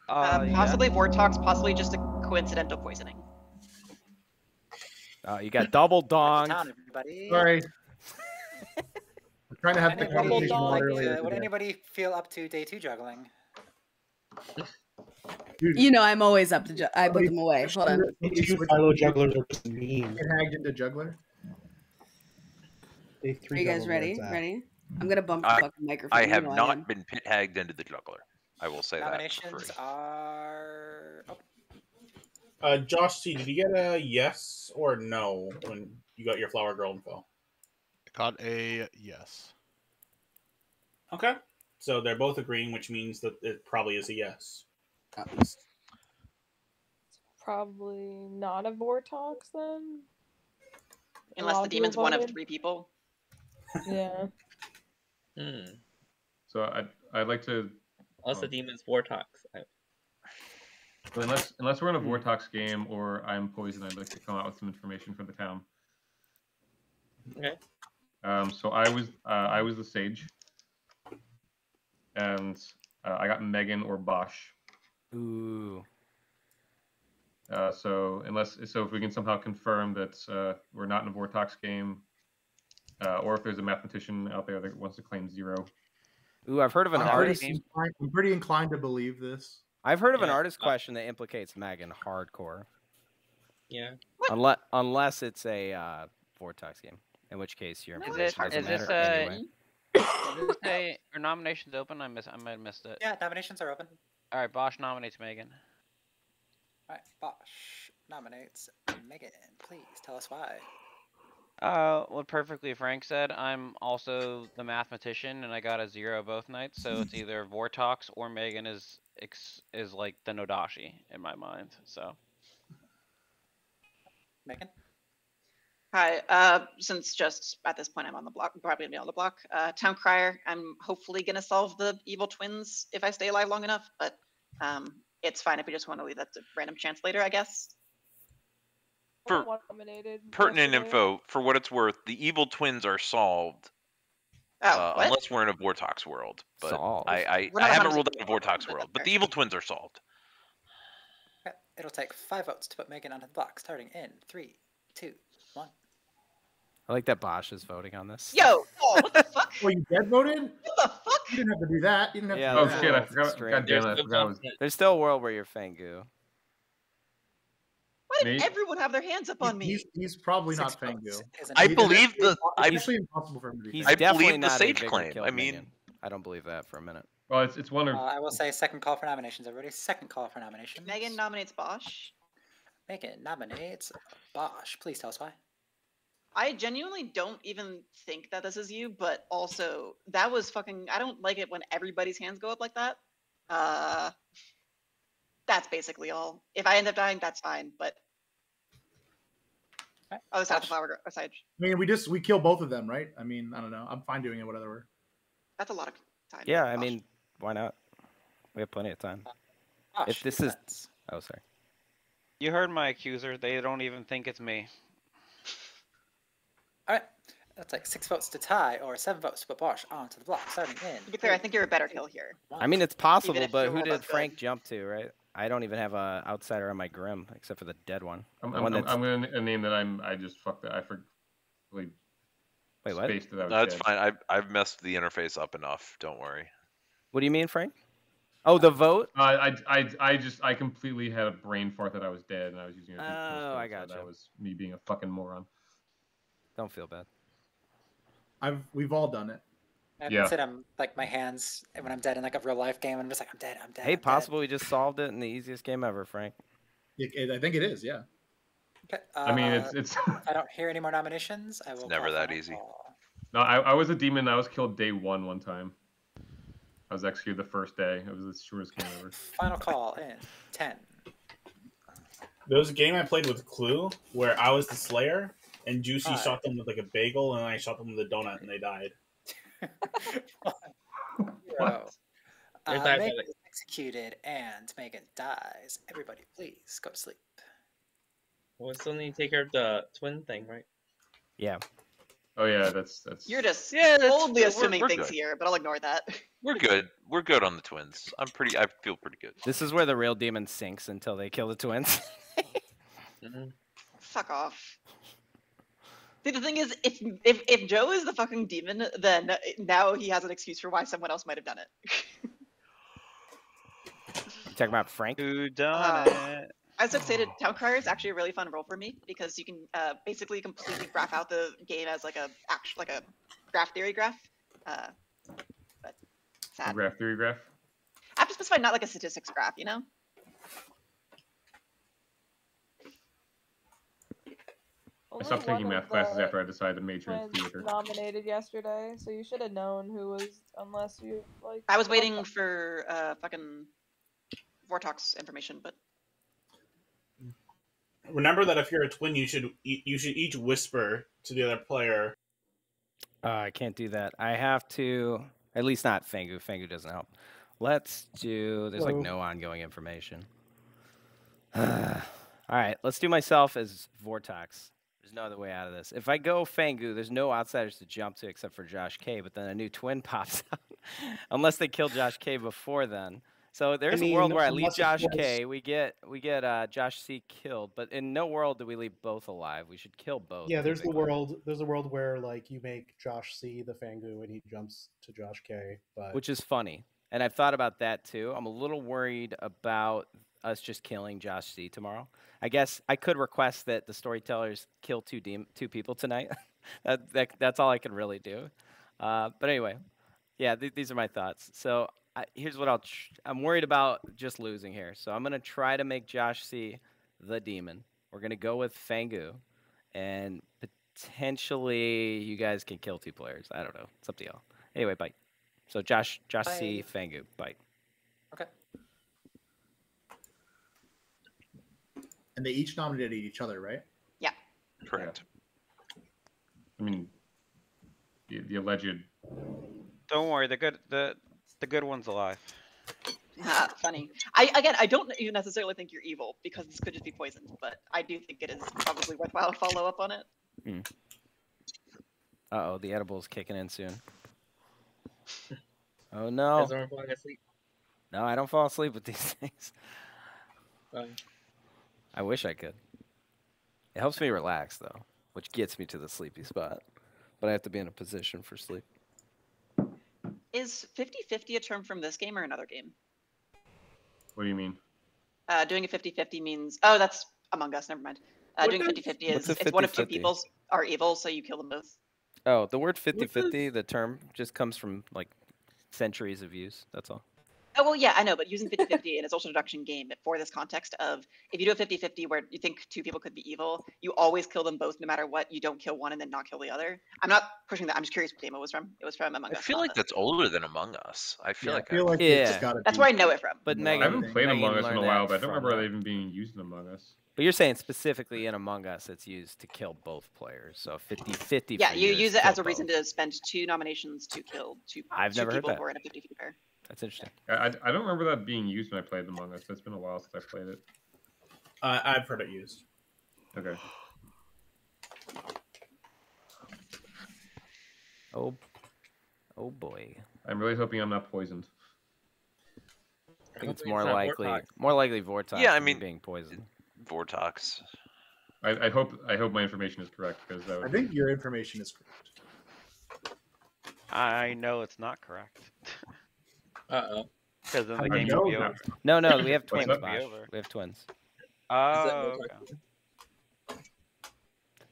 Possibly Vortox, possibly just a coincidental poisoning. You got double dong. Sorry. I'm trying to have the conversation earlier. Would anybody feel up to day 2 juggling? Dude, you know, I'm always up to. I put them away. Hold on. Philo jugglers are just mean. Get hagged into juggler. Are you guys ready? Ready? I'm gonna bump the fucking microphone. I have not been pit hagged into the juggler. I will say Nominations that. are. Josh C, did you get a yes or no when you got your Flower Girl info? I got a yes. Okay. So they're both agreeing, which means that it probably is a yes. At least. Probably not a Vortox then. A Unless lot the of people demon's one of voted. 3 people. Yeah. So I'd like to. Unless the demon's Vortox. Unless we're in a Vortox game or I'm poisoned, I'd like to come out with some information for the town. Okay. So I was the sage, and I got Megan or Bosch. Ooh. So if we can somehow confirm that we're not in a Vortox game, or if there's a mathematician out there that wants to claim 0. Ooh, I've heard of an artist. I'm pretty inclined to believe this. I've heard of an artist question that implicates Megan hardcore. Yeah. Unless it's a Vortox game, in which case you're. Is this anyway. are nominations open? I might have missed it. Yeah, nominations are open. All right, Bosch nominates Megan. All right, Bosch nominates Megan. Please tell us why. What perfectly Frank said. I'm also the mathematician, and I got a 0 both nights. So it's either Vortox or Megan is like the Nodashi in my mind. So. Megan. Hi. Since just at this point I'm on the block, probably gonna be on the block. Town Crier. I'm hopefully gonna solve the evil twins if I stay alive long enough, but it's fine if we just want to leave that to random chance later, I guess. For pertinent info, for what it's worth, the evil twins are solved. Unless we're in a Vortox world. But solved. I haven't ruled out a Vortox world, but the evil twins are solved. Okay. It'll take 5 votes to put Megan onto the block, starting in 3, 2, 1. I like that Bosch is voting on this. Yo, what the fuck? Well, you dead voted? What the fuck? You didn't have to do that. You didn't have to Oh do that. shit! I forgot. God damn it! I forgot. There's still a world where you're Fangu. Why did everyone have their hands up on me? He's probably not Fangu. I believe It's actually impossible for him to be. He's Fangu. definitely not sage a Vigor claim. killed I mean- minion. I don't believe that for a minute. Well, it's one of. I will say second call for nominations, everybody. Second call for nominations. Megan nominates Bosch. Megan nominates Bosch. Please tell us why. I genuinely don't even think that this is you, but also that was fucking. I don't like it when everybody's hands go up like that. That's basically all. If I end up dying, that's fine. But other side of the flower aside, I mean, we kill both of them, right? I mean, I don't know. I'm fine doing it, whatever. that's a lot of time. Yeah, I mean, why not? We have plenty of time. If this is, oh sorry. You heard my accuser. They don't even think it's me. All right. That's like 6 votes to tie or 7 votes to put Bosch onto the block, starting in. To be fair, I think you're a better kill here. I mean, it's possible, Even if but your who roll did does good. Frank jump to, right? I don't even have a outsider on my Grim except for the dead one. I'm The one that's- going to name that I just fucked it. I forgot. Wait, what? Spaced it out. No, it's fine. I've messed the interface up enough. Don't worry. What do you mean, Frank? Oh, the vote? I completely had a brain fart that I was dead and I was using a. Oh, I gotcha. So that was me being a fucking moron. Don't feel bad. We've all done it. I Yeah. said I'm like my hands when I'm dead in like a real life game. I'm just like I'm dead. I'm dead. Hey, I'm possible we just solved it in the easiest game ever, Frank. I think it is, yeah. Dead. Okay, I mean, it's. If I don't hear any more nominations, I will. It's never call that final easy. call. No, I was a demon. I was killed day one time. I was executed the first day. It was the shortest game ever. Final call in 10. There was a game I played with Clue where I was the Slayer and Juicy 5. shot them with like a bagel and I shot them with a donut and they died. What? There's that Megan like- is executed and Megan dies. Everybody, please go to sleep. Well, we still need to take care of the twin thing, right? Yeah. Oh yeah, that's. You're just Yeah, that's- boldly we're assuming things good. here, but I'll ignore that. We're good. We're good on the twins. I feel pretty good. This is where the real demon sinks until they kill the twins. Fuck off. See, the thing is, if Joe is the fucking demon, then now he has an excuse for why someone else might have done it. You talking about Frank? Who done it? As I've stated, Town Crier is actually a really fun role for me because you can basically completely graph out the game as like a graph theory graph. But sad. Graph theory graph. I have to specify not like a statistics graph, you know? I stopped taking math classes after I decided to major in theater. Nominated yesterday, so you should have known who was, unless you like. I was waiting for fucking Vortox information, but Remember that if you're a twin, you should each whisper to the other player. I can't do that. I have to, at least not Fangu. Fangu doesn't help. Let's do, there's like no ongoing information. All right, let's do myself as Vortox. There's no other way out of this. If I go Fangu, there's no outsiders to jump to except for Josh K, but then a new twin pops out. Unless they kill Josh K before then. So there's a world where I leave Josh K, we get Josh C killed, but in no world do we leave both alive. We should kill both. Yeah, there's the world where like you make Josh C the Fangu and he jumps to Josh K, but which is funny. And I've thought about that too. I'm a little worried about us just killing Josh C tomorrow. I guess I could request that the storytellers kill two people tonight. That's all I can really do. But anyway, yeah, these are my thoughts. So here's what I'm worried about just losing here. So I'm going to try to make Josh C the demon. We're going to go with Fangu. And potentially you guys can kill 2 players. I don't know. It's up to y'all. Anyway, bye. So Josh C, Fangu, bye. Okay. And they each nominated each other, right? Yeah. Correct. I mean, the alleged. Don't worry, the good one's alive. Funny. I don't even necessarily think you're evil because this could just be poisoned, but I do think it is probably worthwhile to follow up on it. Uh-oh, the edible's kicking in soon. Oh no. Is everyone falling asleep? No, I don't fall asleep with these things. Fine. I wish I could. It helps me relax though, which gets me to the sleepy spot. But I have to be in a position for sleep. Is 50-50 a term from this game or another game? What do you mean? Doing a 50-50 means... Oh, that's Among Us, never mind. Doing 50-50 is if one of 2 people are evil, so you kill them both. Oh, the word 50-50, the term, just comes from like centuries of use. That's all. Oh, well, yeah, I know, but using 50-50 in a social deduction game for this context of if you do a 50-50 where you think 2 people could be evil, you always kill them both no matter what. You don't kill one and then not kill the other. I'm not pushing that. I'm just curious what game it was from. It was from Among Us. I feel like that's older than Among Us. I feel like it's gotta that's where I know it from. But I Megan, haven't played Megan Among Us in a learned while, that but I don't from remember it even being used in Among Us. But you're saying specifically in Among Us, it's used to kill both players. So 50-50. Yeah, you use it as a reason to spend 2 nominations to kill 2 I've never heard people that. who are in a 50-50 pair. That's interesting. I don't remember that being used when I played Among Us. It's been a while since I played it. I've heard it used. Okay. Oh boy. I'm really hoping I'm not poisoned. I think it's more likely Vortox Yeah, I than mean, being poisoned. Vortox. I hope my information is correct because that would I think your information is correct. I know it's not correct. Uh-oh. Because then How the do you game will know be that? over. No, we have What's twins, up? Bosh. We have twins. Oh, okay.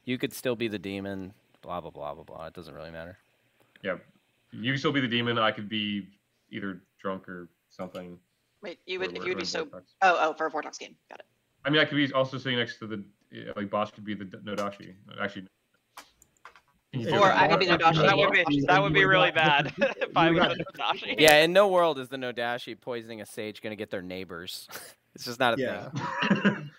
You could still be the demon, blah, blah, blah, blah, blah. It doesn't really matter. Yeah. You could still be the demon. I could be either drunk or something. Wait, you would if Or you would be so. Vortox. Oh, for a Vortox game, got it. I mean, I could be also sitting next to the like Boss could be the Nodashi. Actually. Or I could be Nodashi. That would be really bad if I was the Nodashi. Yeah, in no world is the Nodashi poisoning a sage going to get their neighbors. It's just not a thing.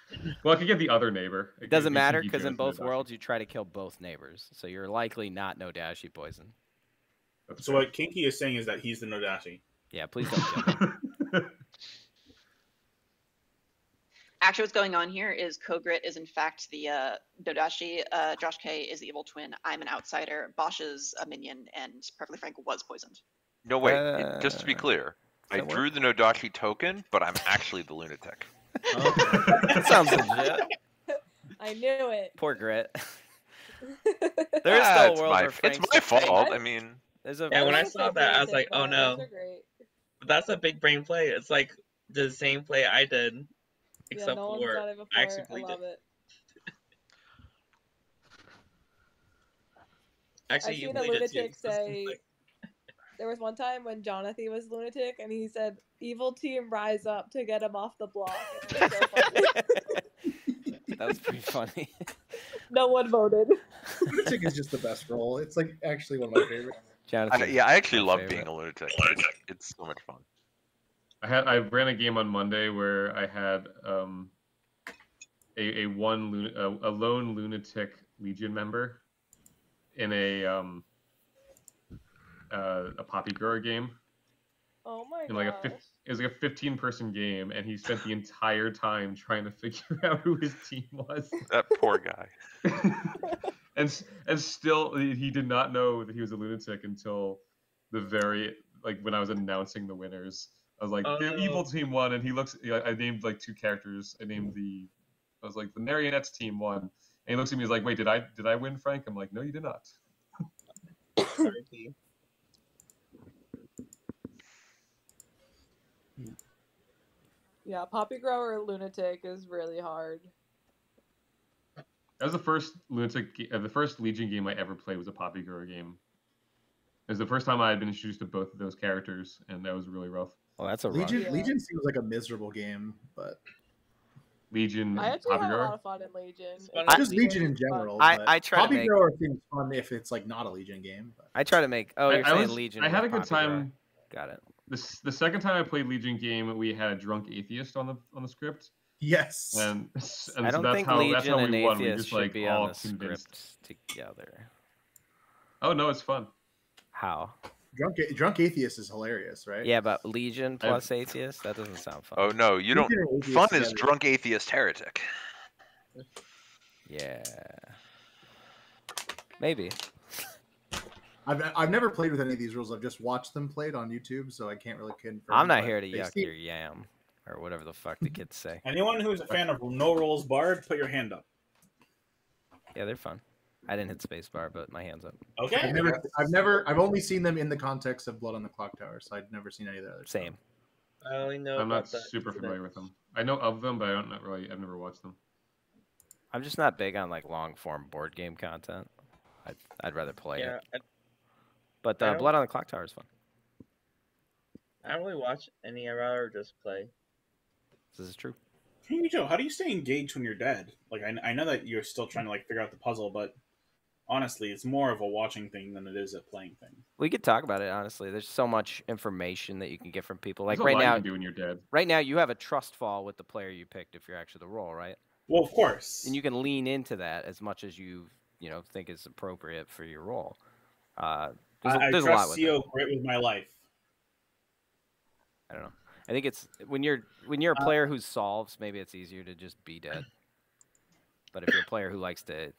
Well, I could get the other neighbor. It doesn't matter because in both worlds you try to kill both neighbors, so you're likely not Nodashi poison. So what Kinky is saying is that he's the Nodashi. Yeah, please don't kill me. Actually, what's going on here is Kogrit is in fact the Nodashi. Josh K is the evil twin. I'm an outsider. Bosch is a minion, and Perfectly Frank was poisoned. No, wait. Just to be clear, I that drew the Nodashi token, but I'm actually the lunatic. That sounds legit. I knew it. Poor Grit. There is still a world where It's Frank's my the fake. fault. I mean, Yeah, when I saw that, I was like, oh no. Those are great. But that's a big brain play. It's like the same play I did, Yeah, except no one's for done it before. I actually I believed love it. it. Actually, I've you seen a believed it too. lunatic say. There was one time when Jonathan was lunatic, and he said, "Evil team, rise up to get him off the block." And it was so funny. That was pretty funny. No one voted. Lunatic is just the best role. It's like actually one of my favorites. I actually love being a lunatic. It's so much fun. I ran a game on Monday where I had a lone lunatic Legion member in a poppy grower game. Oh my In like gosh. it was like a 15-person game, and he spent the entire time trying to figure out who his team was. That poor guy. and still he did not know that he was a lunatic until the very when I was announcing the winners. I was like, the evil team won, and he looks. I named like 2 characters. I was like, the Marionettes team won, and he looks at me. He's like, wait, did I win, Frank? I'm like, no, you did not. Yeah, Poppy Grower or Lunatic is really hard. That was the first the first Legion game I ever played was a Poppy Grower game. It was the first time I had been introduced to both of those characters, and that was really rough. Well, that's a Legion. Yeah. Legion seems like a miserable game, but Legion. I actually had a lot of fun in Legion. Just Legion in general. I try Poppy to make. Grower seems fun if it's like not a Legion game. But... I try to make. Oh, you're saying Legion. I had a with good Poppy time. Grower. Got it. The second time I played Legion game, we had a drunk atheist on the script. Yes. And I so don't that's think how Legion we and won. We Atheist just should be on all the convinced. script together. Oh no, it's fun. How? Drunk Atheist is hilarious, right? Yeah, but Legion plus Atheist? That doesn't sound fun. Oh no, you don't. Fun is drunk atheist heretic. Yeah. Maybe. I've never played with any of these rules. I've just watched them played on YouTube, so I can't really confirm. I'm not here to yuck your yam, or whatever the fuck the kids say. Anyone who's a fan of No Rules Bard, put your hand up. Yeah, they're fun. I didn't hit spacebar, but my hand's up. Okay. I've only seen them in the context of Blood on the Clocktower, so I'd never seen any of the others. Same. I only know. I'm not super familiar with them. I know of them, but I've never watched them. I'm just not big on like long form board game content. I'd rather play it. But Blood on the Clocktower is fun. I don't really watch any. I'd rather just play. This is true. Hey Joe, how do you stay engaged when you're dead? Like I know that you're still trying to like figure out the puzzle, but honestly, it's more of a watching thing than it is a playing thing. We could talk about it honestly. There's so much information that you can get from people. Like There's right a lot now, you can do when you're dead. Right now, you have a trust fall with the player you picked if you're actually the role, right? Well, of course. And you can lean into that as much as you think is appropriate for your role. There's a lot with CO great with my life. I don't know. I think it's when you're a player who solves, maybe it's easier to just be dead. But if you're a player who likes to,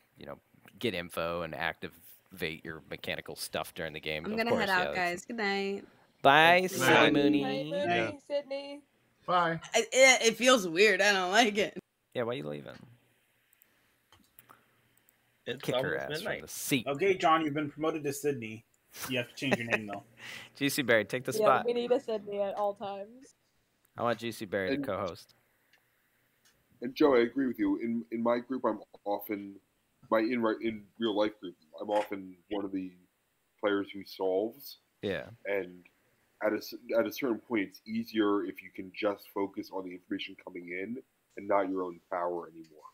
get info and activate your mechanical stuff during the game, I'm of gonna course, head out, guys. Good night. Bye, Good Silly night. Mooney. Good night, Mooney, Sydney. Bye. It feels weird. I don't like it. Yeah, why are you leaving? It's Kick her almost ass midnight. from the seat. Okay, John, you've been promoted to Sydney. You have to change your name though. Juicy Berry, take the Yeah, spot. we need a Sydney at all times. I want Juicy Berry to co-host. And Joe, I agree with you. In my group, I'm often in real life group, I'm often one of the players who solves. Yeah. And at a certain point, it's easier if you can just focus on the information coming in and not your own power anymore.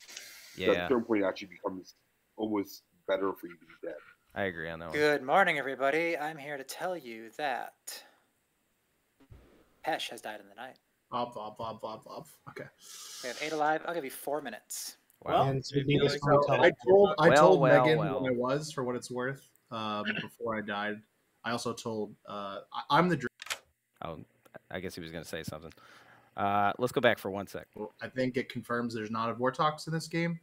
Yeah. So at a certain point, it actually becomes almost better for you to be dead. I agree on that one. Good morning, everybody. I'm here to tell you that Pesh has died in the night. Okay. We have 8 alive. I'll give you 4 minutes. Wow. And I told Megan what I was for what it's worth before I died. I also told I'm the. Oh, I guess he was going to say something. Let's go back for 1 sec. I think it confirms there's not a Vortox in this game.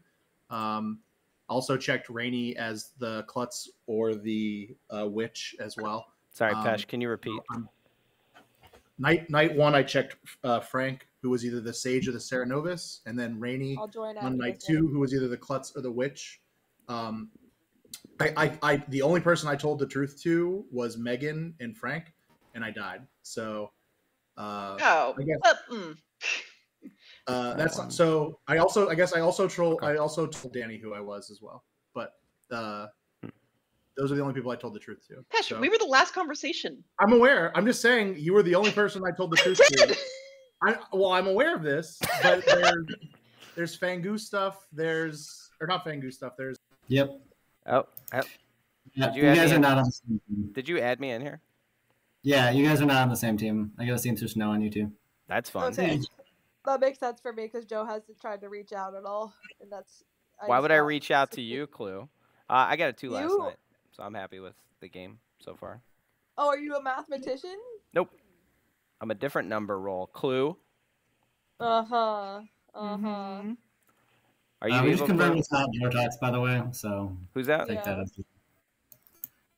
Also checked Rainy as the Klutz or the Witch as well. Sorry, Pesh, can you repeat? Night 1, I checked Frank, who was either the Sage or the Serenovis, and then Rainy I'll join on after night this 2, who was either the Klutz or the Witch. The only person I told the truth to was Megan and Frank, and I died. So, I guess, that's not, so. I also told Danny who I was as well, but those are the only people I told the truth to. Pesh, So- we were the last conversation. I'm aware. I'm just saying you were the only person I told the truth to. I'm aware of this, but there's Fangu stuff. Or not Fangu stuff. There's. Yep. Oh. Yeah, Did you add guys me are in? not on the same team. Did you add me in here? Yeah, you guys are not on the same team. I gotta see through snow on you two. That's fun. Okay. That makes sense for me because Joe hasn't tried to reach out at all, and that's. Why would I reach out to you, Clue? I got a 2 last You? night, so I'm happy with the game so far. Oh, are you a mathematician? Nope. I'm a different number roll. Clue. Uh-huh. Are you we able just confirmed to... it's not Vortex, by the way, so... Who's that? Take that as...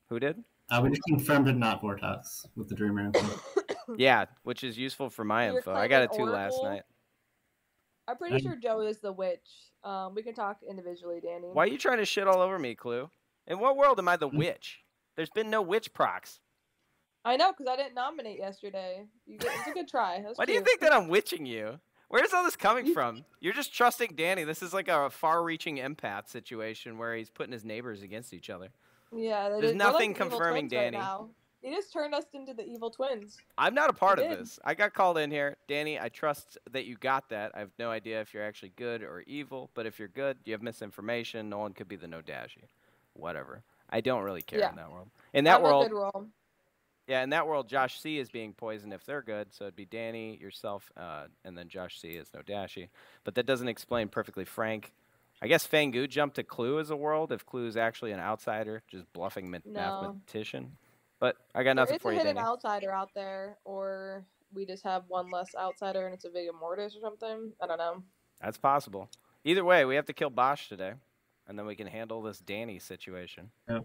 Who did? We just confirmed it not Vortex with the Dreamer info. Yeah, which is useful for my You're info. I got a claiming 2 last Oracle? night. I'm pretty sure Joe is the witch. We can talk individually, Danny. Why are you trying to shit all over me, Clue? In what world am I the witch? There's been no witch procs. I know, because I didn't nominate yesterday. It's a good try. That's Why do you cute. think that I'm witching you? Where's all this coming from? You're just trusting Danny. This is like a far-reaching empath situation where he's putting his neighbors against each other. Yeah, There's we're like nothing the evil confirming twins right Danny. now. He just turned us into the evil twins. I'm not a part He of did. this. I got called in here. Danny, I trust that you got that. I have no idea if you're actually good or evil, but if you're good, you have misinformation. No one could be the Nodashi. Whatever. I don't really care in that world. In that I'm world, a good role. yeah, in that world, Josh C is being poisoned if they're good, so it'd be Danny, yourself, and then Josh C is Nodashi. But that doesn't explain perfectly Frank. I guess Fangu jumped to Clue as a world if Clue is actually an outsider, just bluffing mathematician. But I got nothing for you, There is a hidden Danny. outsider out there, or we just have one less outsider and it's a Vigor Mortis or something. I don't know. That's possible. Either way, we have to kill Bosch today, and then we can handle this Danny situation. Yeah.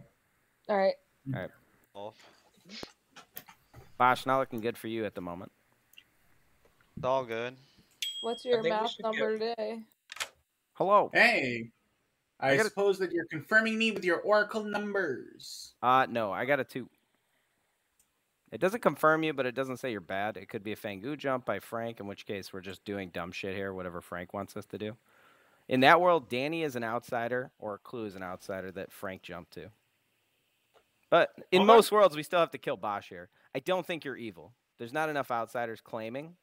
All right. All right. Bosch, not looking good for you at the moment. It's all good. What's your think we math should number today? Hello. Hey, I gotta- suppose that you're confirming me with your oracle numbers. No, I got a 2. It doesn't confirm you, but it doesn't say you're bad. It could be a Fangu jump by Frank, in which case we're just doing dumb shit here, whatever Frank wants us to do. In that world, Danny is an outsider, or Clue is an outsider that Frank jumped to. But in most worlds, we still have to kill Bosch here. I don't think you're evil. There's not enough outsiders claiming.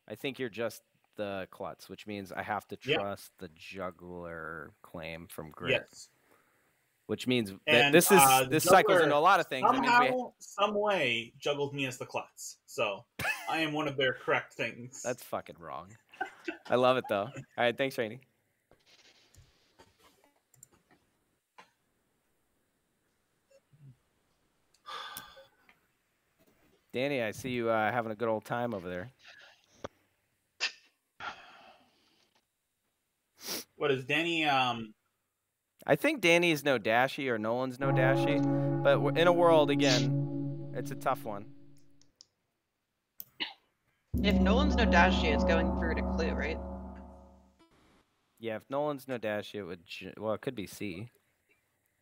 I think you're just the klutz, which means I have to trust the juggler claim from Grit. Yes. Which means that And this the cycles juggler into a lot of things. Somehow, some way, juggled me as the klutz. So I am one of their correct things. That's fucking wrong. I love it though. All right, thanks, Rainey. Danny, I see you having a good old time over there. What is Danny? I think Danny is Nodashi or Nolan's Nodashi, but in a world again, it's a tough one. If Nolan's Nodashi, it's going through to Clue, right? Yeah, if Nolan's Nodashi, it would. Well, it could be C.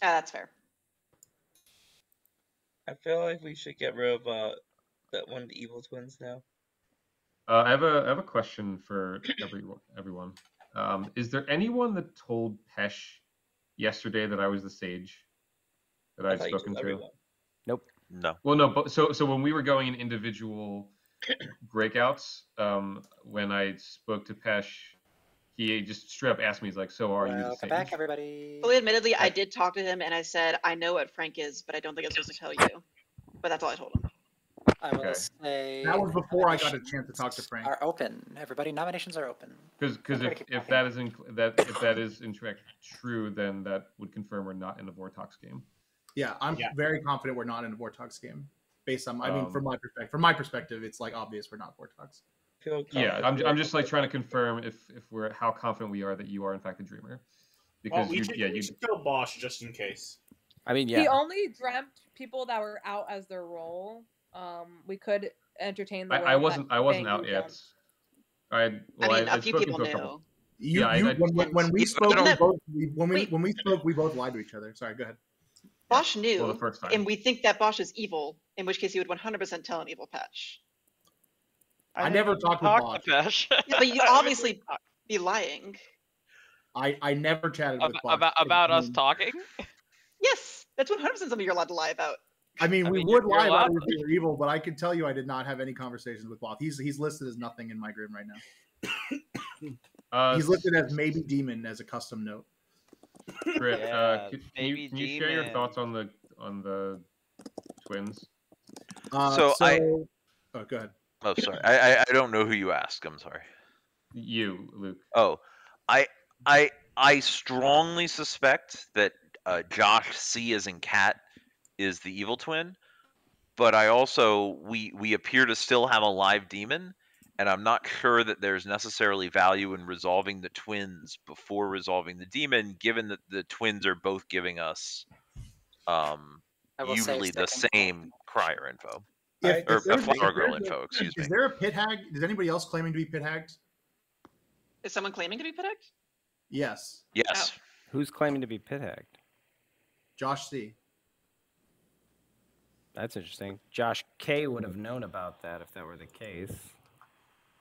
Ah, that's fair. I feel like we should get rid of that one of the evil twins now. I have a question for everyone. Is there anyone that told Pesh yesterday that I was the sage that I'd spoken to? Everyone. Nope. No. Well, no. But so when we were going in individual breakouts, when I spoke to Pesh, he just straight up asked me, he's like, "So are you the Welcome sage?" back, everybody. Fully admittedly, I did talk to him and I said, I know what Frank is, but I don't think I'm supposed to tell you. But that's all I told him. I will say That was before I got a chance to talk to Frank. are open. Everybody, nominations are open. Because if that is if that is in fact true, then that would confirm we're not in a Vortox game. Yeah, I'm very confident we're not in a Vortox game. Based on, I mean, from my perspective, it's like obvious we're not Vortox. Yeah, I'm just like trying to confirm if we're how confident we are that you are in fact the dreamer. Because Well, we should kill Bosch just in case. I mean, He only dreamt people that were out as their role. We could entertain the. I wasn't out Fangu yet. jumped. A few people knew. When we spoke, when we spoke, we both lied to each other. Sorry, go ahead. Bosch knew, Well, the first time. and we think that Bosch is evil, in which case he would 100% tell an evil Patch. I never talked with Bosch. Yeah, but you obviously be lying. I never chatted with Bosch. About us talking? Yes, that's 100% something you're allowed to lie about. I mean, we you're would lie about allowed it if we were evil, but I can tell you I did not have any conversations with Bosch. He's listed as nothing in my grid right now. He's listed as maybe demon as a custom note. Grit, Yeah, can you share your thoughts on the twins? So oh, go ahead. Oh, sorry. I don't know who you asked. I'm sorry. You, Luke. Oh, I strongly suspect that Josh C as in cat is the evil twin, but I also we appear to still have a live demon, and I'm not sure that there's necessarily value in resolving the twins before resolving the demon, given that the twins are both giving us usually the same crier info. Or flower girl info, excuse me. Is there a pit hag? Is anybody else claiming to be pit hagged? Is someone claiming to be pit hagged? Yes. Yes. Who's claiming to be pit hagged? Josh C. That's interesting. Josh K would have known about that if that were the case.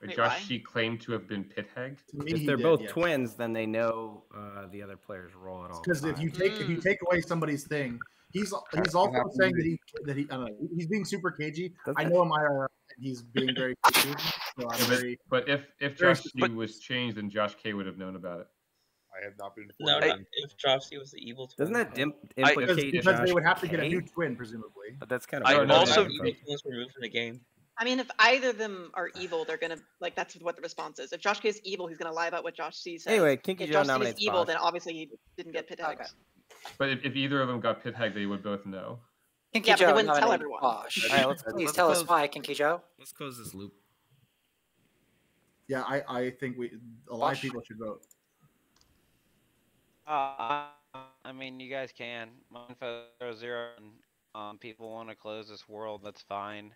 Wait, Josh C claimed to have been pit hagged? If they're both twins, then they know the other player's role at all. Because if you take away somebody's thing, he's also saying that he I don't know, he's being super cagey. I know him IRL, and he's being very cagey. So I'm very. But if Josh C was changed, then Josh K would have known about it. I have not been. No, if Josh C was the evil twin. Doesn't that implicate because Josh they would have to get a K? new twin, presumably. But that's kind I of also evil twins removed from the game. I mean, if either of them are evil, they're gonna like that's what the response is. If Josh K is evil, he's gonna lie about what Josh C says. Anyway, Kinky if Joe Josh C is nominates evil, Bosch. then obviously he didn't get pit hagged. But if either of them got pit hagged, they would both know. Kinky Yeah, but Joe they wouldn't tell nominated everyone. Bosch. All right, Please tell us why, Kinky Joe. Let's close this loop. Yeah, I think a lot of people should vote. I mean, you guys can. My info is 0, and people want to close this world. That's fine.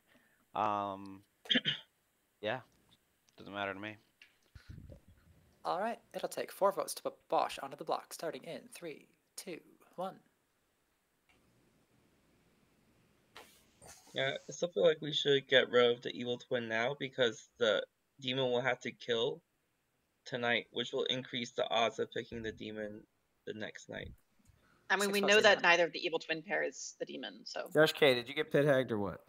Yeah, doesn't matter to me. All right, it'll take 4 votes to put Bosch onto the block, starting in 3, 2, 1. Yeah, I still feel like we should get rid of the evil twin now because the demon will have to kill tonight, which will increase the odds of picking the demon the next night. I mean, we know that neither of the evil twin pair is the demon, so. Josh K, did you get pit hagged or what?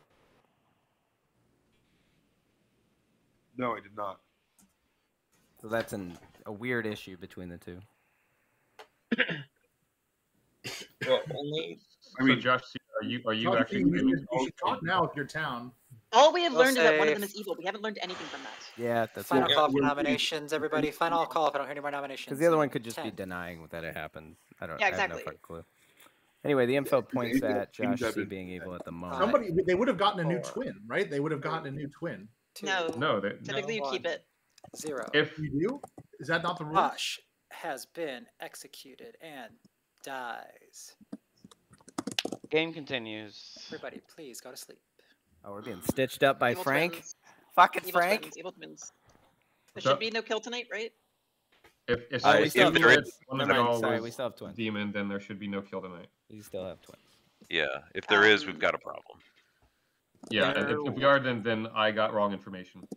No, I did not. So that's a weird issue between the two. Well, only. I mean, Josh, are you actually? You should talk now if you're town. All we have learned is that one of them is evil. We haven't learned anything from that. Yeah, that's Final call for nominations, everybody. Final call if I don't hear any more nominations. Because the other one could just be denying that it happened. I don't. Yeah, I have no exactly. fucking clue. Anyway, the info points at Josh C being evil at the moment. They would have gotten a new twin, right? They would have gotten a new twin. No. They, Typically, you keep it. 0. If you do, is that not the rule? Bosch has been executed and dies. Game continues. Everybody, please go to sleep. Oh, we're being stitched up by Evil Frank. twins. Fucking Evil Frank. Twins, evil twins. There So- should be no kill tonight, right? If we there still have is twins. one Never of mind, all sorry, was we still have twins. demon, then there should be no kill tonight. You still have twins. Yeah, if there is, we've got a problem. Yeah, and if we are, then I got wrong information.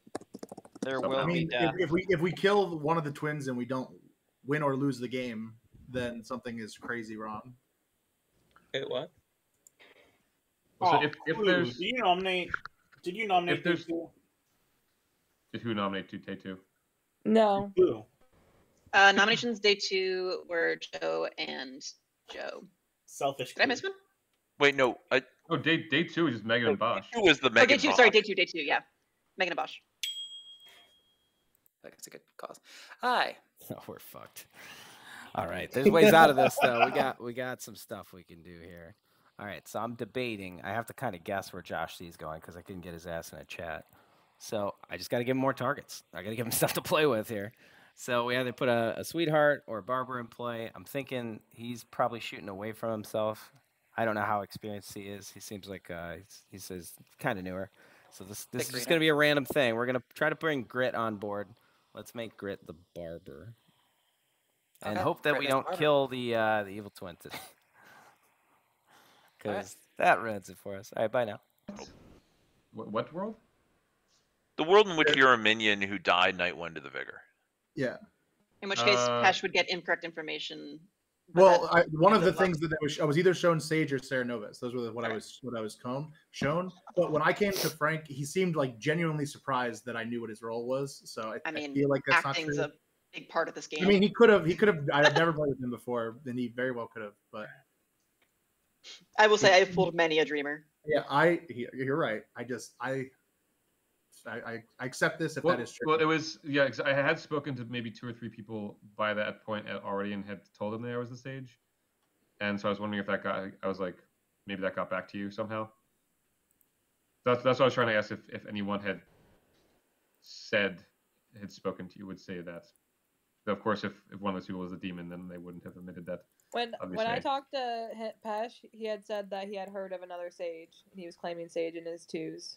There Somehow. will I be mean, death. if we kill one of the twins and we don't win or lose the game, then something is crazy wrong. Wait, what? So if Ooh, there's did you nominate if there's T2? did who nominate T2? No. Who? Nominations day 2 were Joe and Joe. Selfish. Did I miss one? Wait, no. Oh, day 2 is just Megan and Bosch. Who was the Oh, Megan? day 2. Sorry, day 2. Yeah. Megan and Bosch. That's a good cause. Hi. Oh, we're fucked. All right, there's ways out of this though. We got some stuff we can do here. All right, so I'm debating. I have to kind of guess where Josh C is going because I couldn't get his ass in a chat. So I just got to give him more targets. I got to give him stuff to play with here. So we either put a sweetheart or a barber in play. I'm thinking he's probably shooting away from himself. I don't know how experienced he is. He seems like he says kind of newer. So this is just going to be a random thing. We're going to try to bring Grit on board. Let's make Grit the barber. And hope that we don't kill the evil twin today. Because that ruins it for us. All right, bye now. What world? The world in which you're a minion who died night 1 to the vigor. Yeah. In which case, Pesh would get incorrect information. Well, one of the things that I was either shown Sage or Sarah Novus. Those were what I was shown. But when I came to Frank, he seemed like genuinely surprised that I knew what his role was. So I mean, feel like that's not acting's true. a big part of this game. I mean, he could have. I've never played with him before, and he very well could have. But I will say I have fooled many a dreamer. yeah, you're right. I accept this if that is true. Well, it was I had spoken to maybe 2 or 3 people by that point already and had told them that I was the sage, and so I was wondering if that got. I was like, maybe that got back to you somehow. That's what I was trying to ask if anyone had spoken to you would say that. But of course, if one of those people was a demon, then they wouldn't have admitted that. When I talked to Pesh, he had said that he had heard of another sage, and he was claiming sage in his 2s.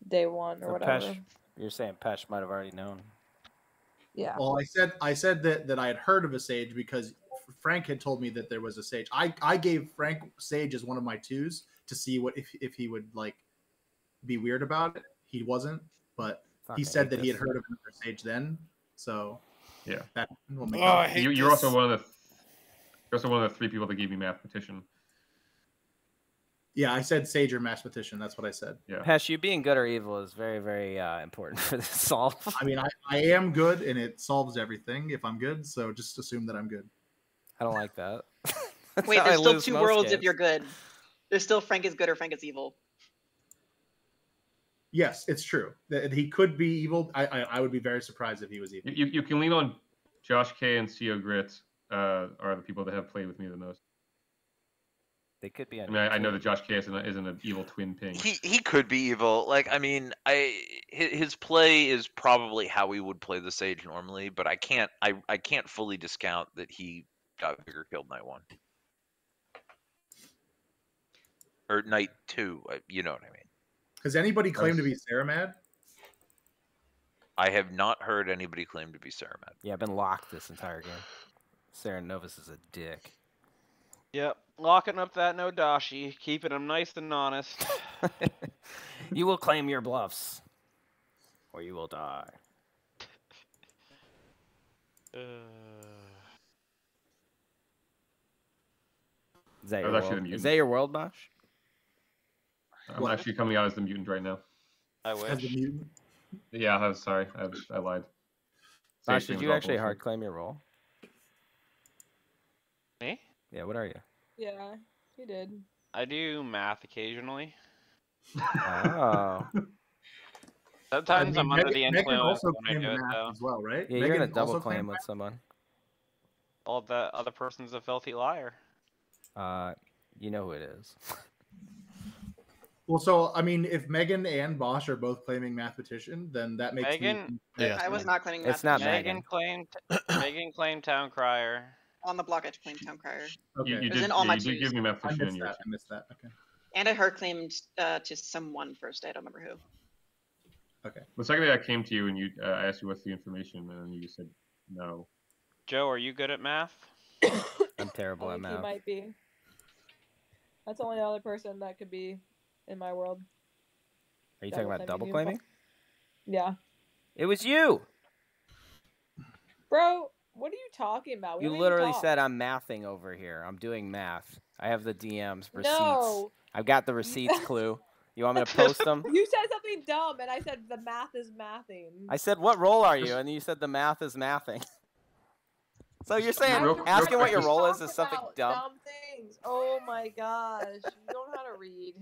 Day 1 or whatever. Pesh, you're saying Pesh might have already known. Yeah. Well, I said that I had heard of a sage because Frank had told me that there was a sage. I gave Frank sage as one of my 2s to see what if he would like be weird about it. He wasn't, but he said that he had heard of another sage then. So yeah, that will make you're also one of the 3 people that gave me mathematician. Yeah, I said sage or mathematician. That's what I said. Yeah. Pesh, you being good or evil is very, very important for this solve. I mean, I am good, and it solves everything if I'm good. So just assume that I'm good. I don't like that. Wait, there's still 2 worlds if you're good. There's still Frank is good or Frank is evil. Yes, it's true that he could be evil. I would be very surprised if he was evil. You can lean on Josh K and CO Grit are the people that have played with me the most. They could be. I mean, I know that Josh K isn't an evil twin ping. He could be evil. Like, I mean, his play is probably how he would play the sage normally, but I can't fully discount that he got Vigor killed night 1 or night 2. You know what I mean? Has anybody claimed to be Saramad? I have not heard anybody claim to be Saramad. Yeah, I've been locked this entire game. Saren Novus is a dick. Yep, locking up that Nodashi, keeping him nice and honest. You will claim your bluffs, or you will die. Is that your world, Bosh? I'm actually coming out as the mutant right now. I wish. As the mutant? Yeah, I'm sorry. I lied. Bosh, did you actually hard claim your role? Me? Yeah, what are you? Yeah, he did. I do math occasionally. Oh. Sometimes I'm under the influence Megan also when I do it, though. as well, right? Yeah, you're gonna double claim with someone. Well, the other person's a filthy liar. You know who it is. Well, so I mean, if Megan and Bosch are both claiming mathematician, then that makes Megan. I was not claiming It's not mathematician. Megan claimed Town Crier. On the block, I claimed Town Crier. Okay. You It was did, in all my you did 2s. give me mathematician in yours. I missed that. Okay. And I hard claimed to someone first. I don't remember who. Okay. The second day I came to you and I asked you what's the information, and you said no. Joe, are you good at math? I'm terrible at He math. might be. That's the only other person that could be in my world. Are you talking about double claiming? Yeah. It was you! Bro, what are you talking about? We You don't even literally talk. said I'm mathing over here. I'm doing math. I have the DMs, receipts. No. I've got the receipts clue. You want me to post them? You said something dumb, and I said the math is mathing. I said, what role are you? And you said the math is mathing. So you're saying asking what your role is something dumb? Dumb things. Oh my gosh. You don't know how to read.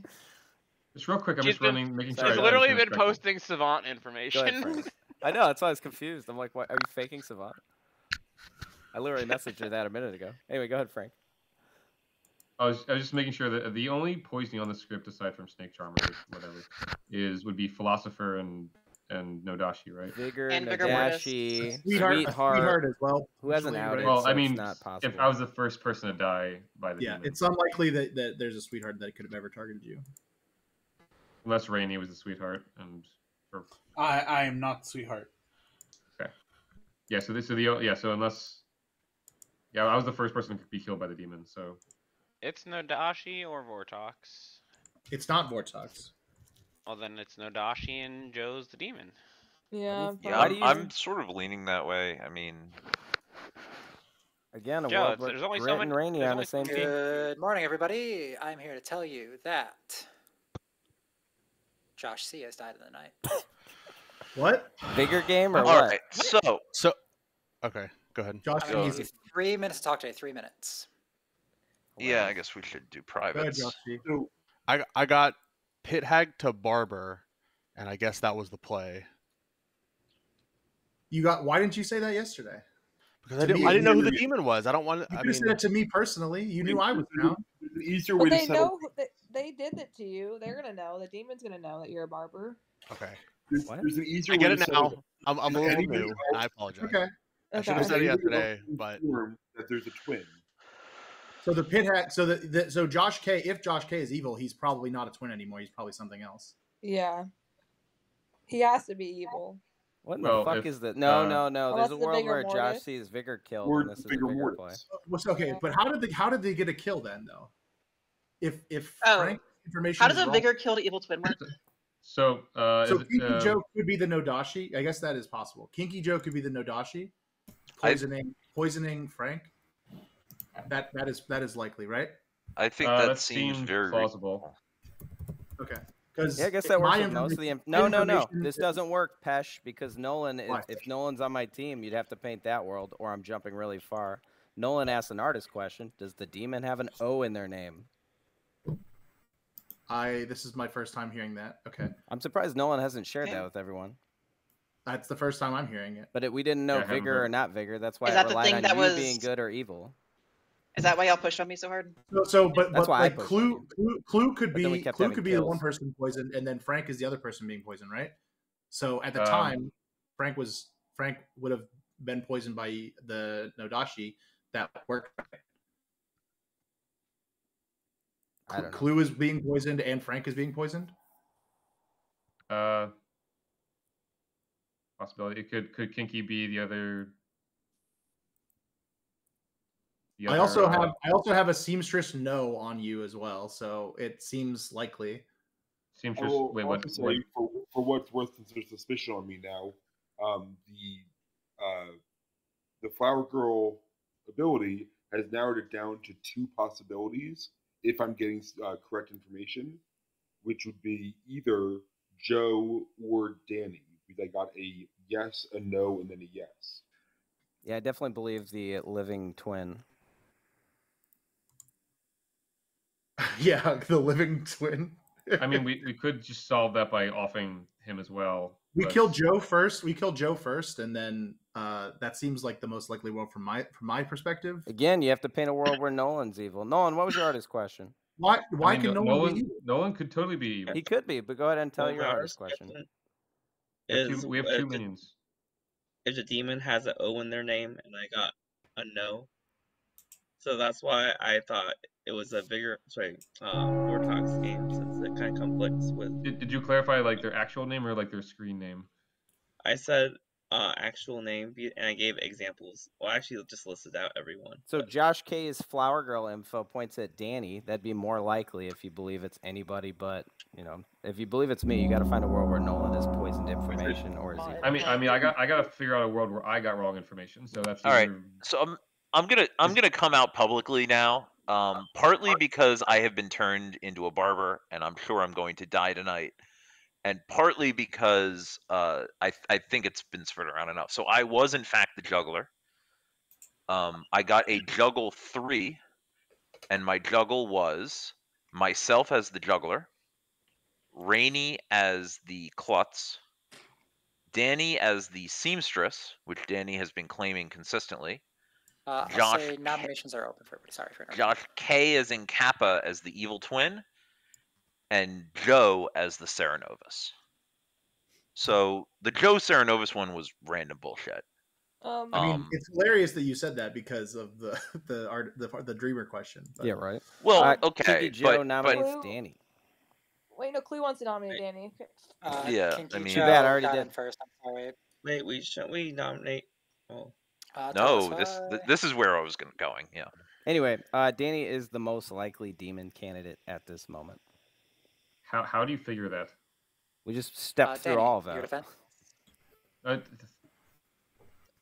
Just real quick, I'm She's just making sure. She's literally been posting Savant information. Go ahead, Frank. I know, that's why I was confused. I'm like, what, are you faking Savant? I literally messaged her that a minute ago. Anyway, go ahead, Frank. I was just making sure that the only poisoning on the script, aside from Snake Charmer or whatever, would be Philosopher and Nodashi, right? Vigor, And Vigor Nodashi, Sweetheart as well. Who hasn't usually, outed, right? Well, so I mean, it's not possible. if I was the first person to die by the Yeah, demon. it's unlikely that there's a sweetheart that could have ever targeted you. Unless Rainey was the sweetheart, and I am not sweetheart. Okay. Yeah. So So unless, I was the first person to be killed by the demon. So. It's Nodashi or Vortox. It's not Vortox. Well, then it's Nodashi and Joe's the demon. Yeah. Yeah, I'm sort of leaning that way. I mean, again, a Joe, world with there's only Grit so and many. Rainy on the same team. Good morning, everybody. I'm here to tell you that Josh C has died in the night. What? Bigger game or all what? right. So Okay, go ahead. Josh, I'm gonna give you 3 minutes to talk to you. 3 minutes. Yeah, I guess we should do privates. So I got Pit Hag to Barber, and I guess that was the play. You got? Why didn't you say that yesterday? Because I didn't know who the demon was. I don't want. You I could have said mean, it to me personally. You knew I was down. There's an easier But way to they settle. know they did it to you. They're gonna know. The demon's gonna know that you're a barber. okay. There's an easier I way get to it settle now. that. I'm a Does little anybody new. else- I apologize. Okay. I should have said it Does anybody yesterday, else but confirm that there's a twin. So the pit hack. So Josh K. If Josh K is evil, he's probably not a twin anymore. He's probably something else. Yeah. He has to be evil. What in the fuck is that? No. Unless There's a the world vigor where Josh mortis. sees Vigor killed, Or and this is a vigor Vigor play. mortis. Well, okay, but how did they get a kill then though? If Oh, Frank's information how does is a wrong- vigor killed evil twin work? So, So Kinky Joe could be the Nodashi. I guess that is possible. Kinky Joe could be the Nodashi, poisoning Frank. That is likely, right? I think that seems seems very plausible. Okay. Because Yeah, I guess that works with most of the. No. This doesn't work, Pesh, because Nolan. If Nolan's on my team, you'd have to paint that world, or I'm jumping really far. Nolan asked an artist question: does the demon have an O in their name? This is my first time hearing that. Okay. I'm surprised Nolan hasn't shared that with everyone. That's the first time I'm hearing it. But we didn't know Yeah, I haven't Vigor heard or it. not Vigor. That's why Is I that the relied thing on that you was- being good or evil. Is that why y'all pushed on me so hard? But That's why I like pushed Clue could But then we be kept Clue having could be the kills. one person poisoned, and then Frank is the other person being poisoned, right? So at the Um, time, Frank would have been poisoned by the Nodashi. That worked. I don't know. Clue is being poisoned and Frank is being poisoned. Possibility. Could Kinky be the other? I also have a seamstress no on you as well, so it seems likely. Seems I will also say, for what's worth, since there's suspicion on me now, the Flower Girl ability has narrowed it down to 2 possibilities, if I'm getting correct information, which would be either Joe or Danny, because I got a yes, a no, and then a yes. Yeah, I definitely believe the living twin. Yeah, the living twin. I mean, we could just solve that by offing him as well. We but- killed Joe first. And then that seems like the most likely world from my perspective. Again, you have to paint a world where Nolan's evil. Nolan, what was your artist question? Why I mean, can Nolan be evil? Nolan could totally be evil. He could be, but go ahead and tell Well, your my artist artist question. We have two minions. If the demon has an O in their name, and I got a no, so that's why I thought it was a Vortox game, since it kind of conflicts with. Did you clarify like their actual name or like their screen name? I said actual name, and I gave examples. Well, actually, just listed out everyone. So Josh K's Flower Girl info points at Danny. That'd be more likely if you believe it's anybody but, if you believe it's me, you got to find a world where Nolan has poisoned information or is evil. I mean, I got to figure out a world where I got wrong information. So that's All right. either- So I'm gonna come out publicly now. Partly because I have been turned into a barber, and I'm sure I'm going to die tonight, and partly because I think it's been spread around enough. So I was in fact the juggler. I got a juggle 3, and my juggle was myself as the juggler, Rainey as the klutz, Danny as the seamstress, which Danny has been claiming consistently. I'll Josh say nominations are open for everybody. Sorry for interrupting. Josh K as in Kappa as the evil twin, and Joe as the Serenovus. So the Joe Serenovus one was random bullshit. I mean, it's hilarious that you said that because of the dreamer question. But... Yeah, right. Well, okay, Kinky Joe but nominates Danny. Wait, no, Clue wants to nominate Danny. Yeah, Kinky I mean, Joe Too bad, I already got did. in first. I'm sorry. Wait, shouldn't we nominate? Oh. no, this is where I was going. Yeah. Anyway, Danny is the most likely demon candidate at this moment. How do you figure that? We just stepped through Danny, all of your that. defense?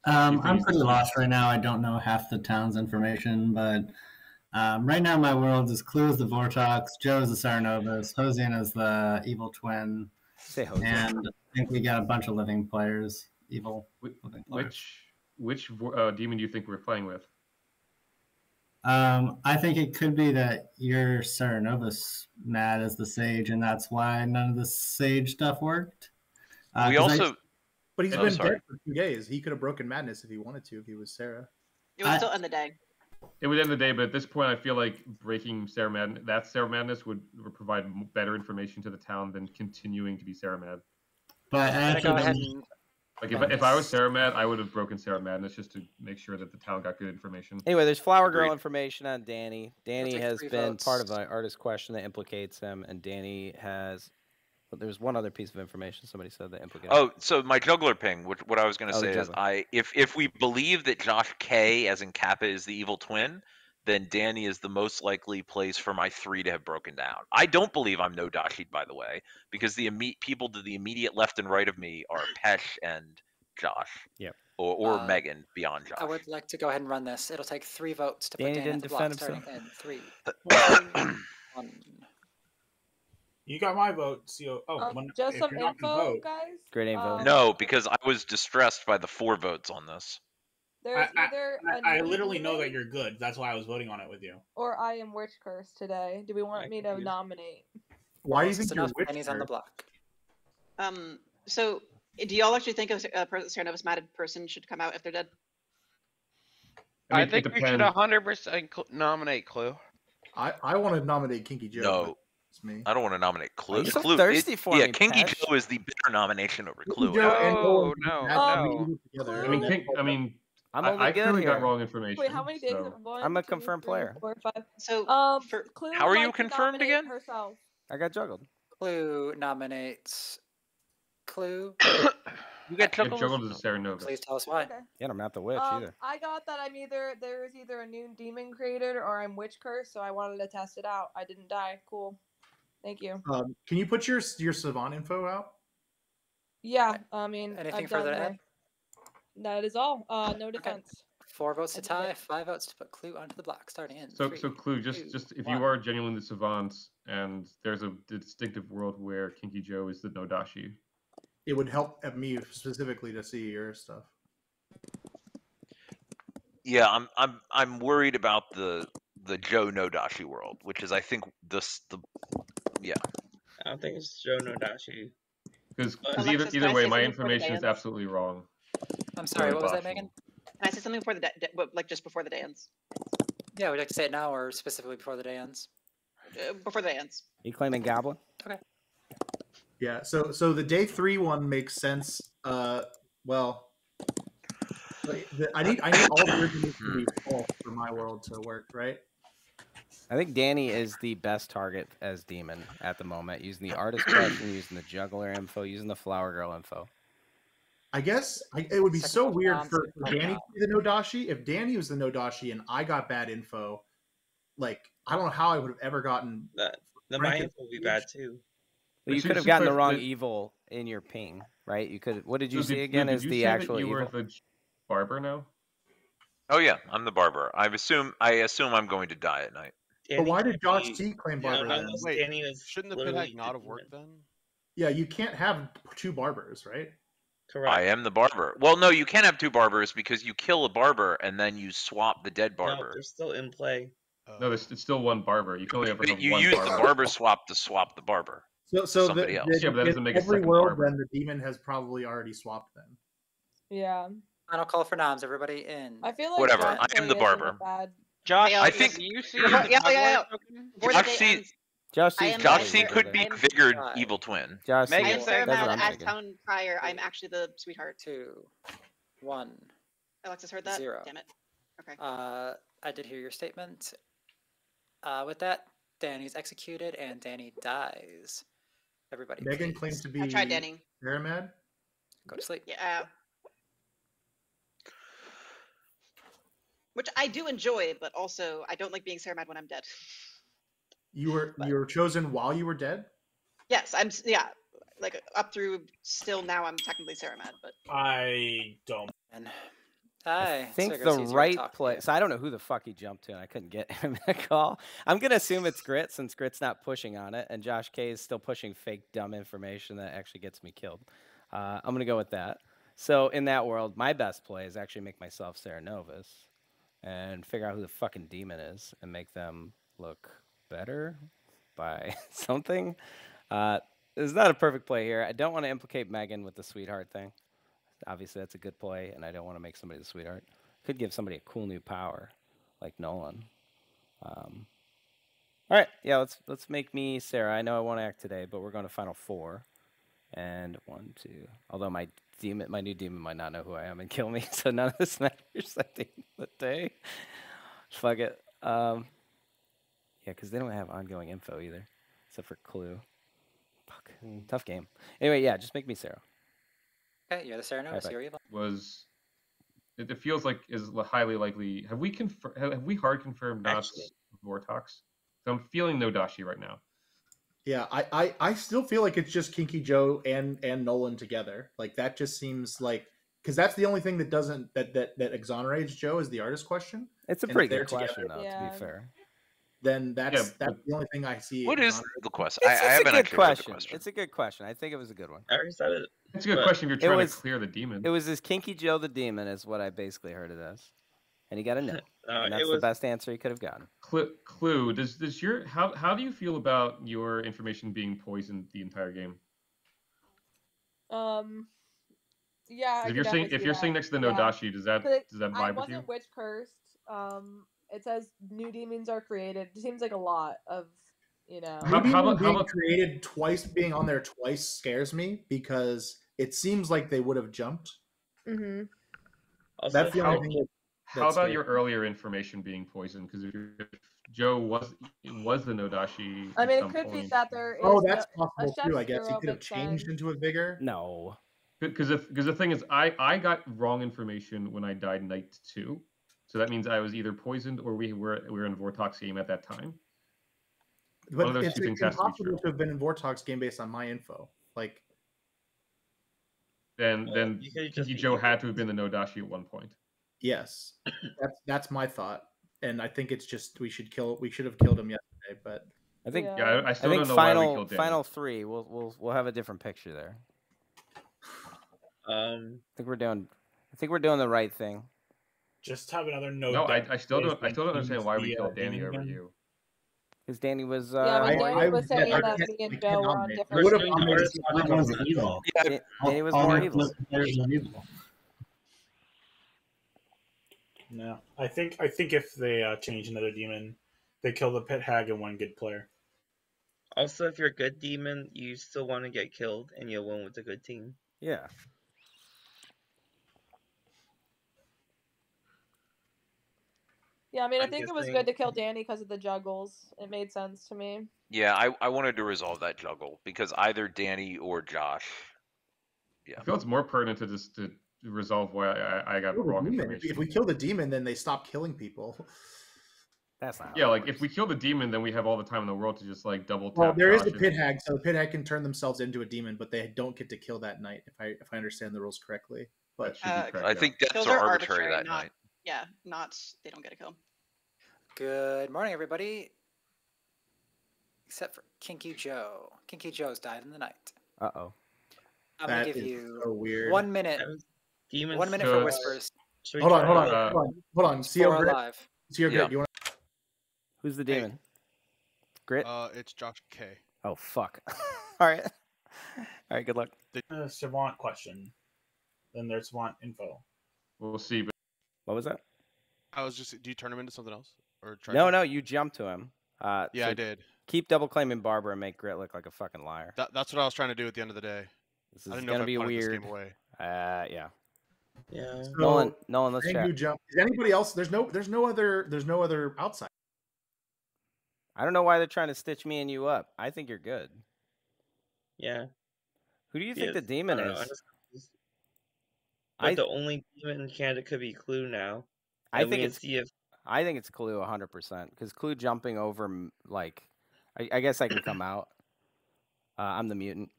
I'm pretty lost right now. I don't know half the town's information, but right now my world is Clue is the Vortox, Joe is the Serenovus, Hosian is the evil twin, Say Hosian. and I think we got a bunch of living players. Evil. Which which demon do you think we're playing with? I think it could be that you're Serenovus mad as the sage, and that's why none of the sage stuff worked. We also, but he's been dead for 2 days. He could have broken madness if he wanted to. If he was Sarah, it would still end the day. It would end the day, but at this point, I feel like breaking Sarah Madness would provide better information to the town than continuing to be Sarah Mad. But like if I was Sarah Mad, I would have broken Sarah Madness just to make sure that the town got good information. Anyway, there's Flower Girl Agreed. information on Danny. Danny has been part of an artist question that implicates him, and Danny has. But there's one other piece of information somebody said that implicates. Oh, so my juggler ping. What I was going to say is, if we believe that Josh K, as in Kappa, is the evil twin, then Danny is the most likely place for my 3 to have broken down. I don't believe I'm no Dashid, by the way, because the people to the immediate left and right of me are Pesh and Josh. Yep. Or Megan beyond Josh. I would like to go ahead and run this. It'll take 3 votes to put Danny Danny didn't at the block, defend starting himself. in 3, 2, 1. You got my vote, CO. Just if some you're not gonna info, vote- guys. Great vote. No, because I was distressed by the 4 votes on this. There's either I literally know that you're good. That's why I was voting on it with you. or I am witch curse today. Do we want me to nominate? Why do you Close think you're enough, witch? Danny's on the block. So do y'all actually think a Serenovus matted person should come out if they're dead? I think we should 100% nominate Clue. I want to nominate Kinky Joe. No. It's me. I don't want to nominate Clue. Are you so Clue thirsty for yeah, me, Kinky Pesh? Joe is the better nomination over Clue. No. I clearly got wrong information. Wait, how many days? so- I'm a confirmed player. 4, 5. So, Clue how are would you like to confirmed nominate again? Herself. I got juggled. Clue nominates Clue. You got juggled as a Serenovus. Please tell us why. Okay. Yeah, I'm not the witch either. I got that there is either a new demon created or I'm witch curse, so I wanted to test it out. I didn't die. Cool. Thank you. Can you put your savant info out? Yeah, I mean, Anything I've further done to that. add? That is all. No defense. 4 votes to tie, 5 votes to put Clue onto the block, starting in. So 3, Clue, just if you are genuinely the savant, and there's a distinctive world where Kinky Joe is the Nodashi, It would help me specifically to see your stuff. Yeah, I'm worried about the Joe Nodashi world, which is I think yeah. I don't think it's Joe Nodashi. because Alexis, can either I way, say my something before the information day is ends? absolutely wrong. I'm sorry, what was that, Possible. Megan? Can I say something before the like just before the day ends? Yeah, would you like to say it now or specifically before the day ends? Before the day ends. You claiming Goblin? Okay. Yeah. So the day 3 one makes sense. Well, I need all the information to be false for my world to work, right? I think Danny is the best target as demon at the moment, using the artist question, using the juggler info, using the flower girl info. I guess it would be so weird for Second Danny to be the Nodashi. If Danny was the Nodashi and I got bad info, like I don't know how I would have ever gotten. The my info will be bad too. Well, you could have gotten the wrong evil in your ping, right? You could. What did you say again? Is the actual you evil? were the barber now? Oh yeah, I'm the barber. I assume I'm going to die at night. But why did Josh T claim barber then? Wait, shouldn't the pit hack not have worked then? Yeah, you can't have 2 barbers, right? Correct. I am the barber. Well, no, you can't have 2 barbers because you kill a barber and then you swap the dead No, barber. they're still in play. No, it's still one barber. You can only ever have You one use barber. the barber swap to swap the barber. So somebody else. Yeah, but that doesn't make a every second world, barber. then the demon has probably already swapped then. Yeah. Final call for noms, everybody in. I feel like Whatever, Josh I am the K isn't a barber. bad- Josh, I think you see Before the day ends, Josh I C. am Josh the C barber. could be I am- Figured evil twin. Josh C. I am Megan, Sarah that's what Mad I'm as thinking. town crier. I'm actually the sweetheart. 2, 1. Alexis heard that? 0. Damn it. Okay. I did hear your statement. With that, Danny's executed and Danny dies. Everybody, Megan please. claims to be I tried Danny. Aramad. Go to sleep. Yeah. Which I do enjoy, but also I don't like being Sarah Mad when I'm dead. You were chosen while you were dead. Yes, like up through still now I'm technically Sarah Mad, but I don't. And I think the right place. I don't know who the fuck he jumped to, and I couldn't get him to call. I'm gonna assume it's Grit, since Grit's not pushing on it, and Josh K is still pushing fake dumb information that actually gets me killed. I'm gonna go with that. So in that world, my best play is actually make myself Sarah Novus and figure out who the fucking demon is and make them look better by something. It's not a perfect play here. I don't want to implicate Megan with the sweetheart thing. Obviously, that's a good play, and I don't want to make somebody the sweetheart. Could give somebody a cool new power, like Nolan. All right, yeah, let's make me Sarah. I know I won't act today, but we're going to Final Four. And 1, 2. Although my new demon might not know who I am and kill me, so none of this matters at the end of the day. Fuck it. Yeah, because they don't have ongoing info either, except for Clue. Fuck. Tough game. Anyway, yeah, just make me Sarah. Okay, you're the Sarah Novus. You're evil. It feels like is highly likely. Have we hard confirmed not Vortox? So I'm feeling no Dashi right now. Yeah, I still feel like it's just Kinky Joe and Nolan together. Like that just seems like, because that's the only thing that doesn't that exonerates Joe is the artist question. It's a pretty good question though, to be fair. Then that's the only thing I see. What is the question? It's a good question. It's a good question. I think it was a good one. I already said it. It's a good question if you're trying to clear the demon. It was this Kinky Joe the demon is what I basically heard it as. And he got a no. And that's the best answer he could have gotten. Clue, does your how do you feel about your information being poisoned the entire game? Yeah. If you're sitting next to the Nodashi, does that vibe with you? I wasn't witch cursed. It says new demons are created. It seems like a lot of, How about created twice? Being on there twice scares me because it seems like they would have jumped. Mm-hmm. That's the only thing. How about your earlier information being poisoned? Because if Joe was the Nodashi. I mean, it could be that there is. Oh, that's possible too. I guess he could have changed into a vigor. No. Because the thing is, I got wrong information when I died night 2, so that means I was either poisoned or we were in Vortox game at that time. But one of those two things has to be true. To have been in Vortox game based on my info, like. Then Kinky Joe had to have been the Nodashi at one point. Yes, that's my thought, and I think it's just we should have killed him yesterday, but I think I still don't know why we killed Danny. Final 3. We'll have a different picture there. I think we're doing the right thing. Just have another note. No, I still don't understand why we killed Danny over you. Because Danny was. Danny was saying that me and Joe were on different. Danny was more evil. No, I think if they change another demon, they kill the pit hag and one good player. Also, if you're a good demon, you still want to get killed, and you'll win with a good team. Yeah. Yeah, I mean, I think it was good to kill Danny because of the juggles. It made sense to me. Yeah, I wanted to resolve that juggle because either Danny or Josh. Yeah. I feel it's more pertinent to just to resolve why I got wrong information. If we kill the demon, then they stop killing people. That's not. Yeah, like if we kill the demon, then we have all the time in the world to just like double tap. Well, there is the pit hag, so the pit hag can turn themselves into a demon, but they don't get to kill that night. If I understand the rules correctly, but I think deaths are arbitrary that night. Yeah, they don't get a kill. Good morning, everybody. Except for Kinky Joe. Kinky Joe's died in the night. Uh-oh. I'm going to give you so weird. 1 minute. 1 minute for whispers. Hold on. CO Grit. CO Grit, you want? Who's the demon? Grit? It's Josh K. Oh, fuck. All right. All right, good luck. Savant question. Then there's Savant info. We'll see. But... What was that? I was just. Do you turn him into something else? Or try No, you jumped to him. Yeah, so I did. Keep double claiming Barbara and make Grit look like a fucking liar. That's what I was trying to do at the end of the day. This is gonna be weird. Yeah. Yeah. So, Nolan, let's chat. Jump. Is anybody else? There's no other outside. I don't know why they're trying to stitch me and you up. I think you're good. Yeah. Who do you think the demon is? The only demon candidate could be Clue now. I think it's Clue 100% because Clue jumping over like, I guess I can come out. I'm the mutant,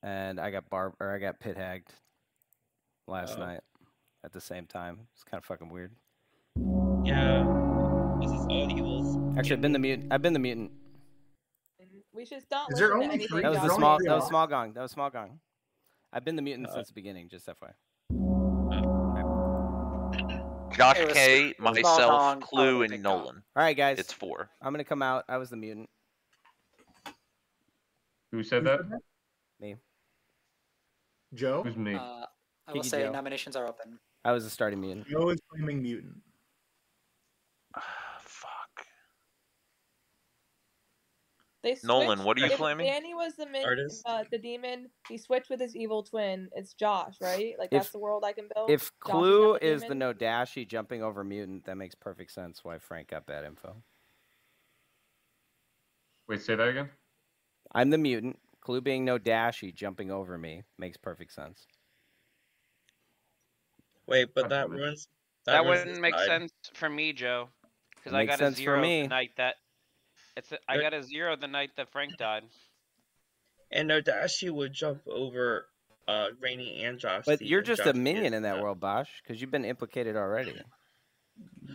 and I got pit hagged last night at the same time. It's kind of fucking weird. Yeah. This is all evils. Actually, I've been the mutant. We should stop. Is there only 3? That was small gong. I've been the mutant since the beginning. Just FYI. Josh It was K, small myself, dong, Clue, totally and big dong. Nolan. All right, guys. It's 4. I'm gonna come out. I was the mutant. Who said that? Me. Joe? Who's me? I will Kinky say Joe. nominations are open. I was the starting mutant. Joe is claiming mutant. Fuck. They Nolan, switched- what are you if claiming? Danny was the Artist. the demon. He switched with his evil twin. It's Josh, right? Like If- that's the world I can build. If Josh Clue not is the demon? Nodashi jumping over mutant, that makes perfect sense why Frank got bad info. Wait, say that again. I'm the mutant. Clue being Nodashi jumping over me makes perfect sense. Wait, but God that damn it. ruins. That ruins wouldn't the make side. sense for me, Joe, because It I makes got a sense for 0 me. the night that I got a 0 the night that Frank died. And Nodashi would jump over Rainy and Josh. But C, you're and just Josh a C minion is in that no. world, Bosch, because you've been implicated already.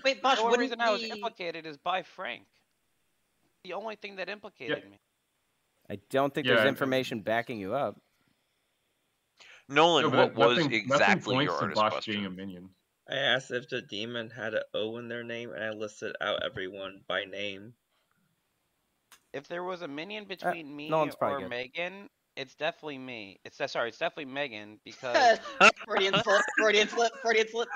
Wait, Bosch, The only wouldn't reason I was the implicated is by Frank. The only thing that implicated me. I don't think Yeah, there's I- information backing you up. Nolan, No, what but was nothing exactly points your to artist Bosch question? being a minion. I asked if the demon had an O in their name, and I listed out everyone by name. If there was a minion between me Nolan's probably or good. Megan, it's definitely me. It's definitely Megan because Freudian slip, Freudian slip, Freudian slip.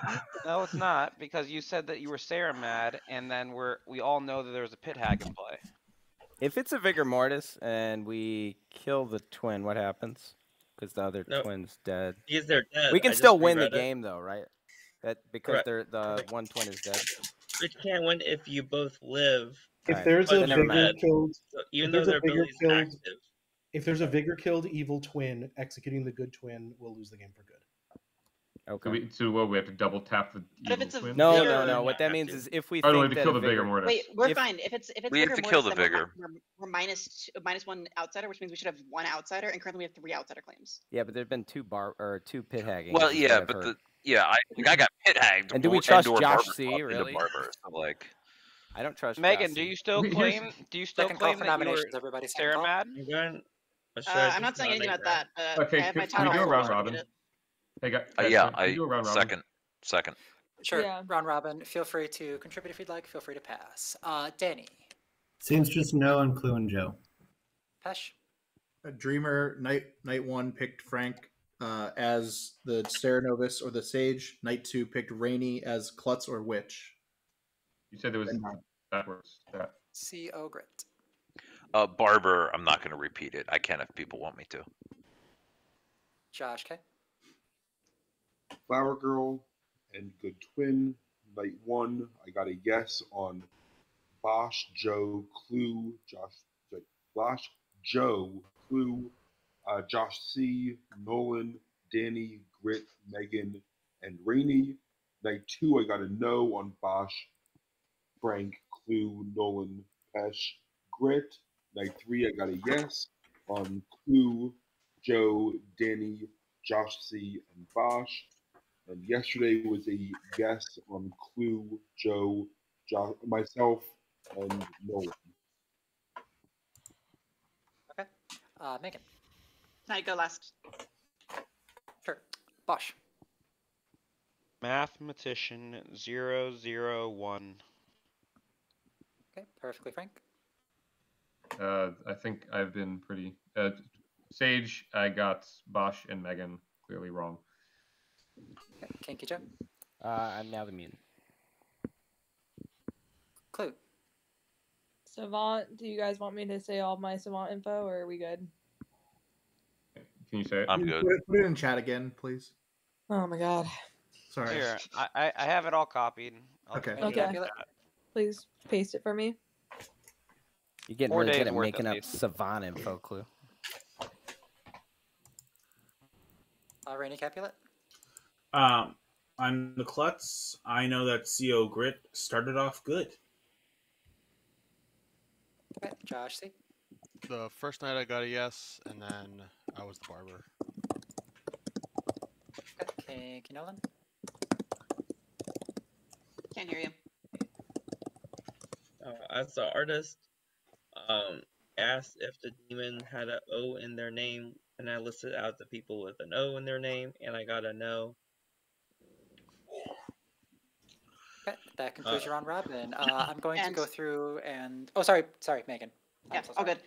no, it's not because you said that you were Sarah mad, and then we all know that there was a pit hag in play. If it's a Vigor Mortis and we kill the twin, what happens? Because the other No. twin's dead. Because they're dead. We can I just still win the reread it. game, though, right? That because Correct. the one twin is dead. But you can't win if you both live. If Alright, there's but a they're vigor dead. killed, So even if though there's a their vigor ability is killed, active. if there's a vigor killed evil twin, executing the good twin will lose the game for good. Okay. So what? We have to double tap the But if evil it's a twin? No, vigor- no. What that have means to. is if we Oh, no, we think have to that kill a the Vigor Vigor... Mortis. Wait, we're If- fine. If it's We have vigor to kill mortis, the then vigor. we're minus one outsider, which means we should have one outsider, and currently we have 3 outsider claims. Yeah, but there's been two pit haggings. Well, is yeah, what I've but heard. I got pit hagged. And do we or- trust and/or Josh Barber C, swapped into really? Barber, so like, I don't trust Megan, Josh do C. you still Here's- claim? Do you still Second call claim for that you were nominations, everybody. Second Sarah call. mad? I'm going. I'm not saying anything about that. Okay, I have my can we town do a hall round for robin? it. Hey, guys, yeah, can we do a round robin? second. Sure. Yeah. Round robin. Feel free to contribute if you'd like. Feel free to pass. Danny. Seems just no and Clue and Joe. Pesh. Dreamer night 1 picked Frank as the Ceranovis or the Sage. Night 2 picked Rainy as Klutz or Witch. You said there was backwards. That. CO Grit. Barber, I'm not going to repeat it. I can if people want me to. Josh K. Flower Girl and Good Twin. Night 1, I got a yes on Bosch, Joe, Clue, Bosch, Joe, Clue, Josh C, Nolan, Danny, Grit, Megan, and Rainey. Night 2, I got a no on Bosch, Frank, Clue, Nolan, Pesh, Grit. Night 3, I got a yes on Clue, Joe, Danny, Josh C, and Bosch. And yesterday was a yes on Clue, Joe, Josh, myself, and Nolan. Okay. Megan. I go last. Sure. Bosch. Mathematician 001. Okay. Perfectly frank. I think I've been pretty... Sage, I got Bosch and Megan clearly wrong. Okay. Kinky Joe. I'm now the mutant. Clue. Savant, do you guys want me to say all my Savant info, or are we good? Can you say it? I'm good. Put it in chat again, please. Oh my god. Sorry. Here, I have it all copied. Okay. Okay. Please paste it for me. You're getting 4 really days good at worth making at up least. savant info, Clue. Rainy Capulet. I'm the Klutz. I know that CO Grit started off good. Okay. Josh C. The first night I got a yes, and then I was the barber. Okay. Kinky Nolan. Can't hear you. As the artist, asked if the demon had an O in their name, and I listed out the people with an O in their name, and I got a no. Okay, that concludes your round robin. I'm going to go through and sorry, Megan. Yeah, all good.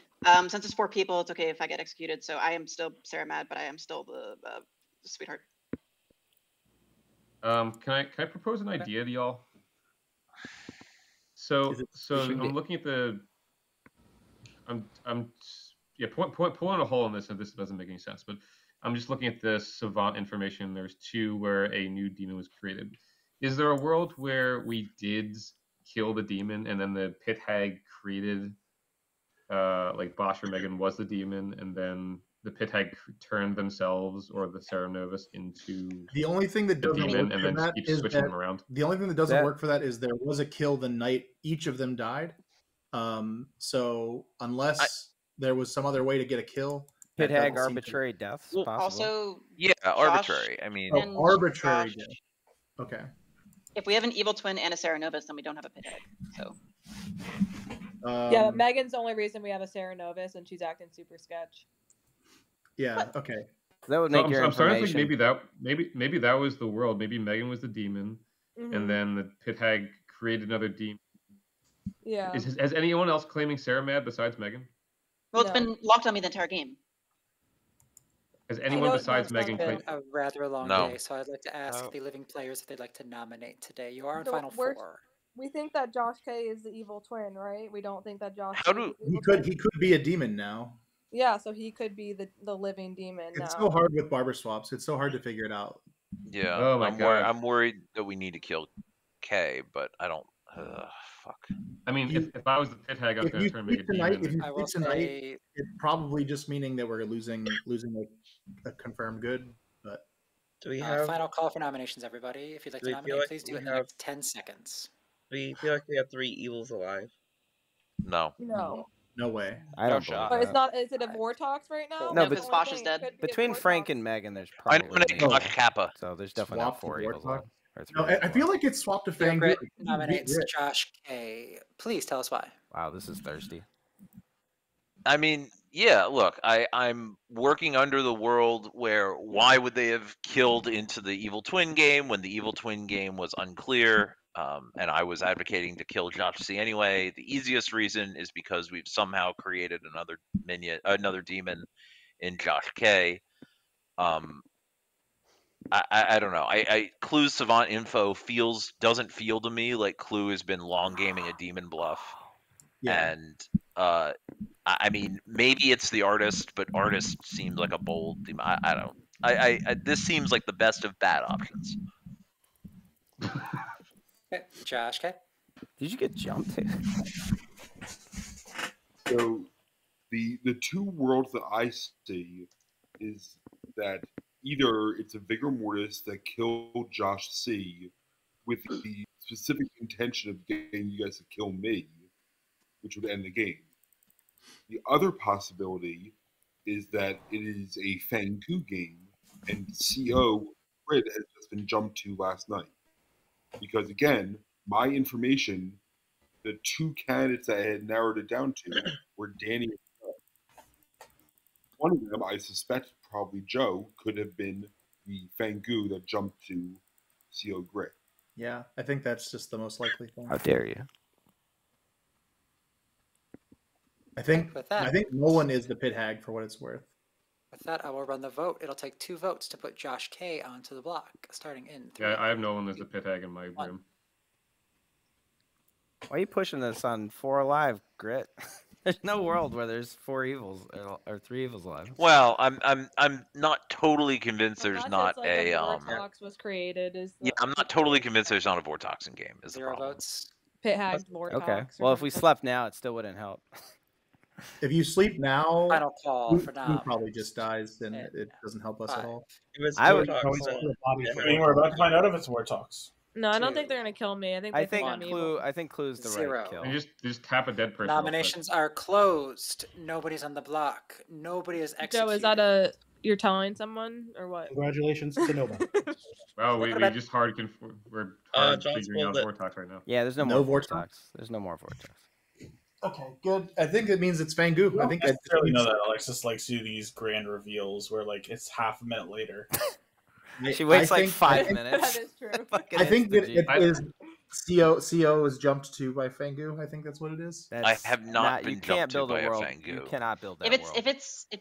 Since it's 4 people, it's okay if I get executed. So I am still Sarah Mad, but I am still the sweetheart. Can I propose an idea to y'all? So I'm looking at the. I'm pulling a hole in this, and this doesn't make any sense. But I'm just looking at the savant information. There's 2 where a new demon was created. Is there a world where we did kill the demon, and then the pit hag created, like Bosch or Megan was the demon, and then the pit hag turned themselves or the Serenovus into the only thing that doesn't demon, work and for then that keep is switching that them around? the only thing that doesn't work for that is there was a kill the night each of them died. So unless there was some other way to get a kill, pit hag arbitrary deaths possible. Also, yeah, arbitrary. I mean, arbitrary death. Okay. If we have an evil twin and a Serenovus, then we don't have a pit hag. So. Yeah, but Megan's the only reason we have a Serenovus, and she's acting super sketch. Yeah. Okay. That would make your I'm starting to think information. maybe that was the world. Maybe Megan was the demon, and then the pit hag created another demon. Yeah. Has anyone else claiming Sarah Mad besides Megan? Well, it's been locked on me the entire game. Has anyone besides Megan It's been claimed? a rather long No. day, so I'd like to ask the living players if they'd like to nominate today. You are on final 4. We think that Josh K is the evil twin, right? We don't think that Josh. He could be a demon now. Yeah, so he could be the living demon now. It's so hard with barber swaps. It's so hard to figure it out. Yeah. Oh my God. I'm worried that we need to kill K, but I don't. Fuck. I mean, if I was the pit hag, I was going to turn Megan demon. If you sleep tonight, it's probably just meaning that we're losing a confirmed good. But do we have final call for nominations, everybody? If you'd like to nominate, please do it in the next 10 seconds. We feel like we have 3 evils alive. No. No way. I don't shot. believe But it's not. Is it a Vortox right now? No, because Bosch is dead. Between Frank and Megan, there's I probably nominate Josh Kappa. So there's definitely not 4 evils left. No, I feel like it's swapped to Fang. Grit nominates Josh K. Please tell us why. Wow, this is thirsty. I mean, yeah, look, I'm working under the world where why would they have killed into the Evil Twin game when the Evil Twin game was unclear, and I was advocating to kill Josh C anyway. The easiest reason is because we've somehow created another demon in Josh K. I don't know. Clue's Savant info doesn't feel to me like Clue has been long gaming a demon bluff. Yeah. And I mean, maybe it's the artist, but artist seems like a bold demon. I don't. This seems like the best of bad options. Okay, Josh, okay. Did you get jumped? So the 2 worlds that I see is that either it's a Vigor Mortis that killed Josh C with the specific intention of getting you guys to kill me, which would end the game. The other possibility is that it is a Fang-Ku game, and CO Grid has just been jumped to last night. Because again, my information, the 2 candidates I had narrowed it down to were Danny and Joe. One of them, I suspect probably Joe, could have been the Fang-Ku that jumped to CO Grid. Yeah, I think that's just the most likely thing. How dare you? I think Nolan is the pit hag for what it's worth. With that, I will run the vote. It'll take 2 votes to put Josh K onto the block, starting in 3. Yeah, I have Nolan as the pit hag in my room. Why are you pushing this on 4 alive, Grit? There's no world where there's 4 evils or 3 evils alive. Well, I'm not totally convinced there's not like a Vortox was created. Yeah, I'm not totally convinced there's not a Vortoxin game. Is the 0 problem. votes. Pit hag Vortox. Okay. Well, if we slept now, it still wouldn't help. If you sleep now, final call for Clue now. probably just dies, and it doesn't help us at all. I would. I mean, we're about to find out if it's Vortox. No, I don't think they're gonna kill me. I think I'm evil. I think Clue's the 0. right kill. And just tap a dead person. Nominations are closed. Nobody's on the block. Nobody is executed. Joe, is that you're telling someone or what? Congratulations to nobody. Well, we're hard figuring out Vortox right now. Yeah, there's no more Vortox. There's no more Vortox. Okay, good. I think it means it's Fang-Ku. I think I necessarily know that Alexis likes to do these grand reveals where like it's half a minute later. She waits like 5 minutes. That is true. I think that it is. CO was jumped to by Fangu. I think that's what it is. I have not you been can't jumped to build by a a world. Fangu. You cannot build that If it's world. if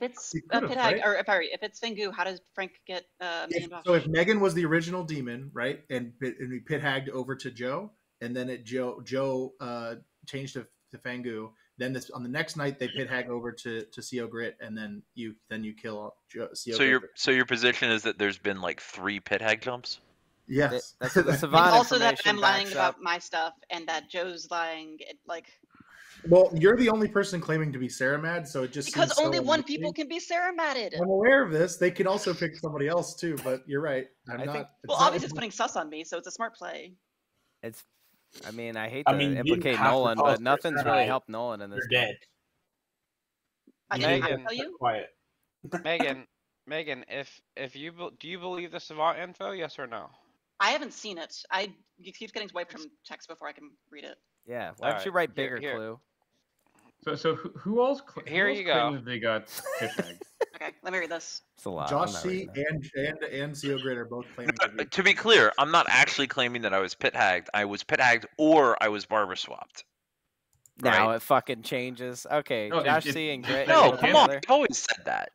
it's You a could've, Pithag, right? or sorry, if it's Fingu, how does Frank get me and Josh? So if Megan was the original demon, right, and we pit hagged over to Joe, and then Joe changed to Fangu. Then on the next night they pit hag over to CO Grit, and then you kill CO Grit. So your position is that there's been like 3 pit hag jumps? Yes. That's the And Savant also that information I'm lying backs about up. my stuff, and that Joe's lying. Like, Well, you're the only person claiming to be Saramad, so it just because seems so only one unlikely. people can be Saramated. I'm aware of this. They could also pick somebody else too, but you're right. Well, obviously it's putting sus on me, so it's a smart play. It's. I mean, I hate to you implicate have to Nolan, call but us nothing's first, really right? helped Nolan in this. You're game. dead. I didn't have to Megan, tell you. Quiet. Megan, if you do you believe the Savant info? Yes or no? I haven't seen it. It keeps getting wiped from text before I can read it. Yeah. Why don't you write bigger, here. Clue? So who else? Here you go. claimed they got pit hagged? Okay, let me read this. It's a lot. Josh C and CO Grit are both claiming to be. To be clear, I'm not actually claiming that I was pit hagged. I was pit hagged or I was barber swapped. Now Right? it fucking changes. Okay, No, Josh it- C and Grit. No, you come on. together? I've always said that.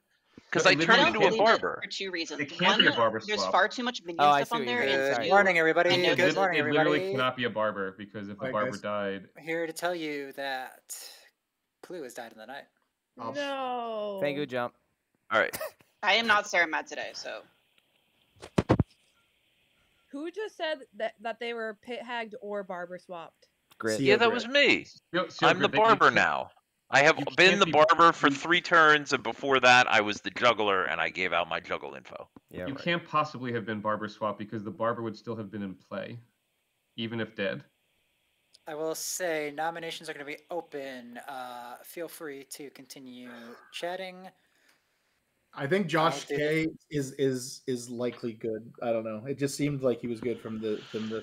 Because No, I it turned I into don't a believe it barber. for 2 reasons. It can't be a barber There's swap. far too much minion Oh, I stuff see on what there. you mean. and Sorry. two, Morning, everybody. I know Good that- morning, It literally everybody. cannot be a barber because if the Hi, barber guys. died, Here to tell you that Clue has died in the night. No. Fangu jump. All right. I am not Saramad today, so Who just said that they were pit hagged or barber swapped? Grit. Yeah, that was me. I'm the Grit, barber you can't- now. I have you been can't the be- barber for 3 turns, and before that, I was the juggler, and I gave out my juggle info. Yeah, you right. can't possibly have been barber swap because the barber would still have been in play, even if dead. I will say nominations are going to be open. Feel free to continue chatting. I think Josh I'll do K is likely good. I don't know. It just seemed like he was good from the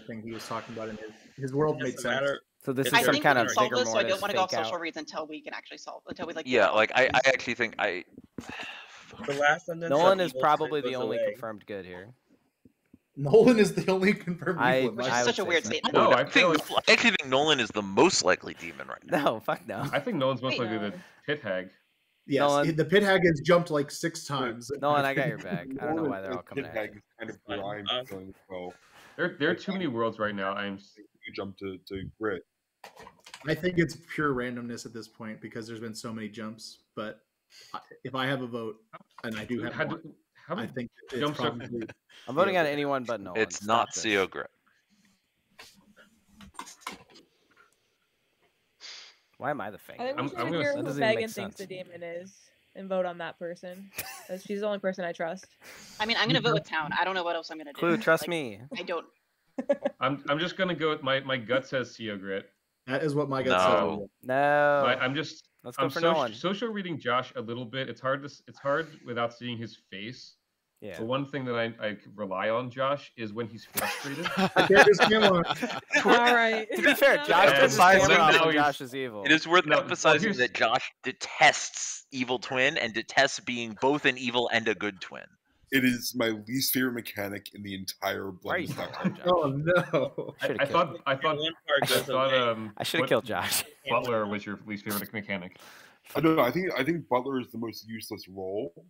thing he was talking about in his world made sense. So this I is some think kind we of can solve vigor this, so I mortis don't want to go off fake social out. reads until we can actually solve. Until we like. Yeah, like I actually think I. The last sentence. Nolan of is Evil probably Twin the goes only away. confirmed good here. Nolan is the only confirmed I- evil. Which is I such a would say weird so. statement. No, I I actually think Nolan is the most likely demon right now. No, fuck no. I think Nolan's most Wait. likely the pit hag. Yes, Nolan. the pit hag has jumped like 6 times. Nolan, I got your back. I don't know why they're all coming Pit at hag you. is kind of where I'm going as well. There are too many worlds right now. You jump to Grit. I think it's pure randomness at this point because there's been so many jumps. But if I have a vote, and I do have How one, how I many think it's jumps are- probably. I'm voting on CO. anyone but Nolan. It's Stop not this. CO Grit. Why am I the fake? I think we I'm should gonna- hear that who doesn't even Megan make thinks the sense. demon is and vote on that person. 'Cause she's the only person I trust. I mean, I'm gonna vote with Town. I don't know what else I'm gonna do. Clue, trust Like, me. I don't. I'm just gonna go with my gut says CO Grit. That is what my gut No. says. No. I'm just Let's go I'm for Nolan. social reading Josh a little bit. It's hard without seeing his face. Yeah. The one thing that I rely on Josh is when he's frustrated. I can't just get one. All right. To be fair, Josh And puts his emphasize camera that off now when he's- Josh is evil. It is worth No, well, emphasizing here's- that Josh detests Evil Twin and detests being both an evil and a good twin. It is my least favorite mechanic in the entire Why are you Blood. killing Josh? Oh no! Should've I killed thought One part goes away. I should have killed Josh. Butler was your least favorite mechanic. I don't know. I think Butler is the most useless role.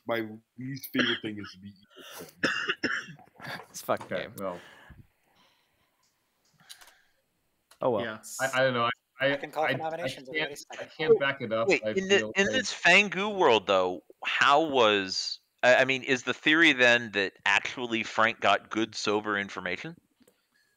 My least favorite thing is to be Evil Twin. It's fucking Okay, game. well, Oh well. Yeah. I don't know. I can call for nominations. I Everybody can't back it up. Wait, I in feel like- this Fangu world though, how was I mean, is the theory then that actually Frank got good sober information,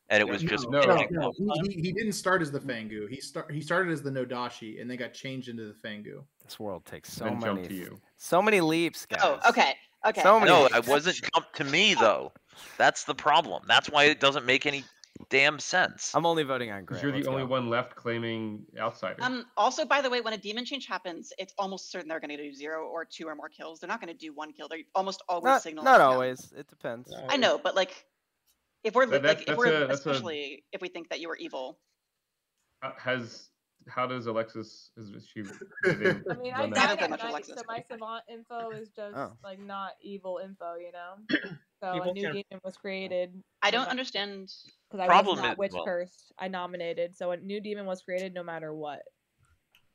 and it was just No. picking No. up? He didn't start as the Fangu. He started as the Nodashi, and then got changed into the Fangu. This world takes Then jump to you. so many leaps, guys. Oh, okay. Okay. So many No, leaps. it wasn't jumped to me though. That's the problem. That's why it doesn't make any damn sense. I'm only voting on Because Grit. you're the Let's only go. one left claiming outsider. Also, by the way, when a demon change happens, it's almost certain they're going to do 0 or 2 or more kills. They're not going to do 1 kill. They're almost always Not signaling. always. It depends. I know, but like, if we're That's a- especially if we think that you were evil. Has how does Alexis? Is she? I mean, I died at night, so my savant info is just like not evil info, you know. So People a new can- demon was created. I don't understand. Because I Problem was not is- witch well- cursed. I nominated, so a new demon was created no matter what.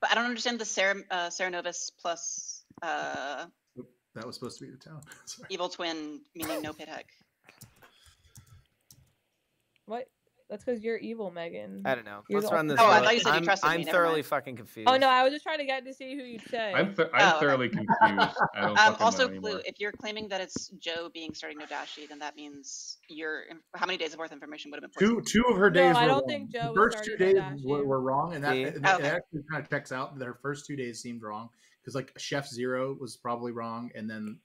But I don't understand the Serenovus plus That was supposed to be the town. Sorry. evil twin, meaning no pit hag. What? That's because you're evil, Megan. I don't know. You're Let's the run this. Oh, I vote. thought you said you trusted me. I'm Never thoroughly mind. fucking confused. Oh no, I was just trying to get to see who you'd say. I'm okay. thoroughly confused. I don't fucking Also, know anymore. Clue, if you're claiming that it's Joe being starting no dashi, then that means how many days of worth information would have been poisoned? Two of her days No, I were don't wrong. think Joe The was first 2 starting days Nodashi. were wrong, and that, See? and that Okay. actually kind of checks out. Their first 2 days seemed wrong because like Chef Zero was probably wrong, and then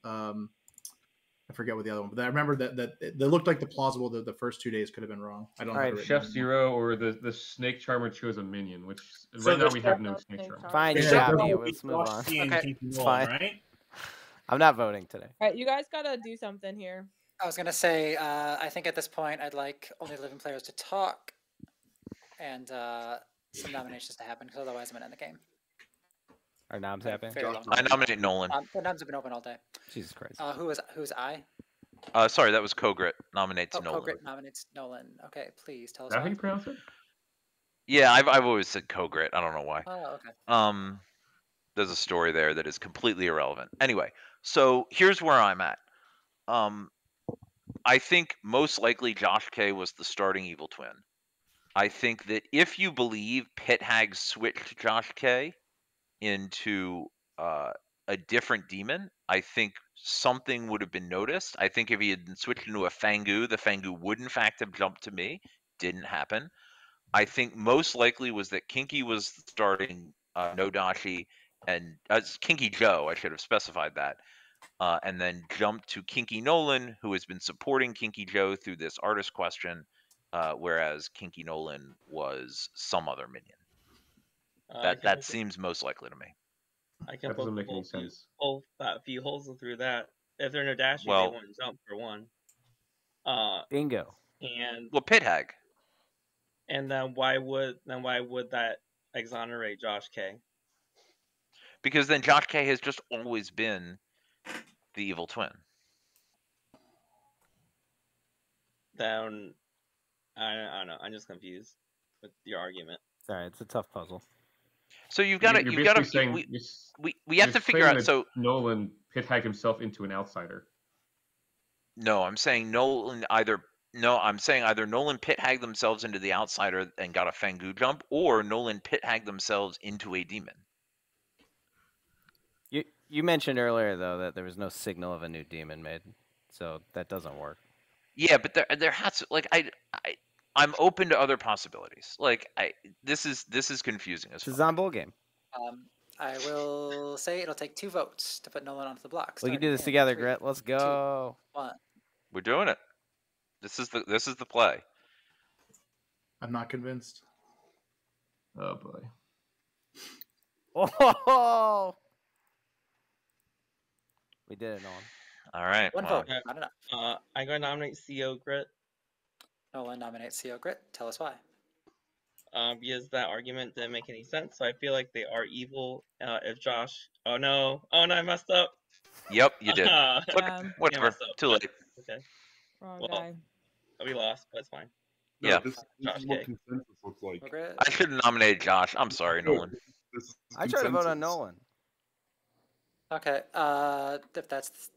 I forget what the other one. But I remember that they looked like the first 2 days could have been wrong. I don't All know. right, Chef Zero or the Snake Charmer chose a minion, which So right now there's we have no no Snake Snake Charmer. Fine, you There's got no me. way Let's move Josh on. C and Okay. Kinky It's Nolan, fine. right? I'm not voting today. All right, you guys gotta do something here. I was gonna say, I think at this point I'd like only living players to talk, and some nominations to happen, because otherwise I'm gonna end the game. Are noms happening? Very long. I nominate Nolan. The noms have been open all day. Jesus Christ. Who's I? Sorry, that was Kogrit nominates Oh, Nolan. Kogrit nominates Nolan. Okay, please tell us Is that how why. you pronounce it? Yeah, I've always said Kogrit. I don't know why. Oh, okay. There's a story there that is completely irrelevant. Anyway, so here's where I'm at. I think most likely Josh K was the starting evil twin. I think that if you believe Pit Hag switched Josh K into a different demon, I think something would have been noticed. I think if he had switched into a Fangu, the Fangu would in fact have jumped to me. Didn't happen. I think most likely was that Kinky was starting Nodashi and Kinky Joe. I should have specified that. And then jumped to Kinky Nolan, who has been supporting Kinky Joe through this artist question, whereas Kinky Nolan was some other minion. That seems most likely to me. I can That doesn't make any sense. pull a few holes through that. If they're no dashi, Well- they won't jump for one. Bingo. And Well, Pit Hag. and then why would that exonerate Josh K? Because then Josh K has just always been the evil twin. Then I don't know. I'm just confused with your argument. Sorry, it's a tough puzzle. So you've got to You're you've got basically to saying we have to figure out. So Nolan Pit Hag himself into an outsider. no, I'm saying Nolan either. No, I'm saying either Nolan Pit Hag themselves into the outsider and got a Fangu jump, or Nolan Pit Hag themselves into a demon. You mentioned earlier though that there was no signal of a new demon made, so that doesn't work. Yeah, but there has to, like I'm open to other possibilities. Like this is confusing as It's a fuck. Zombull game. I will say it'll take 2 votes to put Nolan onto the block. We can do starting this in together, 3, Grit. Let's 2, go. 1. We're doing it. This is the play. I'm not convinced. Oh boy. Oh, we did it, Nolan. All right. 1 well, vote, not enough. I'm going to nominate CO Grit. Nolan nominates CO Grit. Tell us why. Because that argument didn't make any sense. So I feel like they are evil. If Josh, oh no, I messed up. Yep, you did. Look, Yeah. whatever. messed up. Too late. Okay. Wrong Well, guy. we lost, but it's fine. No, Yeah. this Josh is what K. consensus looks like. Grit. I should have nominated Josh. I'm sorry, Nolan. This is I tried to vote on consensus. Nolan. Okay. If that's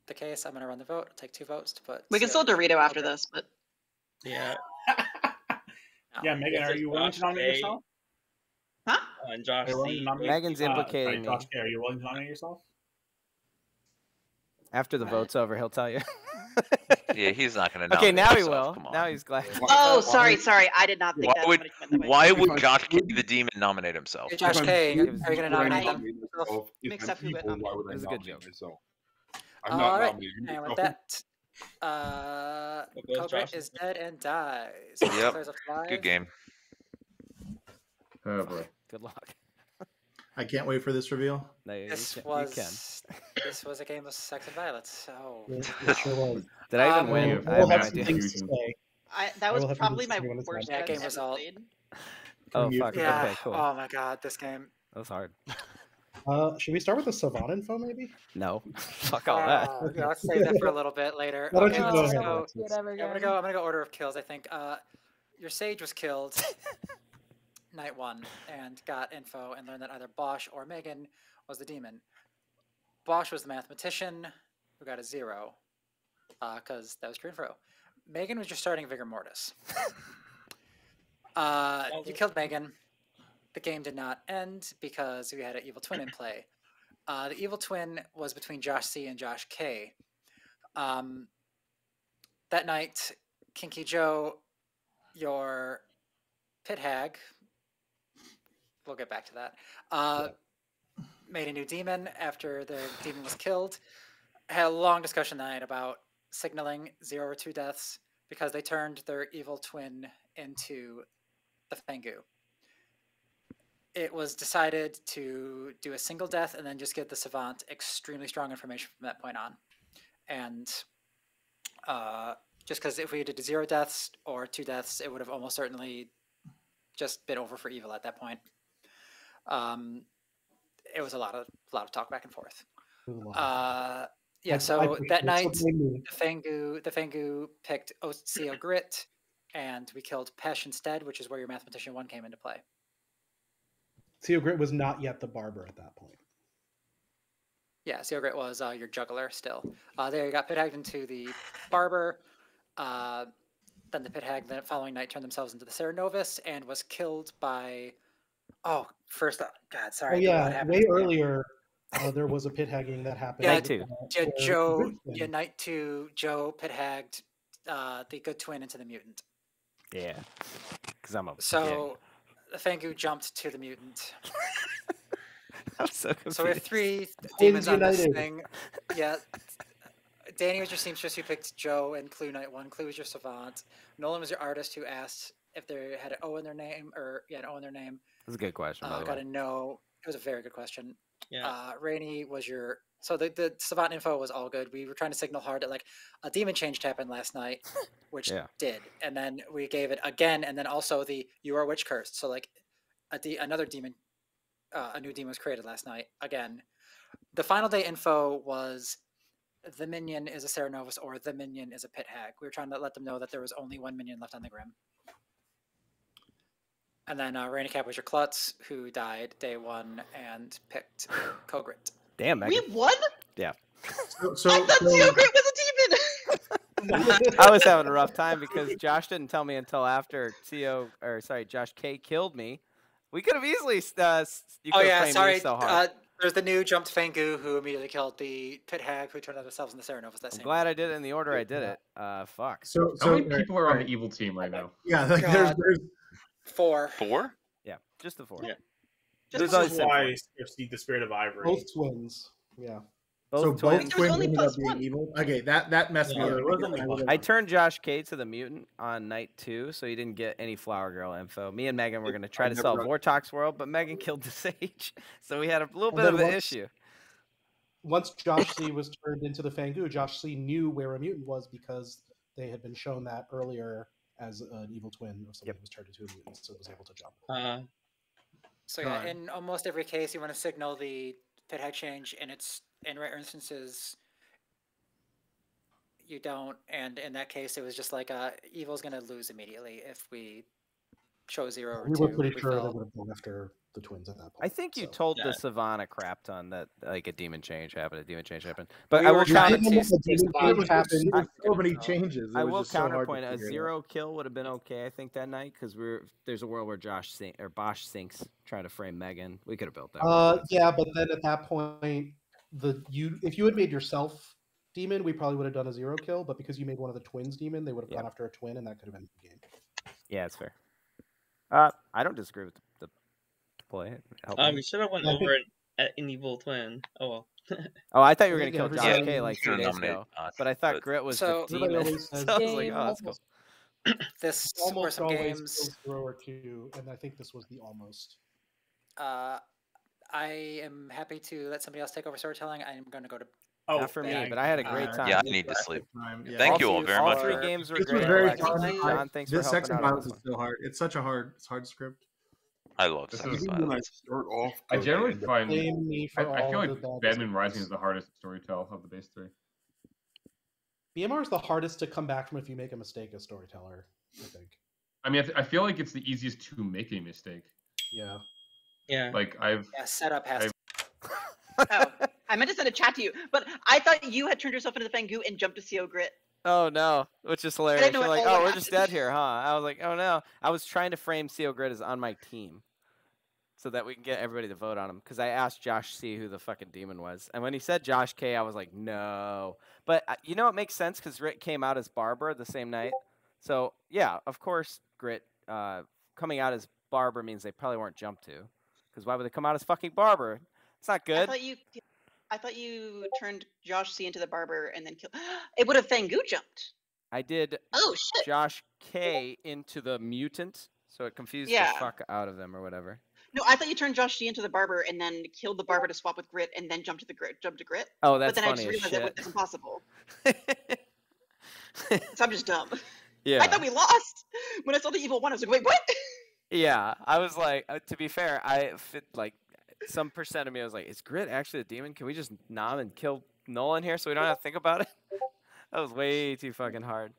the case, I'm gonna run the vote. It'll take 2 votes to put. We can CO still Dorito after Okay. this, but Yeah. Yeah, Megan, This are is you willing to Josh nominate K. yourself? And Josh Are you willing C. to nominate? Megan's implicating sorry, me. Josh K, are you willing to nominate yourself? After the vote's over, he'll tell you. Yeah, he's not going to Okay, nominate now he himself. will. Come on. Now he's glad. oh, sorry. I did not think Why that would somebody meant that way. why would Josh K the demon nominate himself? Hey, Josh If K, I'm are evil, you gonna why would I nominate them? nominate myself? If Mix I'm up who got evil, why nominated. would I It was a good nominate joke. myself? I'm not All right. nominating And with myself. that, It goes Cobra Josh. is dead and dies. Yep. Players of 5. Good game. Oh boy. Good luck. I can't wait for this reveal. No, you This can. was a game of Sects Violets. So It sure was. Did I even win? Yeah, I have we'll no have some idea. things to say. that I was will have to probably do my something when it's worst done. That game game was ever all- played. Oh fuck. Yeah. Okay, cool. Oh my god, this game. That was hard. Should we start with the Savant info, maybe? No. Fuck all that. Yeah, let's save that for a little bit later. Why don't Okay, you let's go just ahead, go. Alexis? I'm gonna go order of kills. I think your sage was killed night 1 and got info and learned that either Bosch or Megan was the demon. Bosch was the mathematician who got a 0 because that was true info. Megan was your starting Vigor Mortis. You killed Megan. The game did not end because we had an evil twin in play. The evil twin was between Josh C and Josh K. That night, Kinky Joe, your pit hag, we'll get back to that, made a new demon after the demon was killed. Had a long discussion that night about signaling 0 or 2 deaths because they turned their evil twin into the Fangu. It was decided to do a single death and then just give the Savant extremely strong information from that point on. And just because if we did 0 deaths or 2 deaths, it would have almost certainly just been over for evil at that point. It was a lot of talk back and forth. So that night, the Fangu picked CO Grit, and we killed Pesh instead, which is where your Mathematician 1 came into play. CO Grit was not yet the barber at that point. Yeah, CO Grit was your juggler still. There you got pit hagged into the barber. Then the pit hag the following night turned themselves into the Cernovus and was killed by. Oh, first, God, sorry. Oh yeah, way earlier, there was a pit hagging that happened. Yeah, Joe. Yeah, night 2, Joe pit hagged the good twin into the mutant. Yeah, because I'm a. So the Fangu jumped to the mutant. I'm so confused. So we have 3 demons on this thing. Yeah. Danny was your seamstress who picked Joe and Clue night 1. Clue was your savant. Nolan was your artist who asked if they had an O in their name an O in their name. That's a good question. By the Got way. to know. It was a very good question. Yeah. Rainey was your. So the savant info was all good. We were trying to signal hard that like a demon change happened last night, which did, and then we gave it again, and then also the you are witch cursed. So like another demon, a new demon was created last night again. The final day info was the minion is a Cernovus or the minion is a pit hag. We were trying to let them know that there was only 1 minion left on the Grim. And then Rainy Cap was your Klutz, who died day 1 and picked Kogrit. Damn, Megan. We won? Yeah. So I thought CO Grit was a demon! I was having a rough time because Josh didn't tell me until after Josh K killed me. We could have easily you could have framed me so hard. There's the new jumped Fangu who immediately killed the pit hag who turned themselves into Cernovus. I'm glad I did it in the order I did it. Fuck. So how many people are on the evil team right now? Yeah, like there's 4. 4? Yeah, just the 4. Yeah. Just this is why Scripts need the Spirit of Ivory. Both twins. Yeah. Both twins ended up being evil. Okay, that messed me up. I turned Josh K to the mutant on night 2, so he didn't get any Flower Girl info. Me and Megan were going to try to solve Vortox World, but Megan killed the Sage, so we had a little bit of an issue. Once Josh C was turned into the Fangu, Josh C knew where a mutant was because they had been shown that earlier as an evil twin of somebody who was turned into a mutant, so it was able to jump. So yeah, in almost every case, you want to signal the pit hag change, and it's in rare instances you don't. And in that case, it was just like evil's going to lose immediately if we show 0 or 2. We were pretty sure they would have gone after the twins at that point. I think you told the Savannah crap ton that like a demon change happened. But I will counter. So many changes. I will counterpoint. A 0 kill would have been okay, I think, that night because there's a world where Bosch sinks trying to frame Megan. We could have built that. Yeah, but then at that point, if you had made yourself demon, we probably would have done a 0 kill. But because you made one of the twins demon, they would have gone after a twin, and that could have been the game. Yeah, it's fair. I don't disagree with the play. We should have went over an evil twin. Oh well. Oh, I thought you were gonna kill Josh K like 2 days ago, but I thought Grit was the demon. So I was like, oh, that's cool. This almost some always games. 0 or 2, and I think this was the almost. I am happy to let somebody else take over storytelling. I am going to go to. Not for me, but I had a great time. Yeah, I need to sleep. Thank you all very much. All 3 games were great. Very John, thanks for this helping Sects out. Violets is so hard. It's such a hard script. I love This Sects is- Even when I Violets. start off, I good, generally they end up find Blame me for I feel all like the bad Badman decisions. Rising is the hardest storytell of the base 3. BMR is the hardest to come back from if you make a mistake as storyteller, I think. I mean, I feel like it's the easiest to make a mistake. Yeah. Yeah. Like I've setup has. Oh, I meant to send a chat to you, but I thought you had turned yourself into the Fangu and jumped to CO Grit. Oh no, which is hilarious. didn't know You're at like, all oh, what we're just dead here, huh? I was like, oh no. I was trying to frame CO Grid as on my team, so that we can get everybody to vote on him. Because I asked Josh C who the fucking demon was, and when he said Josh K, I was like, no. But you know, it makes sense because Rick came out as Barber the same night. So yeah, of course, Grit coming out as Barber means they probably weren't jumped to. Because why would they come out as fucking Barber? It's not good. I thought you turned Josh C into the barber and then killed. It would have Fangu jumped. I did Oh shit. Josh K into the mutant, so it confused Yeah. the fuck out of them or whatever. No, I thought you turned Josh C into the barber and then killed the barber to swap with Grit and then jumped to Grit. Oh, that's But then funny I just as realized shit. that's impossible. So I'm just dumb. Yeah. I thought we lost. When I saw the evil one, I was like, wait, what? Yeah, I was like, to be fair, I fit like some percent of me. I was like, is Grit actually a demon? Can we just nom and kill Nolan here so we don't have to think about it? That was way too fucking hard.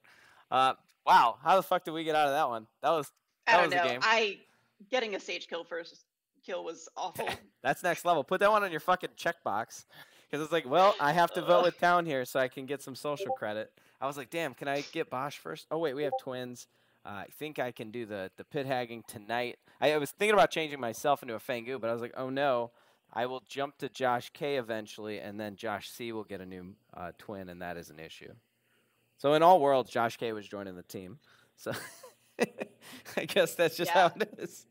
Wow, how the fuck did we get out of that one? That was I don't the know. game. Getting a sage kill was awful. That's next level. Put that one on your fucking checkbox. Because it's like, well, I have to vote with Town here so I can get some social credit. I was like, damn, can I get Bosch first? Oh, wait, we have twins. I think I can do the pit hagging tonight. I was thinking about changing myself into a Fangu, but I was like, oh no. I will jump to Josh K eventually, and then Josh C will get a new twin, and that is an issue. So in all worlds, Josh K was joining the team. So I guess that's just how it is.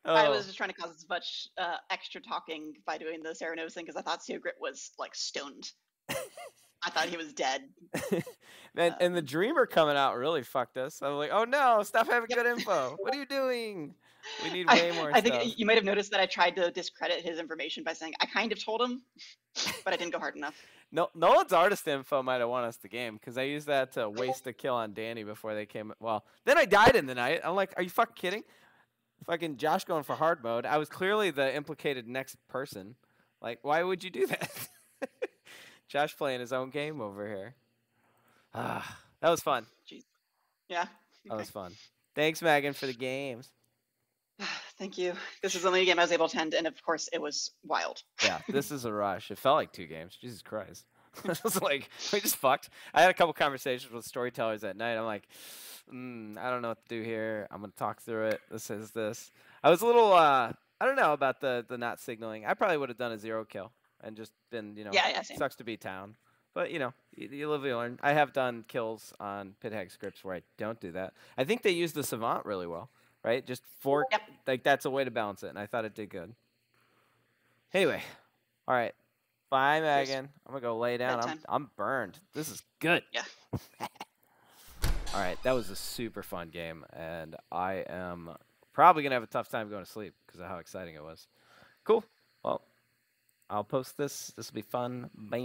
I was just trying to cause as much extra talking by doing the Ceranos thing because I thought CO Grit was like stoned. I thought he was dead. Man, and the Dreamer coming out really fucked us. I was like, oh no, stop having good info. What are you doing? We need way more I stuff. think you might have noticed that I tried to discredit his information by saying I kind of told him, but I didn't go hard enough. No, Nolan's artist info might have won us the game because I used that to waste a kill on Danny before they came. Well, then I died in the night. I'm like, are you fucking kidding? Fucking Josh going for hard mode. I was clearly the implicated next person. Like, why would you do that? Josh playing his own game over here. That was fun. Jeez. Yeah. That was fun. Thanks, Megan, for the games. Thank you. This is the only game I was able to attend, and of course, it was wild. Yeah, this is a rush. It felt like 2 games. Jesus Christ. It was like, we just fucked. I had a couple conversations with storytellers that night. I'm like, I don't know what to do here. I'm going to talk through it. This is this. I was a little, I don't know about the not signaling. I probably would have done a 0 kill and just been, same. sucks to be Town. But, you live, you learn. I have done kills on pit hag scripts where I don't do that. I think they use the Savant really well, right? Just fork, like that's a way to balance it, and I thought it did good. Anyway, all right. Bye, Megan. I'm going to go lay down. I'm burned. This is good. Yeah. All right, that was a super fun game, and I am probably going to have a tough time going to sleep because of how exciting it was. Cool. Well, I'll post this. This will be fun. Bye.